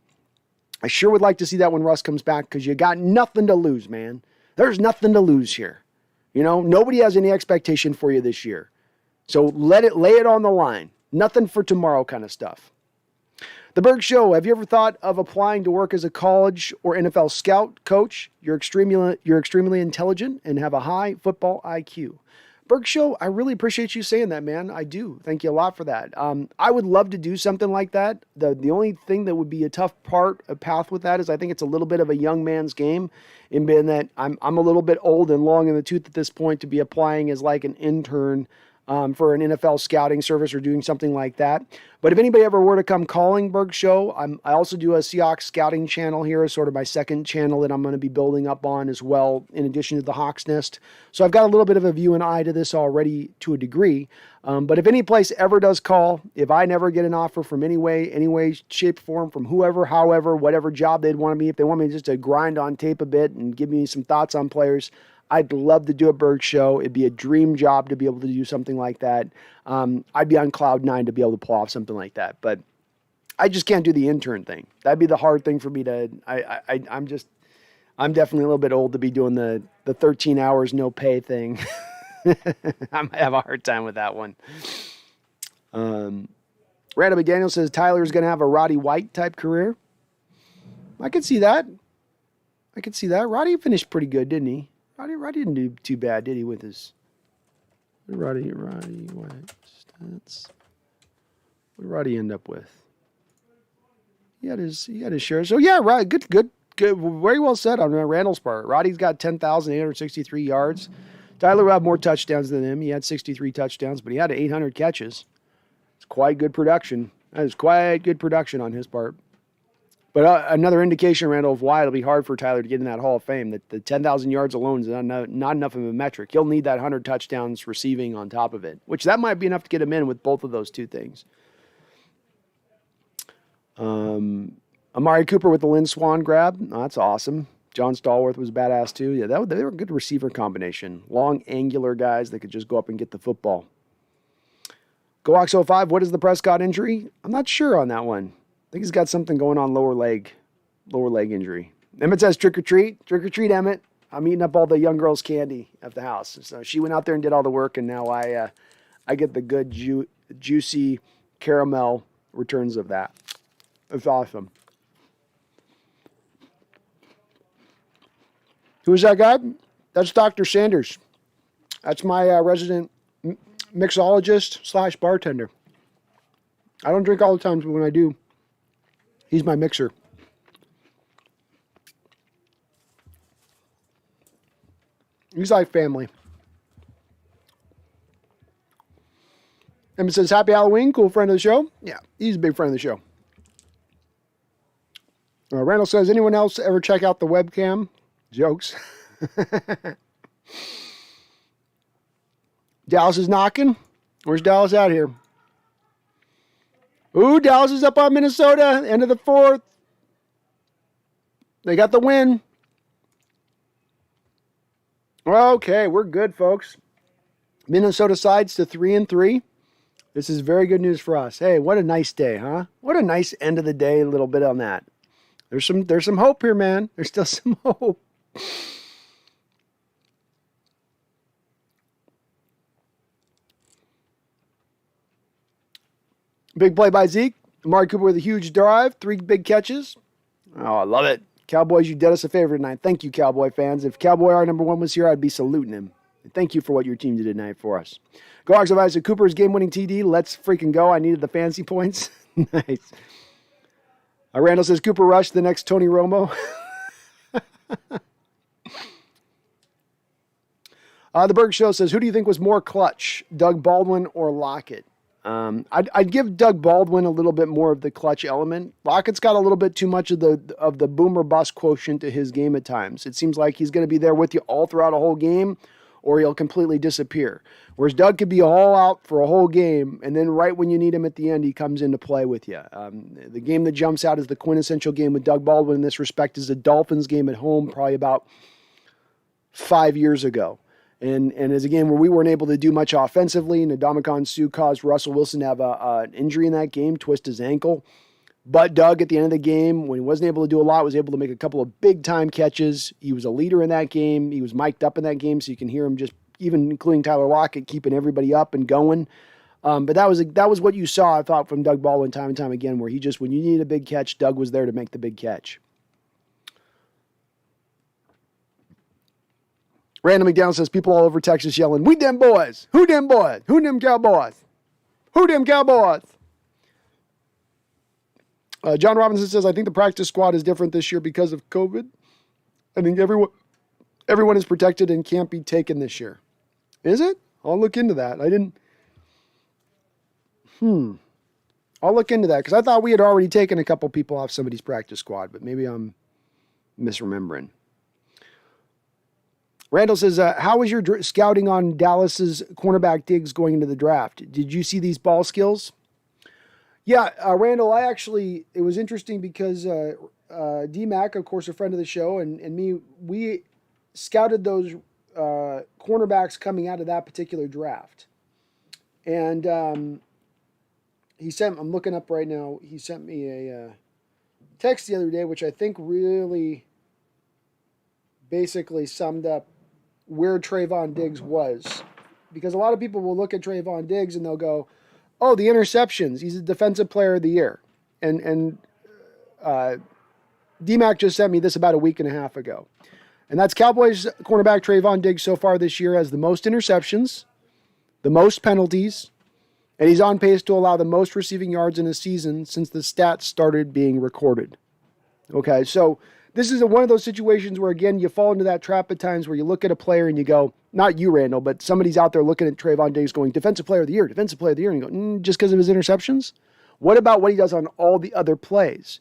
I sure would like to see that when Russ comes back, because you got nothing to lose, man. There's nothing to lose here. Nobody has any expectation for you this year. So lay it on the line. Nothing for tomorrow kind of stuff. The Berg Show, have you ever thought of applying to work as a college or NFL scout coach? You're extremely intelligent and have a high football IQ. Berg Show, I really appreciate you saying that, man. I do. Thank you a lot for that. I would love to do something like that. The only thing that would be a tough path with that is I think it's a little bit of a young man's game in being that I'm a little bit old and long in the tooth at this point to be applying as like an intern for an NFL scouting service or doing something like that. But if anybody ever were to come calling Berg Show, I also do a Seahawks scouting channel here as sort of my second channel that I'm going to be building up on as well, in addition to the Hawks Nest. So I've got a little bit of a view and eye to this already to a degree. But if any place ever does call, if I never get an offer from any way, shape, form, from whoever, however, whatever job they'd want me, if they want me just to grind on tape a bit and give me some thoughts on players, I'd love to do a Berg Show. It'd be a dream job to be able to do something like that. I'd be on cloud 9 to be able to pull off something like that. But I just can't do the intern thing. That'd be the hard thing for me to. I'm definitely a little bit old to be doing the 13 hours no pay thing. I might have a hard time with that one. Randall McDaniel says Tyler's going to have a Roddy White type career. I could see that. Roddy finished pretty good, didn't he? Roddy didn't do too bad, did he, with his Roddy White stats? What did Roddy end up with? He had his share. So yeah, right, good, very well said on Randall's part. Roddy's got 10,863 yards. Tyler will have more touchdowns than him. He had 63 touchdowns, but he had 800 catches. It's quite good production. That is quite good production on his part. But another indication, Randall, of why it'll be hard for Tyler to get in that Hall of Fame, that the 10,000 yards alone is not enough of a metric. He'll need that 100 touchdowns receiving on top of it, which that might be enough to get him in with both of those two things. Amari Cooper with the Lynn Swan grab. Oh, that's awesome. John Stallworth was badass too. Yeah, they were a good receiver combination. Long, angular guys that could just go up and get the football. GoOx05, what is the Prescott injury? I'm not sure on that one. I think he's got something going on lower leg injury. Emmett says trick or treat, Emmett. I'm eating up all the young girl's candy at the house. So she went out there and did all the work, and now I get the good juicy caramel returns of that. It's awesome. Who's that guy? That's Dr. Sanders. That's my resident mixologist / bartender. I don't drink all the time, but when I do, he's my mixer. He's like family. Tim says, happy Halloween, cool friend of the show. Yeah, he's a big friend of the show. Randall says, anyone else ever check out the webcam? Jokes. Dallas is knocking. Where's Dallas out here? Ooh, Dallas is up on Minnesota. End of the fourth. They got the win. Okay, we're good, folks. Minnesota sides to 3-3. This is very good news for us. Hey, what a nice day, huh? What a nice end of the day, a little bit on that. There's some hope here, man. There's still some hope. Big play by Zeke. Amari Cooper with a huge drive. 3 big catches. Oh, I love it. Cowboys, you did us a favor tonight. Thank you, Cowboy fans. If Cowboy R number 1 was here, I'd be saluting him. Thank you for what your team did tonight for us. Go Hawks of Isaac Cooper's game-winning TD. Let's freaking go. I needed the fancy points. Nice. Randall says, Cooper Rush, the next Tony Romo. The Berg Show says, who do you think was more clutch, Doug Baldwin or Lockett? I'd give Doug Baldwin a little bit more of the clutch element. Lockett's got a little bit too much of the boom or bust quotient to his game at times. It seems like he's going to be there with you all throughout a whole game, or he'll completely disappear. Whereas Doug could be all out for a whole game, and then right when you need him at the end, he comes into play with you. The game that jumps out as the quintessential game with Doug Baldwin in this respect is the Dolphins game at home, probably about 5 years ago. And as a game where we weren't able to do much offensively, Ndamukong Suh caused Russell Wilson to have an injury in that game, twist his ankle. But Doug, at the end of the game, when he wasn't able to do a lot, was able to make a couple of big-time catches. He was a leader in that game. He was mic'd up in that game, so you can hear him just, even including Tyler Lockett, keeping everybody up and going. But that was what you saw, I thought, from Doug Baldwin time and time again, where he just, when you needed a big catch, Doug was there to make the big catch. Randall McDowell says, people all over Texas yelling, we them boys. Who them boys? Who them Cowboys? Who them Cowboys? John Robinson says, I think the practice squad is different this year because of COVID. I think everyone is protected and can't be taken this year. Is it? I'll look into that. I'll look into that because I thought we had already taken a couple people off somebody's practice squad, but maybe I'm misremembering. Randall says, how was your scouting on Dallas's cornerback Diggs going into the draft? Did you see these ball skills? Yeah, Randall, it was interesting because D-Mac, of course, a friend of the show, and me, we scouted those cornerbacks coming out of that particular draft. And I'm looking up right now, he sent me a text the other day, which I think really basically summed up where Trayvon Diggs was. Because a lot of people will look at Trayvon Diggs and they'll go, oh, the interceptions. He's a defensive player of the year. And D-Mac just sent me this about a week and a half ago. And that's Cowboys cornerback Trayvon Diggs so far this year has the most interceptions, the most penalties, and he's on pace to allow the most receiving yards in a season since the stats started being recorded. Okay, so this is one of those situations where, again, you fall into that trap at times where you look at a player and you go, not you, Randall, but somebody's out there looking at Trayvon Diggs going, defensive player of the year, and you go, just because of his interceptions? What about what he does on all the other plays?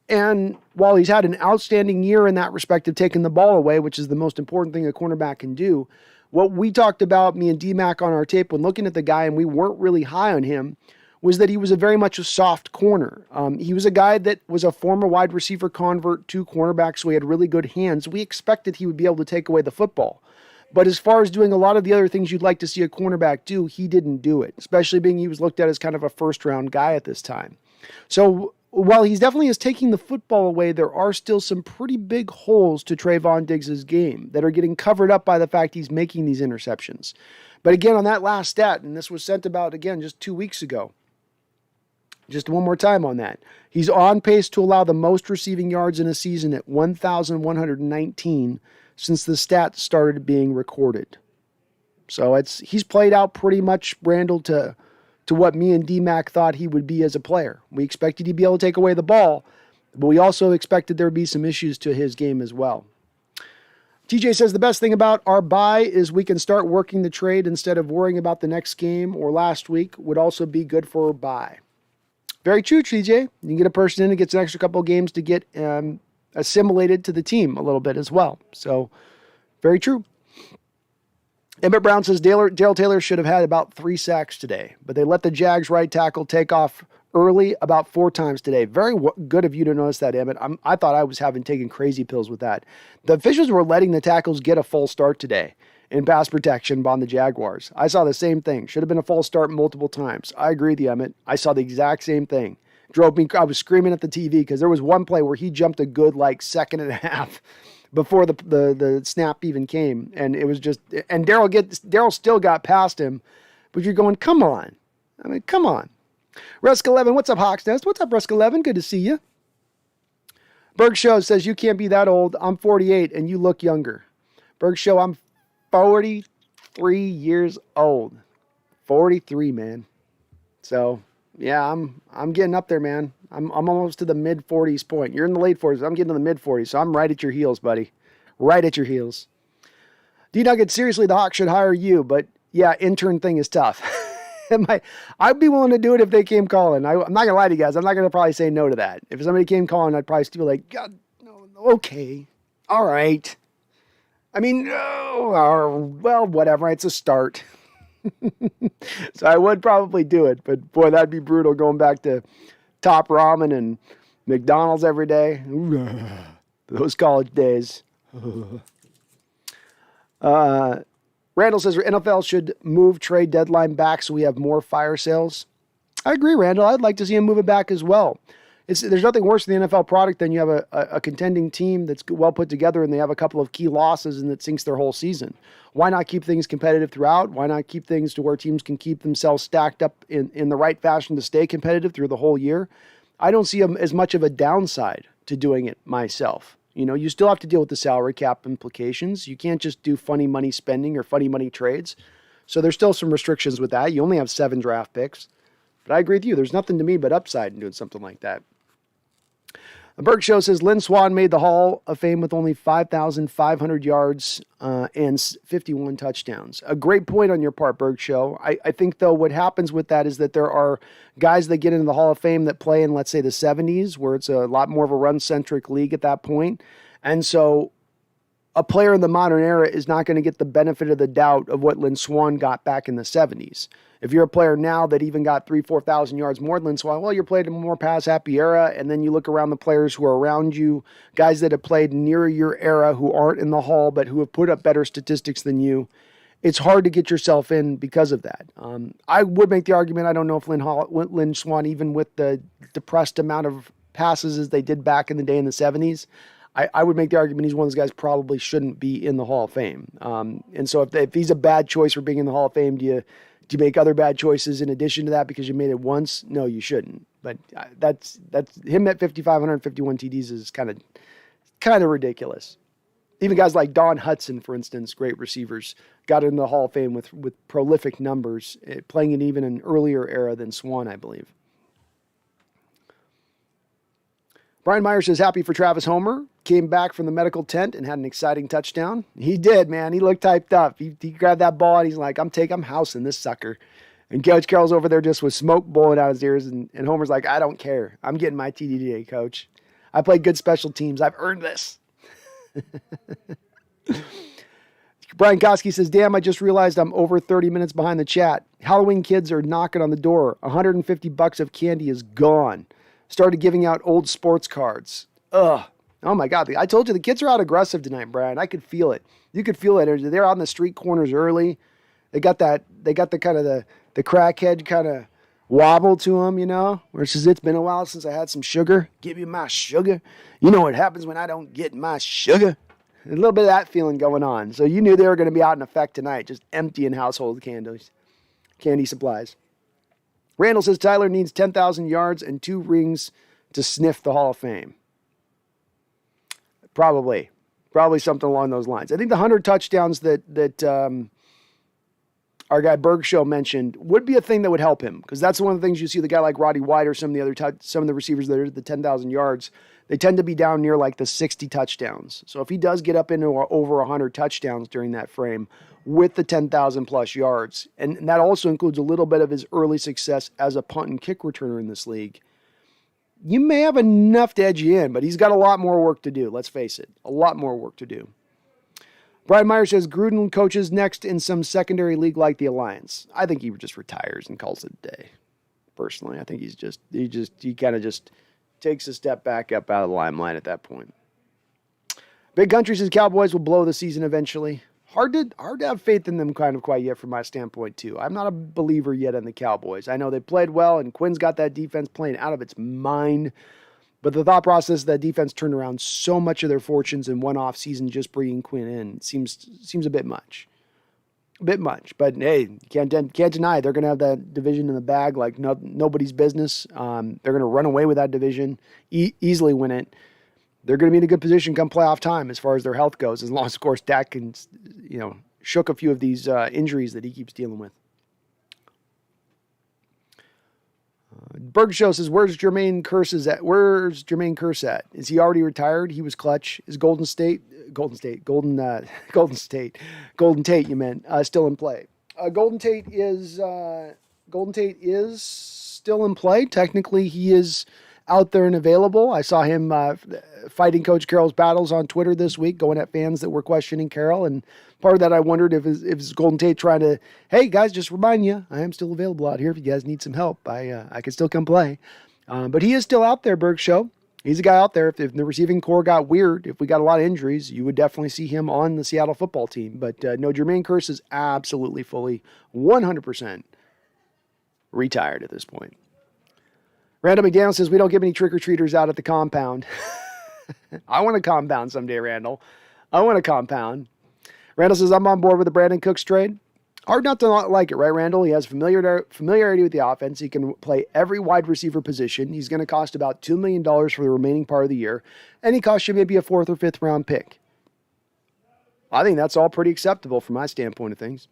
And while he's had an outstanding year in that respect of taking the ball away, which is the most important thing a cornerback can do, what we talked about, me and D-Mac on our tape when looking at the guy, and we weren't really high on him, was that he was very much a soft corner. He was a guy that was a former wide receiver convert to cornerback, so he had really good hands. We expected he would be able to take away the football. But as far as doing a lot of the other things you'd like to see a cornerback do, he didn't do it, especially being he was looked at as kind of a first-round guy at this time. So while he's definitely is taking the football away, there are still some pretty big holes to Trayvon Diggs' game that are getting covered up by the fact he's making these interceptions. But again, on that last stat, and this was sent about, again, just 2 weeks ago, just one more time on that. He's on pace to allow the most receiving yards in a season at 1,119 since the stats started being recorded. So he's played out pretty much, Randall, to what me and D-Mac thought he would be as a player. We expected he'd be able to take away the ball, but we also expected there would be some issues to his game as well. TJ says the best thing about our bye is we can start working the trade instead of worrying about the next game or last week. Would also be good for our bye. Very true, TJ. You can get a person in and gets an extra couple of games to get assimilated to the team a little bit as well. So, very true. Emmett Brown says Darrell Taylor should have had about 3 sacks today, but they let the Jags right tackle take off early about 4 times today. Very good of you to notice that, Emmett. I thought I was taking crazy pills with that. The officials were letting the tackles get a full start today in pass protection on the Jaguars. I saw the same thing. Should have been a false start multiple times. I agree with you, Emmett. I saw the exact same thing. Drove me. I was screaming at the TV because there was one play where he jumped a good second and a half before the snap even came, and it was just. And Darrell still got past him, but you're going, come on. I mean, come on. Rusk 11, what's up, Hawks Nest? What's up, Rusk 11? Good to see you. Berg Show says you can't be that old. I'm 48 and you look younger. Berg Show, I'm 43 years old. 43, man. So, yeah, I'm getting up there, man. I'm almost to the mid 40s point. You're in the late 40s. I'm getting to the mid 40s, so I'm right at your heels, buddy. Right at your heels. D-Nugget, seriously, the Hawks should hire you, but yeah, intern thing is tough. I'd be willing to do it if they came calling. I'm not going to lie to you guys. I'm not going to probably say no to that. If somebody came calling, I'd probably still be like, God, no, okay. All right. I mean, well, whatever. It's a start. So I would probably do it. But, boy, that'd be brutal going back to Top Ramen and McDonald's every day. Those college days. Randall says NFL should move trade deadline back so we have more fire sales. I agree, Randall. I'd like to see him move it back as well. There's nothing worse in the NFL product than you have a contending team that's well put together and they have a couple of key losses and that sinks their whole season. Why not keep things competitive throughout? Why not keep things to where teams can keep themselves stacked up in the right fashion to stay competitive through the whole year? I don't see as much of a downside to doing it myself. You know, you still have to deal with the salary cap implications. You can't just do funny money spending or funny money trades. So there's still some restrictions with that. You only have 7 draft picks. But I agree with you. There's nothing to me but upside in doing something like that. The Berg Show says Lynn Swann made the Hall of Fame with only 5,500 yards and 51 touchdowns. A great point on your part, Berg Show. I think, though, what happens with that is that there are guys that get into the Hall of Fame that play in, let's say, the 70s, where it's a lot more of a run-centric league at that point. And so a player in the modern era is not going to get the benefit of the doubt of what Lynn Swann got back in the 70s. If you're a player now that even got 4,000 yards more than Lynn Swann, well, you're playing in a more pass-happy era, and then you look around the players who are around you, guys that have played near your era who aren't in the Hall but who have put up better statistics than you. It's hard to get yourself in because of that. I would make the argument, I don't know if Lynn Swann, even with the depressed amount of passes as they did back in the day in the 70s, I would make the argument he's one of those guys probably shouldn't be in the Hall of Fame. And so if he's a bad choice for being in the Hall of Fame, do you make other bad choices in addition to that because you made it once? No, you shouldn't. But that's him at 5,551 TDs is kind of ridiculous. Even guys like Don Hudson, for instance, great receivers, got in the Hall of Fame with prolific numbers, playing in even an earlier era than Swann, I believe. Brian Meyer says, happy for Travis Homer. Came back from the medical tent and had an exciting touchdown. He did, man. He looked hyped up. He grabbed that ball and he's like, I'm housing this sucker. And Coach Carroll's over there just with smoke blowing out his ears. And Homer's like, I don't care. I'm getting my TD today, Coach. I played good special teams. I've earned this. Brian Koski says, damn, I just realized I'm over 30 minutes behind the chat. Halloween kids are knocking on the door. $150 of candy is gone. Started giving out old sports cards. Ugh. Oh my God. I told you the kids are out aggressive tonight, Brian. I could feel it. You could feel it. They're out in the street corners early. They got the kind of the crackhead kind of wobble to them, you know, where it says, it's been a while since I had some sugar. Give me my sugar. You know what happens when I don't get my sugar? A little bit of that feeling going on. So you knew they were going to be out in effect tonight, just emptying household candy supplies. Randall says Tyler needs 10,000 yards and 2 rings to sniff the Hall of Fame. Probably something along those lines. I think the 100 touchdowns that our guy Bergshow mentioned would be a thing that would help him, because that's one of the things you see the guy like Roddy White or some of the receivers that are the 10,000 yards, they tend to be down near like the 60 touchdowns. So if he does get up into over 100 touchdowns during that frame with the 10,000 plus yards, and that also includes a little bit of his early success as a punt and kick returner in this league, you may have enough to edge you in, but he's got a lot more work to do. Let's face it, a lot more work to do. Brian Meyer says Gruden coaches next in some secondary league like the Alliance. I think he just retires and calls it a day. Personally, I think he kind of just takes a step back up out of the limelight at that point. Big Country says Cowboys will blow the season eventually. Hard to have faith in them kind of quite yet from my standpoint too. I'm not a believer yet in the Cowboys. I know they played well and Quinn's got that defense playing out of its mind. But the thought process that defense turned around so much of their fortunes in one off season just bringing Quinn in seems a bit much. A bit much. But hey, can't deny they're going to have that division in the bag like nobody's business. They're going to run away with that division, easily win it. They're going to be in a good position come playoff time as far as their health goes, as long as, of course, Dak can, shook a few of these injuries that he keeps dealing with. Bergshow says, "Where's Jermaine Kearse at? Is he already retired? He was clutch. Is Golden Tate, you meant, still in play? Golden Tate is still in play. Technically, he is out there and available. I saw him fighting Coach Carroll's battles on Twitter this week, going at fans that were questioning Carroll. And part of that, I wondered if it's Golden Tate trying to, hey, guys, just remind you, I am still available out here. If you guys need some help, I can still come play. But he is still out there, Bergshow. He's a guy out there. If the receiving core got weird, if we got a lot of injuries, you would definitely see him on the Seattle football team. But no, Jermaine Kearse is absolutely fully 100% retired at this point. Randall McDaniel says, we don't give any trick-or-treaters out at the compound. I want a compound someday, Randall. I want a compound. Randall says, I'm on board with the Brandon Cooks trade. Hard not to not like it, right, Randall? He has familiarity with the offense. He can play every wide receiver position. He's going to cost about $2 million for the remaining part of the year, and he costs you maybe a 4th or 5th round pick. I think that's all pretty acceptable from my standpoint of things.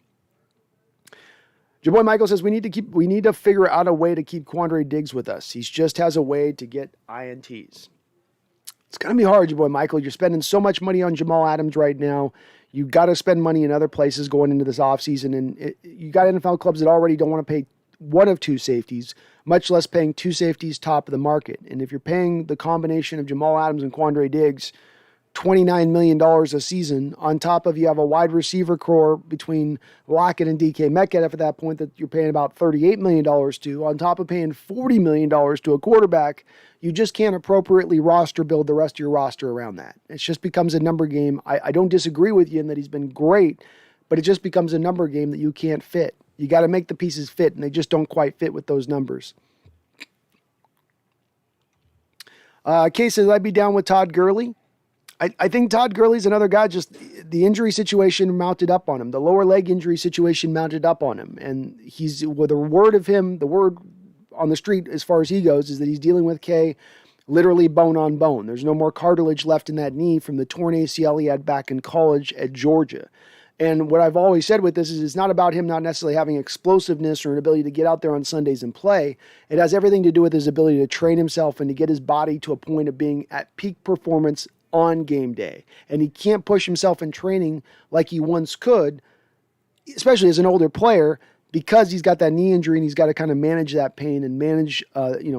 Your boy Michael says we need to figure out a way to keep Quandre Diggs with us. He just has a way to get INTs. It's going to be hard, your boy Michael. You're spending so much money on Jamal Adams right now. You got to spend money in other places going into this offseason. And you got NFL clubs that already don't want to pay one of two safeties, much less paying two safeties top of the market. And if you're paying the combination of Jamal Adams and Quandre Diggs $29 million a season, on top of you have a wide receiver core between Lockett and DK Metcalf at that point that you're paying about $38 million to, on top of paying $40 million to a quarterback, you just can't appropriately roster build the rest of your roster around that. It just becomes a number game. I don't disagree with you in that he's been great, but it just becomes a number game that you can't fit. You got to make the pieces fit, and they just don't quite fit with those numbers. Case says, I'd be down with Todd Gurley. I think Todd Gurley's another guy, just the injury situation mounted up on him. The lower leg injury situation mounted up on him. And the word on the street as far as he goes is that he's dealing with K literally bone on bone. There's no more cartilage left in that knee from the torn ACL he had back in college at Georgia. And what I've always said with this is it's not about him not necessarily having explosiveness or an ability to get out there on Sundays and play. It has everything to do with his ability to train himself and to get his body to a point of being at peak performance on game day. And he can't push himself in training like he once could, especially as an older player, because he's got that knee injury and he's got to kind of manage that pain and manage,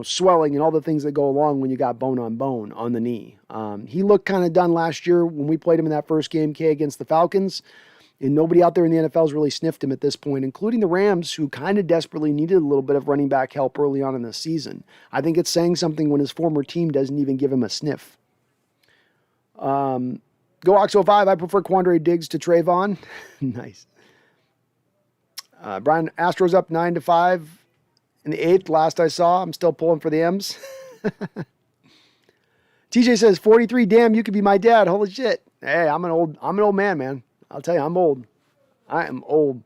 swelling and all the things that go along when you got bone on bone on the knee. He looked kind of done last year when we played him in that first game, K, against the Falcons. And nobody out there in the NFL has really sniffed him at this point, including the Rams, who kind of desperately needed a little bit of running back help early on in the season. I think it's saying something when his former team doesn't even give him a sniff. Go Ox05, I prefer Quandre Diggs to Trayvon. Nice. Brian, Astros up 9-5 in the 8th. Last I saw, I'm still pulling for the M's. TJ says 43. Damn, you could be my dad. Holy shit. Hey, I'm an old man, man. I'll tell you, I'm old. I am old.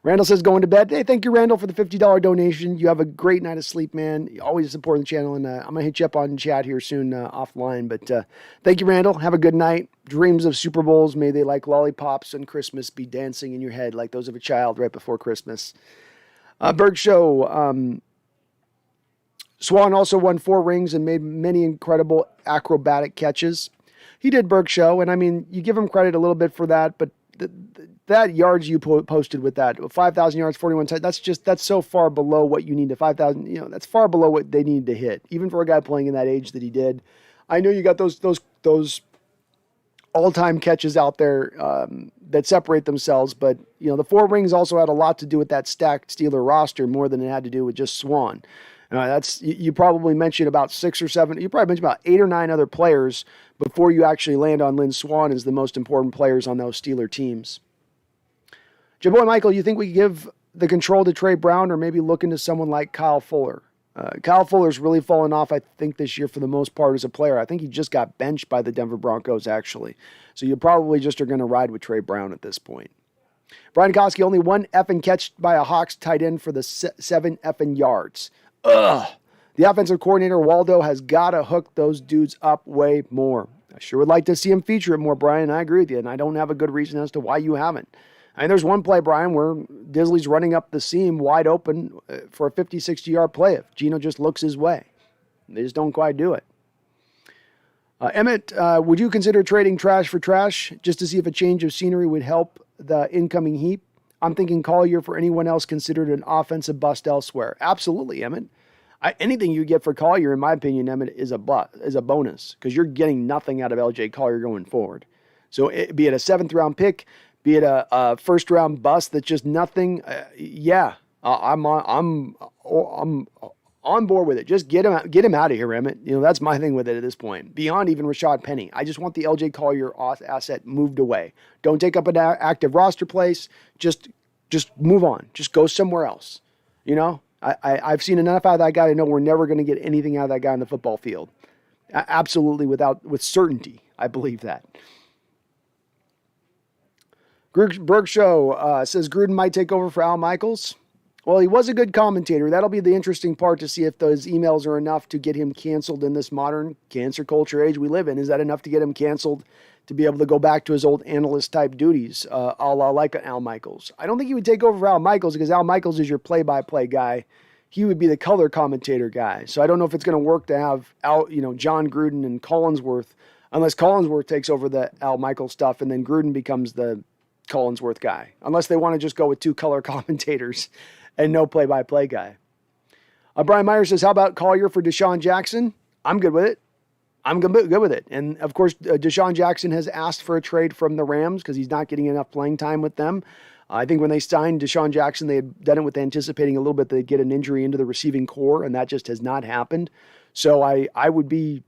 Randall says going to bed. Hey, thank you, Randall, for the $50 donation. You have a great night of sleep, man. You always support the channel, and I'm going to hit you up on chat here soon offline. But thank you, Randall. Have a good night. Dreams of Super Bowls. May they, like lollipops and Christmas, be dancing in your head like those of a child right before Christmas. Berg Show. Swan also won 4 rings and made many incredible acrobatic catches. He did, Berg Show, and I mean, you give him credit a little bit for that, but that yards you posted with that 5,000 yards, 41 touchdowns, that's so far below what you need to 5,000. That's far below what they need to hit, even for a guy playing in that age that he did. I know you got those all-time catches out there that separate themselves, but the 4 rings also had a lot to do with that stacked Steeler roster more than it had to do with just Swan. You probably mentioned about 6 or 7. You probably mentioned about 8 or 9 other players before you actually land on Lynn Swan as the most important players on those Steeler teams. Jaboy Michael, you think we give the control to Trey Brown or maybe look into someone like Kyle Fuller? Kyle Fuller's really fallen off, I think, this year for the most part as a player. I think he just got benched by the Denver Broncos, actually. So you probably just are going to ride with Trey Brown at this point. Brian Koski, only 1 effing catch by a Hawks tight end for the 7 effing yards. Ugh. The offensive coordinator, Waldo, has got to hook those dudes up way more. I sure would like to see him feature it more, Brian. I agree with you, and I don't have a good reason as to why you haven't. I mean, there's one play, Brian, where Disley's running up the seam wide open for a 50, 60-yard play if Geno just looks his way. They just don't quite do it. Emmett, would you consider trading trash for trash just to see if a change of scenery would help the incoming heap? I'm thinking Collier for anyone else considered an offensive bust elsewhere. Absolutely, Emmett. Anything you get for Collier, in my opinion, Emmett, is a bonus because you're getting nothing out of LJ Collier going forward. So be it a 7th-round pick, be it a first-round bust that's just nothing. I'm on board with it. Just get him out of here, Emmett. That's my thing with it at this point. Beyond even Rashad Penny, I just want the LJ Collier asset moved away. Don't take up an active roster place. Just move on. Just go somewhere else. I've seen enough out of that guy to know we're never going to get anything out of that guy on the football field. Absolutely, with certainty, I believe that. Berg Show says Gruden might take over for Al Michaels. Well, he was a good commentator. That'll be the interesting part to see if those emails are enough to get him canceled in this modern cancer culture age we live in. Is that enough to get him canceled to be able to go back to his old analyst-type duties, a la like Al Michaels? I don't think he would take over for Al Michaels because Al Michaels is your play-by-play guy. He would be the color commentator guy. So I don't know if it's going to work to have John Gruden and Collinsworth, unless Collinsworth takes over the Al Michaels stuff and then Gruden becomes the Collinsworth guy, unless they want to just go with 2 color commentators and no play-by-play guy. Brian Meyer says, how about Collier for Deshaun Jackson? I'm good with it. I'm good with it. And, of course, Deshaun Jackson has asked for a trade from the Rams because he's not getting enough playing time with them. I think when they signed Deshaun Jackson, they had done it with anticipating a little bit they'd get an injury into the receiving core, and that just has not happened. So I would be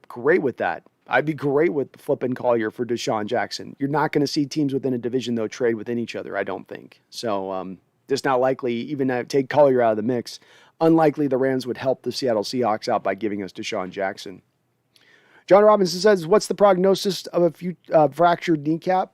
great with that. I'd be great with flipping Collier for Deshaun Jackson. You're not going to see teams within a division, though, trade within each other, I don't think. So just not likely, even to take Collier out of the mix. Unlikely the Rams would help the Seattle Seahawks out by giving us Deshaun Jackson. John Robinson says, what's the prognosis of a fractured kneecap?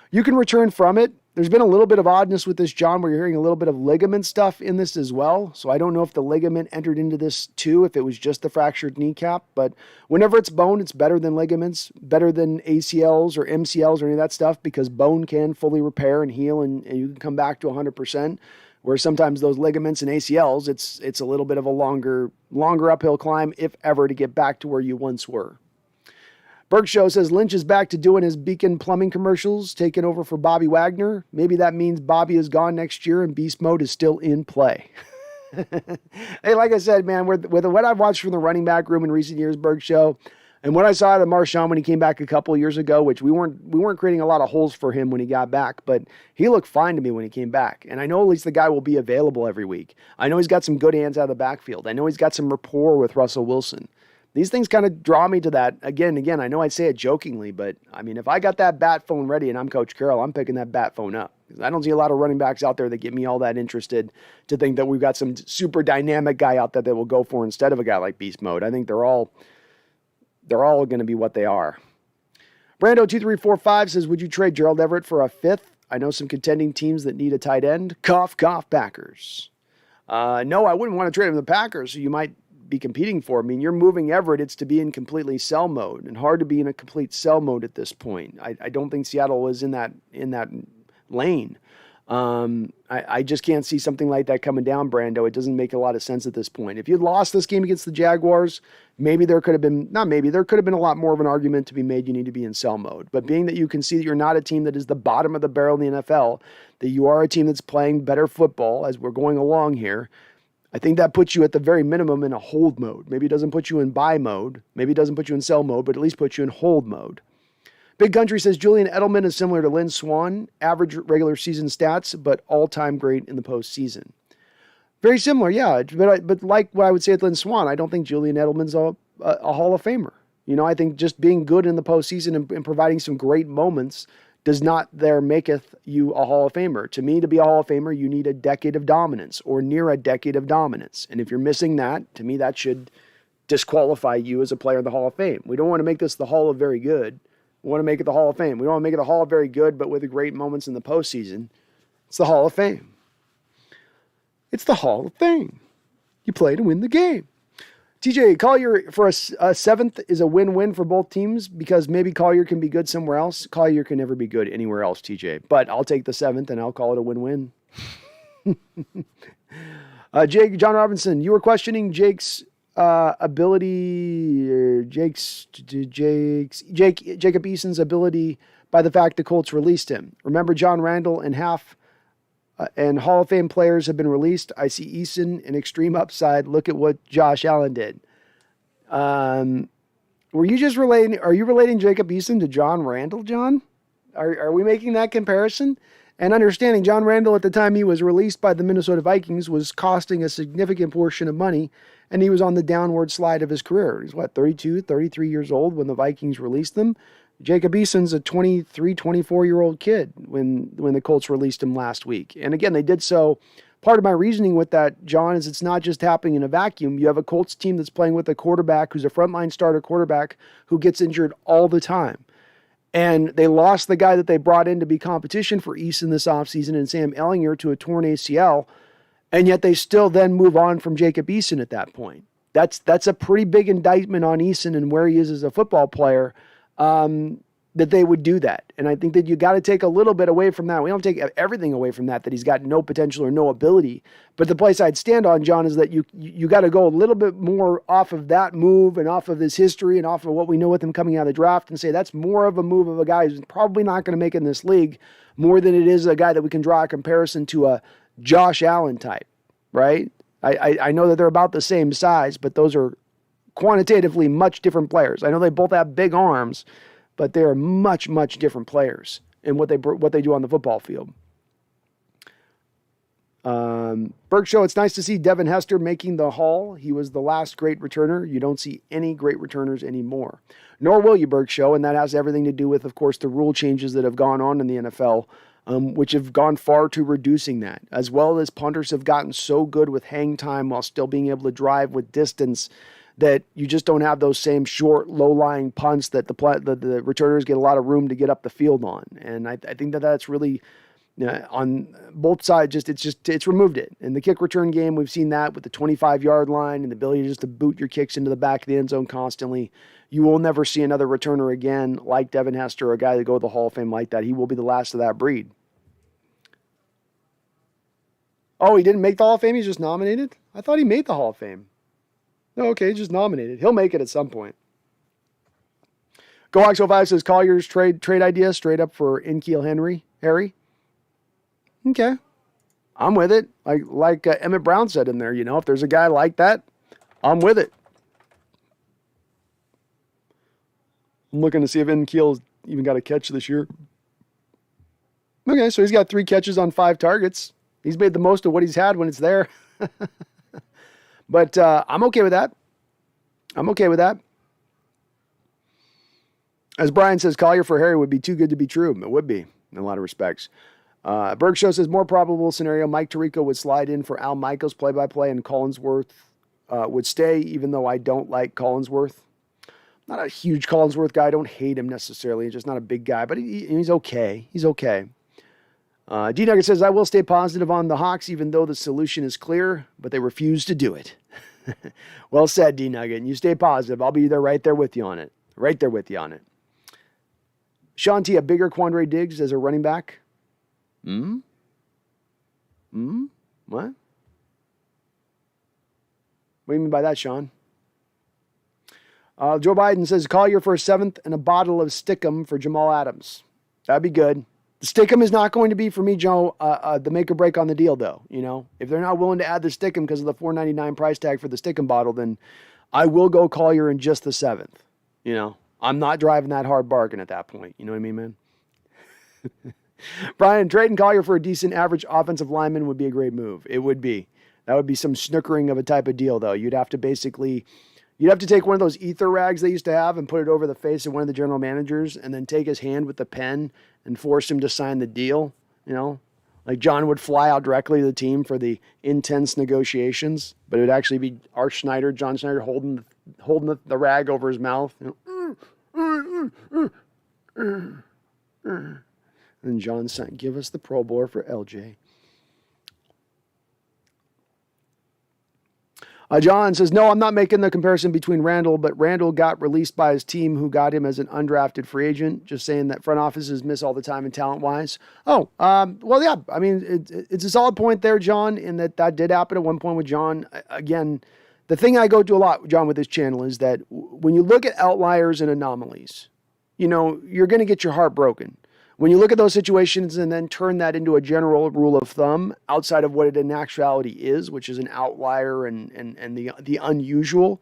You can return from it. There's been a little bit of oddness with this, John, where you're hearing a little bit of ligament stuff in this as well. So I don't know if the ligament entered into this too, if it was just the fractured kneecap. But whenever it's bone, it's better than ligaments, better than ACLs or MCLs or any of that stuff, because bone can fully repair and heal and you can come back to 100%. Where sometimes those ligaments and ACLs, it's a little bit of a longer uphill climb, if ever, to get back to where you once were. Berg Show says Lynch is back to doing his Beacon Plumbing commercials, taking over for Bobby Wagner. Maybe that means Bobby is gone next year and beast mode is still in play. Hey, like I said, man, with what I've watched from the running back room in recent years, Berg Show, and what I saw out of Marshawn when he came back a couple of years ago, which we weren't creating a lot of holes for him when he got back, but he looked fine to me when he came back. And I know at least the guy will be available every week. I know he's got some good hands out of the backfield. I know he's got some rapport with Russell Wilson. These things kind of draw me to that. Again, I know I say it jokingly, but I mean, if I got that bat phone ready and I'm Coach Carroll, I'm picking that bat phone up. I don't see a lot of running backs out there that get me all that interested to think that we've got some super dynamic guy out there that we'll go for instead of a guy like Beast Mode. I think they're all going to be what they are. Brando2345 says, would you trade Gerald Everett for a 5th? I know some contending teams that need a tight end. Cough, cough, Packers. No, I wouldn't want to trade him to the Packers, so you might be competing for. I mean, you're moving Everett. It's to be in completely sell mode, and hard to be in a complete sell mode at this point. I don't think Seattle is in that lane. I just can't see something like that coming down, Brando. It doesn't make a lot of sense at this point. If you'd lost this game against the Jaguars, maybe there could have been a lot more of an argument to be made. You need to be in sell mode. But being that you can see that you're not a team that is the bottom of the barrel in the NFL, that you are a team that's playing better football as we're going along here, I think that puts you at the very minimum in a hold mode. Maybe it doesn't put you in buy mode. Maybe it doesn't put you in sell mode, but at least puts you in hold mode. Big Country says Julian Edelman is similar to Lynn Swann, average regular season stats, but all-time great in the postseason. Very similar, yeah. But like what I would say with Lynn Swann, I don't think Julian Edelman's a Hall of Famer. You know, I think just being good in the postseason and providing some great moments does not there maketh you a Hall of Famer. To me, to be a Hall of Famer, you need a decade of dominance or near a decade of dominance. And if you're missing that, to me, that should disqualify you as a player in the Hall of Fame. We don't want to make this the Hall of Very Good. We want to make it the Hall of Fame. We don't want to make it the Hall of Very Good, but with the great moments in the postseason. It's the Hall of Fame. It's the Hall of Fame. You play to win the game. TJ, Collier for a seventh is a win-win for both teams because maybe Collier can be good somewhere else. Collier can never be good anywhere else, TJ. But I'll take the seventh and I'll call it a win-win. John Robinson, you were questioning Jake's ability, or Jacob Eason's ability by the fact the Colts released him. Remember, John Randall and and Hall of Fame players have been released. I see Eason an extreme upside. Look at what Josh Allen did. Are you relating Jacob Eason to John Randall, John? Are we making that comparison? And understanding John Randall at the time he was released by the Minnesota Vikings was costing a significant portion of money, and he was on the downward slide of his career. He's 32, 33 years old when the Vikings released them. Jacob Eason's a 23, 24-year-old kid when the Colts released him last week. And again, they did so. Part of my reasoning with that, John, is it's not just happening in a vacuum. You have a Colts team that's playing with a quarterback who's a frontline starter quarterback who gets injured all the time. And they lost the guy that they brought in to be competition for Eason this offseason and Sam Ehlinger to a torn ACL. And yet they still then move on from Jacob Eason at that point. That's a pretty big indictment on Eason and where he is as a football player, that they would do that. And I think that you got to take a little bit away from that. We don't take everything away from that he's got no potential or no ability. But the place I'd stand on, John, is that you got to go a little bit more off of that move and off of his history and off of what we know with him coming out of the draft and say that's more of a move of a guy who's probably not going to make it in this league more than it is a guy that we can draw a comparison to a Josh Allen type, right? I know that they're about the same size, but those are quantitatively much different players. I know they both have big arms, but they're much, much different players in what they do on the football field. Berg Show, it's nice to see Devin Hester making the Hall. He was the last great returner. You don't see any great returners anymore. Nor will you, Berg Show, and that has everything to do with, of course, the rule changes that have gone on in the NFL, which have gone far to reducing that, as well as punters have gotten so good with hang time while still being able to drive with distance that you just don't have those same short, low-lying punts that the returners get a lot of room to get up the field on. And I think that's really, on both sides, it's removed it. In the kick return game, we've seen that with the 25-yard line and the ability just to boot your kicks into the back of the end zone constantly. You will never see another returner again like Devin Hester, a guy that go to the Hall of Fame like that. He will be the last of that breed. Oh, he didn't make the Hall of Fame? He's just nominated? I thought he made the Hall of Fame. No, okay, just nominated. He'll make it at some point. GoX05 says Collier's trade idea straight up for N'Keal Harry. Okay. I'm with it. Like Emmett Brown said in there, if there's a guy like that, I'm with it. I'm looking to see if N'Keal's even got a catch this year. Okay, so he's got 3 catches on 5 targets. He's made the most of what he's had when it's there. But I'm okay with that. As Brian says, Collier for Harry would be too good to be true. It would be, in a lot of respects. Berg Show says, more probable scenario, Mike Tirico would slide in for Al Michaels play-by-play and Collinsworth would stay, even though I don't like Collinsworth. Not a huge Collinsworth guy. I don't hate him necessarily. He's just not a big guy, but he's okay. He's okay. D-Nugget says, I will stay positive on the Hawks even though the solution is clear, but they refuse to do it. Well said, D-Nugget. And you stay positive. I'll be there right there with you on it. Right there with you on it. Sean T, a bigger Quandre Diggs as a running back? What? What do you mean by that, Sean? Joe Biden says, Collier for a 7th and a bottle of Stickum for Jamal Adams. That'd be good. The Stickum is not going to be for me, Joe, the make or break on the deal, though. You know, if they're not willing to add the Stickum because of the $4.99 price tag for the Stickum bottle, then I will go Collier in just the 7th. You know, I'm not driving that hard bargain at that point. You know what I mean, man? Brian, trading Collier for a decent average offensive lineman would be a great move. It would be. That would be some snookering of a type of deal, though. You'd have to take one of those ether rags they used to have and put it over the face of one of the general managers and then take his hand with the pen and force him to sign the deal. You know, like John would fly out directly to the team for the intense negotiations, but it would actually be John Schneider holding the rag over his mouth. You know, and John said, give us the Pro Bowler for LJ. John says, no, I'm not making the comparison between Randall, but Randall got released by his team who got him as an undrafted free agent. Just saying that front offices miss all the time and talent-wise. Well, yeah. I mean, it's a solid point there, John, in that did happen at one point with John. Again, the thing I go to a lot, John, with this channel is that when you look at outliers and anomalies, you know, you're going to get your heart broken. When you look at those situations and then turn that into a general rule of thumb outside of what it in actuality is, which is an outlier and the unusual,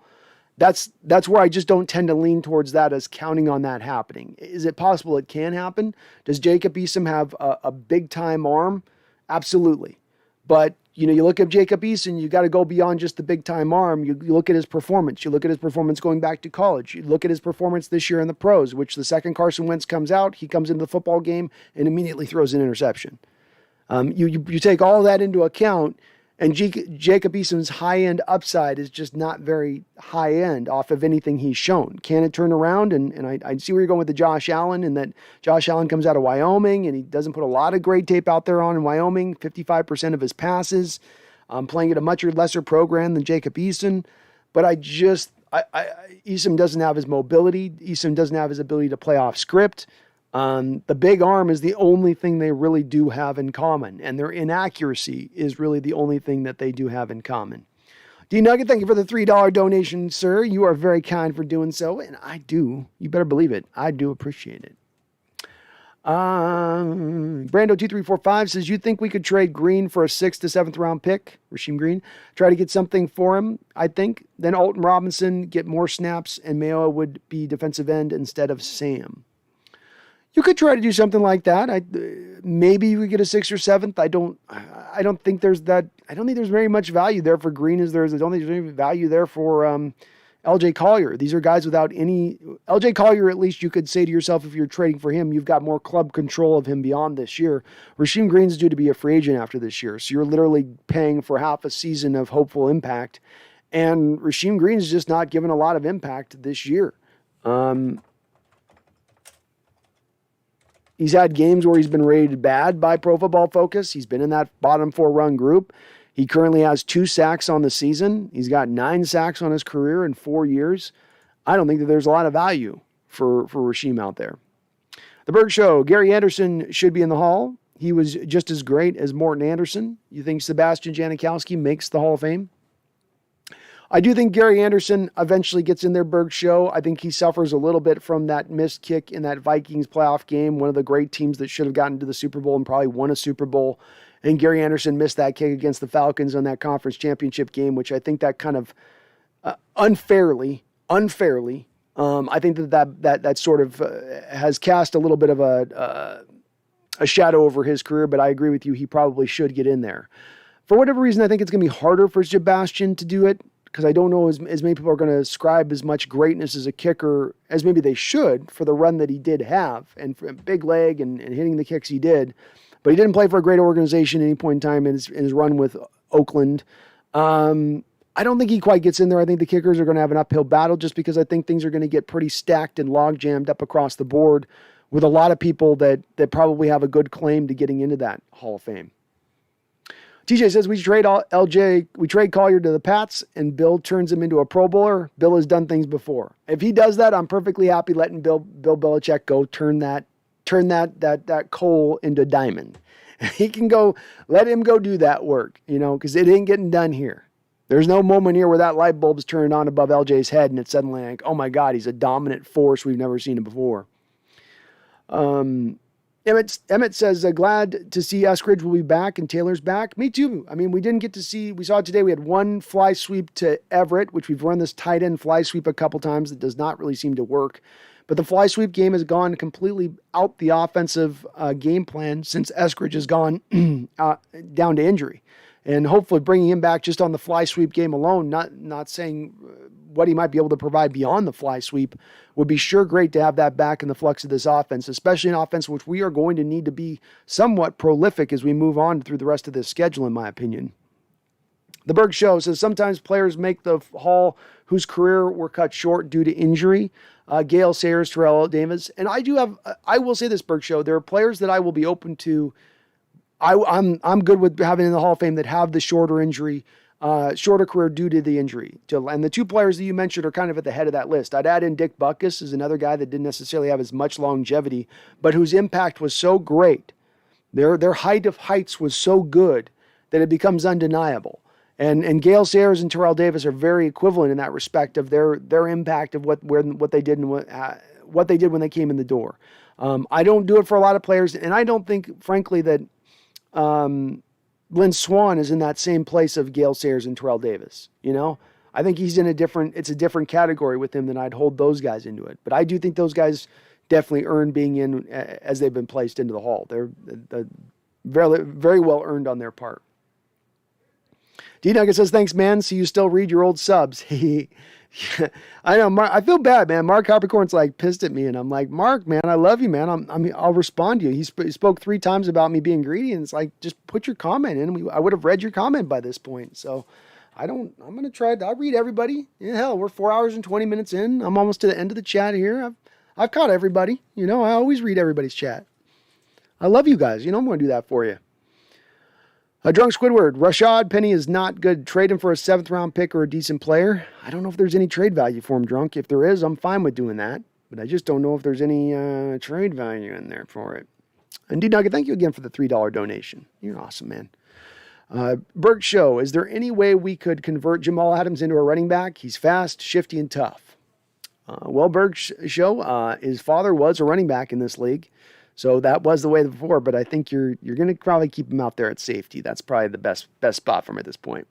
that's where I just don't tend to lean towards that as counting on that happening. Is it possible it can happen? Does Jacob Eason have a big time arm? Absolutely. But you know, you look at Jacob Eason, you got to go beyond just the big time arm. You look at his performance. You look at his performance going back to college. You look at his performance this year in the pros, which the second Carson Wentz comes out, he comes into the football game and immediately throws an interception. You take all that into account, and Jacob Eason's high-end upside is just not very high-end off of anything he's shown. Can it turn around? And I see where you're going with the Josh Allen, and that Josh Allen comes out of Wyoming, and he doesn't put a lot of great tape out there on in Wyoming, 55% of his passes, playing at a much lesser program than Jacob Eason. But Eason doesn't have his mobility. Eason doesn't have his ability to play off script. The big arm is the only thing they really do have in common, and their inaccuracy is really the only thing that they do have in common. D Nugget, thank you for the $3 donation, sir. You are very kind for doing so, and I do. You better believe it. I do appreciate it. Brando2345 says, you think we could trade Green for a 6th to 7th round pick? Rasheem Green. Try to get something for him, I think. Then Alton Robinson, get more snaps, and Mayo would be defensive end instead of Sam. You could try to do something like that. Maybe we get a 6th or 7th. I don't think there's that. I don't think there's very much value there for Green as there is. I don't think there's any value there for LJ Collier. These are guys without any. LJ Collier, at least you could say to yourself, if you're trading for him, you've got more club control of him beyond this year. Rasheem Green's due to be a free agent after this year. So you're literally paying for half a season of hopeful impact. And Rasheem Green's just not given a lot of impact this year. He's had games where he's been rated bad by Pro Football Focus. He's been in that bottom 4 run group. He currently has 2 sacks on the season. He's got 9 sacks on his career in 4 years. I don't think that there's a lot of value for Rasheem out there. The Berg Show, Gary Anderson should be in the Hall. He was just as great as Morton Anderson. You think Sebastian Janikowski makes the Hall of Fame? I do think Gary Anderson eventually gets in their Berg Show. I think he suffers a little bit from that missed kick in that Vikings playoff game, one of the great teams that should have gotten to the Super Bowl and probably won a Super Bowl. And Gary Anderson missed that kick against the Falcons on that conference championship game, which I think that kind of unfairly, I think that sort of has cast a little bit of a shadow over his career, but I agree with you. He probably should get in there. For whatever reason, I think it's going to be harder for Sebastian to do it, because I don't know as many people are going to ascribe as much greatness as a kicker as maybe they should for the run that he did have, and for a big leg and hitting the kicks he did. But he didn't play for a great organization at any point in time in his run with Oakland. I don't think he quite gets in there. I think the kickers are going to have an uphill battle just because I think things are going to get pretty stacked and log jammed up across the board with a lot of people that probably have a good claim to getting into that Hall of Fame. TJ says we trade Collier to the Pats and Bill turns him into a Pro Bowler. Bill has done things before. If he does that, I'm perfectly happy letting Bill Belichick go turn that coal into diamond. He can go, let him go do that work, because it ain't getting done here. There's no moment here where that light bulb's turned on above LJ's head and it's suddenly like, oh my God, he's a dominant force. We've never seen him before. Emmett says, glad to see Eskridge will be back and Taylor's back. Me too. I mean, we saw today we had one fly sweep to Everett, which we've run this tight end fly sweep a couple times that does not really seem to work. But the fly sweep game has gone completely out the offensive game plan since Eskridge has gone down to injury. And hopefully bringing him back just on the fly sweep game alone, not saying what he might be able to provide beyond the fly sweep, would be sure great to have that back in the flux of this offense, especially an offense which we are going to need to be somewhat prolific as we move on through the rest of this schedule, in my opinion. The Berg Show says sometimes players make the Hall whose career were cut short due to injury. Gale Sayers, Terrell Davis. And I will say this, Berg Show, there are players that I will be open to. I'm good with having in the Hall of Fame that have the shorter career due to the injury. And the two players that you mentioned are kind of at the head of that list. I'd add in Dick Butkus as another guy that didn't necessarily have as much longevity, but whose impact was so great. Their height of heights was so good that it becomes undeniable. And Gale Sayers and Terrell Davis are very equivalent in that respect of their impact of what they did and what they did when they came in the door. I don't do it for a lot of players, and I don't think, frankly, that Lynn Swann is in that same place of Gale Sayers and Terrell Davis. I think he's it's a different category with him than I'd hold those guys into it. But I do think those guys definitely earn being in as they've been placed into the Hall. They're very, very well earned on their part. D-Nugget says, thanks, man. So you still read your old subs. I know, Mark, I feel bad, man. Mark Capricorn's like pissed at me, and I'm like, Mark, man, I love you, man. I'll respond to you. He spoke 3 times about me being greedy, and it's like, just put your comment in. I would have read your comment by this point. So I'm going to try. I'll read everybody. Yeah, hell, we're 4 hours and 20 minutes in. I'm almost to the end of the chat here. I've caught everybody. I always read everybody's chat. I love you guys. I'm going to do that for you. Drunk Squidward, Rashad Penny is not good. Trade him for a 7th round pick or a decent player. I don't know if there's any trade value for him, Drunk. If there is, I'm fine with doing that. But I just don't know if there's any trade value in there for it. And D-Nugget, thank you again for the $3 donation. You're awesome, man. Berg Show, is there any way we could convert Jamal Adams into a running back? He's fast, shifty, and tough. Berg Show, his father was a running back in this league. So that was the way before, but I think you're going to probably keep him out there at safety. That's probably the best spot for him at this point.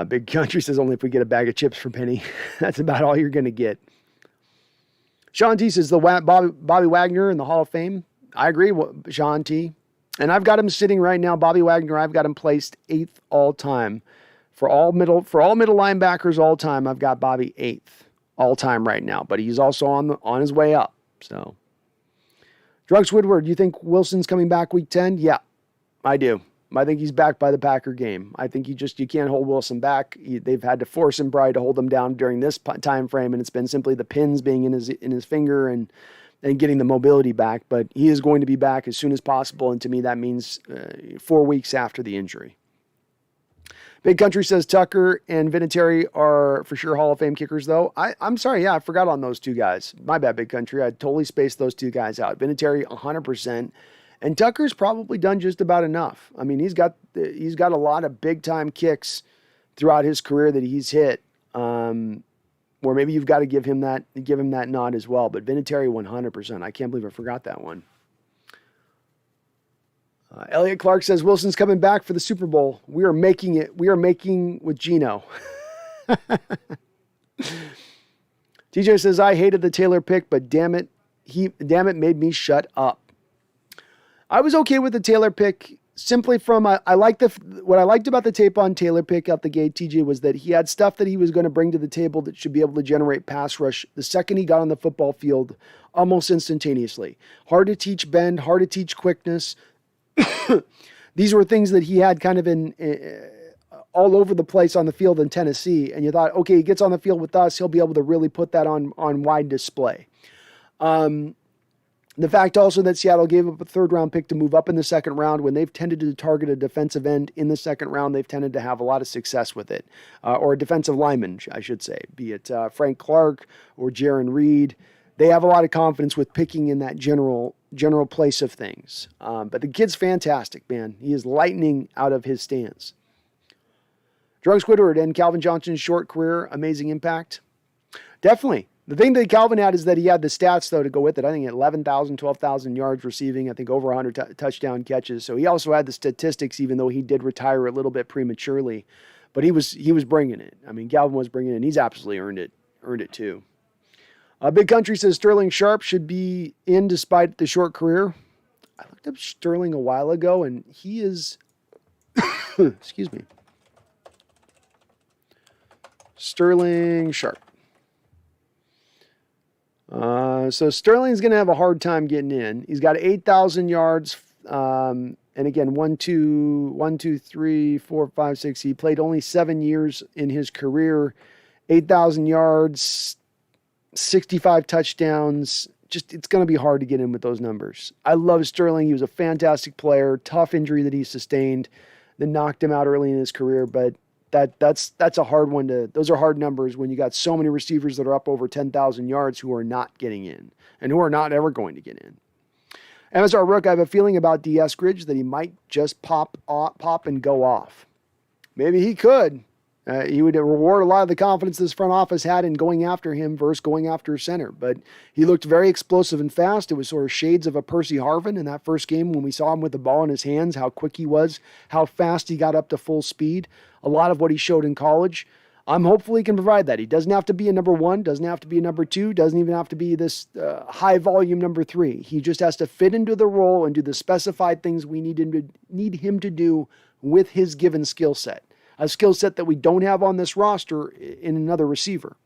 Big Country says only if we get a bag of chips for Penny. That's about all you're going to get. Sean T says Bobby Wagner in the Hall of Fame. I agree with Sean T. And I've got him sitting right now, Bobby Wagner, I've got him placed 8th all time. For all middle linebackers all time, I've got Bobby 8th all time right now. But he's also on his way up. So... Drugs Woodward, do you think Wilson's coming back week 10? Yeah, I do. I think he's back by the Packer game. I think you can't hold Wilson back. They've had to force him probably to hold him down during this time frame, and it's been simply the pins being in his finger and getting the mobility back. But he is going to be back as soon as possible, and to me that means 4 weeks after the injury. Big Country says Tucker and Vinatieri are for sure Hall of Fame kickers, though. I'm sorry, yeah, I forgot on those two guys. My bad, Big Country. I totally spaced those two guys out. Vinatieri, 100%. And Tucker's probably done just about enough. I mean, he's got a lot of big-time kicks throughout his career that he's hit, where maybe you've got to give him that nod as well. But Vinatieri, 100%. I can't believe I forgot that one. Elliot Clark says Wilson's coming back for the Super Bowl. We are making it. We are making with Geno. TJ says I hated the Taylor pick, but damn it, made me shut up. I was okay with the Taylor pick simply from what I liked about the tape on Taylor pick out the gate. TJ was that he had stuff that he was going to bring to the table that should be able to generate pass rush the second he got on the football field, almost instantaneously. Hard to teach bend, hard to teach quickness. These were things that he had kind of in all over the place on the field in Tennessee. And you thought, okay, he gets on the field with us, he'll be able to really put that on wide display. The fact also that Seattle gave up a third-round pick to move up in the second round, when they've tended to target a defensive end in the second round, they've tended to have a lot of success with it. Or a defensive lineman, I should say, be it Frank Clark or Jaron Reed. They have a lot of confidence with picking in that general place of things. But the kid's fantastic, man. He is lightning out of his stance. Drunk Squidward and Calvin Johnson's short career, amazing impact. Definitely. The thing that Calvin had is that he had the stats, though, to go with it. I think 11,000, 12,000 yards receiving, I think over 100 touchdown catches. So he also had the statistics, even though he did retire a little bit prematurely. But he was bringing it. I mean, Calvin was bringing it, and he's absolutely earned it too. Big Country says Sterling Sharp should be in despite the short career. I looked up Sterling a while ago, and he is, excuse me, Sterling Sharp. So Sterling's going to have a hard time getting in. He's got 8,000 yards. And again, 1, 2, 3, 4, 5, 6. He played only 7 years in his career. 8,000 yards, 65 touchdowns. Just, it's going to be hard to get in with those numbers. I love Sterling. He was a fantastic player. Tough injury that he sustained that knocked him out early in his career, but that's a hard one those are hard numbers when you got so many receivers that are up over 10,000 yards who are not getting in and who are not ever going to get in. MSR Rook, I have a feeling about D. Eskridge that he might just pop and go off. Maybe he could. He would reward a lot of the confidence this front office had in going after him versus going after center. But he looked very explosive and fast. It was sort of shades of a Percy Harvin in that first game when we saw him with the ball in his hands, how quick he was, how fast he got up to full speed. A lot of what he showed in college. I'm hopeful he can provide that. He doesn't have to be a number 1, doesn't have to be a number 2, doesn't even have to be this high volume number 3. He just has to fit into the role and do the specified things we need him to do with his given skill set. A skill set that we don't have on this roster in another receiver.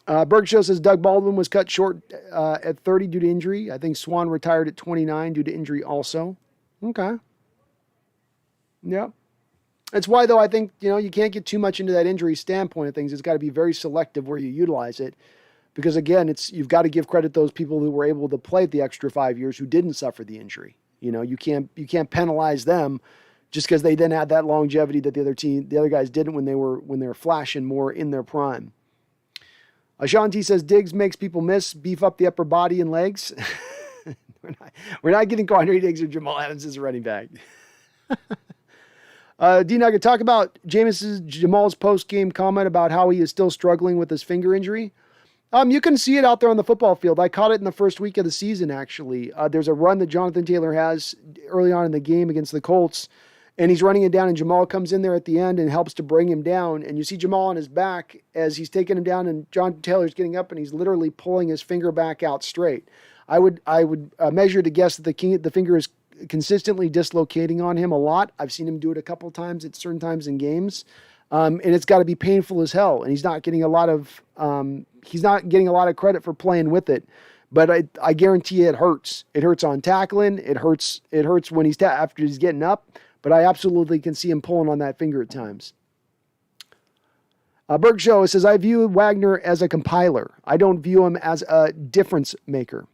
Bergshow says Doug Baldwin was cut short at 30 due to injury. I think Swan retired at 29 due to injury also. Okay. Yeah. That's why, though, I think, you can't get too much into that injury standpoint of things. It's got to be very selective where you utilize it. Because, again, you've got to give credit to those people who were able to play the extra 5 years who didn't suffer the injury. You can't penalize them just because they didn't have that longevity that the other guys didn't when they were flashing more in their prime. Sean T says Diggs makes people miss, beef up the upper body and legs. we're not getting Quandre Diggs or Jamal Adams as a running back. D-Nugget, talk about Jamal's post-game comment about how he is still struggling with his finger injury. You can see it out there on the football field. I caught it in the first week of the season, actually. There's a run that Jonathan Taylor has early on in the game against the Colts, and he's running it down, and Jamal comes in there at the end and helps to bring him down. And you see Jamal on his back as he's taking him down, and Jonathan Taylor's getting up, and he's literally pulling his finger back out straight. I would measure to guess that the finger is consistently dislocating on him a lot. I've seen him do it a couple times at certain times in games. And it's got to be painful as hell. And he's not getting a lot of credit for playing with it. But I guarantee it hurts. It hurts on tackling. It hurts when after he's getting up. But I absolutely can see him pulling on that finger at times. Bergshow says, I view Wagner as a compiler. I don't view him as a difference maker.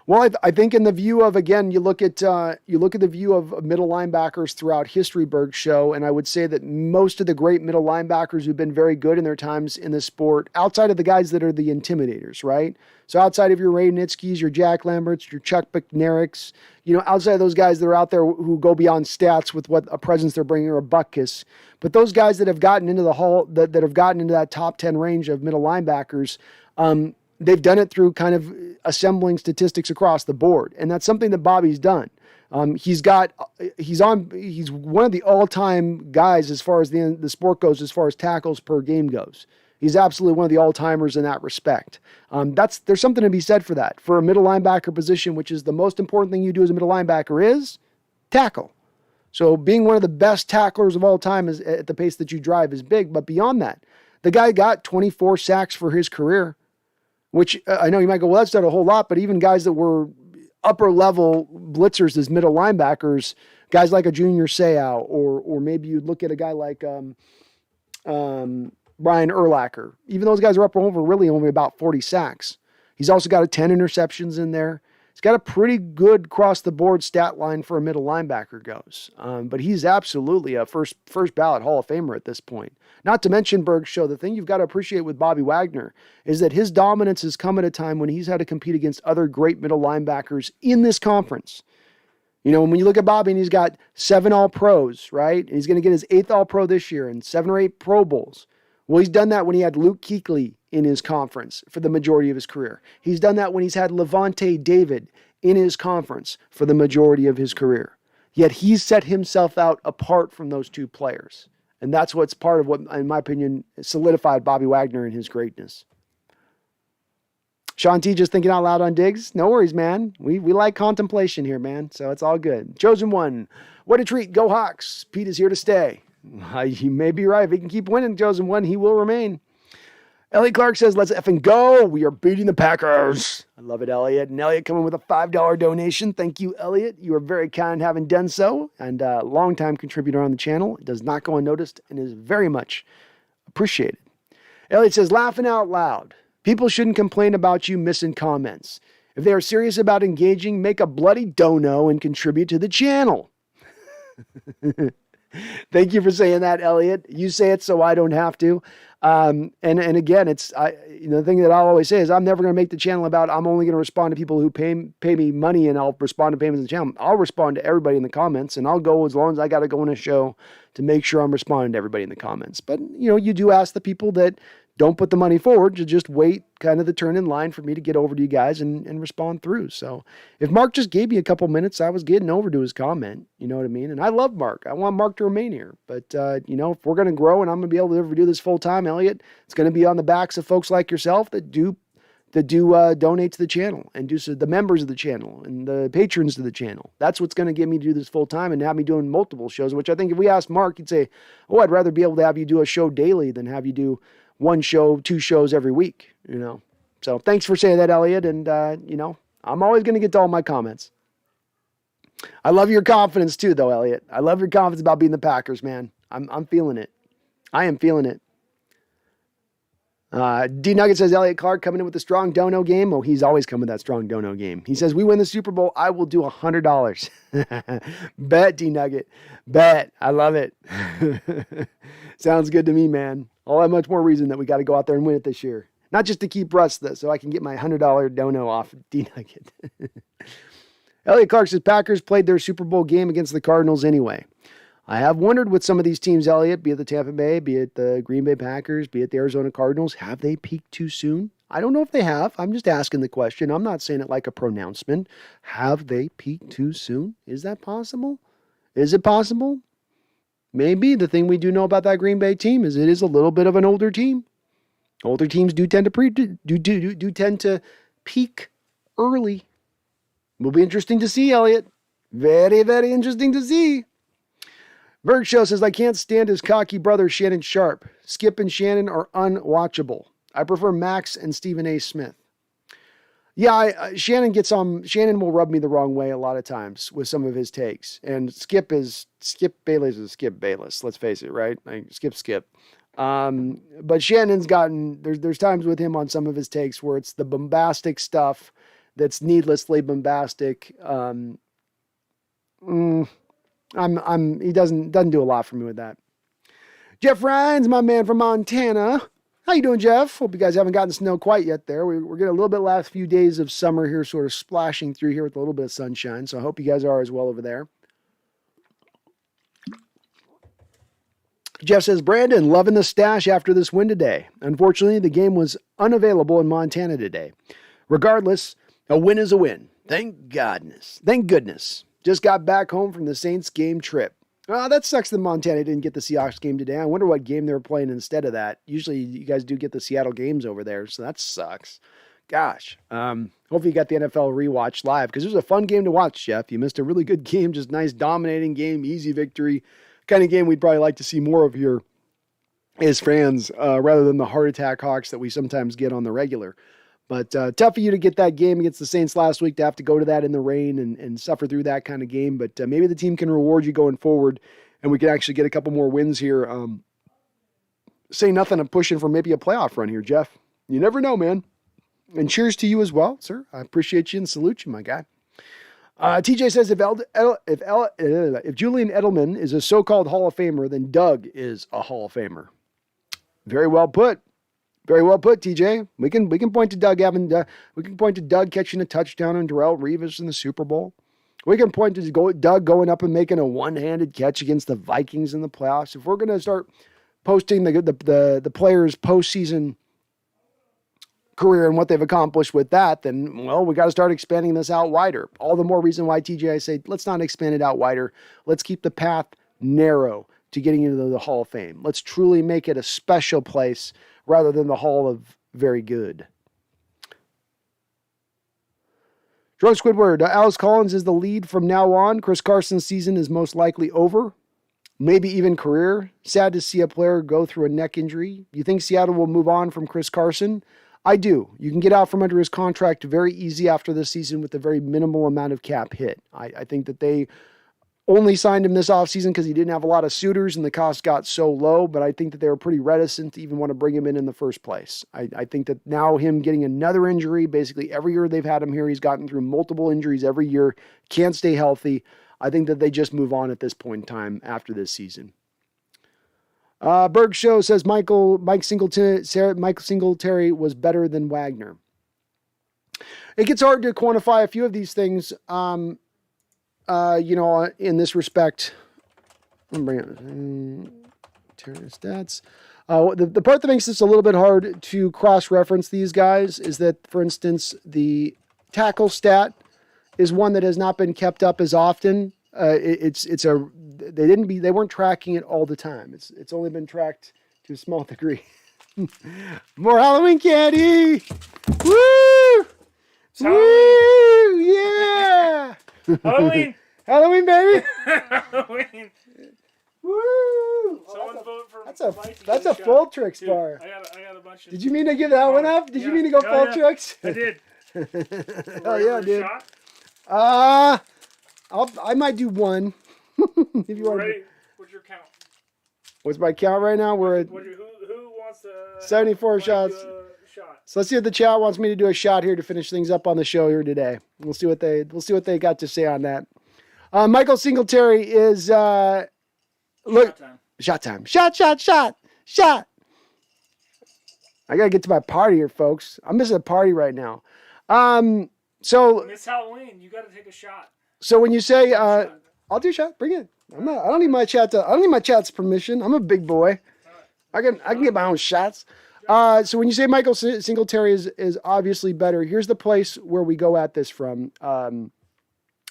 Well, I think in the view of, again, you look at the view of middle linebackers throughout history, Bergshow, and I would say that most of the great middle linebackers who've been very good in their times in the sport, outside of the guys that are the intimidators, right? So outside of your Ray Nitzke's, your Jack Lamberts, your Chuck McNarrick's, outside of those guys that are out there who go beyond stats with what a presence they're bringing or a butt kiss, but those guys that have gotten into the hall, that have gotten into that top 10 range of middle linebackers, they've done it through kind of assembling statistics across the board. And that's something that Bobby's done. He's one of the all-time guys as far as the sport goes, as far as tackles per game goes. He's absolutely one of the all-timers in that respect. There's something to be said for that. For a middle linebacker position, which is the most important thing you do as a middle linebacker is tackle. So being one of the best tacklers of all time is at the pace that you drive is big. But beyond that, the guy got 24 sacks for his career. Which I know you might go, well, that's not a whole lot, but even guys that were upper level blitzers as middle linebackers, guys like a Junior Seau, or maybe you'd look at a guy like Brian Urlacher. Even those guys are up over really only about 40 sacks. He's also got 10 interceptions in there. He's got a pretty good across-the-board stat line for a middle linebacker goes. But he's absolutely a first ballot Hall of Famer at this point. Not to mention, Berg Show, the thing you've got to appreciate with Bobby Wagner is that his dominance has come at a time when he's had to compete against other great middle linebackers in this conference. You know, when you look at Bobby and he's got 7 All-Pros, right? And he's going to get his 8th All-Pro this year and 7 or 8 Pro Bowls. Well, he's done that when he had Luke Kuechly in his conference for the majority of his career. He's done that when he's had Levante David in his conference for the majority of his career. Yet he's set himself out apart from those two players. And that's what's part of what, in my opinion, solidified Bobby Wagner in his greatness. Sean T just thinking out loud on Diggs. No worries, man. We like contemplation here, man. So it's all good. Chosen one. What a treat. Go Hawks. Pete is here to stay. You may be right. If he can keep winning, Chosen one, he will remain. Elliot Clark says, let's effing go. We are beating the Packers. I love it, Elliot. And Elliot coming with a $5 donation. Thank you, Elliot. You are very kind having done so. And a longtime contributor on the channel. It does not go unnoticed and is very much appreciated. Elliot says, laughing out loud. People shouldn't complain about you missing comments. If they are serious about engaging, make a bloody dono and contribute to the channel. Thank you for saying that, Elliot. You say it so I don't have to. And again, the thing that I'll always say is I'm never going to make the channel about I'm only going to respond to people who pay me money and I'll respond to payments in the channel. I'll respond to everybody in the comments and I'll go as long as I got to go in a show to make sure I'm responding to everybody in the comments. But, you do ask the people that don't put the money forward to just wait kind of the turn in line for me to get over to you guys and respond through. So if Mark just gave me a couple minutes, I was getting over to his comment. You know what I mean? And I love Mark. I want Mark to remain here. But, if we're going to grow and I'm going to be able to ever do this full time, Elliot, it's going to be on the backs of folks like yourself that do donate to the channel and do so the members of the channel and the patrons of the channel. That's what's going to get me to do this full time and have me doing multiple shows, which I think if we asked Mark, he'd say, oh, I'd rather be able to have you do a show daily than have you do 1 show, 2 shows every week, So thanks for saying that, Elliot. And, I'm always going to get to all my comments. I love your confidence too, though, Elliot. I love your confidence about being the Packers, man. I'm feeling it. I am feeling it. D Nugget says, Elliot Clark coming in with a strong dono game. Oh, he's always coming with that strong dono game. He says, we win the Super Bowl. I will do $100. Bet, D Nugget. Bet. I love it. Sounds good to me, man. All that much more reason that we got to go out there and win it this year. Not just to keep Russ, so I can get my $100 dono off D Nugget. Elliot Clark says, Packers played their Super Bowl game against the Cardinals anyway. I have wondered with some of these teams, Elliot, be it the Tampa Bay, be it the Green Bay Packers, be it the Arizona Cardinals, have they peaked too soon? I don't know if they have. I'm just asking the question. I'm not saying it like a pronouncement. Have they peaked too soon? Is that possible? Is it possible? Maybe. The thing we do know about that Green Bay team is it is a little bit of an older team. Older teams do tend to peak early. Will be interesting to see, Elliot. Very, very interesting to see. Berg Show says, I can't stand his cocky brother, Shannon Sharp. Skip and Shannon are unwatchable. I prefer Max and Stephen A. Smith. Yeah, Shannon will rub me the wrong way a lot of times with some of his takes. And Skip Bayless is Skip Bayless. Let's face it, right? Like Skip. But Shannon's gotten, there's times with him on some of his takes where it's the bombastic stuff that's needlessly bombastic. He doesn't do a lot for me with that. Jeff Ryan's my man from Montana. How you doing, Jeff? Hope you guys haven't gotten snow quite yet there. We're getting a little bit last few days of summer here, sort of splashing through here with a little bit of sunshine. So I hope you guys are as well over there. Jeff says, Brandon, loving the stash after this win today. Unfortunately, the game was unavailable in Montana today. Regardless, a win is a win. Thank goodness. Just got back home from the Saints game trip. That sucks that Montana didn't get the Seahawks game today. I wonder what game they were playing instead of that. Usually you guys do get the Seattle games over there, so that sucks. Gosh. Hopefully you got the NFL rewatch live, because it was a fun game to watch, Jeff. You missed a really good game, just nice dominating game, easy victory. Kind of game we'd probably like to see more of here as fans, rather than the heart attack Hawks that we sometimes get on the regular. But tough for you to get that game against the Saints last week, to have to go to that in the rain and suffer through that kind of game. But maybe the team can reward you going forward, and we can actually get a couple more wins here say nothing of pushing for maybe a playoff run here, Jeff. You never know, man. And cheers to you as well, sir. I appreciate you and salute you, my guy. TJ says if Julian Edelman is a so-called Hall of Famer, then Doug is a Hall of Famer. Very well put. Very well put, TJ. We can point to Doug we can point to Doug catching a touchdown on Darrelle Revis in the Super Bowl. We can point to Doug going up and making a one-handed catch against the Vikings in the playoffs. If we're going to start posting the players' postseason career and what they've accomplished with that, then, well, we got to start expanding this out wider. All the more reason why, TJ, I say, let's not expand it out wider. Let's keep the path narrow to getting into the Hall of Fame. Let's truly make it a special place rather than the Hall of Very Good. Drunk Squidward, Alex Collins is the lead from now on. Chris Carson's season is most likely over. Maybe even career. Sad to see a player go through a neck injury. You think Seattle will move on from Chris Carson? I do. You can get out from under his contract very easy after this season with a very minimal amount of cap hit. I think that they only signed him this offseason because he didn't have a lot of suitors and the cost got so low, but I think that they were pretty reticent to even want to bring him in the first place. I think that now him getting another injury, basically every year they've had him here, he's gotten through multiple injuries every year, can't stay healthy. I think that they just move on at this point in time after this season. Berg Show says Mike Singletary was better than Wagner. It gets hard to quantify a few of these things, in this respect. I'm bringing up Terry stats. The part that makes this a little bit hard to cross-reference these guys is that, for instance, the tackle stat is one that has not been kept up as often. They weren't tracking it all the time. It's only been tracked to a small degree. More Halloween candy! Woo! Woo! Yeah! Halloween! Halloween, baby! Halloween! Woo! Someone vote for That's a full tricks bar. I got a bunch of. Did you mean to give that one up? Did you mean to go full tricks? I did. Hell yeah, dude. I might do one. If you want. Ready? What's your count? What's my count right now? We're at Who wants to? 74 shots. So let's see if the chat wants me to do a shot here to finish things up on the show here today. We'll see what they got to say on that. Michael Singletary is shot time. Shot. I gotta get to my party here, folks. I'm missing a party right now. So it's Halloween. You got to take a shot. So when you say I'll do a shot, bring it. I don't need my chat's permission. I'm a big boy. I can get my own shots. So when you say Michael Singletary is obviously better, here's the place where we go at this from.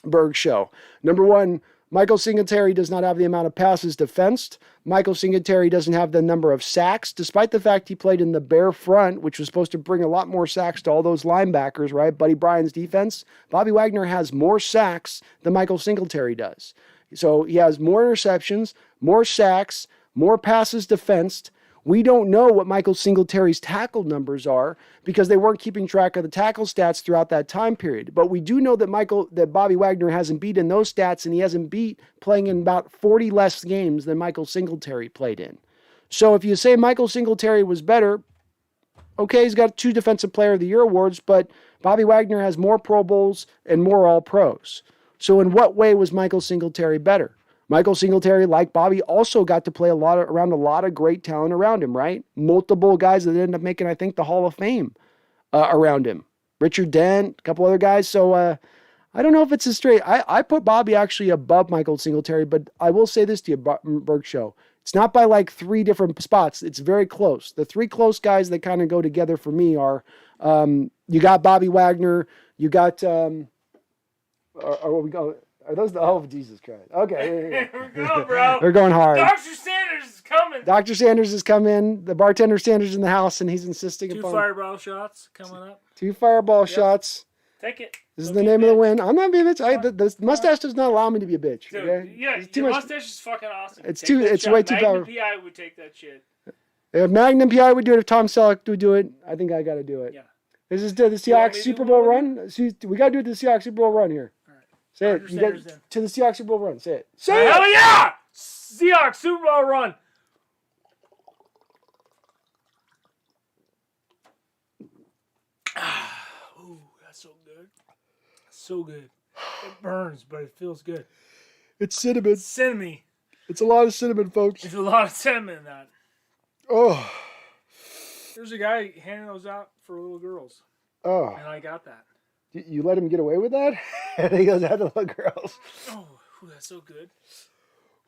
Berg Show. Number one, Michael Singletary does not have the amount of passes defensed. Michael Singletary doesn't have the number of sacks, despite the fact he played in the bare front, which was supposed to bring a lot more sacks to all those linebackers, right? Buddy Bryan's defense. Bobby Wagner has more sacks than Michael Singletary does. So he has more interceptions, more sacks, more passes defensed. We don't know what Michael Singletary's tackle numbers are because they weren't keeping track of the tackle stats throughout that time period. But we do know that Bobby Wagner hasn't beat in those stats, and he hasn't beat playing in about 40 less games than Michael Singletary played in. So if you say Michael Singletary was better, okay, he's got 2 Defensive Player of the Year awards, but Bobby Wagner has more Pro Bowls and more All-Pros. So in what way was Michael Singletary better? Michael Singletary, like Bobby, also got to play around a lot of great talent around him, right? Multiple guys that ended up making, I think, the Hall of Fame around him. Richard Dent, a couple other guys. So I don't know if it's a straight. I put Bobby actually above Michael Singletary, but I will say this to you, Berg Show. It's not by like 3 different spots. It's very close. The 3 close guys that kind of go together for me are you got Bobby Wagner, you got Are those the? Oh, Jesus Christ. Okay. Here we go, bro. They're going hard. Dr. Sanders is coming. Dr. Sanders has come in. The bartender Sanders in the house, and he's insisting 2 upon 2 fireball shots coming up. 2 fireball shots. Take it. This is the name of the win. I'm not being a bitch. The mustache does not allow me to be a bitch. Dude, okay? yeah, It's too your much. mustache is fucking awesome. It's Take too. that It's shot. way too Magnum powerful. PI would take that shit. If Magnum PI would do it, if Tom Selleck would do it, I think I got to do it. Yeah. This is the Seahawks Super Bowl run. We got to do the Seahawks Super Bowl run here. All right. Say Dr. it. You got Sanders in. to the Seahawks Super Bowl run. Say it. Say it. Hell yeah! Seahawks Super Bowl run. good. So good. It burns, but it feels good. It's cinnamon. Cinnamon. It's a lot of cinnamon, folks. There's a lot of cinnamon in that. Oh. There's a guy handing those out for little girls. Oh. And I got that. You let him get away with that? And he goes out to little girls. Oh, that's so good.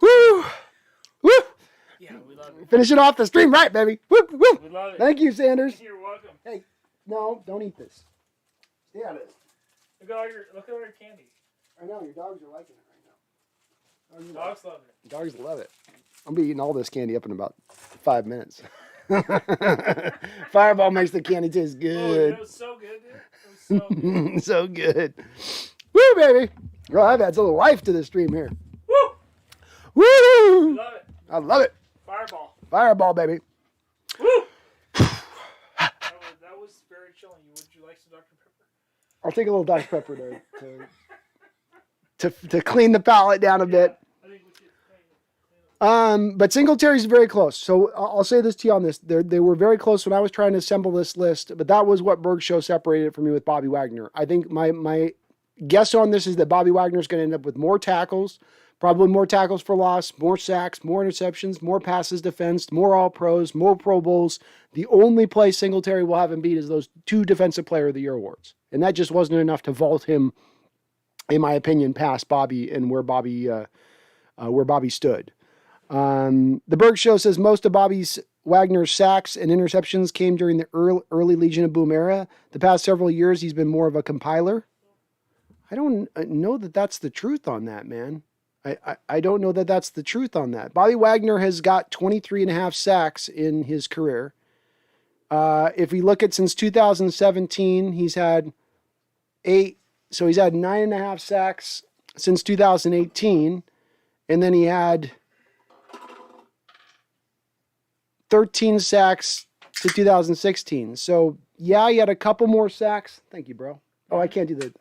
Woo! Woo! Yeah, we love it. Finish it off the stream right, baby. Woo! Woo! We love it. Thank you, Sanders. You're welcome. Hey, no, don't eat this. Stay out of it. Look at all your candy. I know, your dogs are liking it right now. Dogs love it. Dogs love it. I'll be eating all this candy up in about 5 minutes. Fireball makes the candy taste good. Oh, it was so good, dude. It was so good. So good. Woo, baby. Well, I've had a little life to the stream here. Woo! Woo! Love it. I love it. Fireball. Fireball, baby. Woo! that was very chilling. Would you like some Dr. Pepper? I'll take a little Dr. Pepper to clean the palate down a bit. I think we should But Singletary's very close. So I'll say this to you on this. They were very close when I was trying to assemble this list, but that was what Berg Show separated it from me with Bobby Wagner. I think my guess on this is that Bobby Wagner is going to end up with more tackles, probably more tackles for loss, more sacks, more interceptions, more passes defensed, more All-Pros, more Pro Bowls. The only place Singletary will have him beat is those 2 Defensive Player of the Year awards. And that just wasn't enough to vault him, in my opinion, past Bobby and where Bobby stood. The Berg Show says most of Wagner's sacks and interceptions came during the early Legion of Boom era. The past several years, he's been more of a compiler. I don't know that that's the truth on that, man. I don't know that that's the truth on that. Bobby Wagner has got 23 and a half sacks in his career. If we look at since 2017, he's had 8. So he's had 9.5 sacks since 2018. And then he had 13 sacks to 2016. So yeah, he had a couple more sacks. Thank you, bro. Oh, I can't do the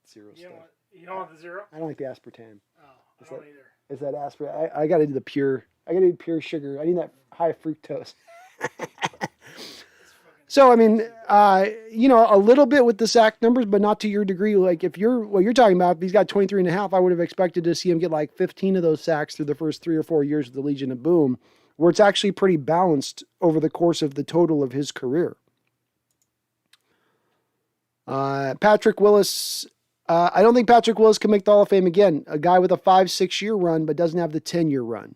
zero stuff. You don't want the zero? I don't like the aspartame. Oh, I don't either. Is that aspartame? I got to do the pure. I got to do pure sugar. I need that high fructose. So I mean, a little bit with the sack numbers, but not to your degree. Like if what you're talking about, if he's got 23 and a half, I would have expected to see him get like 15 of those sacks through the first 3 or 4 years of the Legion of Boom, where it's actually pretty balanced over the course of the total of his career. Patrick Willis, I don't think Patrick Willis can make the Hall of Fame again. A guy with a 5-6 year run, but doesn't have the 10-year run.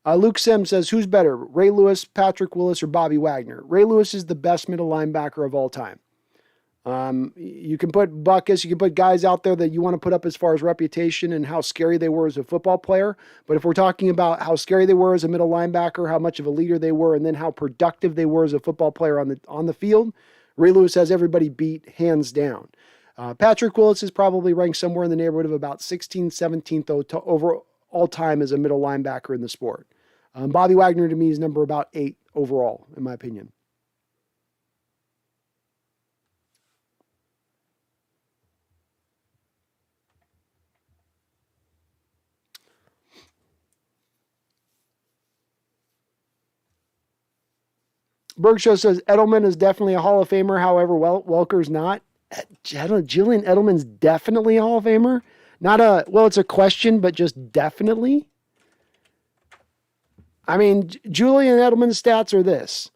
Luke Sims says, who's better, Ray Lewis, Patrick Willis, or Bobby Wagner? Ray Lewis is the best middle linebacker of all time. You can put Buckus, you can put guys out there that you want to put up as far as reputation and how scary they were as a football player. But if we're talking about how scary they were as a middle linebacker, how much of a leader they were, and then how productive they were as a football player on the field, Ray Lewis has everybody beat hands down. Patrick Willis is probably ranked somewhere in the neighborhood of about 16th, 17th over all time as a middle linebacker in the sport. Bobby Wagner to me is number about 8 overall, in my opinion. Berg Show says Edelman is definitely a Hall of Famer. However, Welker's not. Julian Edelman's definitely a Hall of Famer. It's a question, but just definitely. I mean, Julian Edelman's stats are this.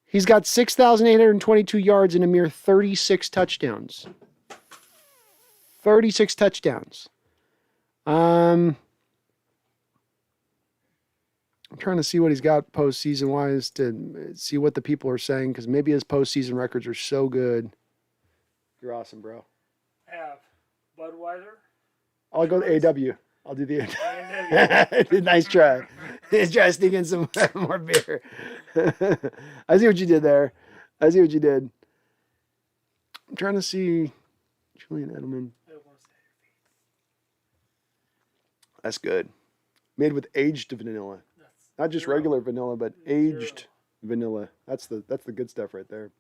He's got 6,822 yards and a mere 36 touchdowns. 36 touchdowns. I'm trying to see what he's got postseason wise to see what the people are saying, because maybe his postseason records are so good. You're awesome, bro. I have Budweiser. I'll go to AW. I'll do the AW. Nice try. Let's try to sneak in some more beer. I see what you did there. I see what you did. I'm trying to see Julian Edelman. That's good. Made with aged vanilla. Not just regular vanilla, but aged vanilla. That's the good stuff right there.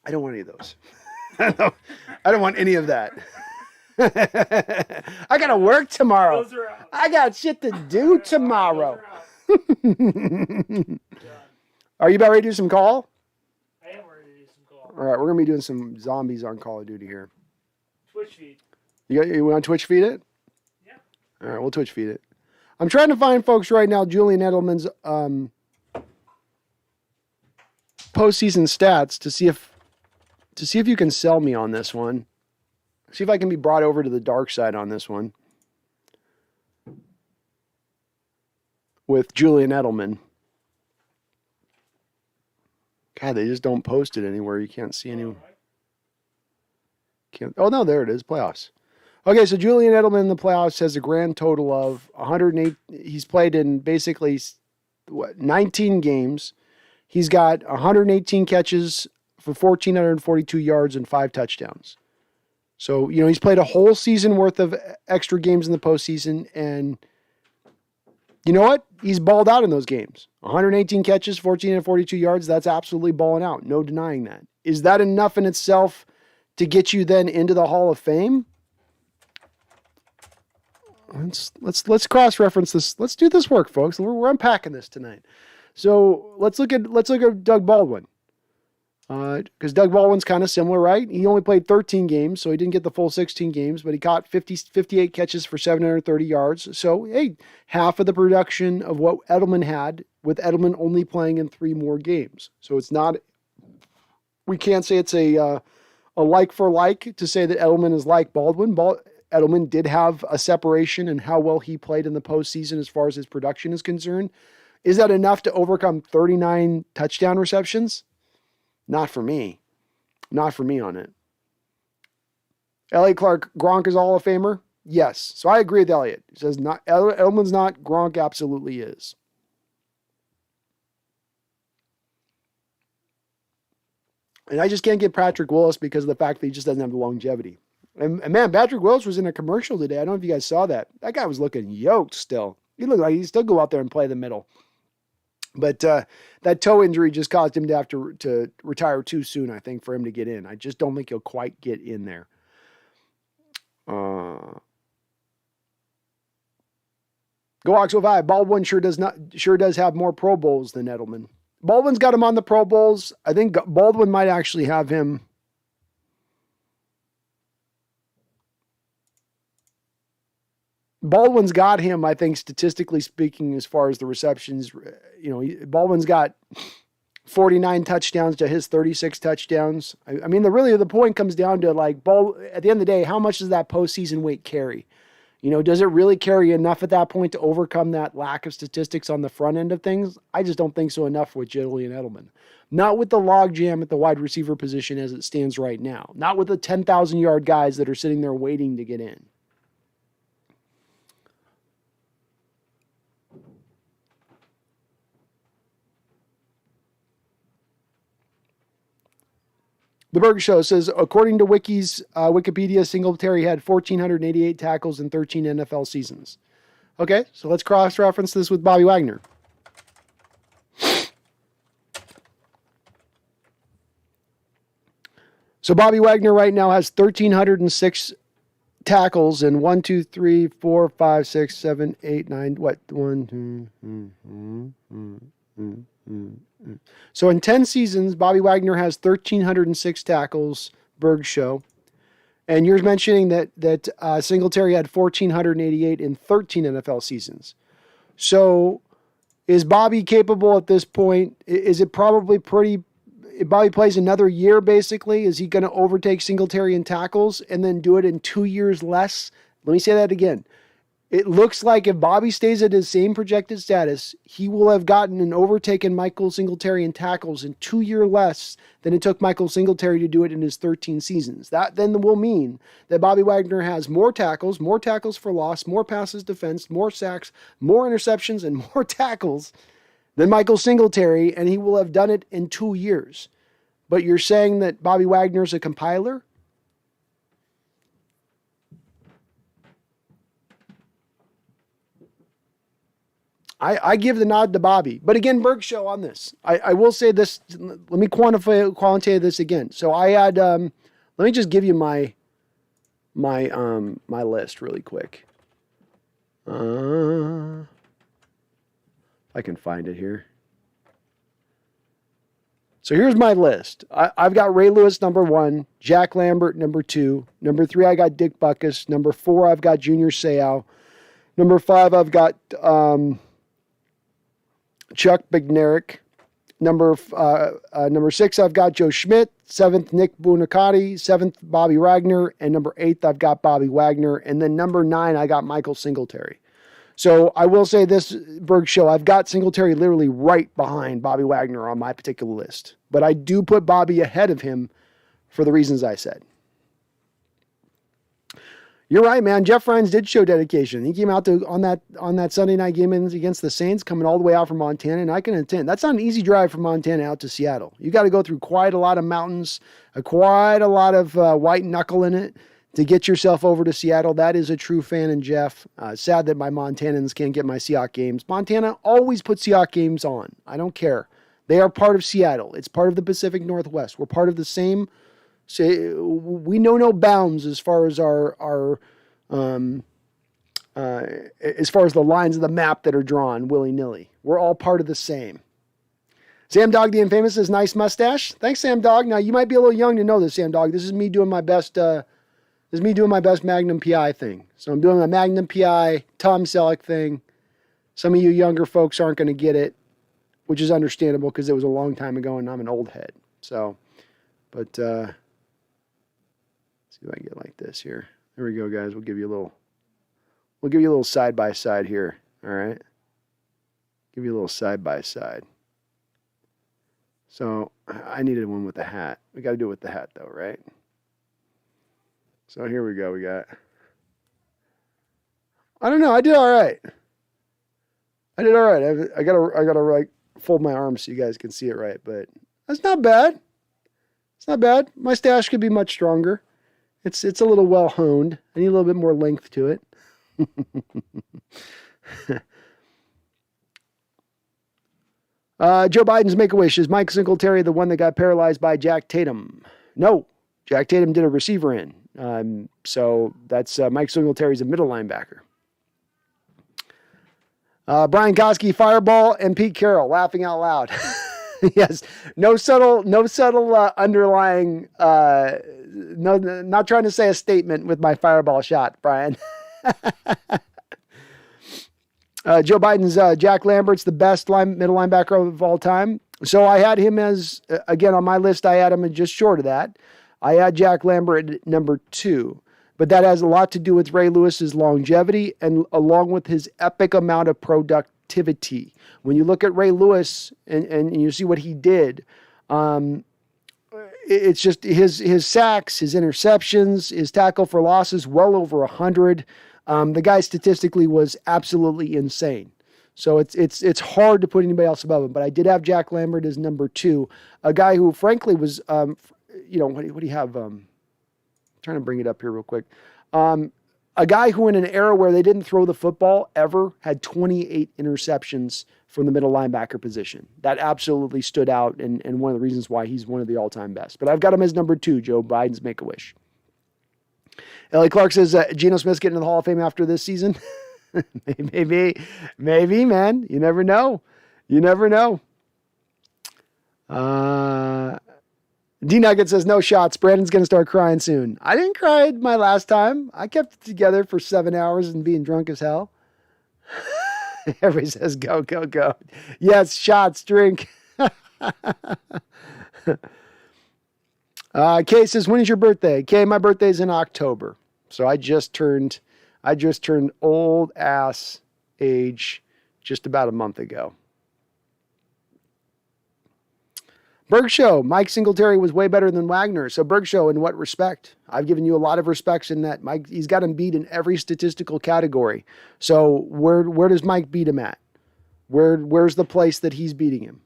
I don't want any of those. I don't want any of that. I gotta work tomorrow. Those are out. I got shit to do tomorrow. Are you about ready to do some call? I am ready to do some call. All right, we're going to be doing some zombies on Call of Duty here. Twitch feed. You want to Twitch feed it? Yeah. All right, we'll Twitch feed it. I'm trying to find, folks, right now, Julian Edelman's postseason stats to see if you can sell me on this one. See if I can be brought over to the dark side on this one with Julian Edelman. God, they just don't post it anywhere. You can't see any. Oh, no, there it is. Playoffs. Okay, so Julian Edelman in the playoffs has a grand total of 108. He's played in basically 19 games. He's got 118 catches for 1,442 yards and 5 touchdowns. So, he's played a whole season worth of extra games in the postseason, and you know what? He's balled out in those games. 118 catches, 1,442 yards. That's absolutely balling out. No denying that. Is that enough in itself to get you then into the Hall of Fame? Let's cross-reference this. Let's do this work, folks. We're unpacking this tonight. So let's look at Doug Baldwin. Because Doug Baldwin's kind of similar, right? He only played 13 games, so he didn't get the full 16 games, but he caught 58 catches for 730 yards. So, hey, half of the production of what Edelman had, with Edelman only playing in 3 more games. So it's not, we can't say it's a like for like to say that Edelman is like Baldwin. Edelman did have a separation in how well he played in the postseason as far as his production is concerned. Is that enough to overcome 39 touchdown receptions? Not for me. Not for me on it. Elliot Clark, Gronk is a Hall of Famer? Yes. So I agree with Elliot. He says not Edelman's not, Gronk absolutely is. And I just can't get Patrick Willis because of the fact that he just doesn't have the longevity. And man, Patrick Willis was in a commercial today. I don't know if you guys saw that. That guy was looking yoked still. He looked like he'd still go out there and play the middle. But that toe injury just caused him to have to retire too soon, I think, for him to get in. I just don't think he'll quite get in there. Go Ox 05. Baldwin sure does have more Pro Bowls than Edelman. Baldwin's got him on the Pro Bowls. I think Baldwin might actually have him. Baldwin's got him, I think, statistically speaking, as far as the receptions. Baldwin's got 49 touchdowns to his 36 touchdowns. I mean, the point comes down to, like, at the end of the day, how much does that postseason weight carry? Does it really carry enough at that point to overcome that lack of statistics on the front end of things? I just don't think so enough with Julian Edelman. Not with the logjam at the wide receiver position as it stands right now. Not with the 10,000-yard guys that are sitting there waiting to get in. The Berg Show says, according to Wikipedia, Singletary had 1,488 tackles in 13 NFL seasons. Okay, so let's cross-reference this with Bobby Wagner. So Bobby Wagner right now has 1,306 tackles in 1, 2, 3, 4, 5, 6, 7, 8, 9, what? 1, 2, So in 10 seasons, Bobby Wagner has 1,306 tackles, Berg Show. And you're mentioning that Singletary had 1,488 in 13 NFL seasons. So is Bobby capable at this point? Is it probably if Bobby plays another year, basically, is he going to overtake Singletary in tackles and then do it in 2 years less? Let me say that again. It looks like if Bobby stays at his same projected status, he will have gotten and overtaken Michael Singletary in tackles in 2 years less than it took Michael Singletary to do it in his 13 seasons. That then will mean that Bobby Wagner has more tackles for loss, more passes defensed, more sacks, more interceptions, and more tackles than Michael Singletary, and he will have done it in 2 years. But you're saying that Bobby Wagner is a compiler? I give the nod to Bobby. But again, Berg Show on this. I will say this. Let me quantitate this again. So I had, let me just give you my list really quick. I can find it here. So here's my list. I've got Ray Lewis, number 1, Jack Lambert, number 2. Number 3, I got Dick Butkus. Number 4, I've got Junior Seau. Number 5, I've got Chuck Bednarik. Number 6, I've got Joe Schmidt. 7th, Nick Buoniconti. 7th, Bobby Wagner. And number 8th, I've got Bobby Wagner. And then number 9, I got Michael Singletary. So I will say this, Berg Show, I've got Singletary literally right behind Bobby Wagner on my particular list. But I do put Bobby ahead of him for the reasons I said. You're right, man. Jeff Rhines did show dedication. He came out on that Sunday night game against the Saints, coming all the way out from Montana, and I can attend. That's not an easy drive from Montana out to Seattle. You got to go through quite a lot of mountains, quite a lot of white knuckle in it to get yourself over to Seattle. That is a true fan in Jeff. Sad that my Montanans can't get my Seahawks games. Montana always puts Seahawks games on. I don't care. They are part of Seattle. It's part of the Pacific Northwest. We're part of the same. We know no bounds as far as as far as the lines of the map that are drawn willy-nilly. We're all part of the same. Sam Dog the Infamous says, nice mustache. Thanks, Sam Dog. Now, you might be a little young to know this, Sam Dog. This is me doing my best. This is me doing my best Magnum PI thing. So I'm doing a Magnum PI Tom Selleck thing. Some of you younger folks aren't going to get it, which is understandable because it was a long time ago and I'm an old head. So, but let's see if I can get like this here. There we go, guys. We'll give you a little side by side here. All right. Give you a little side by side. So I needed one with the hat. We got to do it with the hat though, right? So here we go. I don't know. I did all right. I gotta like fold my arms so you guys can see it right, but that's not bad. It's not bad. My stash could be much stronger. It's a little well honed. I need a little bit more length to it. Joe Biden's Make-A-Wish. Is Mike Singletary the one that got paralyzed by Jack Tatum? No. Jack Tatum did a receiver in. So that's Mike Singletary's a middle linebacker. Brian Koski, Fireball, and Pete Carroll laughing out loud. Yes, no subtle underlying. No, not trying to say a statement with my Fireball shot, Brian. Joe Biden's Jack Lambert's the best middle linebacker of all time. So I had him as, again, on my list, I had him just short of that. I had Jack Lambert at number 2. But that has a lot to do with Ray Lewis's longevity and along with his epic amount of productivity. When you look at Ray Lewis and you see what he did, it's just his sacks, his interceptions, his tackle for losses, well over 100. The guy statistically was absolutely insane. So it's hard to put anybody else above him. But I did have Jack Lambert as number 2, a guy who frankly was, what do you have? Trying to bring it up here real quick. A guy who in an era where they didn't throw the football ever had 28 interceptions from the middle linebacker position. That absolutely stood out and one of the reasons why he's one of the all-time best. But I've got him as number 2, Joe Biden's Make-A-Wish. Ellie Clark says, Geno Smith's getting to the Hall of Fame after this season. maybe, man. You never know. D-Nugget says, no shots. Brandon's going to start crying soon. I didn't cry my last time. I kept it together for 7 hours and being drunk as hell. Everybody says, go. Yes, shots, drink. Kay says, when is your birthday? Kay, my birthday's in October. So I just turned old ass age just about a month ago. Berg Show, Mike Singletary was way better than Wagner. So Berg Show, in what respect? I've given you a lot of respects in that Mike, he's got him beat in every statistical category. So where does Mike beat him at? Where's the place that he's beating him?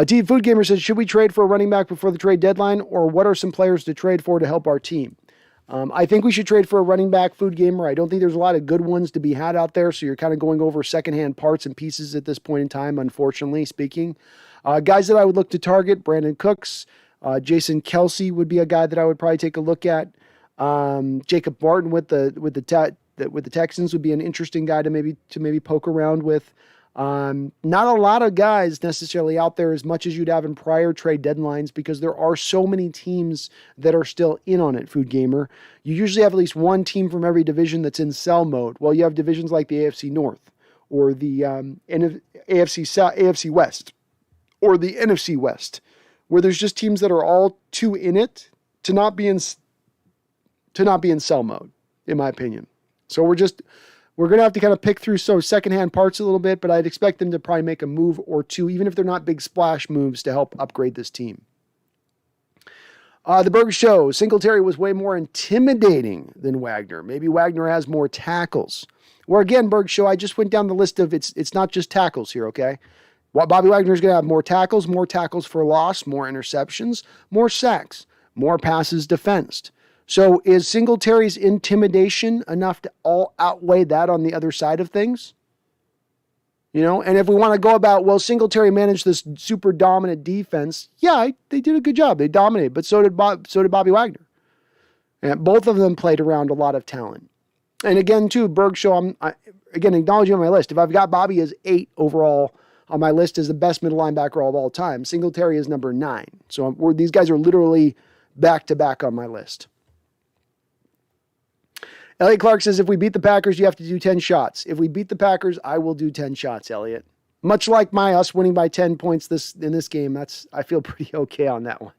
Team Food Gamer says, should we trade for a running back before the trade deadline, or what are some players to trade for to help our team? I think we should trade for a running back, Food Gamer. I don't think there's a lot of good ones to be had out there, so you're kind of going over secondhand parts and pieces at this point in time, unfortunately speaking. Guys that I would look to target, Brandon Cooks, Jason Kelsey would be a guy that I would probably take a look at. Jacob Martin with the Texans would be an interesting guy to maybe poke around with. Not a lot of guys necessarily out there as much as you'd have in prior trade deadlines because there are so many teams that are still in on it, Food Gamer. You usually have at least one team from every division that's in sell mode. Well, you have divisions like the AFC North or the AFC West or the NFC West, where there's just teams that are all too in it to not be in sell mode, in my opinion. So we're going to have to kind of pick through secondhand parts a little bit, but I'd expect them to probably make a move or two, even if they're not big splash moves, to help upgrade this team. The Berg Show, Singletary was way more intimidating than Wagner. Maybe Wagner has more tackles. Or again, Berg Show, I just went down the list of it's not just tackles here, okay? Bobby Wagner is going to have more tackles for loss, more interceptions, more sacks, more passes defensed. So is Singletary's intimidation enough to all outweigh that on the other side of things? And if we want to go about, well, Singletary managed this super dominant defense. Yeah, they did a good job. They dominated, but so did Bobby Wagner. And both of them played around a lot of talent. And again, too, Berg Show, I'm acknowledging on my list. If I've got Bobby as 8 overall on my list as the best middle linebacker of all time, Singletary is number 9. So these guys are literally back-to-back on my list. Elliot Clark says, if we beat the Packers, you have to do 10 shots. If we beat the Packers, I will do 10 shots, Elliot. Much like us winning by 10 points in this game, I feel pretty okay on that one.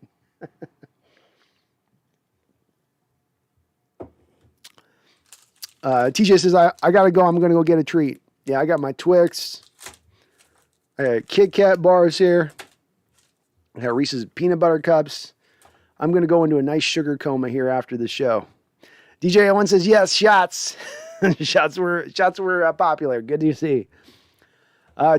TJ says, I got to go. I'm going to go get a treat. Yeah, I got my Twix. I got Kit Kat bars here. I got Reese's peanut butter cups. I'm going to go into a nice sugar coma here after the show. DJ Owen says, yes, shots. shots were popular. Good to see.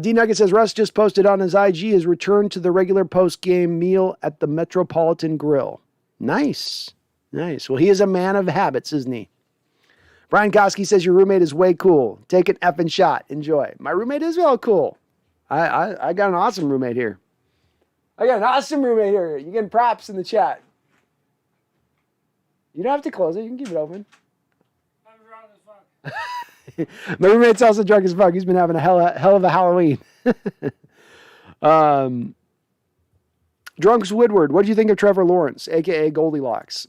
D Nugget says, Russ just posted on his IG his return to the regular post-game meal at the Metropolitan Grill. Nice. Well, he is a man of habits, isn't he? Brian Koski says, your roommate is way cool. Take an effing shot. Enjoy. My roommate is real cool. I got an awesome roommate here. You're getting props in the chat. You don't have to close it. You can keep it open. I'm drunk as fuck. My roommate's also drunk as fuck. He's been having a hell of a Halloween. Drunks Woodward, what do you think of Trevor Lawrence, a.k.a. Goldilocks?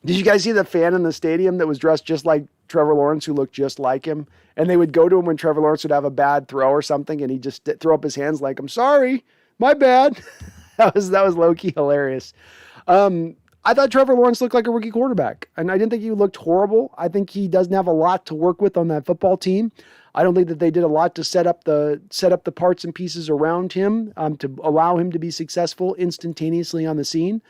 Did you guys see the fan in the stadium that was dressed just like Trevor Lawrence, who looked just like him? And they would go to him when Trevor Lawrence would have a bad throw or something, and he'd just throw up his hands like, I'm sorry, my bad. that was low-key hilarious. I thought Trevor Lawrence looked like a rookie quarterback, and I didn't think he looked horrible. I think he doesn't have a lot to work with on that football team. I don't think that they did a lot to set up the parts and pieces around him to allow him to be successful instantaneously on the scene.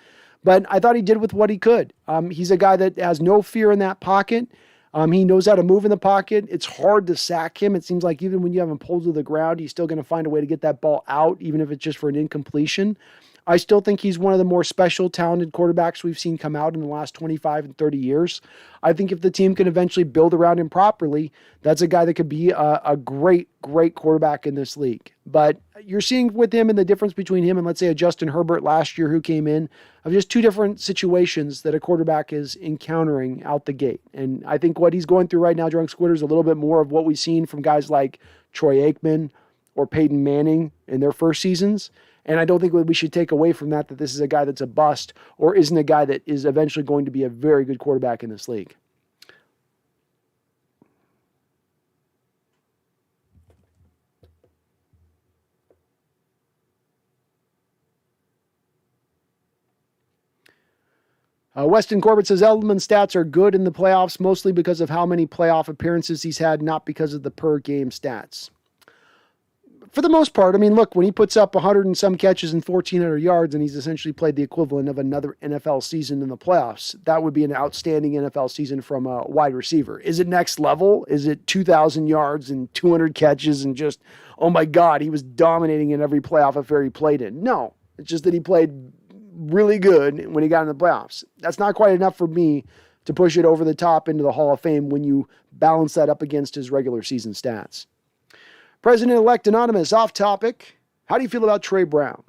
But I thought he did with what he could. He's a guy that has no fear in that pocket. He knows how to move in the pocket. It's hard to sack him. It seems like even when you have him pulled to the ground, he's still going to find a way to get that ball out, even if it's just for an incompletion. I still think he's one of the more special, talented quarterbacks we've seen come out in the last 25 and 30 years. I think if the team can eventually build around him properly, that's a guy that could be a great quarterback in this league. But you're seeing with him and the difference between him and, let's say, a Justin Herbert last year who came in, of just two different situations that a quarterback is encountering out the gate. And I think what he's going through right now, Drunk Squitter, is a little bit more of what we've seen from guys like Troy Aikman or Peyton Manning in their first seasons. And I don't think we should take away from that this is a guy that's a bust or isn't a guy that is eventually going to be a very good quarterback in this league. Weston Corbett says Edelman's stats are good in the playoffs, mostly because of how many playoff appearances he's had, not because of the per-game stats. For the most part, I mean, look, when he puts up 100 and some catches and 1,400 yards and he's essentially played the equivalent of another NFL season in the playoffs, that would be an outstanding NFL season from a wide receiver. Is it next level? Is it 2,000 yards and 200 catches and just, oh my God, he was dominating in every playoff affair he played in? No, it's just that he played really good when he got in the playoffs. That's not quite enough for me to push it over the top into the Hall of Fame when you balance that up against his regular season stats. President-elect Anonymous, off topic. How do you feel about Trey Brown?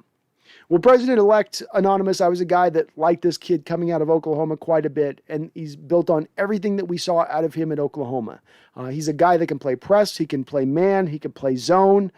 Well, President-elect Anonymous, I was a guy that liked this kid coming out of Oklahoma quite a bit, and he's built on everything that we saw out of him at Oklahoma. He's a guy that can play press, he can play man, he can play zone.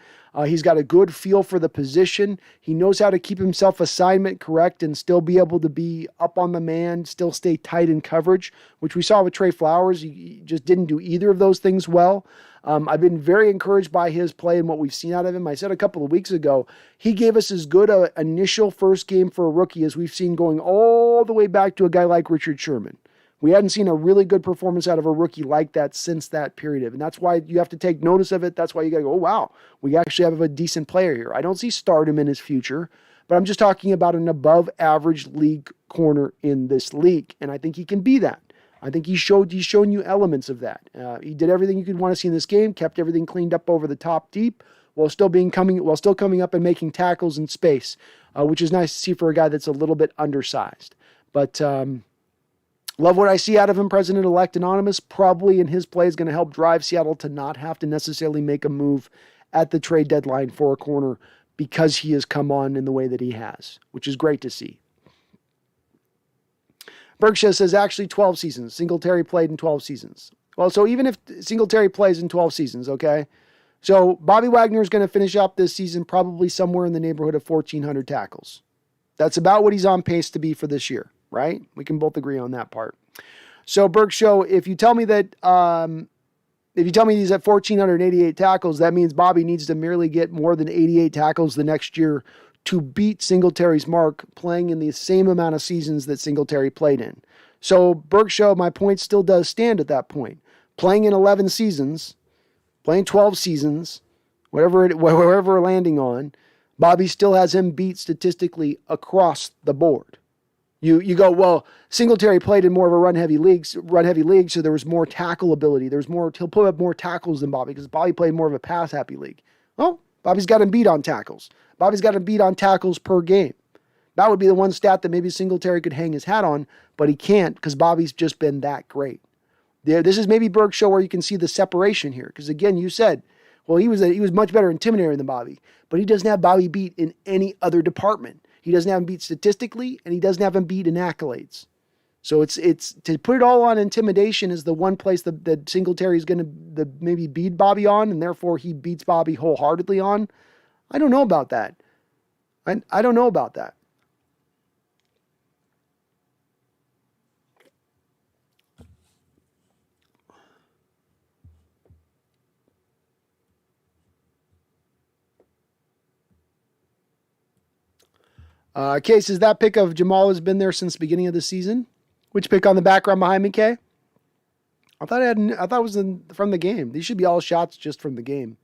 He's got a good feel for the position. He knows how to keep himself assignment correct and still be able to be up on the man, still stay tight in coverage, which we saw with Trey Flowers. He just didn't do either of those things well. I've been very encouraged by his play and what we've seen out of him. I said a couple of weeks ago, he gave us as good an initial first game for a rookie as we've seen going all the way back to a guy like Richard Sherman. We hadn't seen a really good performance out of a rookie like that since that period. And that's why you have to take notice of it. That's why you got to go, oh, wow, we actually have a decent player here. I don't see stardom in his future, but I'm just talking about an above average league corner in this league. And I think he can be that. I think he's shown you elements of that. He did everything you could want to see in this game, kept everything cleaned up over the top deep, while still coming up and making tackles in space, which is nice to see for a guy that's a little bit undersized. But love what I see out of him. President-elect Anonymous probably in his play is going to help drive Seattle to not have to necessarily make a move at the trade deadline for a corner because he has come on in the way that he has, which is great to see. Berkshire says actually 12 seasons. Singletary played in 12 seasons. Well, so even if Singletary plays in 12 seasons, okay? So Bobby Wagner is going to finish up this season probably somewhere in the neighborhood of 1,400 tackles. That's about what he's on pace to be for this year, right? We can both agree on that part. So Berkshire, if you tell me that he's at 1,488 tackles, that means Bobby needs to merely get more than 88 tackles the next year to beat Singletary's mark, playing in the same amount of seasons that Singletary played in. So Berkshire, my point still does stand at that point. Playing in 11 seasons, playing 12 seasons, wherever we're landing on, Bobby still has him beat statistically across the board. You go, well, Singletary played in more of a run-heavy league, so there was more tackle ability. He'll put up more tackles than Bobby because Bobby played more of a pass-happy league. Well, Bobby's got him beat on tackles. Bobby's got him beat on tackles per game. That would be the one stat that maybe Singletary could hang his hat on, but he can't because Bobby's just been that great. This is maybe Berkshire where you can see the separation here. Because again, you said, well, he was much better intimidator than Bobby, but he doesn't have Bobby beat in any other department. He doesn't have him beat statistically, and he doesn't have him beat in accolades. So it's to put it all on intimidation is the one place that Singletary is going to maybe beat Bobby on, and therefore he beats Bobby wholeheartedly on. I don't know about that. I don't know about that. Kay says that pick of Jamal has been there since the beginning of the season. Which pick on the background behind me, Kay? I thought it was from the game. These should be all shots just from the game.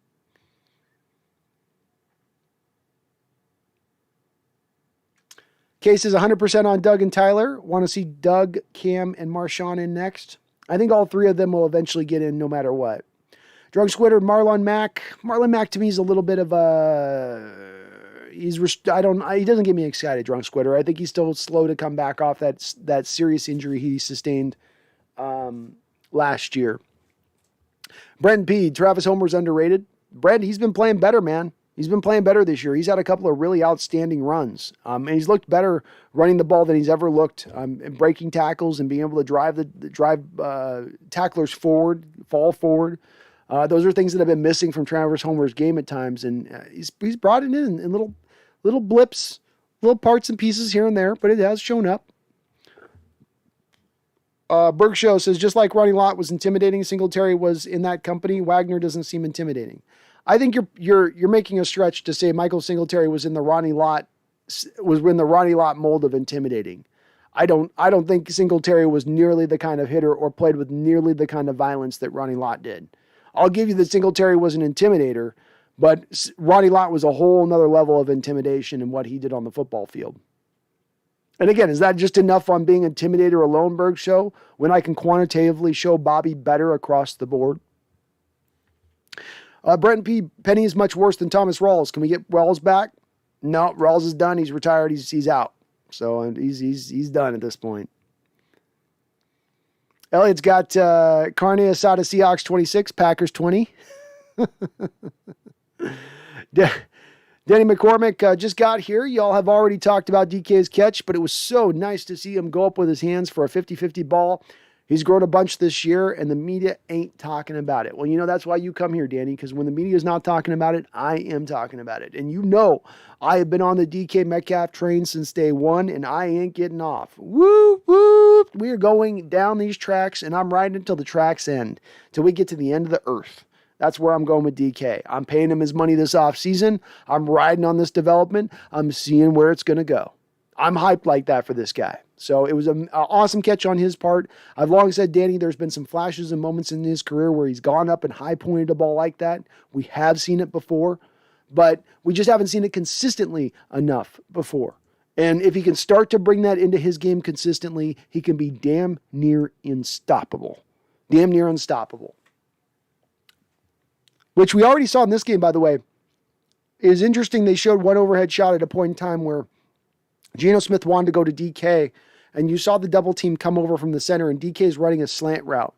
Case is 100% on Doug and Tyler. Want to see Doug, Cam, and Marshawn in next. I think all three of them will eventually get in no matter what. Drunk Squidder, Marlon Mack. Marlon Mack to me is a little bit of a... he doesn't get me excited, Drunk Squidder. I think he's still slow to come back off that serious injury he sustained last year. Brent P. Travis Homer's underrated. Brent, he's been playing better, man. He's been playing better this year. He's had a couple of really outstanding runs. And he's looked better running the ball than he's ever looked, breaking tackles and being able to drive tacklers forward, fall forward. Those are things that have been missing from Travis Homer's game at times. And he's brought it in little blips, little parts and pieces here and there, but it has shown up. Berkshire says, just like Ronnie Lott was intimidating, Singletary was in that company, Wagner doesn't seem intimidating. I think you're making a stretch to say Michael Singletary was in the Ronnie Lott mold of intimidating. I don't think Singletary was nearly the kind of hitter or played with nearly the kind of violence that Ronnie Lott did. I'll give you that Singletary was an intimidator, but Ronnie Lott was a whole nother level of intimidation in what he did on the football field. And again, is that just enough on being intimidator alone, Berkshire, when I can quantitatively show Bobby better across the board? Brent P. Penny is much worse than Thomas Rawls. Can we get Rawls back? No, Rawls is done. He's retired. He's out. So he's done at this point. Elliot's got Carne Asada Seahawks 26, Packers 20. Danny McCormick just got here. Y'all have already talked about DK's catch, but it was so nice to see him go up with his hands for a 50-50 ball. He's grown a bunch this year, and the media ain't talking about it. Well, that's why you come here, Danny, because when the media is not talking about it, I am talking about it. And I have been on the DK Metcalf train since day one, and I ain't getting off. Woo, woo. We are going down these tracks, and I'm riding until the tracks end, till we get to the end of the earth. That's where I'm going with DK. I'm paying him his money this offseason. I'm riding on this development. I'm seeing where it's going to go. I'm hyped like that for this guy. So it was an awesome catch on his part. I've long said, Danny, there's been some flashes and moments in his career where he's gone up and high-pointed a ball like that. We have seen it before, but we just haven't seen it consistently enough before. And if he can start to bring that into his game consistently, he can be damn near unstoppable. Damn near unstoppable. Which we already saw in this game, by the way. It is interesting. They showed one overhead shot at a point in time where Geno Smith wanted to go to DK, and you saw the double team come over from the center, and DK is running a slant route.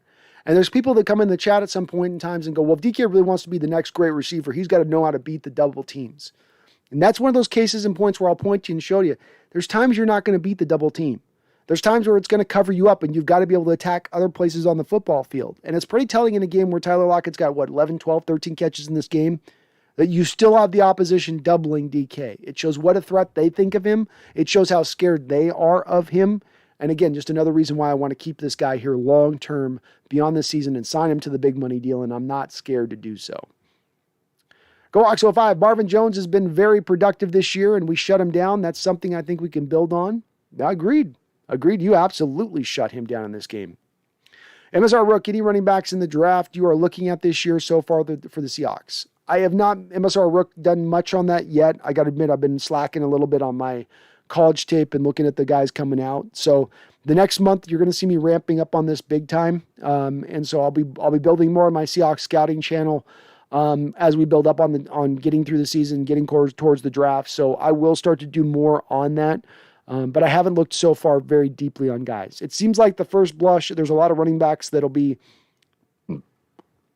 And there's people that come in the chat at some point in times and go, well, if DK really wants to be the next great receiver, he's got to know how to beat the double teams. And that's one of those cases and points where I'll point to you and show you. There's times you're not going to beat the double team. There's times where it's going to cover you up, and you've got to be able to attack other places on the football field. And it's pretty telling in a game where Tyler Lockett's got, 11, 12, 13 catches in this game, that you still have the opposition doubling DK. It shows what a threat they think of him. It shows how scared they are of him. And again, just another reason why I want to keep this guy here long-term beyond this season and sign him to the big money deal, and I'm not scared to do so. Go Hawks 05. Marvin Jones has been very productive this year, and we shut him down. That's something I think we can build on. Agreed. You absolutely shut him down in this game. MSR Rook, any running backs in the draft you are looking at this year so far for the Seahawks? I have not, MSR Rook, done much on that yet. I got to admit, I've been slacking a little bit on my college tape and looking at the guys coming out. So the next month, you're going to see me ramping up on this big time. And so I'll be building more on my Seahawks scouting channel as we build up on getting through the season, getting towards the draft. So I will start to do more on that. But I haven't looked so far very deeply on guys. It seems like the first blush, there's a lot of running backs that'll be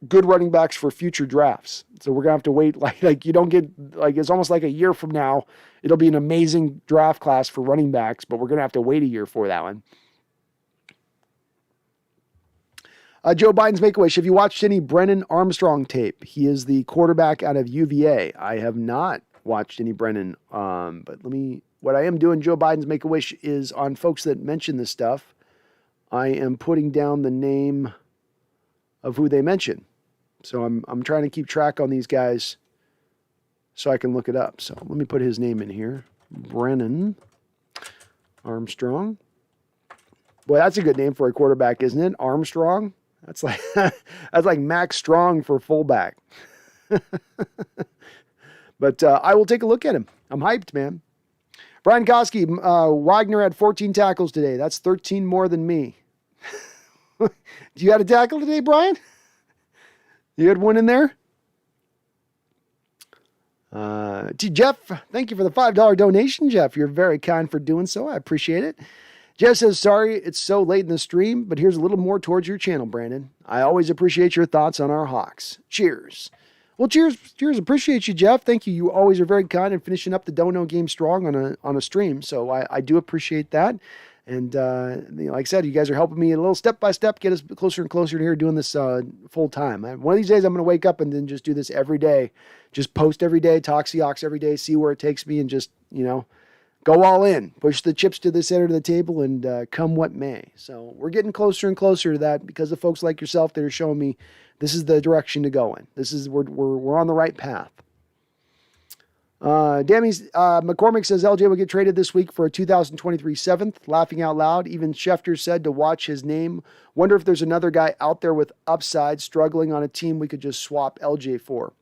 good running backs for future drafts. So we're going to have to wait. Like you don't get, it's almost like a year from now, it'll be an amazing draft class for running backs, but we're going to have to wait a year for that one. Joe Biden's Make-A-Wish. Have you watched any Brennan Armstrong tape? He is the quarterback out of UVA. I have not watched any Brennan. But what I am doing, Joe Biden's Make-A-Wish, is on folks that mention this stuff. I am putting down the name of who they mention. So I'm trying to keep track on these guys so I can look it up. So let me put his name in here. Brennan Armstrong. Boy, that's a good name for a quarterback, isn't it? Armstrong. That's like Max Strong for fullback. But I will take a look at him. I'm hyped, man. Brian Koski, Wagner had 14 tackles today. That's 13 more than me. Do you have a tackle today, Brian? You had one in there? Jeff, thank you for the $5 donation, Jeff. You're very kind for doing so. I appreciate it. Jeff says, sorry it's so late in the stream, but here's a little more towards your channel, Brandon. I always appreciate your thoughts on our Hawks. Cheers. Well, cheers. Appreciate you, Jeff. Thank you. You always are very kind in finishing up the Dono game strong on a stream. So I do appreciate that. And like I said, you guys are helping me a little step by step, get us closer and closer to here doing this full time. One of these days I'm going to wake up and then just do this every day. Just post every day, talk Seahawks every day, see where it takes me, and just, go all in. Push the chips to the center of the table and come what may. So we're getting closer and closer to that because of folks like yourself that are showing me this is the direction to go in. We're on the right path. McCormick says LJ will get traded this week for a 2023 7th. Laughing out loud. Even Schefter said to watch his name. Wonder if there's another guy out there with upside struggling on a team we could just swap LJ for.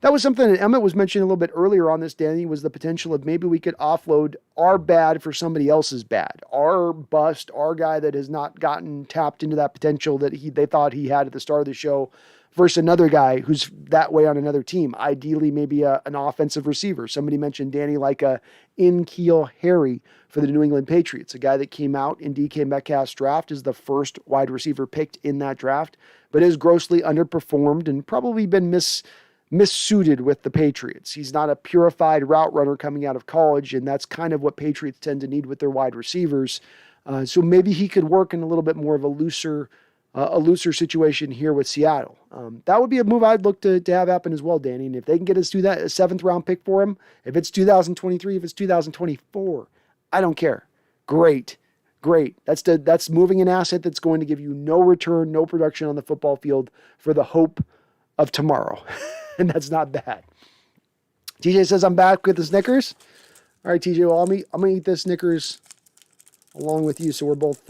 That was something that Emmett was mentioning a little bit earlier on this, Danny, was the potential of maybe we could offload our bad for somebody else's bad. Our bust, our guy that has not gotten tapped into that potential that they thought he had at the start of the show versus another guy who's that way on another team. Ideally, maybe an offensive receiver. Somebody mentioned, Danny, like a N'Keal Harry for the New England Patriots, a guy that came out in DK Metcalf's draft as the first wide receiver picked in that draft, but has grossly underperformed and probably been missuited with the Patriots. He's not a purified route runner coming out of college, and that's kind of what Patriots tend to need with their wide receivers. So maybe he could work in a little bit more of a looser situation here with Seattle. That would be a move I'd look to have happen as well, Danny. And if they can get us to that, a 7th-round pick for him, if it's 2023, if it's 2024, I don't care. Great. That's moving an asset that's going to give you no return, no production on the football field for the hope of tomorrow. And that's not bad. TJ says, I'm back with the Snickers. All right, TJ, well, I'm going to eat this Snickers along with you, so we're both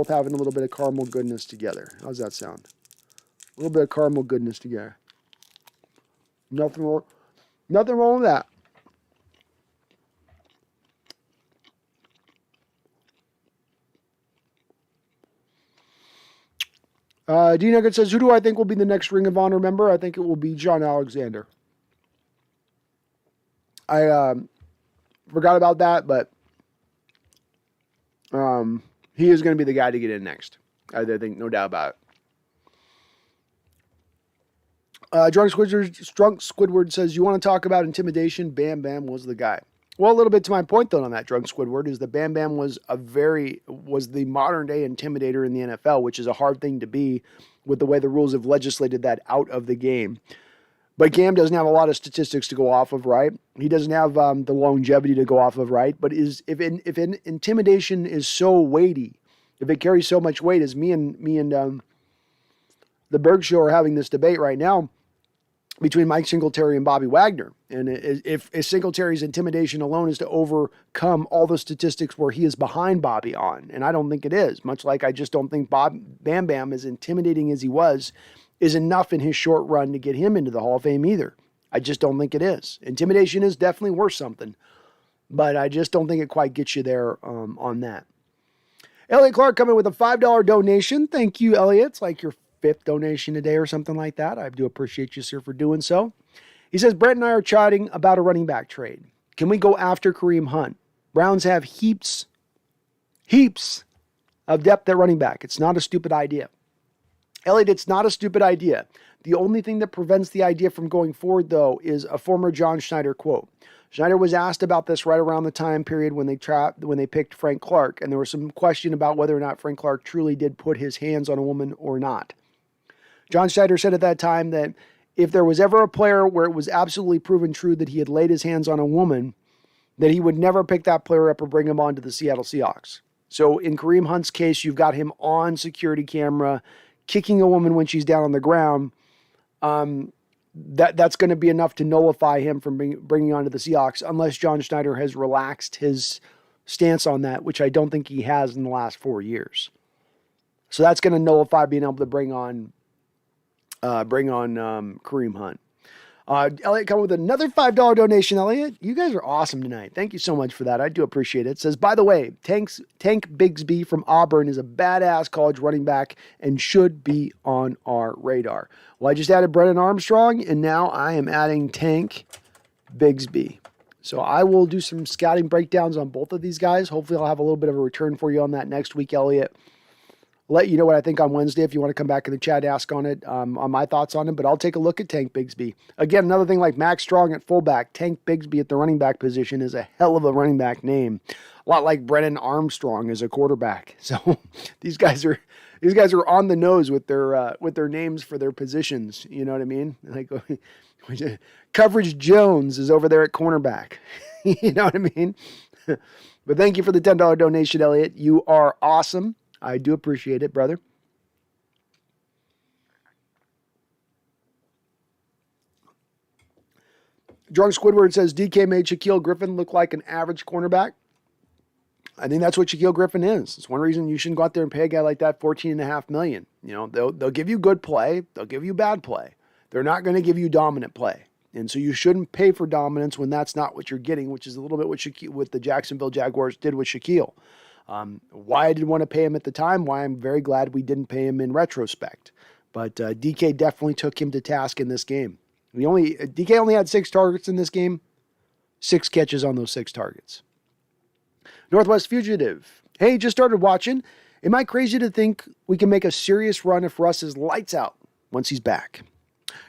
having a little bit of caramel goodness together. How's that sound? A little bit of caramel goodness together. Nothing wrong with that. D Nugget says, who do I think will be the next Ring of Honor member? I think it will be John Alexander. I forgot about that, but he is going to be the guy to get in next. I think, no doubt about it. Drunk Squidward says, you want to talk about intimidation? Bam Bam was the guy. Well, a little bit to my point, though, on that, Drunk Squidward, is that Bam Bam was the modern-day intimidator in the NFL, which is a hard thing to be with the way the rules have legislated that out of the game. But Cam doesn't have a lot of statistics to go off of, right? He doesn't have the longevity to go off of, right? But if intimidation is so weighty, if it carries so much weight, as me and the Berg Show are having this debate right now between Mike Singletary and Bobby Wagner. And if Singletary's intimidation alone is to overcome all the statistics where he is behind Bobby on, and I don't think it is, much like I just don't think Bam Bam, as intimidating as he was, is enough in his short run to get him into the Hall of Fame either. I just don't think it is. Intimidation is definitely worth something, but I just don't think it quite gets you there on that. Elliot Clark coming with a $5 donation. Thank you, Elliot. It's like your 5th donation a day or something like that. I do appreciate you, sir, for doing so. He says, Brett and I are chatting about a running back trade. Can we go after Kareem Hunt? Browns have heaps of depth at running back. It's not a stupid idea. Elliot, it's not a stupid idea. The only thing that prevents the idea from going forward, though, is a former John Schneider quote. Schneider was asked about this right around the time period when they picked Frank Clark, and there was some question about whether or not Frank Clark truly did put his hands on a woman or not. John Schneider said at that time that if there was ever a player where it was absolutely proven true that he had laid his hands on a woman, that he would never pick that player up or bring him on to the Seattle Seahawks. So in Kareem Hunt's case, you've got him on security camera, kicking a woman when she's down on the ground. That's going to be enough to nullify him from bringing on to the Seahawks, unless John Schneider has relaxed his stance on that, which I don't think he has in the last 4 years. So that's going to nullify being able to bring on Kareem Hunt. Elliot come with another $5 donation. Elliot, you guys are awesome tonight. Thank you so much for that. I do appreciate it. It says, by the way, Tank Bigsby from Auburn is a badass college running back and should be on our radar. Well, I just added Brennan Armstrong, and now I am adding Tank Bigsby. So I will do some scouting breakdowns on both of these guys. Hopefully I'll have a little bit of a return for you on that next week, Elliot. Let you know what I think on Wednesday if you want to come back in the chat, ask on it, on my thoughts on it. But I'll take a look at Tank Bigsby. Again, another thing like Max Strong at fullback, Tank Bigsby at the running back position is a hell of a running back name. A lot like Brennan Armstrong as a quarterback. So these guys are on the nose with their names for their positions. You know what I mean? Like Coverage Jones is over there at cornerback. You know what I mean? But thank you for the $10 donation, Elliot. You are awesome. I do appreciate it, brother. Drunk Squidward says DK made Shaquille Griffin look like an average cornerback. I think that's what Shaquille Griffin is. It's one reason you shouldn't go out there and pay a guy like that $14.5 million. You know, they'll give you good play. They'll give you bad play. They're not going to give you dominant play. And so you shouldn't pay for dominance when that's not what you're getting, which is a little bit what the Jacksonville Jaguars did with Shaquille. Why I didn't want to pay him at the time, why I'm very glad we didn't pay him in retrospect. But DK definitely took him to task in this game. DK only had 6 targets in this game, 6 catches on those 6 targets. Northwest Fugitive. Hey, just started watching. Am I crazy to think we can make a serious run if Russ is lights out once he's back?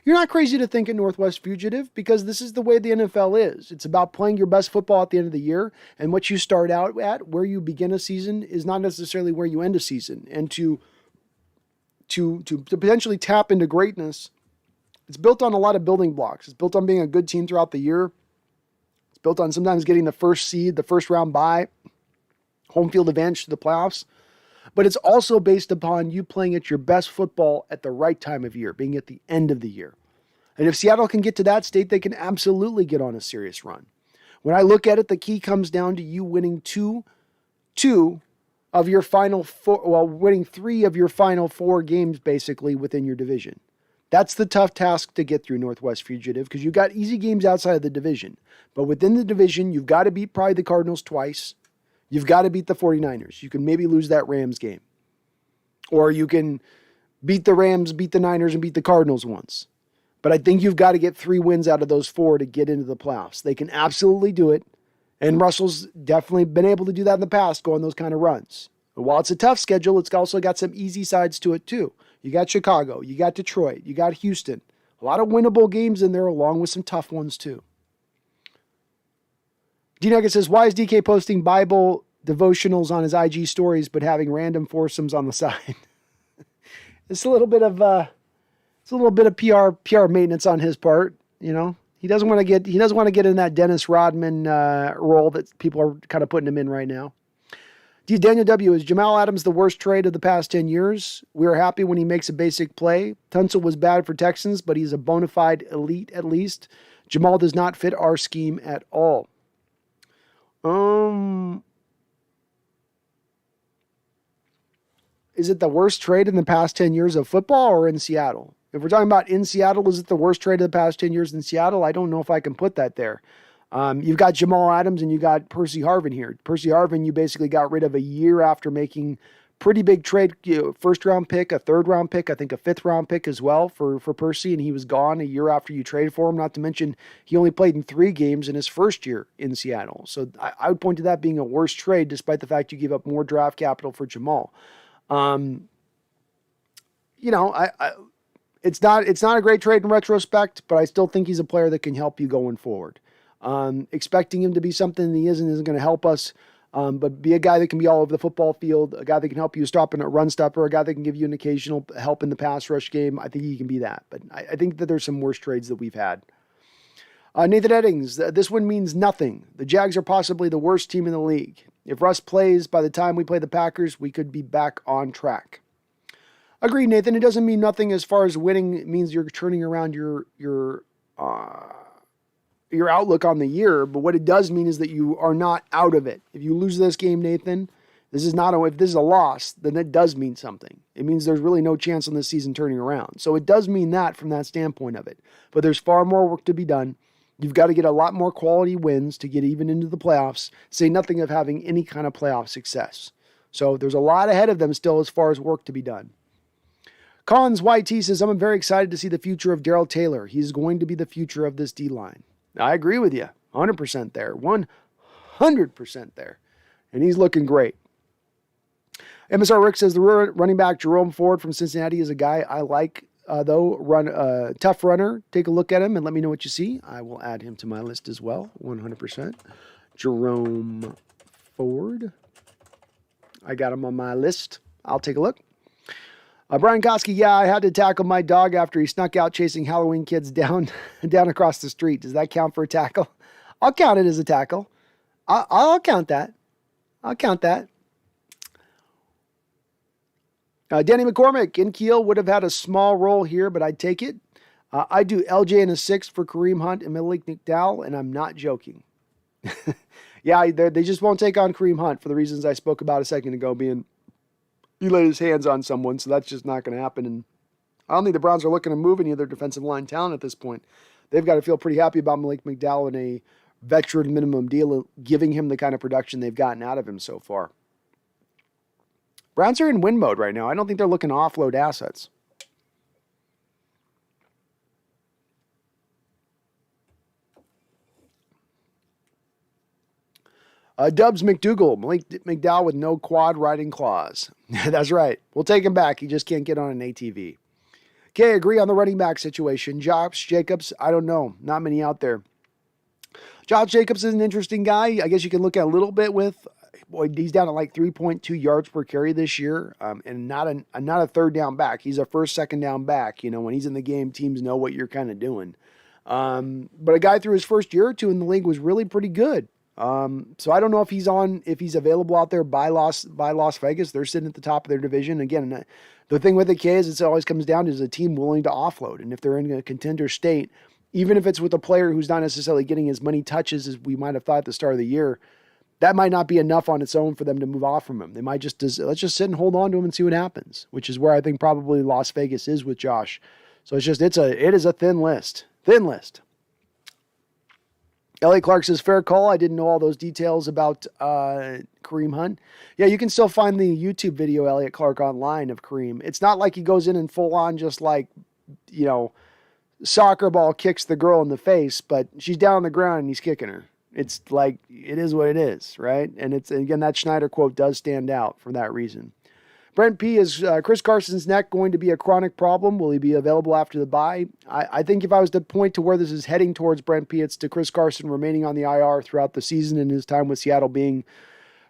You're not crazy to think a Northwest fugitive because this is the way the NFL is. It's about playing your best football at the end of the year, and what you start out at, where you begin a season, is not necessarily where you end a season. And to potentially tap into greatness, it's built on a lot of building blocks. It's built on being a good team throughout the year. It's built on sometimes getting the first seed, the first round bye, home field advantage to the playoffs. But it's also based upon you playing at your best football at the right time of year, being at the end of the year. And if Seattle can get to that state, they can absolutely get on a serious run. When I look at it, the key comes down to you winning two of your final four, winning 3 of your final 4 games basically within your division. That's the tough task to get through, Northwest Fugitive, because you've got easy games outside of the division. But within the division, you've got to beat probably the Cardinals twice. You've got to beat the 49ers. You can maybe lose that Rams game. Or you can beat the Rams, beat the Niners, and beat the Cardinals once. But I think you've got to get 3 wins out of those 4 to get into the playoffs. They can absolutely do it. And Russell's definitely been able to do that in the past, go on those kind of runs. But while it's a tough schedule, it's also got some easy sides to it too. You got Chicago, you got Detroit, you got Houston. A lot of winnable games in there along with some tough ones too. D-Nugget says, why is DK posting Bible devotionals on his IG stories but having random foursomes on the side? It's a little bit of PR maintenance on his part, you know. He doesn't want to get in that Dennis Rodman role that people are kind of putting him in right now. Daniel W. Is Jamal Adams the worst trade of the past 10 years? We are happy when he makes a basic play. Tunsil was bad for Texans, but he's a bona fide elite at least. Jamal does not fit our scheme at all. Is it the worst trade in the past 10 years of football or in Seattle? If we're talking about in Seattle, is it the worst trade of the past 10 years in Seattle? I don't know if I can put that there. You've got Jamal Adams and you got Percy Harvin here. Percy Harvin, you basically got rid of a year after making pretty big trade, first round pick, a third round pick, I think a 5th round pick as well for Percy, and he was gone a year after you traded for him. Not to mention he only played in 3 games in his first year in Seattle. So I would point to that being a worse trade, despite the fact you gave up more draft capital for Jamal. It's not a great trade in retrospect, but I still think he's a player that can help you going forward. Expecting him to be something he isn't going to help us. But be a guy that can be all over the football field, a guy that can help you stop in a run stopper, a guy that can give you an occasional help in the pass rush game. I think he can be that. But I think that there's some worse trades that we've had. Nathan Eddings, this one means nothing. The Jags are possibly the worst team in the league. If Russ plays by the time we play the Packers, we could be back on track. Agreed, Nathan. It doesn't mean nothing as far as winning. It means you're turning around your outlook on the year, but what it does mean is that you are not out of it. If you lose this game, Nathan, if this is a loss, then it does mean something. It means there's really no chance on this season turning around. So it does mean that from that standpoint of it. But there's far more work to be done. You've got to get a lot more quality wins to get even into the playoffs, say nothing of having any kind of playoff success. So there's a lot ahead of them still as far as work to be done. Collins YT says, I'm very excited to see the future of Darrell Taylor. He's going to be the future of this D-line. I agree with you. 100% there. 100% there. And he's looking great. MSR Rick says the running back Jerome Ford from Cincinnati is a guy I like, though. Tough runner. Take a look at him and let me know what you see. I will add him to my list as well. 100%. Jerome Ford. I got him on my list. I'll take a look. Brian Koski, I had to tackle my dog after he snuck out chasing Halloween kids down across the street. Does that count for a tackle? I'll count it as a tackle. I'll count that. Danny McCormick in Kiel would have had a small role here, but I'd take it. I do LJ in a 6 for Kareem Hunt and Malik McDowell, and I'm not joking. They just won't take on Kareem Hunt for the reasons I spoke about a second ago, being he laid his hands on someone, so that's just not going to happen. And I don't think the Browns are looking to move any of their defensive line talent at this point. They've got to feel pretty happy about Malik McDowell in a veteran minimum deal, giving him the kind of production they've gotten out of him so far. Browns are in win mode right now. I don't think they're looking to offload assets. Dubs McDougal, Malik McDowell with no quad riding claws. That's right. We'll take him back. He just can't get on an ATV. Okay, agree on the running back situation. Josh Jacobs, I don't know. Not many out there. Josh Jacobs is an interesting guy. I guess you can look at a little bit with, boy, he's down at like 3.2 yards per carry this year, and not a third down back. He's a first, second down back. You know, when he's in the game, teams know what you're kind of doing. But a guy through his first year or two in the league was really pretty good. So I don't know if he's available out there by Las Vegas. They're sitting at the top of their division. Again, the thing with the K is it always comes down to is a team willing to offload. And if they're in a contender state, even if it's with a player who's not necessarily getting as many touches as we might have thought at the start of the year, that might not be enough on its own for them to move off from him. They might let's just sit and hold on to him and see what happens, which is where I think probably Las Vegas is with Josh. So it is a thin list. Thin list. Elliot Clark says, fair call. I didn't know all those details about Kareem Hunt. Yeah, you can still find the YouTube video, Elliot Clark, online of Kareem. It's not like he goes in and full on just like, you know, soccer ball kicks the girl in the face, but she's down on the ground and he's kicking her. It's like, it is what it is, right? And again, that Schneider quote does stand out for that reason. Brent P. is Chris Carson's neck going to be a chronic problem? Will he be available after the bye? I think if I was to point to where this is heading towards Brent P., it's to Chris Carson remaining on the IR throughout the season and his time with Seattle being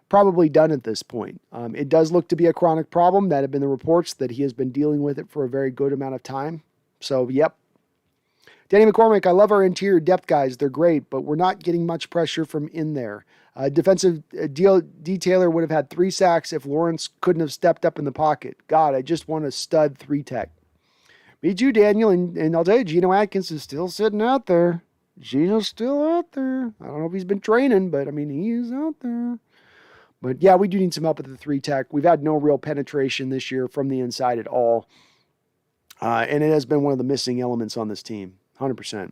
probably done at this point. It does look to be a chronic problem. That have been the reports that he has been dealing with it for a very good amount of time. So, yep. Danny McCormick, I love our interior depth guys. They're great, but we're not getting much pressure from in there. Defensive detailer would have had 3 sacks if Lawrence couldn't have stepped up in the pocket. God, I just want a stud 3-tech. Me too, Daniel, and I'll tell you, Geno Atkins is still sitting out there. Geno's still out there. I don't know if he's been training, but I mean, he is out there. But yeah, we do need some help at the 3-tech. We've had no real penetration this year from the inside at all. And it has been one of the missing elements on this team, 100%.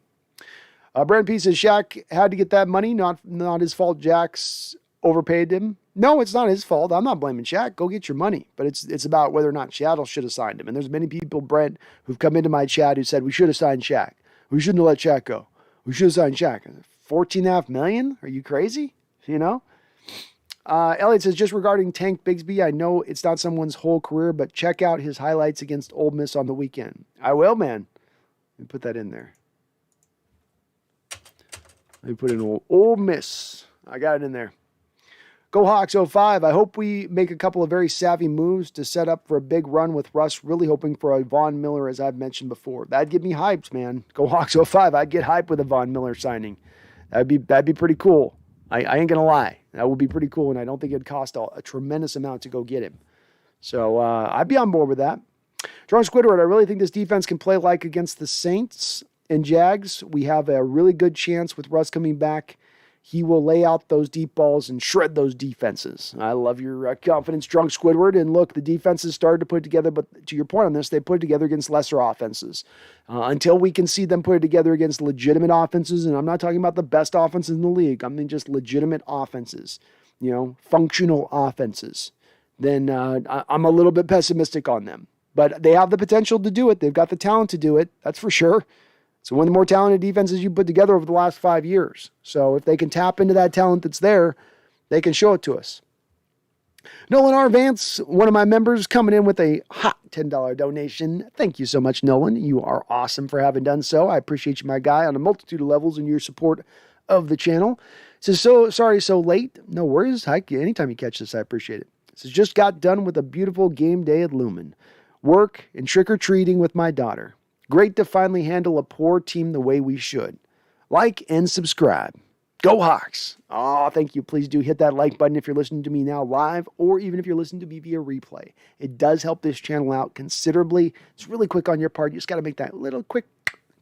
Brent P. says Shaq had to get that money. Not his fault. Jack's overpaid him. No, it's not his fault. I'm not blaming Shaq. Go get your money. But it's about whether or not Seattle should have signed him. And there's many people, Brent, who've come into my chat who said we should have signed Shaq. We shouldn't have let Shaq go. We should have signed Shaq. $14.5 million? Are you crazy? You know? Elliot says, just regarding Tank Bigsby, I know it's not someone's whole career, but check out his highlights against Ole Miss on the weekend. I will, man. Let me put that in there. Let me put in Ole Miss. I got it in there. Go Hawks 05. I hope we make a couple of very savvy moves to set up for a big run with Russ. Really hoping for a Von Miller, as I've mentioned before. That'd get me hyped, man. Go Hawks 05. I'd get hyped with a Von Miller signing. That'd be pretty cool. I ain't going to lie. That would be pretty cool, and I don't think it'd cost a tremendous amount to go get him. So I'd be on board with that. John Squidward, I really think this defense can play like against the Saints and Jags. We have a really good chance with Russ coming back. He will lay out those deep balls and shred those defenses. I love your confidence, Drunk Squidward. And look, the defenses started to put it together, but to your point on this, they put it together against lesser offenses. Until we can see them put it together against legitimate offenses, and I'm not talking about the best offenses in the league, I mean just legitimate offenses, functional offenses, then I'm a little bit pessimistic on them. But they have the potential to do it. They've got the talent to do it, that's for sure. So one of the more talented defenses you put together over the last 5 years. So if they can tap into that talent that's there, they can show it to us. Nolan R. Vance, one of my members, coming in with a hot $10 donation. Thank you so much, Nolan. You are awesome for having done so. I appreciate you, my guy, on a multitude of levels and your support of the channel. Says, so sorry so late. No worries. Anytime you catch this, I appreciate it. Says, just got done with a beautiful game day at Lumen. Work and trick-or-treating with my daughter. Great to finally handle a poor team the way we should. Like and subscribe. Go Hawks. Oh, thank you. Please do hit that like button if you're listening to me now live or even if you're listening to me via replay. It does help this channel out considerably. It's really quick on your part. You just got to make that little quick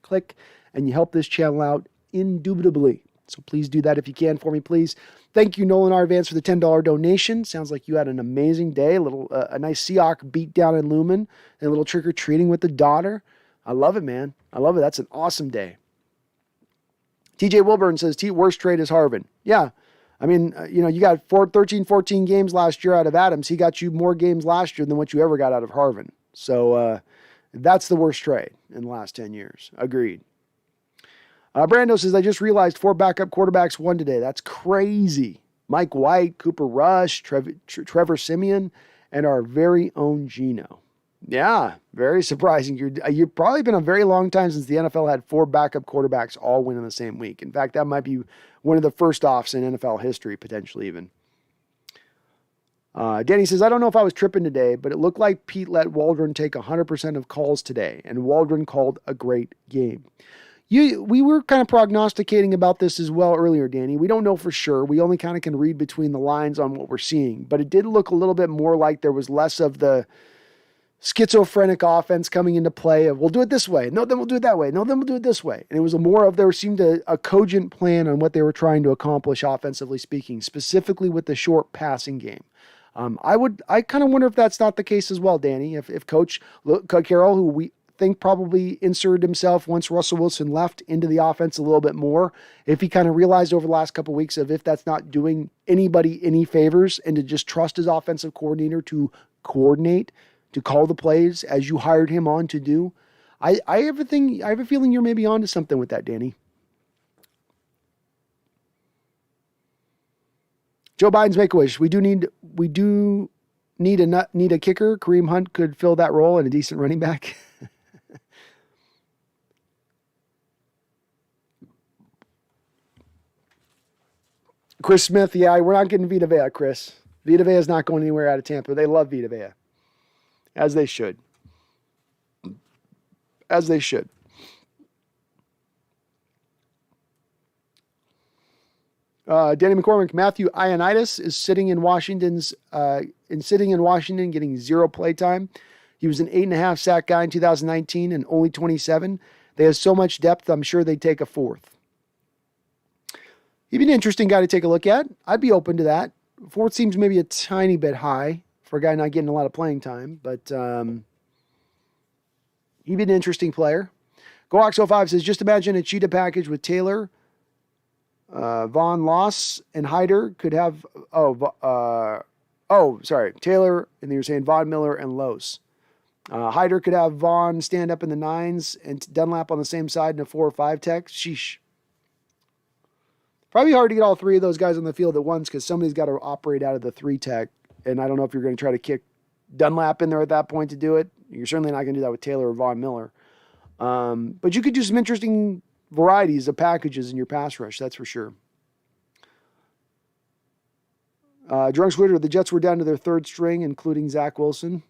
click and you help this channel out indubitably. So please do that if you can for me, please. Thank you, Nolan R. Vance, for the $10 donation. Sounds like you had an amazing day. A nice Seahawk beat down in Lumen and a little trick-or-treating with the daughter. I love it, man. I love it. That's an awesome day. TJ Wilburn says, worst trade is Harvin. Yeah. I mean, you got 14 games last year out of Adams. He got you more games last year than what you ever got out of Harvin. So that's the worst trade in the last 10 years. Agreed. Brando says, I just realized 4 backup quarterbacks won today. That's crazy. Mike White, Cooper Rush, Trevor Siemian, and our very own Geno. Yeah, very surprising. You've probably been a very long time since the NFL had 4 backup quarterbacks all win in the same week. In fact, that might be one of the first offs in NFL history, potentially even. Danny says, I don't know if I was tripping today, but it looked like Pete let Waldron take 100% of calls today, and Waldron called a great game. We were kind of prognosticating about this as well earlier, Danny. We don't know for sure. We only kind of can read between the lines on what we're seeing, but it did look a little bit more like there was less of the schizophrenic offense coming into play of, we'll do it this way. No, then we'll do it that way. No, then we'll do it this way. And it was there seemed a cogent plan on what they were trying to accomplish offensively speaking, specifically with the short passing game. I kind of wonder if that's not the case as well, Danny. If Coach Carroll, who we think probably inserted himself once Russell Wilson left into the offense a little bit more, if he kind of realized over the last couple of weeks of if that's not doing anybody any favors and to just trust his offensive coordinator to coordinate, to call the plays as you hired him on to do. I have a feeling you're maybe onto something with that, Danny. Joe Biden's Make-A-Wish. We do need a kicker. Kareem Hunt could fill that role and a decent running back. Chris Smith, yeah, we're not getting Vita Vea, Chris. Vita Vea is not going anywhere out of Tampa. They love Vita Vea. As they should. As they should. Danny McCormick, Matthew Ioannidis is sitting in Washington, getting 0 play time. He was an 8.5 sack guy in 2019 and only 27. They have so much depth, I'm sure they'd take a 4th. He'd be an interesting guy to take a look at. I'd be open to that. 4th seems maybe a tiny bit high for a guy not getting a lot of playing time, but he'd be an interesting player. GoOx05 says, just imagine a cheetah package with Taylor, Von Loss, and Hyder could have, Taylor, and you're saying Von Miller and Los. Hyder could have Vaughn stand up in the 9s and Dunlap on the same side in a 4 or 5 tech. Sheesh. Probably hard to get all 3 of those guys on the field at once because somebody's got to operate out of the 3 tech. And I don't know if you're going to try to kick Dunlap in there at that point to do it. You're certainly not going to do that with Taylor or Von Miller. But you could do some interesting varieties of packages in your pass rush, that's for sure. Drunk Twitter, the Jets were down to their 3rd string, including Zach Wilson.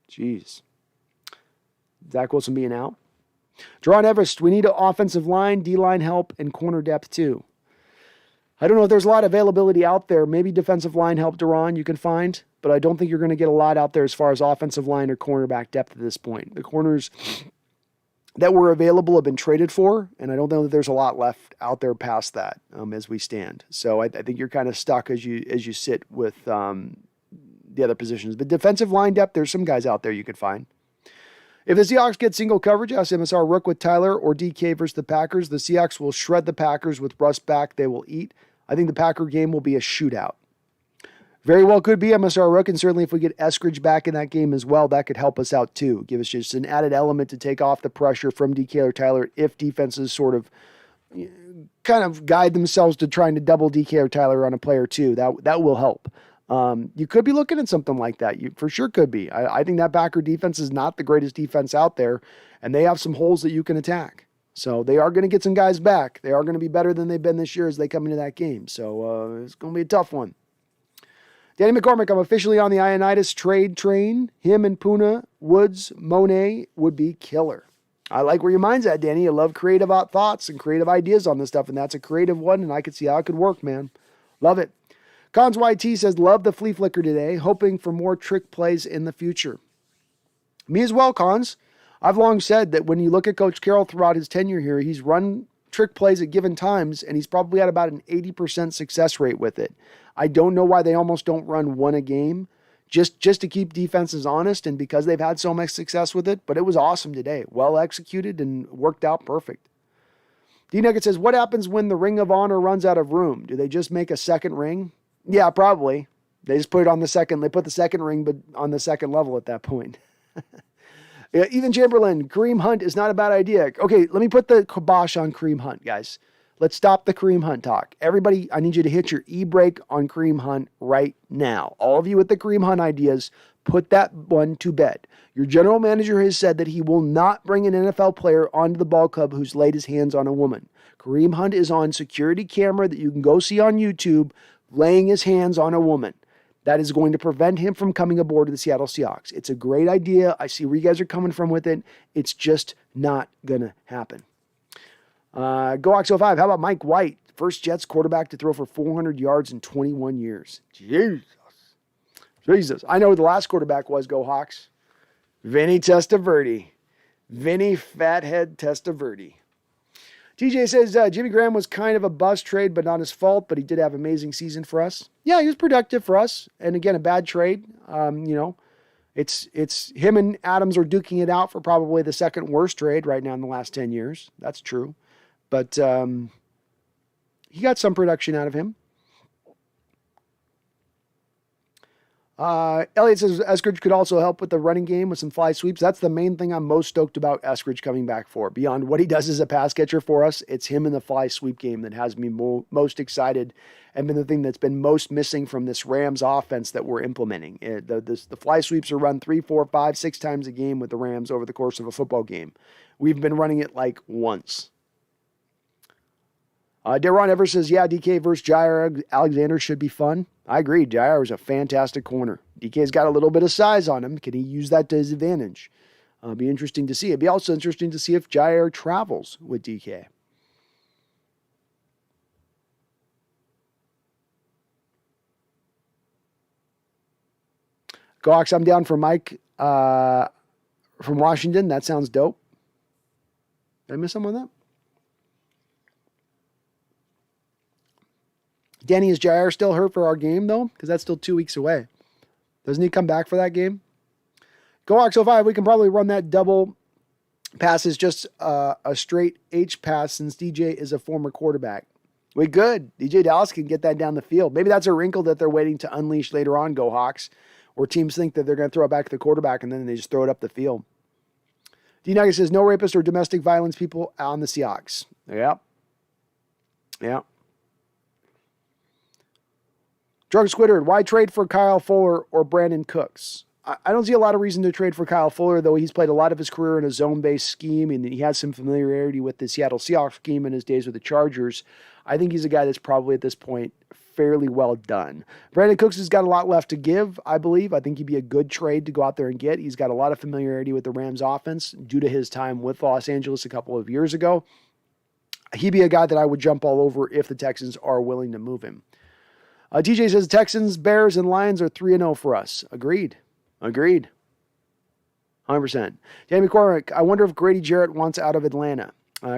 Jeez. Zach Wilson being out. Jerron Everest, we need an offensive line, D-line help, and corner depth too. I don't know if there's a lot of availability out there. Maybe defensive line help, Deron, you can find, but I don't think you're going to get a lot out there as far as offensive line or cornerback depth at this point. The corners that were available have been traded for, and I don't know that there's a lot left out there past that as we stand. So I think you're kind of stuck as you sit with the other positions. But defensive line depth, there's some guys out there you could find. If the Seahawks get single coverage, ask MSR Rook with Tyler or DK versus the Packers. The Seahawks will shred the Packers with Russ back. They will eat. I think the Packer game will be a shootout. Very well could be MSR Rook, and certainly if we get Eskridge back in that game as well, that could help us out too. Give us just an added element to take off the pressure from DK or Tyler if defenses sort of kind of guide themselves to trying to double DK or Tyler on a player too. That will help. You could be looking at something like that. You for sure could be. I think that Packer defense is not the greatest defense out there, and they have some holes that you can attack. So they are going to get some guys back. They are going to be better than they've been this year as they come into that game. So it's going to be a tough one. Danny McCormick, I'm officially on the Ioannidis trade train. Him and Puna, Woods, Monet would be killer. I like where your mind's at, Danny. You love creative thoughts and creative ideas on this stuff, and that's a creative one, and I could see how it could work, man. Love it. Cons YT says, love the flea flicker today, hoping for more trick plays in the future. Me as well, Cons. I've long said that when you look at Coach Carroll throughout his tenure here, he's run trick plays at given times, and he's probably at about an 80% success rate with it. I don't know why they almost don't run one a game, just to keep defenses honest and because they've had so much success with it, but it was awesome today. Well executed and worked out perfect. D-Nugget says, what happens when the Ring of Honor runs out of room? Do they just make a second ring? Yeah, probably. They just put it on the second. They put the second ring but on the second level at that point. Yeah, Ethan Chamberlain, Kareem Hunt is not a bad idea. Okay, let me put the kibosh on Kareem Hunt, guys. Let's stop the Kareem Hunt talk. Everybody, I need you to hit your e-brake on Kareem Hunt right now. All of you with the Kareem Hunt ideas, Put that one to bed. Your general manager has said that he will not bring an NFL player onto the ball club who's laid his hands on a woman. Kareem Hunt is on security camera that you can go see on YouTube laying his hands on a woman. That is going to prevent him from coming aboard the Seattle Seahawks. It's a great idea. I see where you guys are coming from with it. It's just not going to happen. GoX05, how about Mike White? First Jets quarterback to throw for 400 yards in 21 years. Jesus. I know who the last quarterback was, Go Hawks. Vinny Testaverde. Vinny Fathead Testaverde. TJ says Jimmy Graham was kind of a bust trade, but not his fault, but he did have an amazing season for us. Yeah, he was productive for us. And again, a bad trade. It's him and Adams are duking it out for probably the second worst trade right now in the last 10 years. That's true. But he got some production out of him. Elliot says Eskridge could also help with the running game with some fly sweeps. That's the main thing I'm most stoked about Eskridge coming back for. Beyond what he does as a pass catcher for us, it's him in the fly sweep game that has me most excited and been the thing that's been most missing from this Rams offense that we're implementing. The fly sweeps are run 3, 4, 5, 6 times a game with the Rams over the course of a football game. We've been running it like once. Deron Ever says, yeah, DK versus Jair Alexander should be fun. I agree. Jair is a fantastic corner. DK's got a little bit of size on him. Can he use that to his advantage? Be interesting to see. It'd be also interesting to see if Jair travels with DK. Gox, I'm down for Mike from Washington. That sounds dope. Did I miss someone with that? Danny, is Jair still hurt for our game, though? Because that's still 2 weeks away. Doesn't he come back for that game? Go Ox05, we can probably run that double pass as just a straight H pass since DJ is a former quarterback. We could. DJ Dallas can get that down the field. Maybe that's a wrinkle that they're waiting to unleash later on, Go Hawks, where teams think that they're going to throw it back to the quarterback and then they just throw it up the field. D-Nugget says, no rapist or domestic violence people on the Seahawks. Yep. Yep. Drug Squidward, why trade for Kyle Fuller or Brandon Cooks? I don't see a lot of reason to trade for Kyle Fuller, though he's played a lot of his career in a zone-based scheme, and he has some familiarity with the Seattle Seahawks scheme in his days with the Chargers. I think he's a guy that's probably at this point fairly well done. Brandon Cooks has got a lot left to give, I believe. I think he'd be a good trade to go out there and get. He's got a lot of familiarity with the Rams offense due to his time with Los Angeles a couple of years ago. He'd be a guy that I would jump all over if the Texans are willing to move him. TJ says Texans, Bears, and Lions are 3-0 for us. Agreed. 100%. Danny McCormick, I wonder if Grady Jarrett wants out of Atlanta.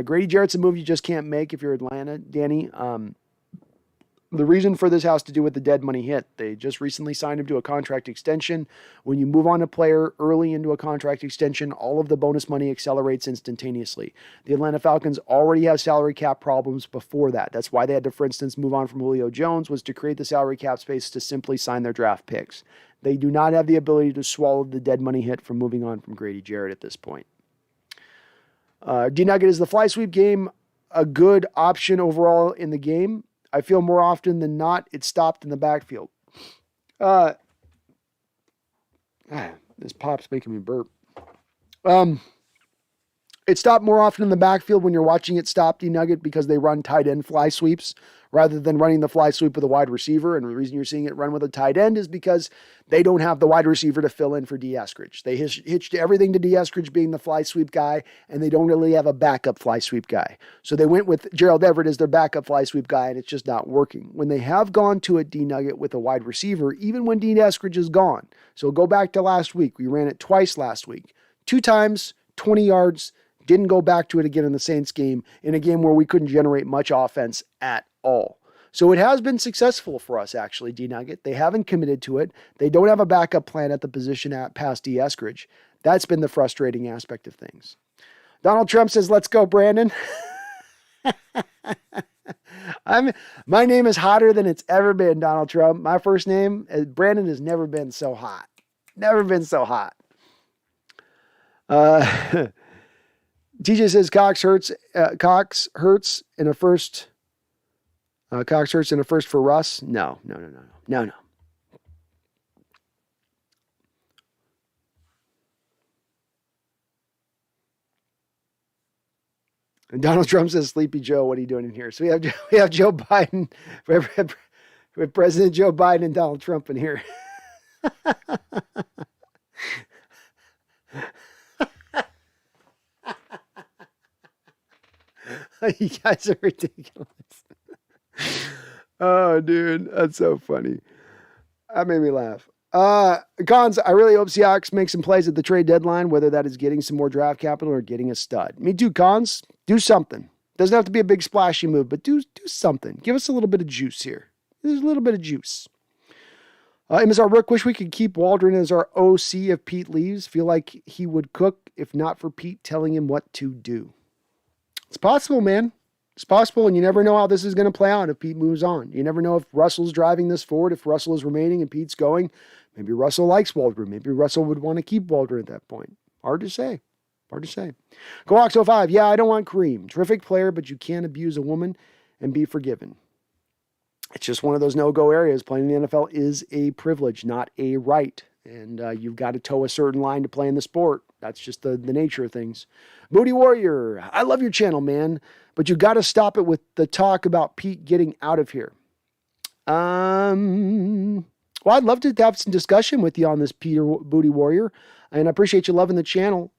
Grady Jarrett's a move you just can't make if you're Atlanta, Danny. The reason for this has to do with the dead money hit. They just recently signed him to a contract extension. When you move on a player early into a contract extension, all of the bonus money accelerates instantaneously. The Atlanta Falcons already have salary cap problems before that. That's why they had to, for instance, move on from Julio Jones, was to create the salary cap space to simply sign their draft picks. They do not have the ability to swallow the dead money hit from moving on from Grady Jarrett at this point. D-Nugget, is the fly sweep game a good option overall in the game? I feel more often than not it's stopped in the backfield. This pop's making me burp. It stopped more often in the backfield when you're watching it stop, D-Nugget, because they run tight end fly sweeps rather than running the fly sweep with a wide receiver. And the reason you're seeing it run with a tight end is because they don't have the wide receiver to fill in for D. Eskridge. They hitched everything to D. Eskridge being the fly sweep guy, and they don't really have a backup fly sweep guy. So they went with Gerald Everett as their backup fly sweep guy, and it's just not working. When they have gone to a D-Nugget with a wide receiver, even when D. Eskridge is gone. So go back to last week. We ran it twice last week. 2 times, 20 yards, didn't go back to it again in the Saints game, in a game where we couldn't generate much offense at all. So it has been successful for us, actually, D-Nugget. They haven't committed to it. They don't have a backup plan at the position at past D. Eskridge. That's been the frustrating aspect of things. Donald Trump says, let's go, Brandon. My name is hotter than it's ever been, Donald Trump. My first name, Brandon, has never been so hot. Never been so hot. TJ says Cox hurts in a first. Cox hurts in a first for Russ. No. And Donald Trump says, Sleepy Joe, what are you doing in here? So we have Joe Biden, we have President Joe Biden and Donald Trump in here. You guys are ridiculous. Oh, dude, that's so funny. That made me laugh. Cons, I really hope Seahawks make some plays at the trade deadline, whether that is getting some more draft capital or getting a stud. Me too, Cons. Do something. Doesn't have to be a big splashy move, but do something. Give us a little bit of juice here. There's a little bit of juice. MSR Rook, wish we could keep Waldron as our OC if Pete leaves. Feel like he would cook if not for Pete telling him what to do. It's possible, man. It's possible, and you never know how this is going to play out if Pete moves on. You never know if Russell's driving this forward, if Russell is remaining and Pete's going. Maybe Russell likes Waldron. Maybe Russell would want to keep Waldron at that point. Hard to say. Hard to say. Goax05, yeah, I don't want Kareem. Terrific player, but you can't abuse a woman and be forgiven. It's just one of those no-go areas. Playing in the NFL is a privilege, not a right. And you've got to toe a certain line to play in the sport. That's just the nature of things. Booty Warrior, I love your channel, man, but you got to stop it with the talk about Pete getting out of here. Well, I'd love to have some discussion with you on this, Peter Booty Warrior, and I appreciate you loving the channel.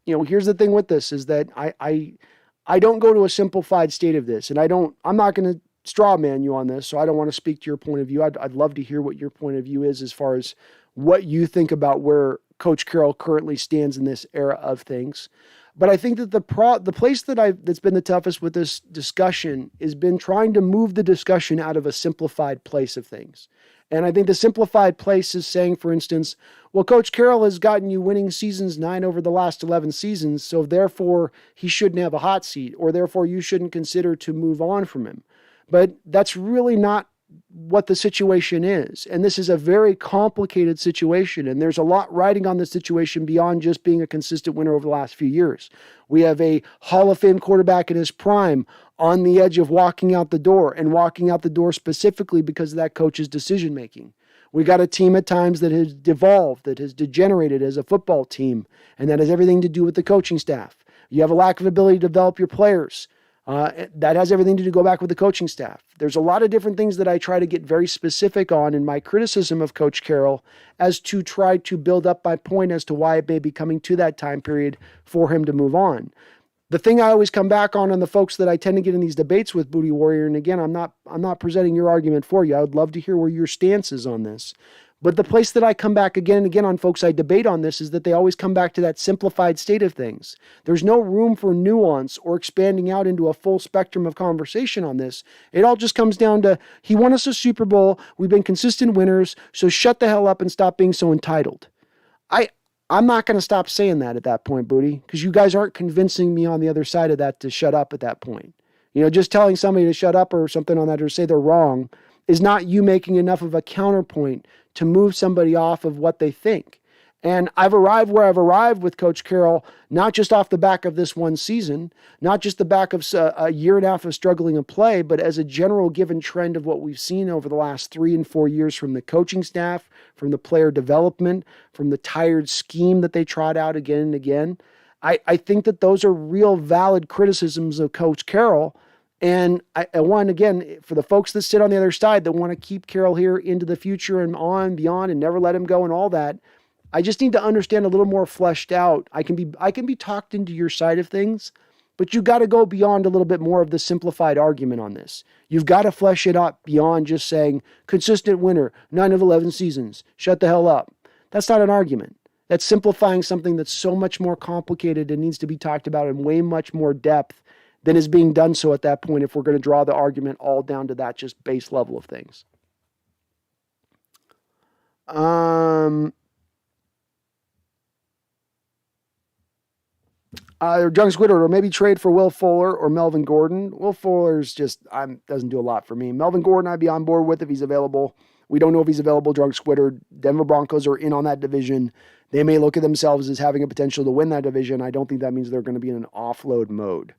Here's the thing with this is that I don't go to a simplified state of this, and I'm not going to straw man you on this, so I don't want to speak to your point of view. I'd love to hear what your point of view is as far as what you think about where Coach Carroll currently stands in this era of things. But I think that the place that's been the toughest with this discussion has been trying to move the discussion out of a simplified place of things. And I think the simplified place is saying, for instance, well, Coach Carroll has gotten you winning seasons 9 over the last 11 seasons, so therefore he shouldn't have a hot seat, or therefore you shouldn't consider to move on from him. But that's really not what the situation is. And this is a very complicated situation. And there's a lot riding on this situation beyond just being a consistent winner over the last few years. We have a Hall of Fame quarterback in his prime on the edge of walking out the door, and walking out the door specifically because of that coach's decision making. We got a team at times that has devolved, that has degenerated as a football team, and that has everything to do with the coaching staff. You have a lack of ability to develop your players. That has everything to do go back with the coaching staff. There's a lot of different things that I try to get very specific on in my criticism of Coach Carroll as to try to build up my point as to why it may be coming to that time period for him to move on. The thing I always come back on the folks that I tend to get in these debates with, Booty Warrior, and again, I'm not presenting your argument for you. I would love to hear where your stance is on this. But the place that I come back again and again on folks I debate on this is that they always come back to that simplified state of things. There's no room for nuance or expanding out into a full spectrum of conversation on this. It all just comes down to, he won us a Super Bowl, we've been consistent winners, so shut the hell up and stop being so entitled. I'm not going to stop saying that at that point, Booty, because you guys aren't convincing me on the other side of that to shut up at that point. Just telling somebody to shut up or something on that or say they're wrong is not you making enough of a counterpoint to move somebody off of what they think. And I've arrived where I've arrived with Coach Carroll, not just off the back of this one season, not just the back of a year and a half of struggling in play, but as a general given trend of what we've seen over the last 3 and 4 years from the coaching staff, from the player development, from the tired scheme that they trot out again and again. I think that those are real valid criticisms of Coach Carroll. And I want, again, for the folks that sit on the other side that want to keep Carroll here into the future and on beyond and never let him go and all that, I just need to understand a little more fleshed out. I can be talked into your side of things, but you got to go beyond a little bit more of the simplified argument on this. You've got to flesh it up beyond just saying consistent winner, 9 of 11 seasons, shut the hell up. That's not an argument. That's simplifying something that's so much more complicated and needs to be talked about in way much more depth than is being done so at that point if we're going to draw the argument all down to that just base level of things. Drunk Squidward, or maybe trade for Will Fuller or Melvin Gordon. Will Fuller's just doesn't do a lot for me. Melvin Gordon, I'd be on board with if he's available. We don't know if he's available. Drunk Squidward. Denver Broncos are in on that division. They may look at themselves as having a potential to win that division. I don't think that means they're going to be in an offload mode.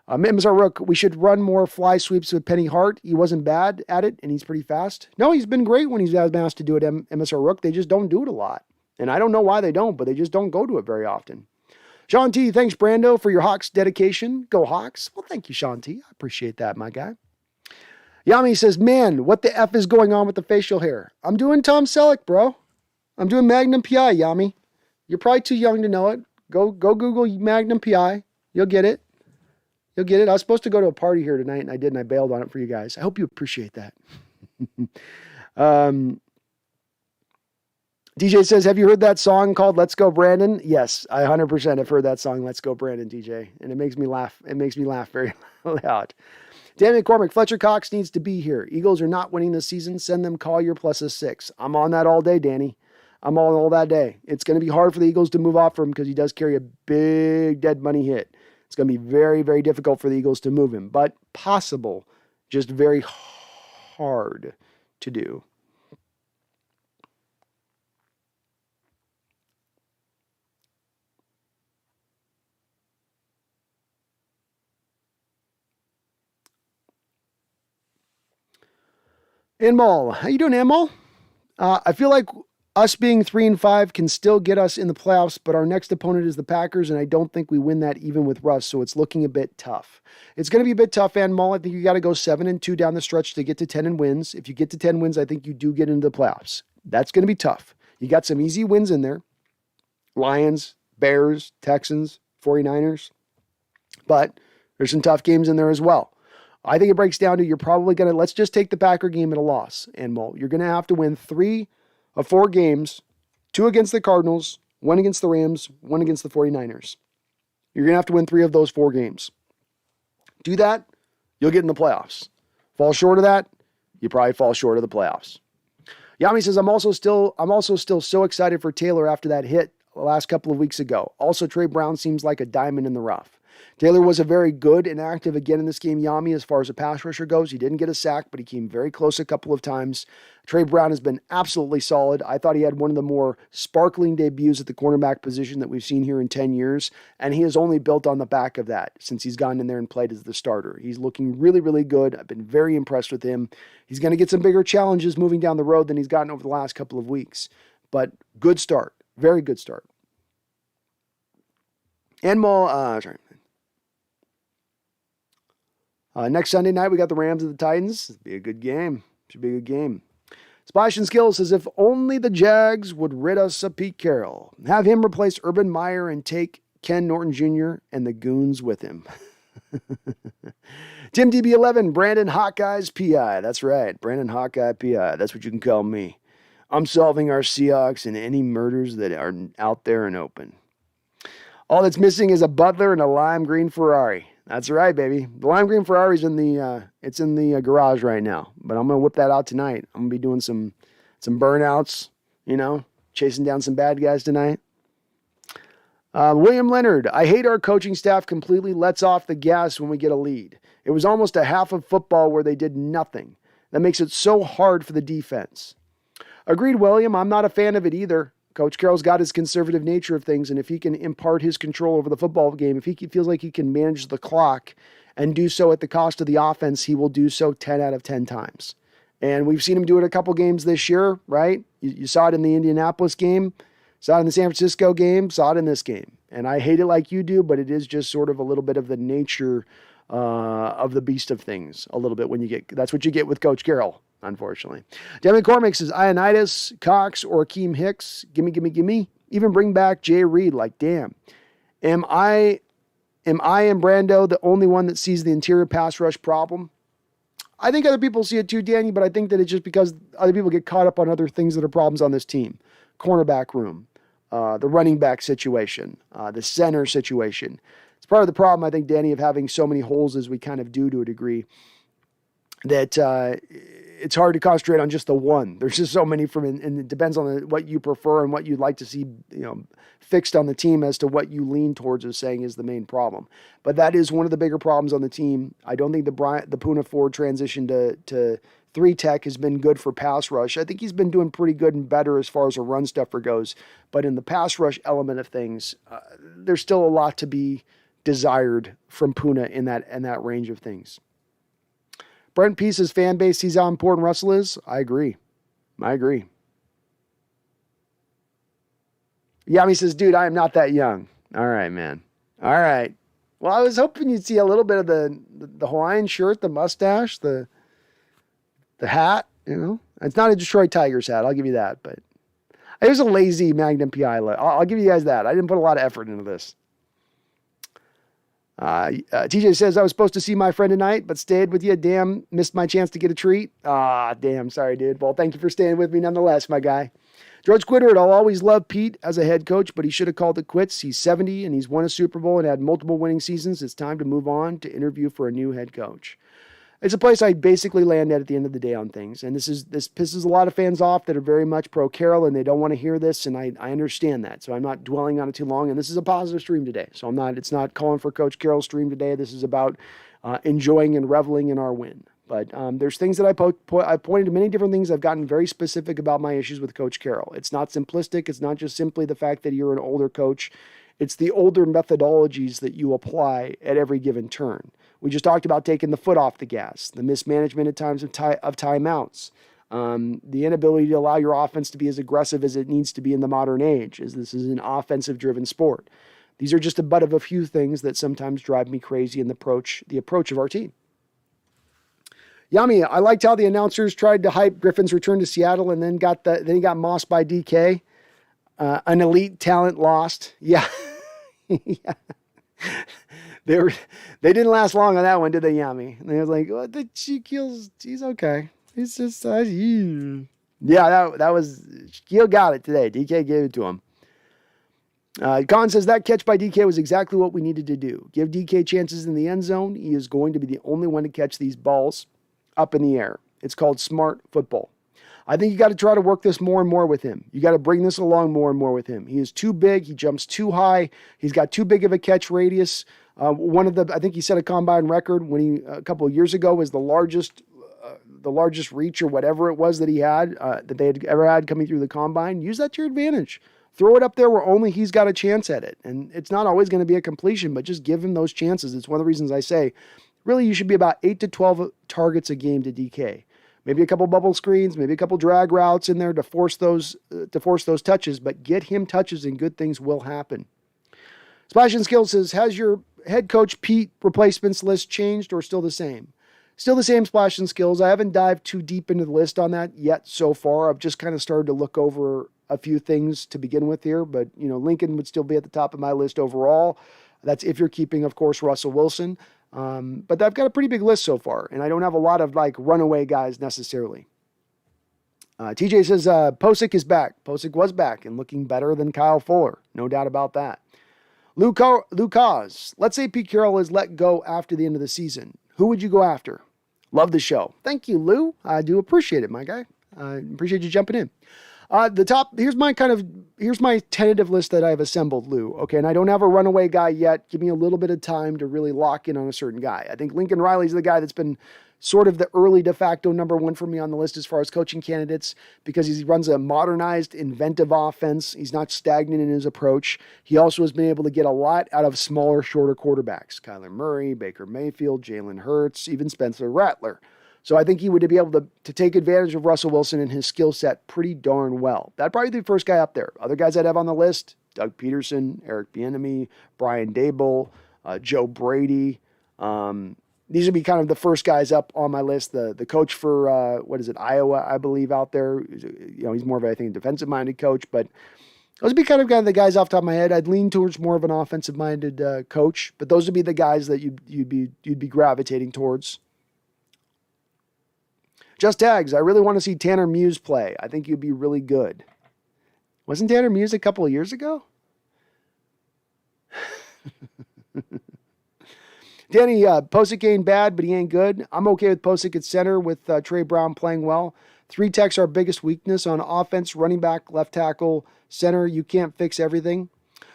MSR Rook, we should run more fly sweeps with Penny Hart. He wasn't bad at it, and he's pretty fast. No, he's been great when he's been asked to do it, MSR Rook. They just don't do it a lot. And I don't know why they don't, but they just don't go to it very often. Sean T, thanks, Brando, for your Hawks dedication. Go Hawks. Well, thank you, Sean T. I appreciate that, my guy. Yami says, man, what the F is going on with the facial hair? I'm doing Tom Selleck, bro. I'm doing Magnum PI, Yami. You're probably too young to know it. Go Google Magnum PI. You'll get it. You'll get it. I was supposed to go to a party here tonight, and I did, and I bailed on it for you guys. I hope you appreciate that. DJ says, have you heard that song called Let's Go Brandon? Yes, I 100% have heard that song, Let's Go Brandon, DJ. And it makes me laugh. It makes me laugh very loud. Danny McCormick, Fletcher Cox needs to be here. Eagles are not winning this season. Send them Collier plus a 6. I'm on that all day, Danny. I'm on all that day. It's going to be hard for the Eagles to move off from him because he does carry a big dead money hit. It's going to be very, very difficult for the Eagles to move him, but possible, just very hard to do. Inmal, how you doing, Inmal? I feel like us being 3-5 can still get us in the playoffs, but our next opponent is the Packers, and I don't think we win that even with Russ, so it's looking a bit tough. It's going to be a bit tough, Inmal. I think you got to go 7-2 down the stretch to get to 10 wins. If you get to 10 wins, I think you do get into the playoffs. That's going to be tough. You got some easy wins in there. Lions, Bears, Texans, 49ers. But there's some tough games in there as well. I think it breaks down to you're probably going to, let's just take the Packer game at a loss, Inmal. You're going to have to win 3 of 4 games, 2 against the Cardinals, 1 against the Rams, 1 against the 49ers. You're going to have to win 3 of those 4 games. Do that, you'll get in the playoffs. Fall short of that, you probably fall short of the playoffs. Yami says, I'm also still so excited for Taylor after that hit the last couple of weeks ago. Also, Trey Brown seems like a diamond in the rough. Taylor was a very good and active again in this game, Yami, as far as a pass rusher goes. He didn't get a sack, but he came very close a couple of times. Trey Brown has been absolutely solid. I thought he had one of the more sparkling debuts at the cornerback position that we've seen here in 10 years, and he has only built on the back of that since he's gone in there and played as the starter. He's looking really, really good. I've been very impressed with him. He's going to get some bigger challenges moving down the road than he's gotten over the last couple of weeks, but good start. Very good start. And next Sunday night, we got the Rams and the Titans. It'll be a good game. Should be a good game. Splash and Skill says, if only the Jags would rid us of Pete Carroll. Have him replace Urban Meyer and take Ken Norton Jr. and the goons with him. Tim DB11, Brandon Hawkeye's PI. That's right. Brandon Hawkeye PI. That's what you can call me. I'm solving our Seahawks and any murders that are out there and open. All that's missing is a Butler and a lime green Ferrari. That's right, baby. The lime green Ferrari's in the garage right now, but I'm gonna whip that out tonight. I'm gonna be doing some burnouts, chasing down some bad guys tonight. William Leonard, I hate our coaching staff completely lets off the gas when we get a lead. It was almost a half of football where they did nothing. That makes it so hard for the defense. Agreed, William. I'm not a fan of it either. Coach Carroll's got his conservative nature of things, and if he can impart his control over the football game, if he feels like he can manage the clock and do so at the cost of the offense, he will do so 10 out of 10 times. And we've seen him do it a couple games this year, right? You saw it in the Indianapolis game, saw it in the San Francisco game, saw it in this game. And I hate it like you do, but it is just sort of a little bit of the nature of the beast of things, a little bit that's what you get with Coach Carroll. Unfortunately. Devin McCormick says, Ioannidis, Cox, or Akeem Hicks. Gimme. Even bring back Jay Reed. Like, damn. Am I and Brando the only one that sees the interior pass rush problem? I think other people see it too, Danny, but I think that it's just because other people get caught up on other things that are problems on this team. Cornerback room, the running back situation, the center situation. It's part of the problem, I think, Danny, of having so many holes as we kind of do to a degree, that it's hard to concentrate on just the one. There's just so many and it depends on what you prefer and what you'd like to see, fixed on the team as to what you lean towards as saying is the main problem. But that is one of the bigger problems on the team. I don't think the Puna Ford transition to 3-tech has been good for pass rush. I think he's been doing pretty good and better as far as a run stuffer goes. But in the pass rush element of things, there's still a lot to be desired from Puna in that range of things. Brent Peace's fan base sees how important Russell is. I agree. Yami says, dude, I am not that young. All right, man. All right. Well, I was hoping you'd see a little bit of the Hawaiian shirt, the mustache, the hat. It's not a Detroit Tigers hat. I'll give you that, but it was a lazy Magnum PI look. I'll give you guys that. I didn't put a lot of effort into this. TJ says, I was supposed to see my friend tonight, but stayed with you. Damn, missed my chance to get a treat. Damn, sorry, dude. Well, thank you for staying with me nonetheless, my guy. George Quittert, I'll always love Pete as a head coach, but he should have called it quits. He's 70 and he's won a Super Bowl and had multiple winning seasons. It's time to move on to interview for a new head coach. It's a place I basically land at the end of the day on things. And this pisses a lot of fans off that are very much pro Carroll and they don't want to hear this. And I understand that. So I'm not dwelling on it too long. And this is a positive stream today. So it's not calling for Coach Carroll's stream today. This is about enjoying and reveling in our win. But there's things that I pointed to many different things. I've gotten very specific about my issues with Coach Carroll. It's not simplistic. It's not just simply the fact that you're an older coach. It's the older methodologies that you apply at every given turn. We just talked about taking the foot off the gas, the mismanagement at times of timeouts, the inability to allow your offense to be as aggressive as it needs to be in the modern age, as this is an offensive-driven sport. These are just a butt of a few things that sometimes drive me crazy in the approach of our team. Yummy, I liked how the announcers tried to hype Griffin's return to Seattle and then he got mossed by DK. An elite talent lost. Yeah. Yeah. They didn't last long on that one, did they, Yami? And they was like, "What the Shaquille's? He's okay. He's just yeah." That was Shaquille got it today. DK gave it to him. Khan says that catch by DK was exactly what we needed to do. Give DK chances in the end zone. He is going to be the only one to catch these balls up in the air. It's called smart football. I think you got to try to work this more and more with him. You got to bring this along more and more with him. He is too big. He jumps too high. He's got too big of a catch radius. I think he set a combine record when he a couple of years ago was the largest reach or whatever it was that he had that they had ever had coming through the combine. Use that to your advantage. Throw it up there where only he's got a chance at it. And it's not always going to be a completion, but just give him those chances. It's one of the reasons I say, really, you should be about 8 to 12 targets a game to DK. Maybe a couple bubble screens, maybe a couple drag routes in there to force those touches, but get him touches and good things will happen. Splash and Skill says, has your head coach Pete replacements list changed or still the same? Still the same, Splash and Skills. I haven't dived too deep into the list on that yet so far. I've just kind of started to look over a few things to begin with here, but Lincoln would still be at the top of my list overall. That's if you're keeping, of course, Russell Wilson. But I've got a pretty big list so far, and I don't have a lot of runaway guys necessarily. TJ says Posick is back. Posick was back and looking better than Kyle Fuller. No doubt about that. Lucas, let's say Pete Carroll is let go after the end of the season. Who would you go after? Love the show. Thank you, Lou. I do appreciate it, my guy. I appreciate you jumping in. Here's my tentative list that I've assembled, Lou. Okay, and I don't have a runaway guy yet. Give me a little bit of time to really lock in on a certain guy. I think Lincoln Riley's the guy that's been sort of the early de facto number one for me on the list as far as coaching candidates because he runs a modernized, inventive offense. He's not stagnant in his approach. He also has been able to get a lot out of smaller, shorter quarterbacks. Kyler Murray, Baker Mayfield, Jalen Hurts, even Spencer Rattler. So I think he would be able to take advantage of Russell Wilson and his skill set pretty darn well. That'd probably be the first guy up there. Other guys I'd have on the list, Doug Peterson, Eric Bieniemy, Brian Daboll, Joe Brady. These would be kind of the first guys up on my list. The coach for, Iowa, I believe, out there. He's more of, I think, a defensive-minded coach. But those would be kind of the guys off the top of my head. I'd lean towards more of an offensive-minded coach. But those would be the guys that you'd be gravitating towards. Just Tags, I really want to see Tanner Muse play. I think you'd be really good. Wasn't Tanner Muse a couple of years ago? Danny, Posick ain't bad, but he ain't good. I'm okay with Posick at center with Trey Brown playing well. 3 techs are our biggest weakness on offense, running back, left tackle, center. You can't fix everything.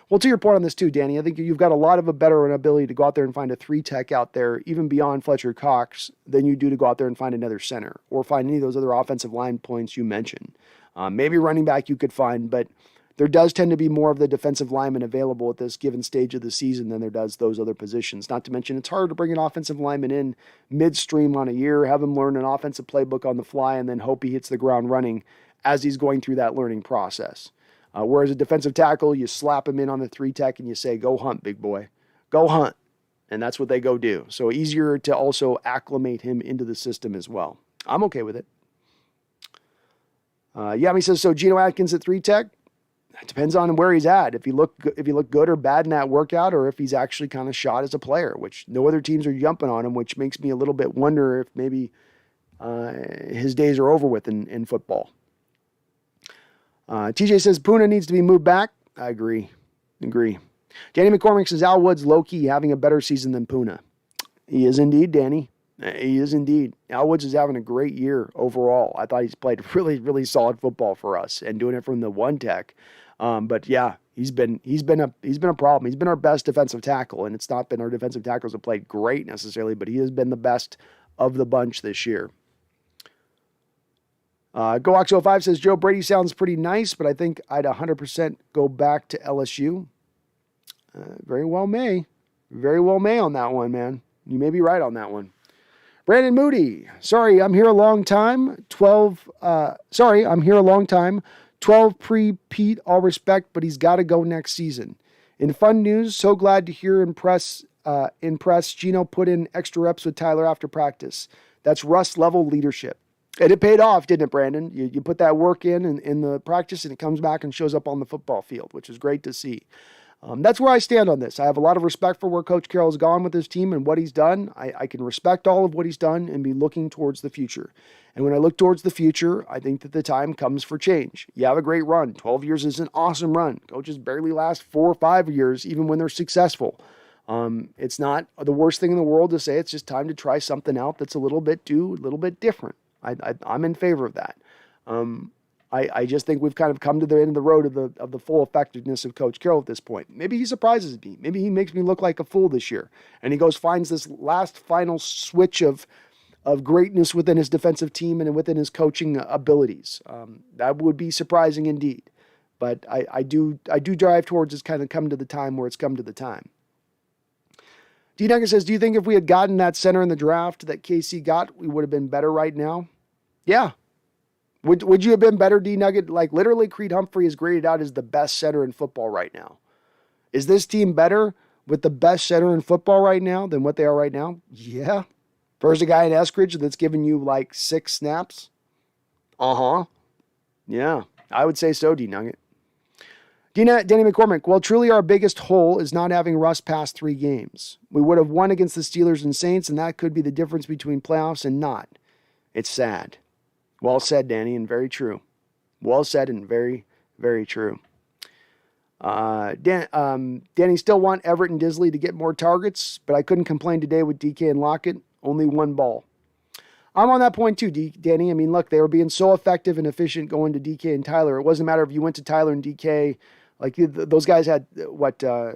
Well, to your point on this too, Danny, I think you've got a lot of a better ability to go out there and find a 3 tech out there, even beyond Fletcher Cox, than you do to go out there and find another center or find any of those other offensive line points you mentioned. Maybe running back you could find, but there does tend to be more of the defensive lineman available at this given stage of the season than there does those other positions. Not to mention, it's hard to bring an offensive lineman in midstream on a year, have him learn an offensive playbook on the fly, and then hope he hits the ground running as he's going through that learning process. Whereas a defensive tackle, you slap him in on the 3-tech and you say, go hunt, big boy. Go hunt. And that's what they go do. So easier to also acclimate him into the system as well. I'm okay with it. Yami says, so Geno Atkins at 3-tech? It depends on where he's at. If he look good or bad in that workout, or if he's actually kind of shot as a player, which no other teams are jumping on him, which makes me a little bit wonder if maybe his days are over with in football. TJ says Puna needs to be moved back. I agree. Danny McCormick says Al Woods low-key having a better season than Puna. He is indeed, Danny. He is indeed. Al Woods is having a great year overall. I thought he's played really, really solid football for us and doing it from the 1-tech. But yeah, he's been a problem. He's been our best defensive tackle, and it's not been our defensive tackles have played great necessarily, but he has been the best of the bunch this year. GoOx05 says Joe Brady sounds pretty nice, but I think I'd 100% go back to LSU. Very well may on that one, man. You may be right on that one. Brandon Moody. Sorry, I'm here a long time. 12 pre-Pete, all respect, but he's got to go next season. In fun news, so glad to hear impress Geno put in extra reps with Tyler after practice. That's Russ level leadership. And it paid off, didn't it, Brandon? You put that work in the practice, and it comes back and shows up on the football field, which is great to see. That's where I stand on this. I have a lot of respect for where Coach Carroll has gone with his team and what he's done. I can respect all of what he's done and be looking towards the future. And when I look towards the future, I think that the time comes for change. You have a great run. 12 years is an awesome run. Coaches barely last 4 or 5 years, even when they're successful. It's not the worst thing in the world to say it's just time to try something out that's a little bit different. I'm in favor of that. I just think we've kind of come to the end of the road of the full effectiveness of Coach Carroll at this point. Maybe he surprises me. Maybe he makes me look like a fool this year. And he finds this last final switch of greatness within his defensive team and within his coaching abilities. That would be surprising indeed. But I do drive towards it's kind of come to the time where it's come to the time. D. Nugget says, do you think if we had gotten that center in the draft that KC got, we would have been better right now? Yeah. Would you have been better, D. Nugget? Like literally Creed Humphrey is graded out as the best center in football right now. Is this team better with the best center in football right now than what they are right now? Yeah. There's a guy in Eskridge that's giving you like 6 snaps. Yeah, I would say so, D. Nugget. Danny McCormick, well, truly our biggest hole is not having Russ past 3 games. We would have won against the Steelers and Saints, and that could be the difference between playoffs and not. It's sad. Well said, Danny, and very true. Well said and very, very true. Danny still want Everett and Disley to get more targets, but I couldn't complain today with DK and Lockett. Only 1 ball. I'm on that point too, Danny. I mean, look, they were being so effective and efficient going to DK and Tyler. It wasn't a matter if you went to Tyler and DK. Like those guys had,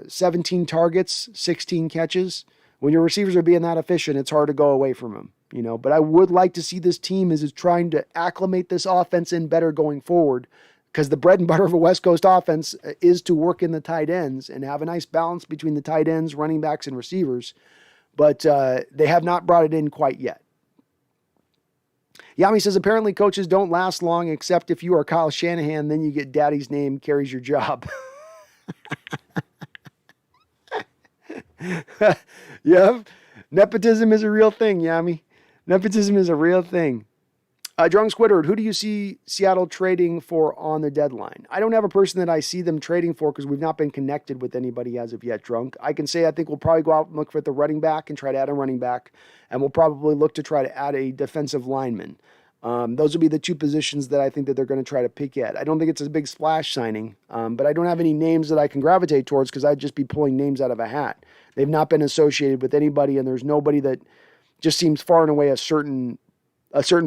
17 targets, 16 catches. When your receivers are being that efficient, it's hard to go away from them. But I would like to see this team is trying to acclimate this offense in better going forward, because the bread and butter of a West Coast offense is to work in the tight ends and have a nice balance between the tight ends, running backs, and receivers. But they have not brought it in quite yet. Yami says, apparently coaches don't last long except if you are Kyle Shanahan, then you get daddy's name carries your job. Yep. Nepotism is a real thing, Yami. Nepotism is a real thing. Drunk Squidward, who do you see Seattle trading for on the deadline? I don't have a person that I see them trading for because we've not been connected with anybody as of yet, Drunk. I can say I think we'll probably go out and look for the running back and try to add a running back, and we'll probably look to try to add a defensive lineman. Those will be the 2 positions that I think that they're going to try to pick at. I don't think it's a big splash signing, but I don't have any names that I can gravitate towards because I'd just be pulling names out of a hat. They've not been associated with anybody, and there's nobody that just seems far and away a certain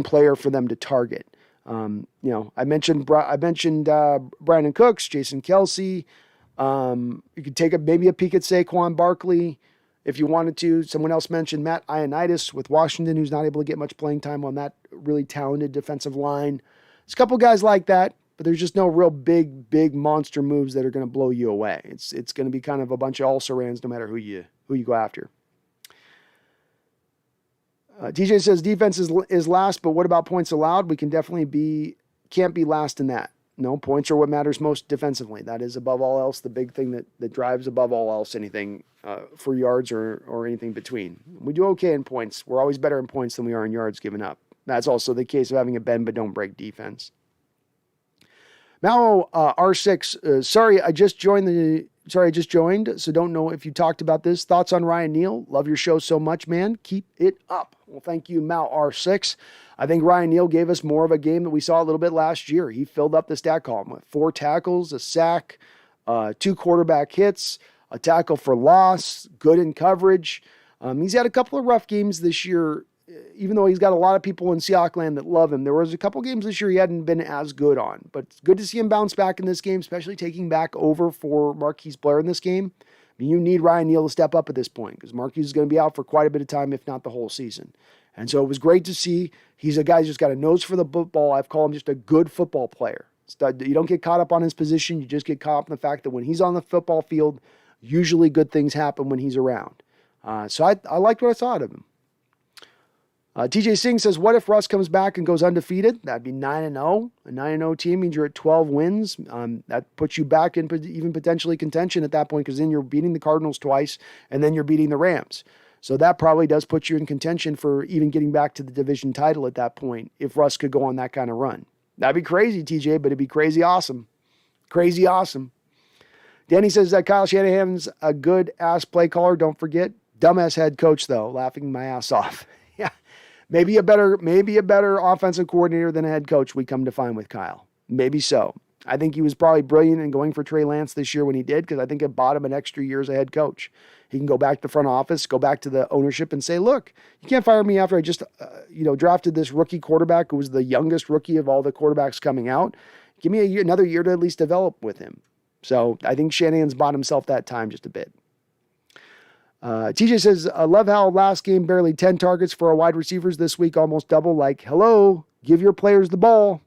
player for them to target. I mentioned Brandon Cooks, Jason Kelsey. You could take maybe a peek at Saquon Barkley if you wanted to. Someone else mentioned Matt Ioannidis with Washington, who's not able to get much playing time on that really talented defensive line. There's a couple guys like that, but there's just no real big monster moves that are going to blow you away. It's going to be kind of a bunch of also-rans no matter who you go after. TJ says defense is last, but what about points allowed? We can't be last in that. No, points are what matters most defensively. That is above all else the big thing that drives above all else anything for yards or anything between. We do okay in points. We're always better in points than we are in yards given up. That's also the case of having a bend but don't break defense. Mallow R6, sorry, I just joined, so don't know if you talked about this. Thoughts on Ryan Neal? Love your show so much, man. Keep it up. Well, thank you, Mal R6. I think Ryan Neal gave us more of a game that we saw a little bit last year. He filled up the stat column with 4 tackles, a sack, 2 quarterback hits, a tackle for loss, good in coverage. He's had a couple of rough games this year, even though he's got a lot of people in Seahawks land that love him. There was a couple games this year he hadn't been as good on, but it's good to see him bounce back in this game, especially taking back over for Marquise Blair in this game. I mean, you need Ryan Neal to step up at this point because Marquise is going to be out for quite a bit of time, if not the whole season. And so it was great to see. He's a guy who's just got a nose for the football. I've called him just a good football player. You don't get caught up on his position. You just get caught up in the fact that when he's on the football field, usually good things happen when he's around. So I liked what I saw out of him. TJ Singh says, what if Russ comes back and goes undefeated? That'd be 9-0. A 9-0 team means you're at 12 wins. That puts you back in even potentially contention at that point because then you're beating the Cardinals twice and then you're beating the Rams. So that probably does put you in contention for even getting back to the division title at that point if Russ could go on that kind of run. That'd be crazy, TJ, but it'd be crazy awesome. Crazy awesome. Danny says that Kyle Shanahan's a good-ass play caller. Don't forget. Dumbass head coach, though. Laughing my ass off. Yeah. Maybe a better offensive coordinator than a head coach we come to find with Kyle. Maybe so. I think he was probably brilliant in going for Trey Lance this year when he did because I think it bought him an extra year as a head coach. He can go back to the front office, go back to the ownership and say, look, you can't fire me after I just drafted this rookie quarterback who was the youngest rookie of all the quarterbacks coming out. Give me another year to at least develop with him. So I think Shanahan's bought himself that time just a bit. TJ says, I love how last game barely 10 targets for our wide receivers this week, almost double. Like, hello, give your players the ball.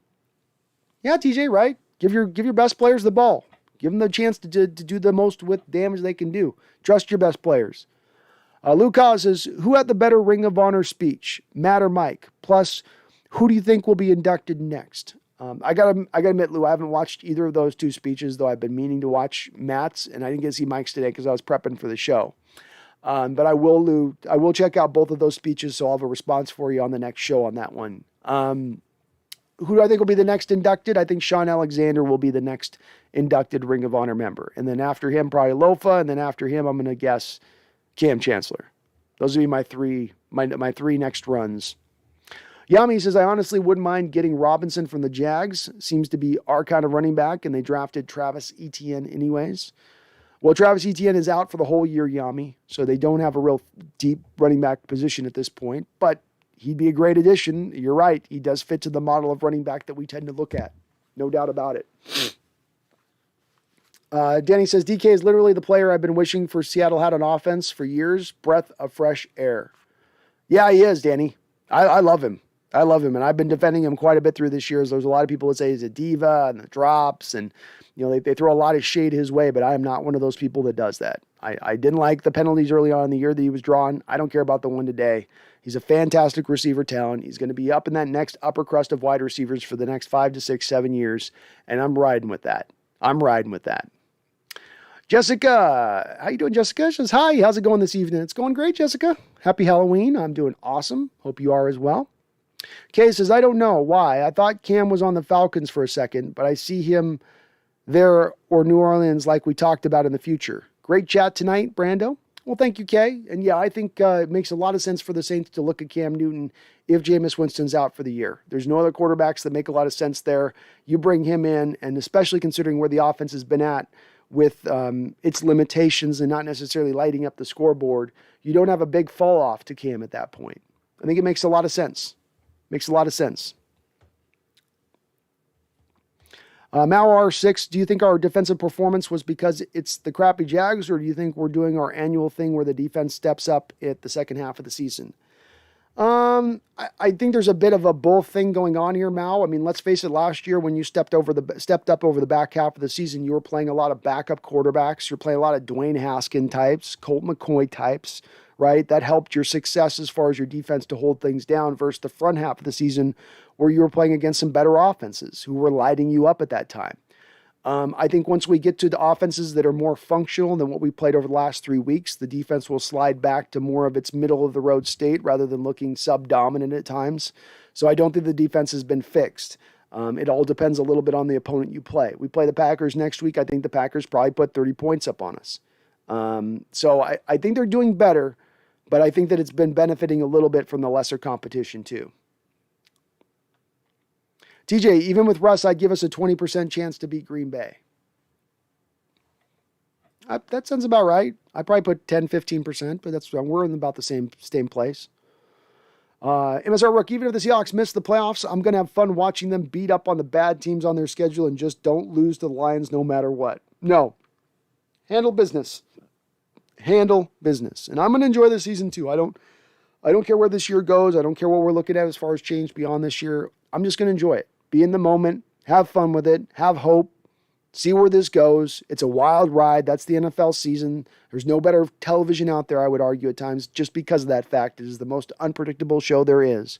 Yeah, TJ, right? Give your best players the ball. Give them the chance to do the most with damage they can do. Trust your best players. Lucas says, who had the better Ring of Honor speech, Matt or Mike? Plus, who do you think will be inducted next? I gotta admit, Lou, I haven't watched either of those 2 speeches, though I've been meaning to watch Matt's, and I didn't get to see Mike's today because I was prepping for the show. But I will, Lou. I will check out both of those speeches, so I'll have a response for you on the next show on that one. Who do I think will be the next inducted? I think Sean Alexander will be the next inducted Ring of Honor member. And then after him, probably Lofa. And then after him, I'm going to guess Cam Chancellor. Those would be my three next runs. Yami says, I honestly wouldn't mind getting Robinson from the Jags. Seems to be our kind of running back, and they drafted Travis Etienne anyways. Well, Travis Etienne is out for the whole year, Yami, so they don't have a real deep running back position at this point, but he'd be a great addition. You're right. He does fit to the model of running back that we tend to look at. No doubt about it. Danny says, DK is literally the player I've been wishing for Seattle had on offense for years. Breath of fresh air. Yeah, he is, Danny. I love him. I love him, and I've been defending him quite a bit through this year. There's a lot of people that say he's a diva and the drops, and they throw a lot of shade his way, but I am not one of those people that does that. I didn't like the penalties early on in the year that he was drawn. I don't care about the one today. He's a fantastic receiver talent. He's going to be up in that next upper crust of wide receivers for the next 5 to 6, 7 years, and I'm riding with that. Jessica, how you doing, Jessica? She says, hi, how's it going this evening? It's going great, Jessica. Happy Halloween. I'm doing awesome. Hope you are as well. Kay says, I don't know why. I thought Cam was on the Falcons for a second, but I see him there or New Orleans like we talked about in the future. Great chat tonight, Brando. Well, thank you, Kay. And yeah, I think it makes a lot of sense for the Saints to look at Cam Newton if Jameis Winston's out for the year. There's no other quarterbacks that make a lot of sense there. You bring him in, and especially considering where the offense has been at with its limitations and not necessarily lighting up the scoreboard, you don't have a big fall off to Cam at that point. I think it makes a lot of sense. Makes a lot of sense. Mal R6, do you think our defensive performance was because it's the crappy Jags, or do you think we're doing our annual thing where the defense steps up at the second half of the season? I think there's a bit of a both thing going on here, Mal. I mean, let's face it. Last year, when you stepped up over the back half of the season, you were playing a lot of backup quarterbacks. You're playing a lot of Dwayne Haskin types, Colt McCoy types, right? That helped your success as far as your defense to hold things down versus the front half of the season, where you were playing against some better offenses who were lighting you up at that time. I think once we get to the offenses that are more functional than what we played over the last 3 weeks, the defense will slide back to more of its middle of the road state rather than looking sub-dominant at times. So I don't think the defense has been fixed. It all depends a little bit on the opponent you play. We play the Packers next week. I think the Packers probably put 30 points up on us. So I think they're doing better, but I think that it's been benefiting a little bit from the lesser competition too. TJ, even with Russ, I'd give us a 20% chance to beat Green Bay. That sounds about right. I probably put 10, 15%, but we're in about the same place. MSR Rook, even if the Seahawks miss the playoffs, I'm going to have fun watching them beat up on the bad teams on their schedule and just don't lose to the Lions no matter what. No. Handle business. Handle business. And I'm going to enjoy the season too. I don't care where this year goes. I don't care what we're looking at as far as change beyond this year. I'm just going to enjoy it. Be in the moment, have fun with it, have hope, see where this goes. It's a wild ride. That's the NFL season. There's no better television out there, I would argue at times, just because of that fact. It is the most unpredictable show there is.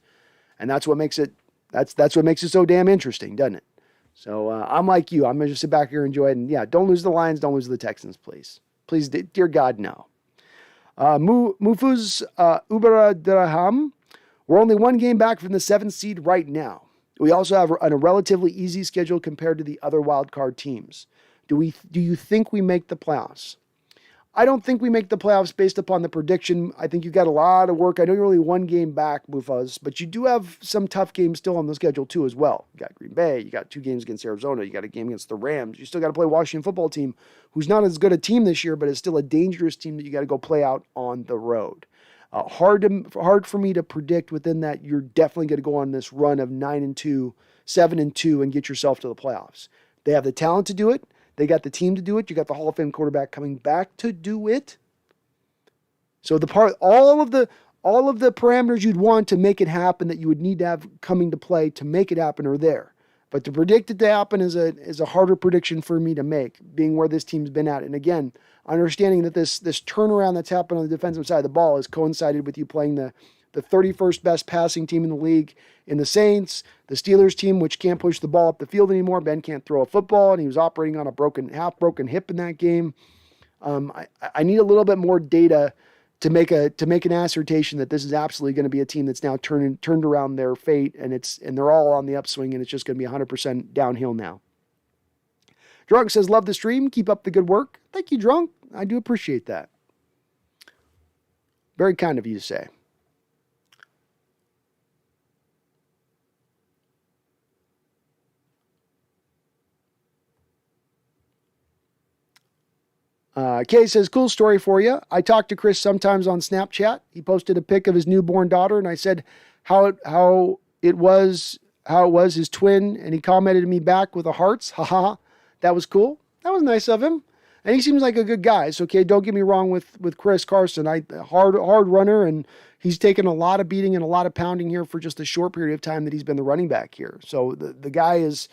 And that's what makes it so damn interesting, doesn't it? So I'm like you. I'm going to just sit back here and enjoy it. And yeah, don't lose the Lions, don't lose the Texans, please. Please, dear God, no. Mufuz Ubaradraham, we're only one game back from the 7th seed right now. We also have a relatively easy schedule compared to the other wildcard teams. Do you think we make the playoffs? I don't think we make the playoffs based upon the prediction. I think you've got a lot of work. I know you're only one game back, Mufaz, but you do have some tough games still on the schedule too as well. You got Green Bay, you got 2 games against Arizona, you got a game against the Rams. You still got to play Washington football team, who's not as good a team this year, but is still a dangerous team that you got to go play out on the road. Hard for me to predict within that you're definitely going to go on this run of 9-2, 7-2, and get yourself to the playoffs. They have the talent to do it. They got the team to do it. You got the Hall of Fame quarterback coming back to do it. So all of the parameters you'd want to make it happen that you would need to have coming to play to make it happen are there. But to predict it to happen is a harder prediction for me to make, being where this team's been at. And again, understanding that this turnaround that's happened on the defensive side of the ball has coincided with you playing the 31st best passing team in the league in the Saints, the Steelers team, which can't push the ball up the field anymore. Ben can't throw a football, and he was operating on a half-broken hip in that game. I need a little bit more data to make an assertion that this is absolutely going to be a team that's now turned around their fate, and they're all on the upswing, and it's just going to be 100% downhill now. Drunk says, love the stream. Keep up the good work. Thank you, Drunk. I do appreciate that. Very kind of you to say. Kay says, cool story for you. I talk to Chris sometimes on Snapchat. He posted a pic of his newborn daughter, and I said how it was his twin, and he commented me back with a hearts. Haha. That was cool. That was nice of him. And he seems like a good guy. So, okay, don't get me wrong with Chris Carson. Hard runner, and he's taken a lot of beating and a lot of pounding here for just a short period of time that he's been the running back here. So the guy is,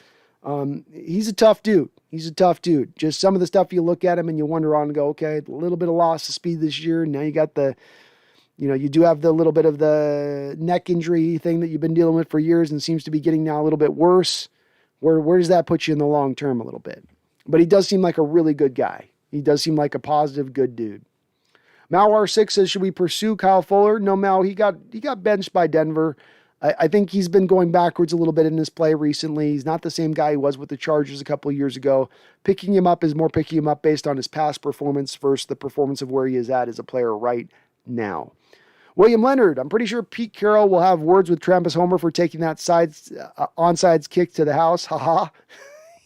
he's a tough dude. He's a tough dude. Just some of the stuff you look at him and you wonder on and go, okay, a little bit of loss of speed this year. Now you got you do have the little bit of the neck injury thing that you've been dealing with for years and seems to be getting now a little bit worse. Where does that put you in the long term a little bit? But he does seem like a really good guy. He does seem like a positive, good dude. Malwar6 says, should we pursue Kyle Fuller? No, Mal, he got benched by Denver. I think he's been going backwards a little bit in his play recently. He's not the same guy he was with the Chargers a couple of years ago. Picking him up is more picking him up based on his past performance versus the performance of where he is at as a player right now. William Leonard, I'm pretty sure Pete Carroll will have words with Travis Homer for taking that onside kick to the house. Haha.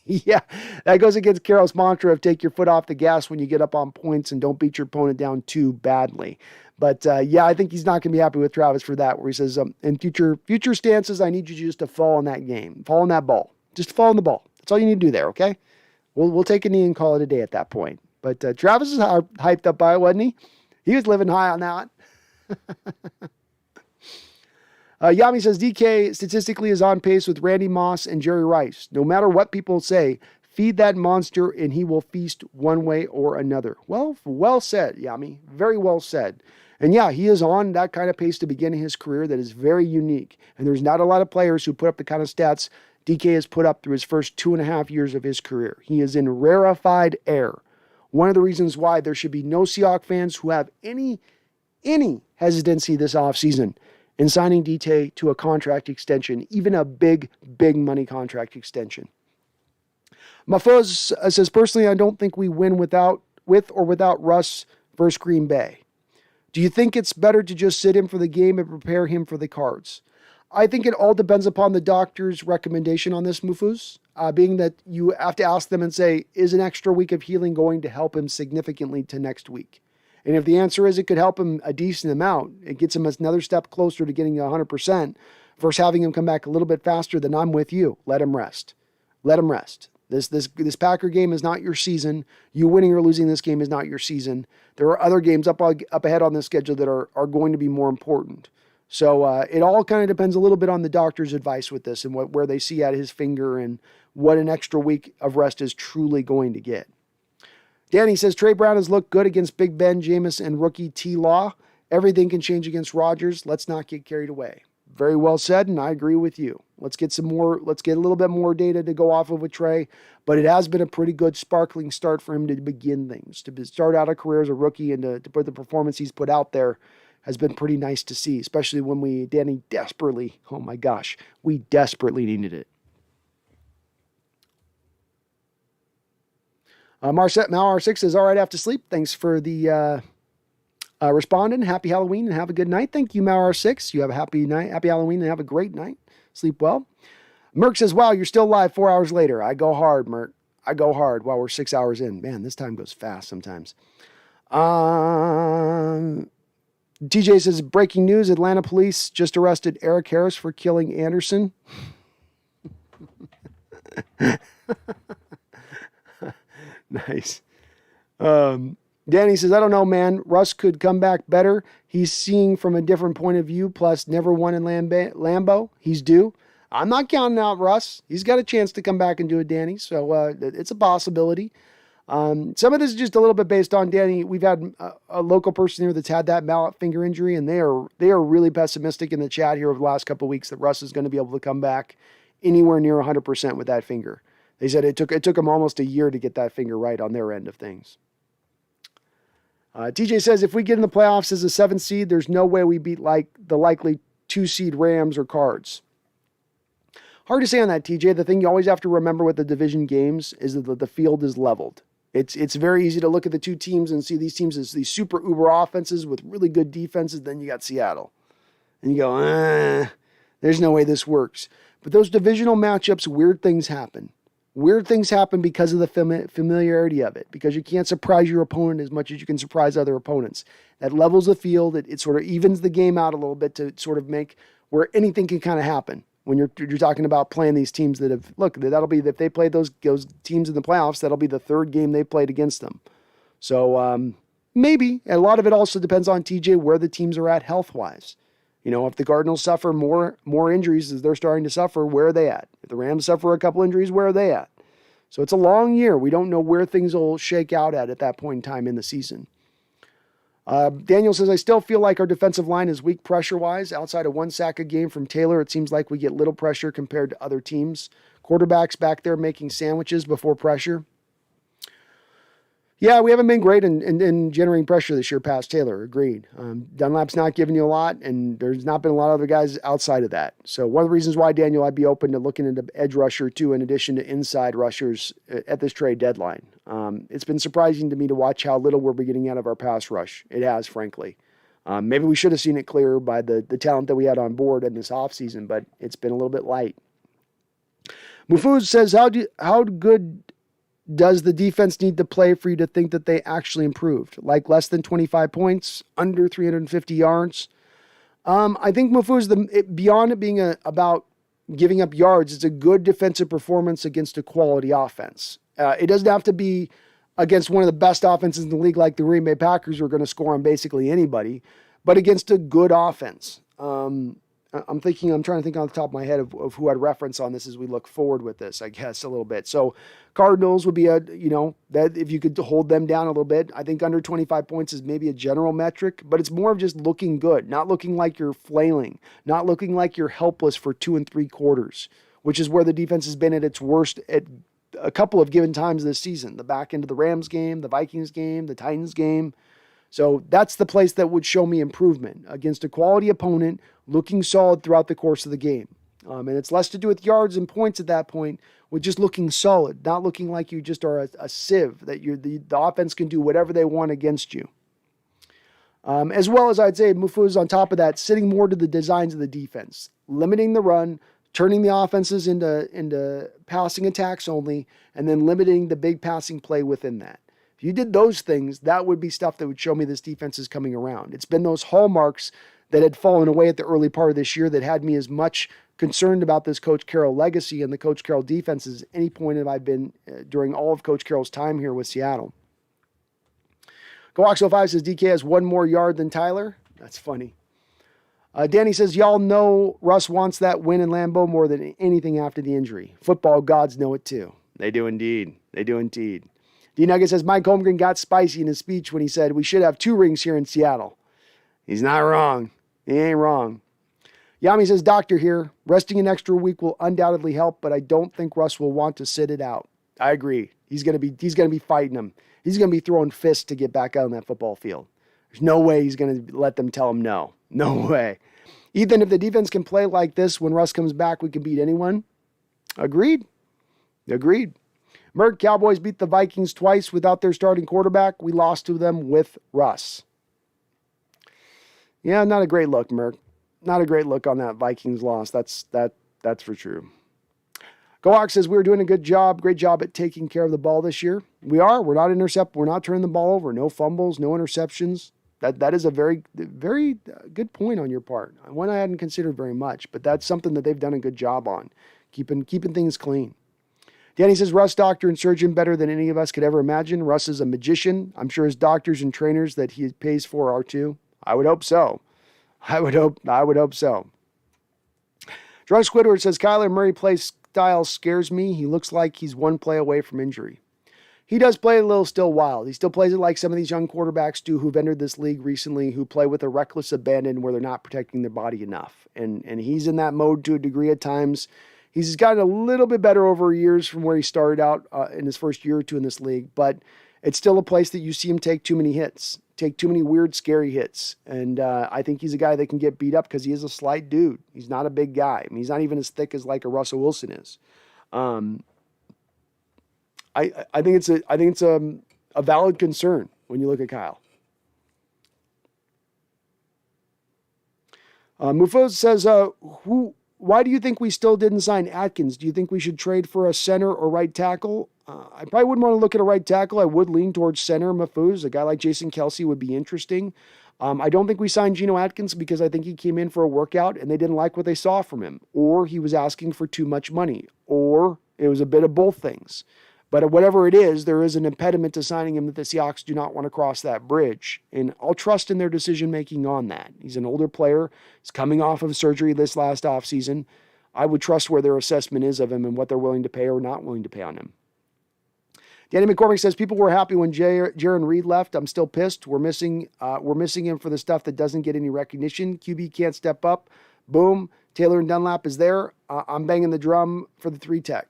Yeah, that goes against Carroll's mantra of take your foot off the gas when you get up on points and don't beat your opponent down too badly. But yeah, I think he's not going to be happy with Travis for that, where he says, in future stances, I need you just to fall in that game, fall in that ball. Just fall in the ball. That's all you need to do there, okay? We'll take a knee and call it a day at that point. But Travis is hyped up by it, wasn't he? He was living high on that. Yami says DK statistically is on pace with Randy Moss and Jerry Rice. No matter what people say, feed that monster and he will feast one way or another. Well said, Yami. Very well said. And yeah, he is on that kind of pace to begin his career that is very unique. And there's not a lot of players who put up the kind of stats DK has put up through his first 2.5 years of his career. He is in rarefied air. One of the reasons why there should be no Seahawks fans who have any hesitancy this offseason in signing DK to a contract extension, even a big money contract extension. Mafuz says, personally, I don't think we win with or without Russ versus Green Bay. Do you think it's better to just sit him for the game and prepare him for the Cards? I think it all depends upon the doctor's recommendation on this, Mufuz, being that you have to ask them and say, is an extra week of healing going to help him significantly to next week? And if the answer is it could help him a decent amount, it gets him another step closer to getting 100% versus having him come back a little bit faster, then I'm with you. Let him rest. Let him rest. This Packer game is not your season. You winning or losing this game is not your season. There are other games up ahead on the schedule that are going to be more important. So it all kind of depends a little bit on the doctor's advice with this and where they see at his finger and what an extra week of rest is truly going to get. Danny says, Trey Brown has looked good against Big Ben, Jameis, and rookie T-Law. Everything can change against Rodgers. Let's not get carried away. Very well said, and I agree with you. Let's get a little bit more data to go off of with Trey, but it has been a pretty good sparkling start for him to begin things. To start out a career as a rookie and to put the performance he's put out there has been pretty nice to see, especially when Danny desperately needed it. Mar6 says, all right, after sleep. Thanks for the responding. Happy Halloween and have a good night. Thank you, Mar6. You have a happy night, happy Halloween, and have a great night. Sleep well. Merck says, wow, you're still live 4 hours later. I go hard, Merck. I go hard while we're 6 hours in. Man, this time goes fast sometimes. TJ says, breaking news, Atlanta police just arrested Eric Harris for killing Anderson. Nice. Danny says, I don't know, man. Russ could come back better. He's seeing from a different point of view, plus never won in Lambeau. He's due. I'm not counting out Russ. He's got a chance to come back and do it, Danny. So it's a possibility. Some of this is just a little bit based on Danny. We've had a local person here that's had that mallet finger injury, and they are really pessimistic in the chat here over the last couple of weeks that Russ is going to be able to come back anywhere near 100% with that finger. They said it took him almost a year to get that finger right on their end of things. TJ says, if we get in the playoffs as a 7th seed, there's no way we beat the likely 2 seed Rams or Cards. Hard to say on that, TJ. The thing you always have to remember with the division games is that the field is leveled. It's very easy to look at the two teams and see these teams as these super uber offenses with really good defenses. Then you got Seattle. And you go, there's no way this works. But those divisional matchups, weird things happen. Weird things happen because of the familiarity of it, because you can't surprise your opponent as much as you can surprise other opponents. That levels the field. It sort of evens the game out a little bit to sort of make where anything can kind of happen. When you're talking about playing these teams that have, that'll be, if they play those teams in the playoffs, that'll be the 3rd game they played against them. So maybe, and a lot of it also depends on TJ where the teams are at health-wise. You know, if the Cardinals suffer more injuries as they're starting to suffer, where are they at? If the Rams suffer a couple injuries, where are they at? So it's a long year. We don't know where things will shake out at that point in time in the season. Daniel says, I still feel like our defensive line is weak pressure-wise. Outside of 1 sack a game from Taylor, it seems like we get little pressure compared to other teams. Quarterbacks back there making sandwiches before pressure. Yeah, we haven't been great in generating pressure this year past Taylor. Agreed. Dunlap's not giving you a lot, and there's not been a lot of other guys outside of that. So one of the reasons why, Daniel, I'd be open to looking at an edge rusher, too, in addition to inside rushers at this trade deadline. It's been surprising to me to watch how little we're getting out of our pass rush. It has, frankly. Maybe we should have seen it clearer by the talent that we had on board in this offseason, but it's been a little bit light. Mufuz says, how good does the defense need to play for you to think that they actually improved? Like less than 25 points, under 350 yards? I think Mufuz, beyond it being about giving up yards, it's a good defensive performance against a quality offense. It doesn't have to be against one of the best offenses in the league like the Green Bay Packers who are going to score on basically anybody, but against a good offense. I'm trying to think on the top of my head of who I'd reference on this as we look forward with this, I guess, a little bit. So Cardinals would be that if you could hold them down a little bit, I think under 25 points is maybe a general metric, but it's more of just looking good, not looking like you're flailing, not looking like you're helpless for 2 and 3 quarters, which is where the defense has been at its worst at a couple of given times this season. The back end of the Rams game, the Vikings game, the Titans game. So that's the place that would show me improvement against a quality opponent, looking solid throughout the course of the game. And it's less to do with yards and points at that point, with just looking solid, not looking like you just are a sieve, that the offense can do whatever they want against you. As well as I'd say, Mufu's on top of that, sitting more to the designs of the defense, limiting the run, turning the offenses into passing attacks only, and then limiting the big passing play within that. If you did those things, that would be stuff that would show me this defense is coming around. It's been those hallmarks that had fallen away at the early part of this year that had me as much concerned about this Coach Carroll legacy and the Coach Carroll defense as any point that I've been during all of Coach Carroll's time here with Seattle. GoOxo5 says DK has 1 more yard than Tyler. That's funny. Danny says, y'all know Russ wants that win in Lambeau more than anything after the injury. Football gods know it too. They do indeed. They do indeed. D-Nugget says, Mike Holmgren got spicy in his speech when he said, we should have 2 rings here in Seattle. He's not wrong. He ain't wrong. Yami says, doctor here. Resting an extra week will undoubtedly help, but I don't think Russ will want to sit it out. I agree. He's gonna be fighting him. He's gonna be throwing fists to get back out on that football field. There's no way he's gonna let them tell him no. No way. Ethan, if the defense can play like this when Russ comes back, we can beat anyone. Agreed. Merck, Cowboys beat the Vikings twice without their starting quarterback. We lost to them with Russ. Yeah, not a great look, Merck. Not a great look on that Vikings loss. That's for true. Goak says we're doing a great job at taking care of the ball this year. We are. We're not turning the ball over. No fumbles, no interceptions. That is a very, very good point on your part. One I hadn't considered very much, but that's something that they've done a good job on, keeping things clean. Danny says, Russ, doctor and surgeon better than any of us could ever imagine. Russ is a magician. I'm sure his doctors and trainers that he pays for are too. I would hope so. I would hope so. Drunk Squidward says, Kyler Murray play style scares me. He looks like he's 1 play away from injury. He does play a little still wild. He still plays it like some of these young quarterbacks do who've entered this league recently, who play with a reckless abandon where they're not protecting their body enough. And he's in that mode to a degree at times. He's gotten a little bit better over years from where he started out in his first year or 2 in this league, but it's still a place that you see him take too many hits, take too many weird, scary hits. And I think he's a guy that can get beat up because he is a slight dude. He's not a big guy. I mean, he's not even as thick as like a Russell Wilson is. I think it's a valid concern when you look at Kyle. Mufos says, why do you think we still didn't sign Atkins? Do you think we should trade for a center or right tackle? I probably wouldn't want to look at a right tackle. I would lean towards center, Mufos. A guy like Jason Kelsey would be interesting. I don't think we signed Geno Atkins because I think he came in for a workout and they didn't like what they saw from him. Or he was asking for too much money. Or it was a bit of both things. But whatever it is, there is an impediment to signing him that the Seahawks do not want to cross that bridge. And I'll trust in their decision-making on that. He's an older player. He's coming off of surgery this last offseason. I would trust where their assessment is of him and what they're willing to pay or not willing to pay on him. Danny McCormick says, people were happy when Jaron Reed left. I'm still pissed. We're missing him for the stuff that doesn't get any recognition. QB can't step up. Boom. Taylor and Dunlap is there. I'm banging the drum for the 3-tech.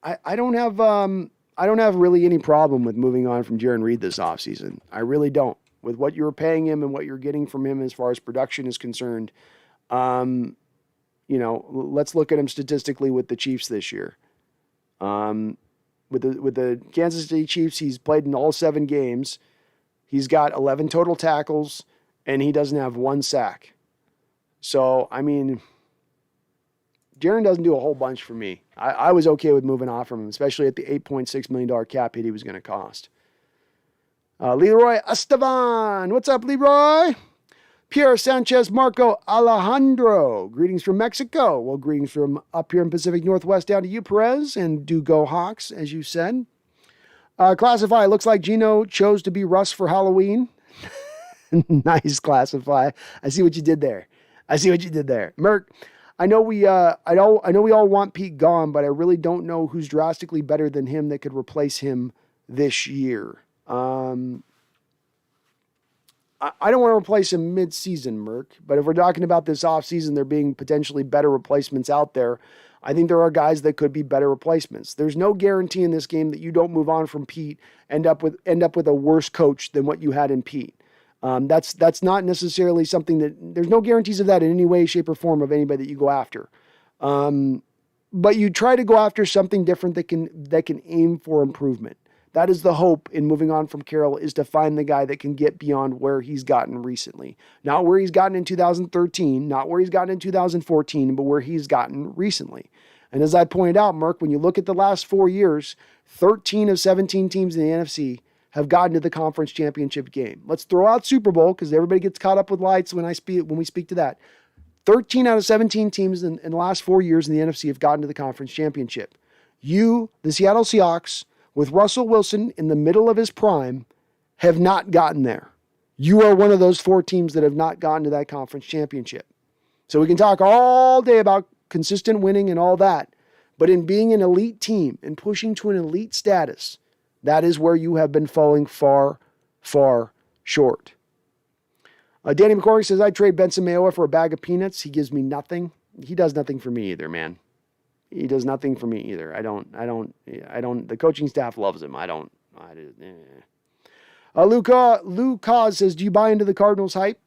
I don't have really any problem with moving on from Jaron Reed this offseason. I really don't. With what you're paying him and what you're getting from him as far as production is concerned, let's look at him statistically with the Chiefs this year. With the Kansas City Chiefs, he's played in all 7 games. He's got 11 total tackles, and he doesn't have 1 sack. So, I mean, Jaron doesn't do a whole bunch for me. I was okay with moving off from him, especially at the $8.6 million cap hit he was going to cost. Leroy Esteban. What's up, Leroy? Pierre Sanchez Marco Alejandro. Greetings from Mexico. Well, greetings from up here in Pacific Northwest down to you, Perez, and do go Hawks, as you said. Classify. Looks like Gino chose to be Russ for Halloween. Nice, Classify. I see what you did there. I see what you did there. Merc, I know we all want Pete gone, but I really don't know who's drastically better than him that could replace him this year. I don't want to replace him mid-season, Merc, but if we're talking about this offseason, there being potentially better replacements out there, I think there are guys that could be better replacements. There's no guarantee in this game that you don't move on from Pete, end up with a worse coach than what you had in Pete. That's not necessarily something that there's no guarantees of that in any way, shape, or form of anybody that you go after. But you try to go after something different that can aim for improvement. That is the hope in moving on from Carroll, is to find the guy that can get beyond where he's gotten recently. Not where he's gotten in 2013, not where he's gotten in 2014, but where he's gotten recently. And as I pointed out, Mark, when you look at the last 4 years, 13 of 17 teams in the NFC have gotten to the conference championship game. Let's throw out Super Bowl because everybody gets caught up with lights when we speak to that. 13 out of 17 teams in the last 4 years in the NFC have gotten to the conference championship. You, the Seattle Seahawks, with Russell Wilson in the middle of his prime, have not gotten there. You are one of those 4 teams that have not gotten to that conference championship. So we can talk all day about consistent winning and all that, but in being an elite team and pushing to an elite status, that is where you have been falling far, far short. Danny McCormick says, I'd trade Benson Mayowa for a bag of peanuts. He gives me nothing. He does nothing for me either, man. He does nothing for me either. I don't, the coaching staff loves him. Lou Cause says, do you buy into the Cardinals hype?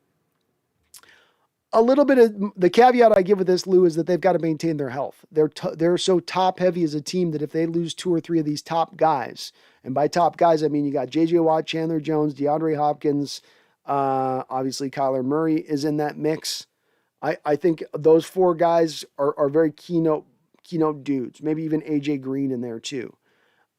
A little bit of the caveat I give with this, Lou, is that they've got to maintain their health. They're so top heavy as a team that if they lose 2 or 3 of these top guys, and by top guys, I mean, you got JJ Watt, Chandler Jones, DeAndre Hopkins, obviously Kyler Murray is in that mix. I think those 4 guys are very keynote dudes, maybe even AJ Green in there too.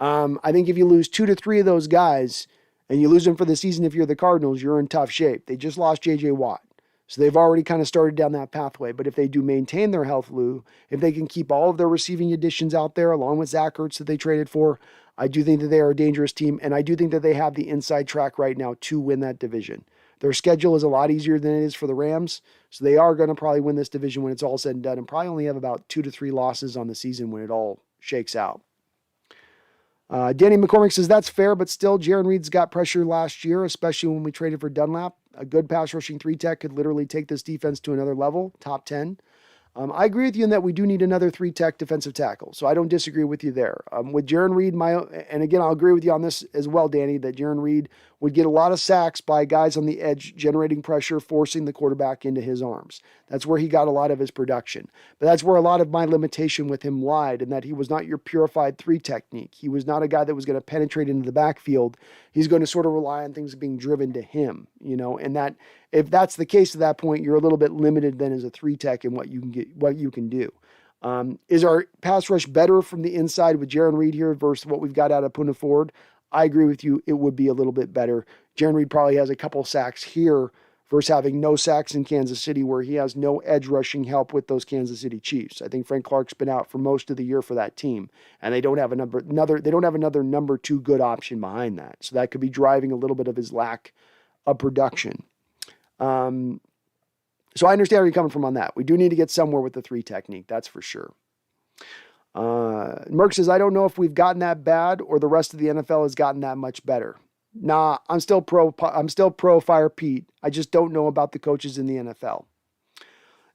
I think if you lose 2 to 3 of those guys and you lose them for the season, if you're the Cardinals, you're in tough shape. They just lost JJ Watt. So they've already kind of started down that pathway. But if they do maintain their health, Lou, if they can keep all of their receiving additions out there, along with Zach Ertz that they traded for, I do think that they are a dangerous team. And I do think that they have the inside track right now to win that division. Their schedule is a lot easier than it is for the Rams. So they are going to probably win this division when it's all said and done, and probably only have about 2 to 3 losses on the season when it all shakes out. Danny McCormick says, that's fair, but still, Jaron Reed's got pressure last year, especially when we traded for Dunlap. A good pass rushing 3-tech could literally take this defense to another level, top 10. I agree with you in that we do need another 3-tech defensive tackle, so I don't disagree with you there. With Jaron Reed, and again, I'll agree with you on this as well, Danny, that Jaron Reed would get a lot of sacks by guys on the edge, generating pressure, forcing the quarterback into his arms. That's where he got a lot of his production. But that's where a lot of my limitation with him lied, in that he was not your purified 3 technique. He was not a guy that was going to penetrate into the backfield. He's going to sort of rely on things being driven to him, and that if that's the case at that point, you're a little bit limited then as a 3-tech in what you can do. Is our pass rush better from the inside with Jaron Reed here versus what we've got out of Poona Ford? I agree with you. It would be a little bit better. Jaron Reed probably has a couple sacks here versus having no sacks in Kansas City, where he has no edge rushing help with those Kansas City Chiefs. I think Frank Clark's been out for most of the year for that team, and they don't have another number 2 good option behind that. So that could be driving a little bit of his lack of production. So I understand where you're coming from on that. We do need to get somewhere with the 3 technique. That's for sure. Merck says, I don't know if we've gotten that bad or the rest of the NFL has gotten that much better. Nah, I'm still pro Fire Pete. I just don't know about the coaches in the NFL.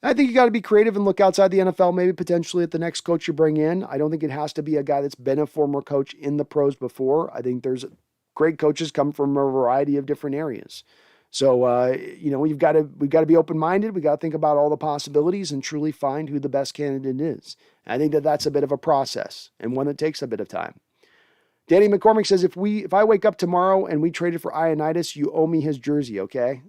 I think you got to be creative and look outside the NFL, maybe potentially at the next coach you bring in. I don't think it has to be a guy that's been a former coach in the pros before. I think there's great coaches come from a variety of different areas. So, we've got to be open-minded. We got to think about all the possibilities and truly find who the best candidate is. And I think that that's a bit of a process and one that takes a bit of time. Danny McCormick says, if I wake up tomorrow and we traded for Ioannidis, you owe me his jersey, okay?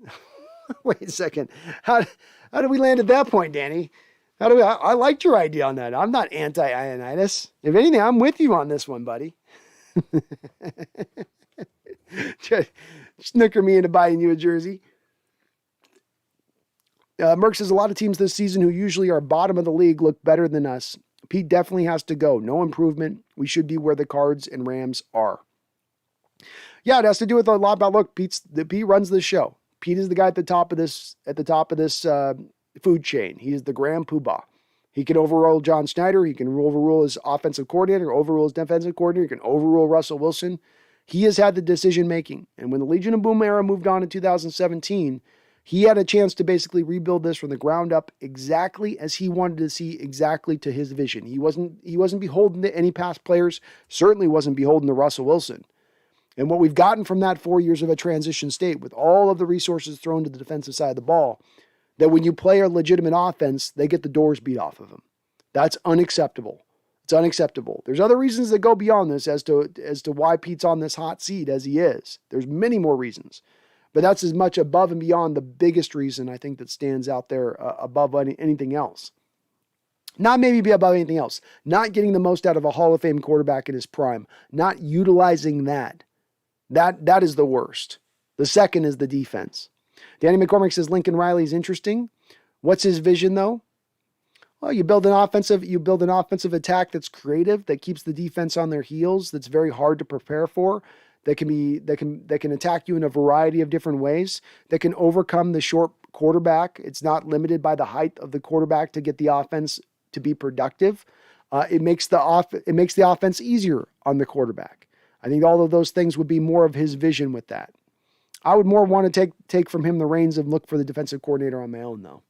Wait a second. How did we land at that point, Danny? I liked your idea on that. I'm not anti-Ioannidis. If anything, I'm with you on this one, buddy. Snicker me into buying you a jersey. Merck says, a lot of teams this season who usually are bottom of the league look better than us. Pete definitely has to go. No improvement. We should be where the Cards and Rams are. Yeah, it has to do with a lot about, look, Pete runs this show. Pete is the guy at the top of this food chain. He's the grand poobah. He can overrule John Schneider. He can overrule his offensive coordinator, overrule his defensive coordinator. He can overrule Russell Wilson. He has had the decision making. And when the Legion of Boom era moved on in 2017, he had a chance to basically rebuild this from the ground up exactly as he wanted to see, exactly to his vision. He wasn't beholden to any past players, certainly wasn't beholden to Russell Wilson. And what we've gotten from that 4 years of a transition state with all of the resources thrown to the defensive side of the ball, that when you play a legitimate offense, they get the doors beat off of them. That's unacceptable. It's unacceptable. There's other reasons that go beyond this as to why Pete's on this hot seat as he is. There's many more reasons. But that's as much above and beyond the biggest reason I think that stands out there above anything else. Not maybe above anything else. Not getting the most out of a Hall of Fame quarterback in his prime. Not utilizing that. That is the worst. The second is the defense. Danny McCormick says Lincoln Riley's interesting. What's his vision though? Well, you build an offensive attack that's creative, that keeps the defense on their heels, that's very hard to prepare for, that can attack you in a variety of different ways, that can overcome the short quarterback. It's not limited by the height of the quarterback to get the offense to be productive. It makes the offense easier on the quarterback. I think all of those things would be more of his vision with that. I would more want to take from him the reins and look for the defensive coordinator on my own, though.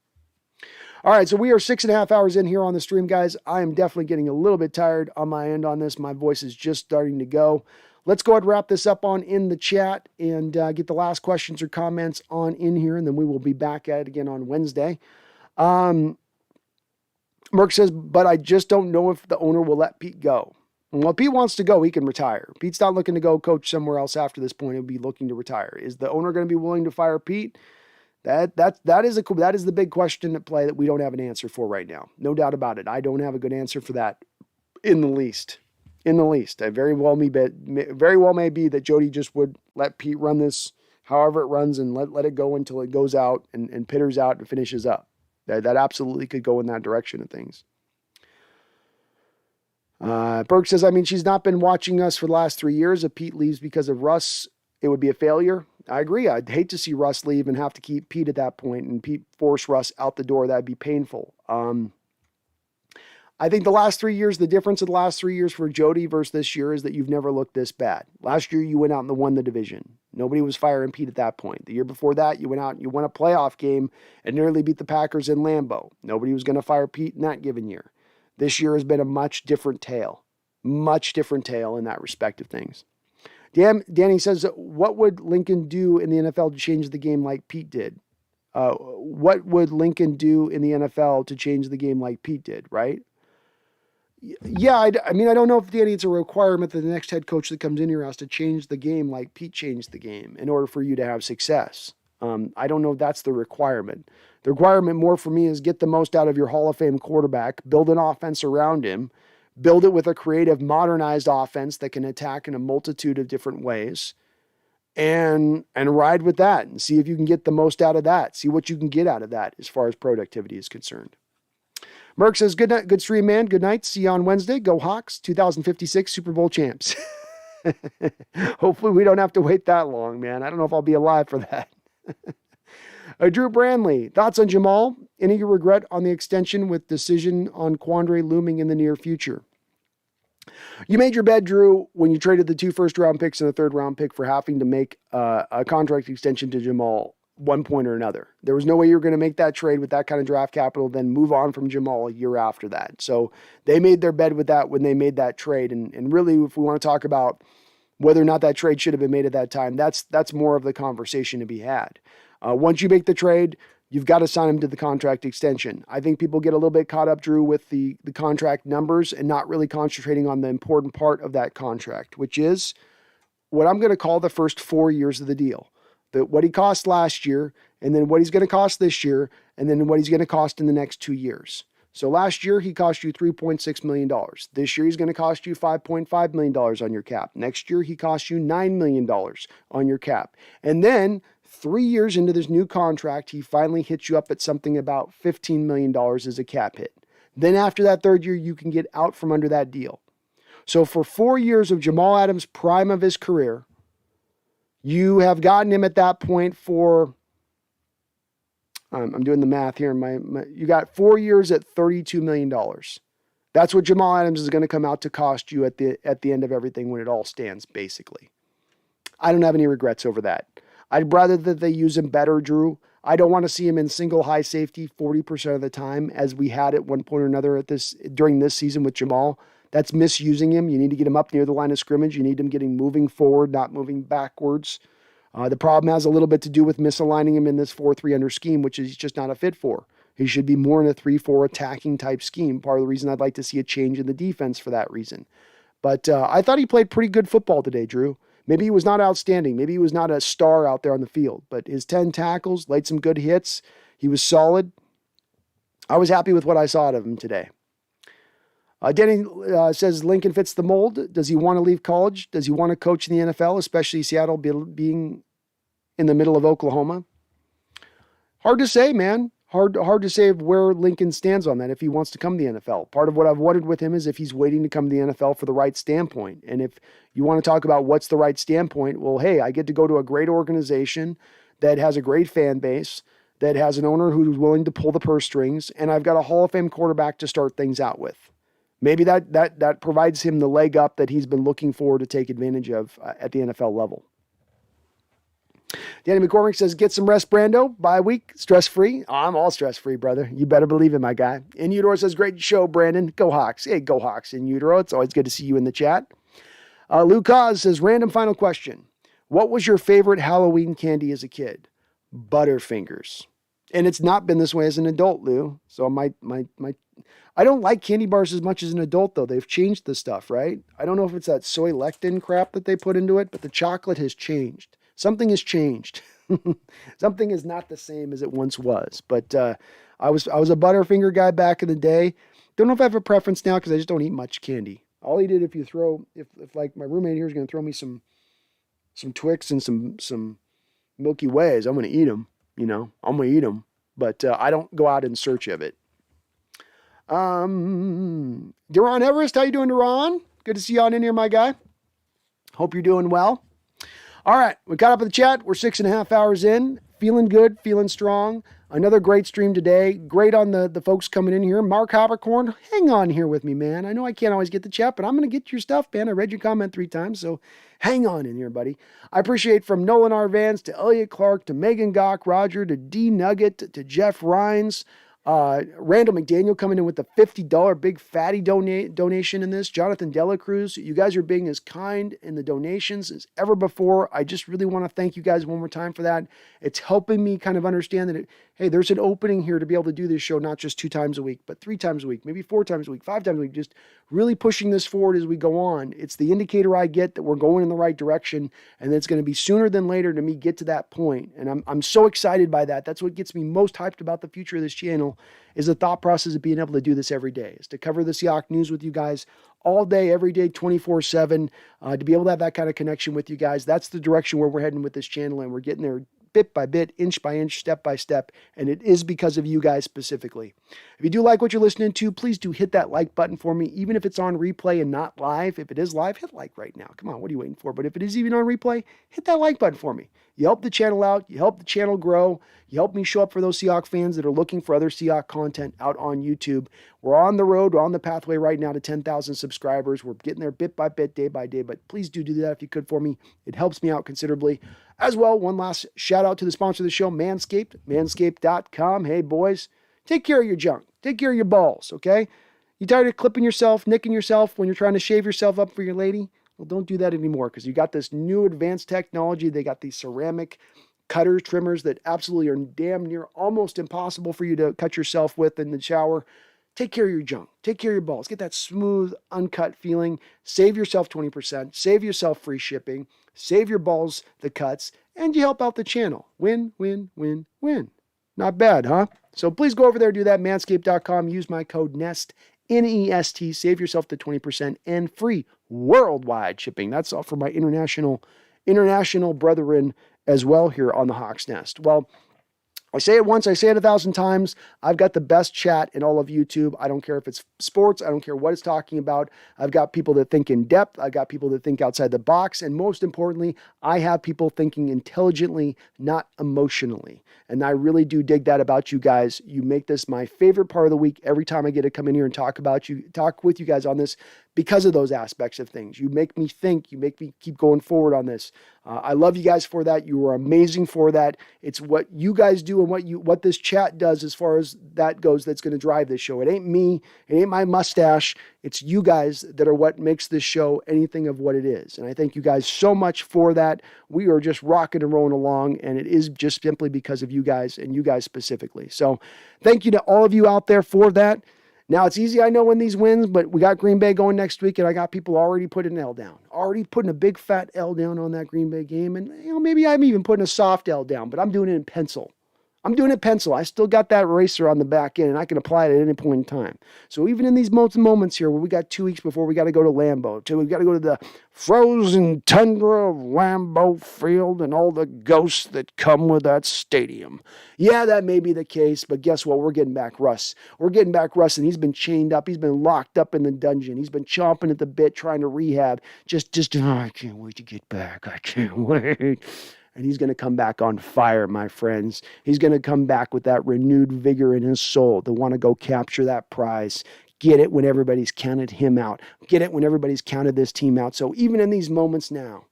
All right, so we are 6.5 hours in here on the stream, guys. I am definitely getting a little bit tired on my end on this. My voice is just starting to go. Let's go ahead and wrap this up in the chat and get the last questions or comments on in here, and then we will be back at it again on Wednesday. Merck says, but I just don't know if the owner will let Pete go. Well, Pete wants to go, he can retire. Pete's not looking to go coach somewhere else after this point. He'll be looking to retire. Is the owner going to be willing to fire Pete? That is the big question at play that we don't have an answer for right now. No doubt about it. I don't have a good answer for that in the least. It very well may be that Jody just would let Pete run this however it runs and let it go until it goes out and pitters out and finishes up. That absolutely could go in that direction of things. Burke says, I mean, she's not been watching us for the last 3 years. If Pete leaves because of Russ, it would be a failure. I agree. I'd hate to see Russ leave and have to keep Pete at that point and Pete force Russ out the door. That'd be painful. I think the difference of the last 3 years for Jody versus this year is that you've never looked this bad. Last year, you went out and won the division. Nobody was firing Pete at that point. The year before that, you went out and you won a playoff game and nearly beat the Packers in Lambeau. Nobody was going to fire Pete in that given year. This year has been a much different tale in that respect of things. Danny says, what would Lincoln do in the NFL to change the game like Pete did? What would Lincoln do in the NFL to change the game like Pete did, right? Yeah, I mean, I don't know if, Danny, it's a requirement that the next head coach that comes in here has to change the game like Pete changed the game in order for you to have success. I don't know if that's the requirement. The requirement more for me is get the most out of your Hall of Fame quarterback, build an offense around him, build it with a creative, modernized offense that can attack in a multitude of different ways, and ride with that and see if you can get the most out of that. See what you can get out of that as far as productivity is concerned. Merck says, good night, good stream, man. Good night. See you on Wednesday. Go Hawks, 2056 Super Bowl champs. Hopefully we don't have to wait that long, man. I don't know if I'll be alive for that. Drew Brandley, thoughts on Jamal? Any regret on the extension with decision on Quandre looming in the near future? You made your bed, Drew, when you traded the 2 first-round picks and a third-round pick for having to make a contract extension to Jamal one point or another. There was no way you were going to make that trade with that kind of draft capital, then move on from Jamal a year after that. So they made their bed with that when they made that trade. And really, if we want to talk about whether or not that trade should have been made at that time, that's more of the conversation to be had. Once you make the trade, you've got to sign him to the contract extension. I think people get a little bit caught up, Drew, with the contract numbers and not really concentrating on the important part of that contract, which is what I'm going to call the first 4 years of the deal. What he cost last year, and then what he's going to cost this year, and then what he's going to cost in the next 2 years. So last year, he cost you $3.6 million. This year, he's going to cost you $5.5 million on your cap. Next year, he costs you $9 million on your cap. And then 3 years into this new contract, he finally hits you up at something about $15 million as a cap hit. Then after that third year, you can get out from under that deal. So for 4 years of Jamal Adams' prime of his career, you have gotten him at that point for I'm doing the math here. You got 4 years at $32 million. That's what Jamal Adams is going to come out to cost you at the end of everything when it all stands, basically. I don't have any regrets over that. I'd rather that they use him better, Drew. I don't want to see him in single high safety 40% of the time, as we had at one point or another during this season with Jamal. That's misusing him. You need to get him up near the line of scrimmage. You need him getting moving forward, not moving backwards. The problem has a little bit to do with misaligning him in this 4-3 under scheme, which he's just not a fit for. He should be more in a 3-4 attacking type scheme. Part of the reason I'd like to see a change in the defense for that reason. But I thought he played pretty good football today, Drew. Maybe he was not outstanding. Maybe he was not a star out there on the field. But his 10 tackles, laid some good hits. He was solid. I was happy with what I saw out of him today. Denny says Lincoln fits the mold. Does he want to leave college? Does he want to coach in the NFL, especially Seattle being in the middle of Oklahoma? Hard to say, man. Hard to say where Lincoln stands on that if he wants to come to the NFL. Part of what I've wanted with him is if he's waiting to come to the NFL for the right standpoint. And if you want to talk about what's the right standpoint, well, hey, I get to go to a great organization that has a great fan base, that has an owner who's willing to pull the purse strings, and I've got a Hall of Fame quarterback to start things out with. Maybe that provides him the leg up that he's been looking for to take advantage of at the NFL level. Danny McCormick says, get some rest, Brando. Bye week, stress-free. Oh, I'm all stress-free, brother. You better believe it, my guy. In Utero says, great show, Brandon. Go Hawks. Hey, go Hawks in Utero. It's always good to see you in the chat. Lou Cause says, random final question. What was your favorite Halloween candy as a kid? Butterfingers. And it's not been this way as an adult, Lou. So I don't like candy bars as much as an adult, though. They've changed the stuff, right? I don't know if it's that soy lectin crap that they put into it, but the chocolate has changed. Something has changed. Something is not the same as it once was. But I was a Butterfinger guy back in the day. Don't know if I have a preference now because I just don't eat much candy. I'll eat it if like my roommate here is going to throw me some Twix and some Milky Ways. I'm going to eat them. I'm going to eat them. But I don't go out in search of it. Deron Everest, how you doing, Deron? Good to see you on in here, my guy. Hope you're doing well. All right, we caught up with the chat. We're 6.5 hours in. Feeling good, feeling strong. Another great stream today. Great on the folks coming in here. Mark Habercorn, hang on here with me, man. I know I can't always get the chat, but I'm going to get your stuff, man. I read your comment 3 times, so hang on in here, buddy. I appreciate from Nolan R. Vance to Elliot Clark to Megan Gock, Roger to D Nugget to Jeff Rhines. Randall McDaniel coming in with the $50 big fatty donation in this. Jonathan Delacruz, you guys are being as kind in the donations as ever before. I just really want to thank you guys one more time for that. It's helping me kind of understand that, hey, there's an opening here to be able to do this show, not just 2 times a week, but 3 times a week, maybe 4 times a week, 5 times a week, just really pushing this forward as we go on. It's the indicator I get that we're going in the right direction, and it's going to be sooner than later to me get to that point. And I'm so excited by that. That's what gets me most hyped about the future of this channel, is the thought process of being able to do this every day, is to cover the Seahawks news with you guys all day, every day, 24/7, to be able to have that kind of connection with you guys. That's the direction where we're heading with this channel, and we're getting there bit by bit, inch by inch, step by step, and it is because of you guys specifically. If you do like what you're listening to, please do hit that like button for me, even if it's on replay and not live. If it is live, hit like right now. Come on, what are you waiting for? But if it is even on replay, hit that like button for me. You help the channel out. You help the channel grow. You help me show up for those Seahawks fans that are looking for other Seahawks content out on YouTube. We're on the road. We're on the pathway right now to 10,000 subscribers. We're getting there bit by bit, day by day, but please do that if you could for me. It helps me out considerably. As well, one last shout out to the sponsor of the show, Manscaped, manscaped.com. Hey, boys, take care of your junk. Take care of your balls, okay? You tired of clipping yourself, nicking yourself when you're trying to shave yourself up for your lady? Well, don't do that anymore, because you got this new advanced technology. They got these ceramic cutters, trimmers that absolutely are damn near almost impossible for you to cut yourself with in the shower. Take care of your junk. Take care of your balls. Get that smooth, uncut feeling. Save yourself 20%. Save yourself free shipping. Save your balls the cuts. And you help out the channel. Win, win, win, win. Not bad, huh? So please go over there, do that. Manscaped.com. Use my code NEST, N-E-S-T. Save yourself the 20% and free worldwide shipping. That's all for my international brethren as well here on the Hawks Nest. Well, I say it once, I say it 1,000 times. I've got the best chat in all of YouTube. I don't care if it's sports. I don't care what it's talking about. I've got people that think in depth. I've got people that think outside the box. And most importantly, I have people thinking intelligently, not emotionally. And I really do dig that about you guys. You make this my favorite part of the week every time I get to come in here and talk with you guys on this because of those aspects of things. You make me think. You make me keep going forward on this. I love you guys for that. You are amazing for that. It's what you guys do and what this chat does as far as that goes that's going to drive this show. It ain't me. It ain't my mustache. It's you guys that are what makes this show anything of what it is. And I thank you guys so much for that. We are just rocking and rolling along, and it is just simply because of you guys and you guys specifically. So thank you to all of you out there for that. Now, it's easy, I know, when these wins, but we got Green Bay going next week, and I got people already putting an L down. Already putting a big fat L down on that Green Bay game. And, maybe I'm even putting a soft L down, but I'm doing it in pencil. I still got that eraser on the back end, and I can apply it at any point in time. So even in these moments here where we got 2 weeks before we got to go to Lambeau, we got to go to the frozen tundra of Lambeau Field and all the ghosts that come with that stadium. Yeah, that may be the case, but guess what? We're getting back Russ. We're getting back Russ, and he's been chained up. He's been locked up in the dungeon. He's been chomping at the bit trying to rehab. I can't wait to get back. I can't wait. And he's going to come back on fire, my friends. He's going to come back with that renewed vigor in his soul to want to go capture that prize. Get it when everybody's counted him out. Get it when everybody's counted this team out. So even in these moments now,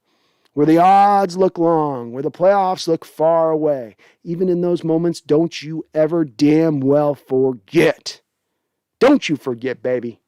where the odds look long, where the playoffs look far away, even in those moments, don't you ever damn well forget. Don't you forget, baby.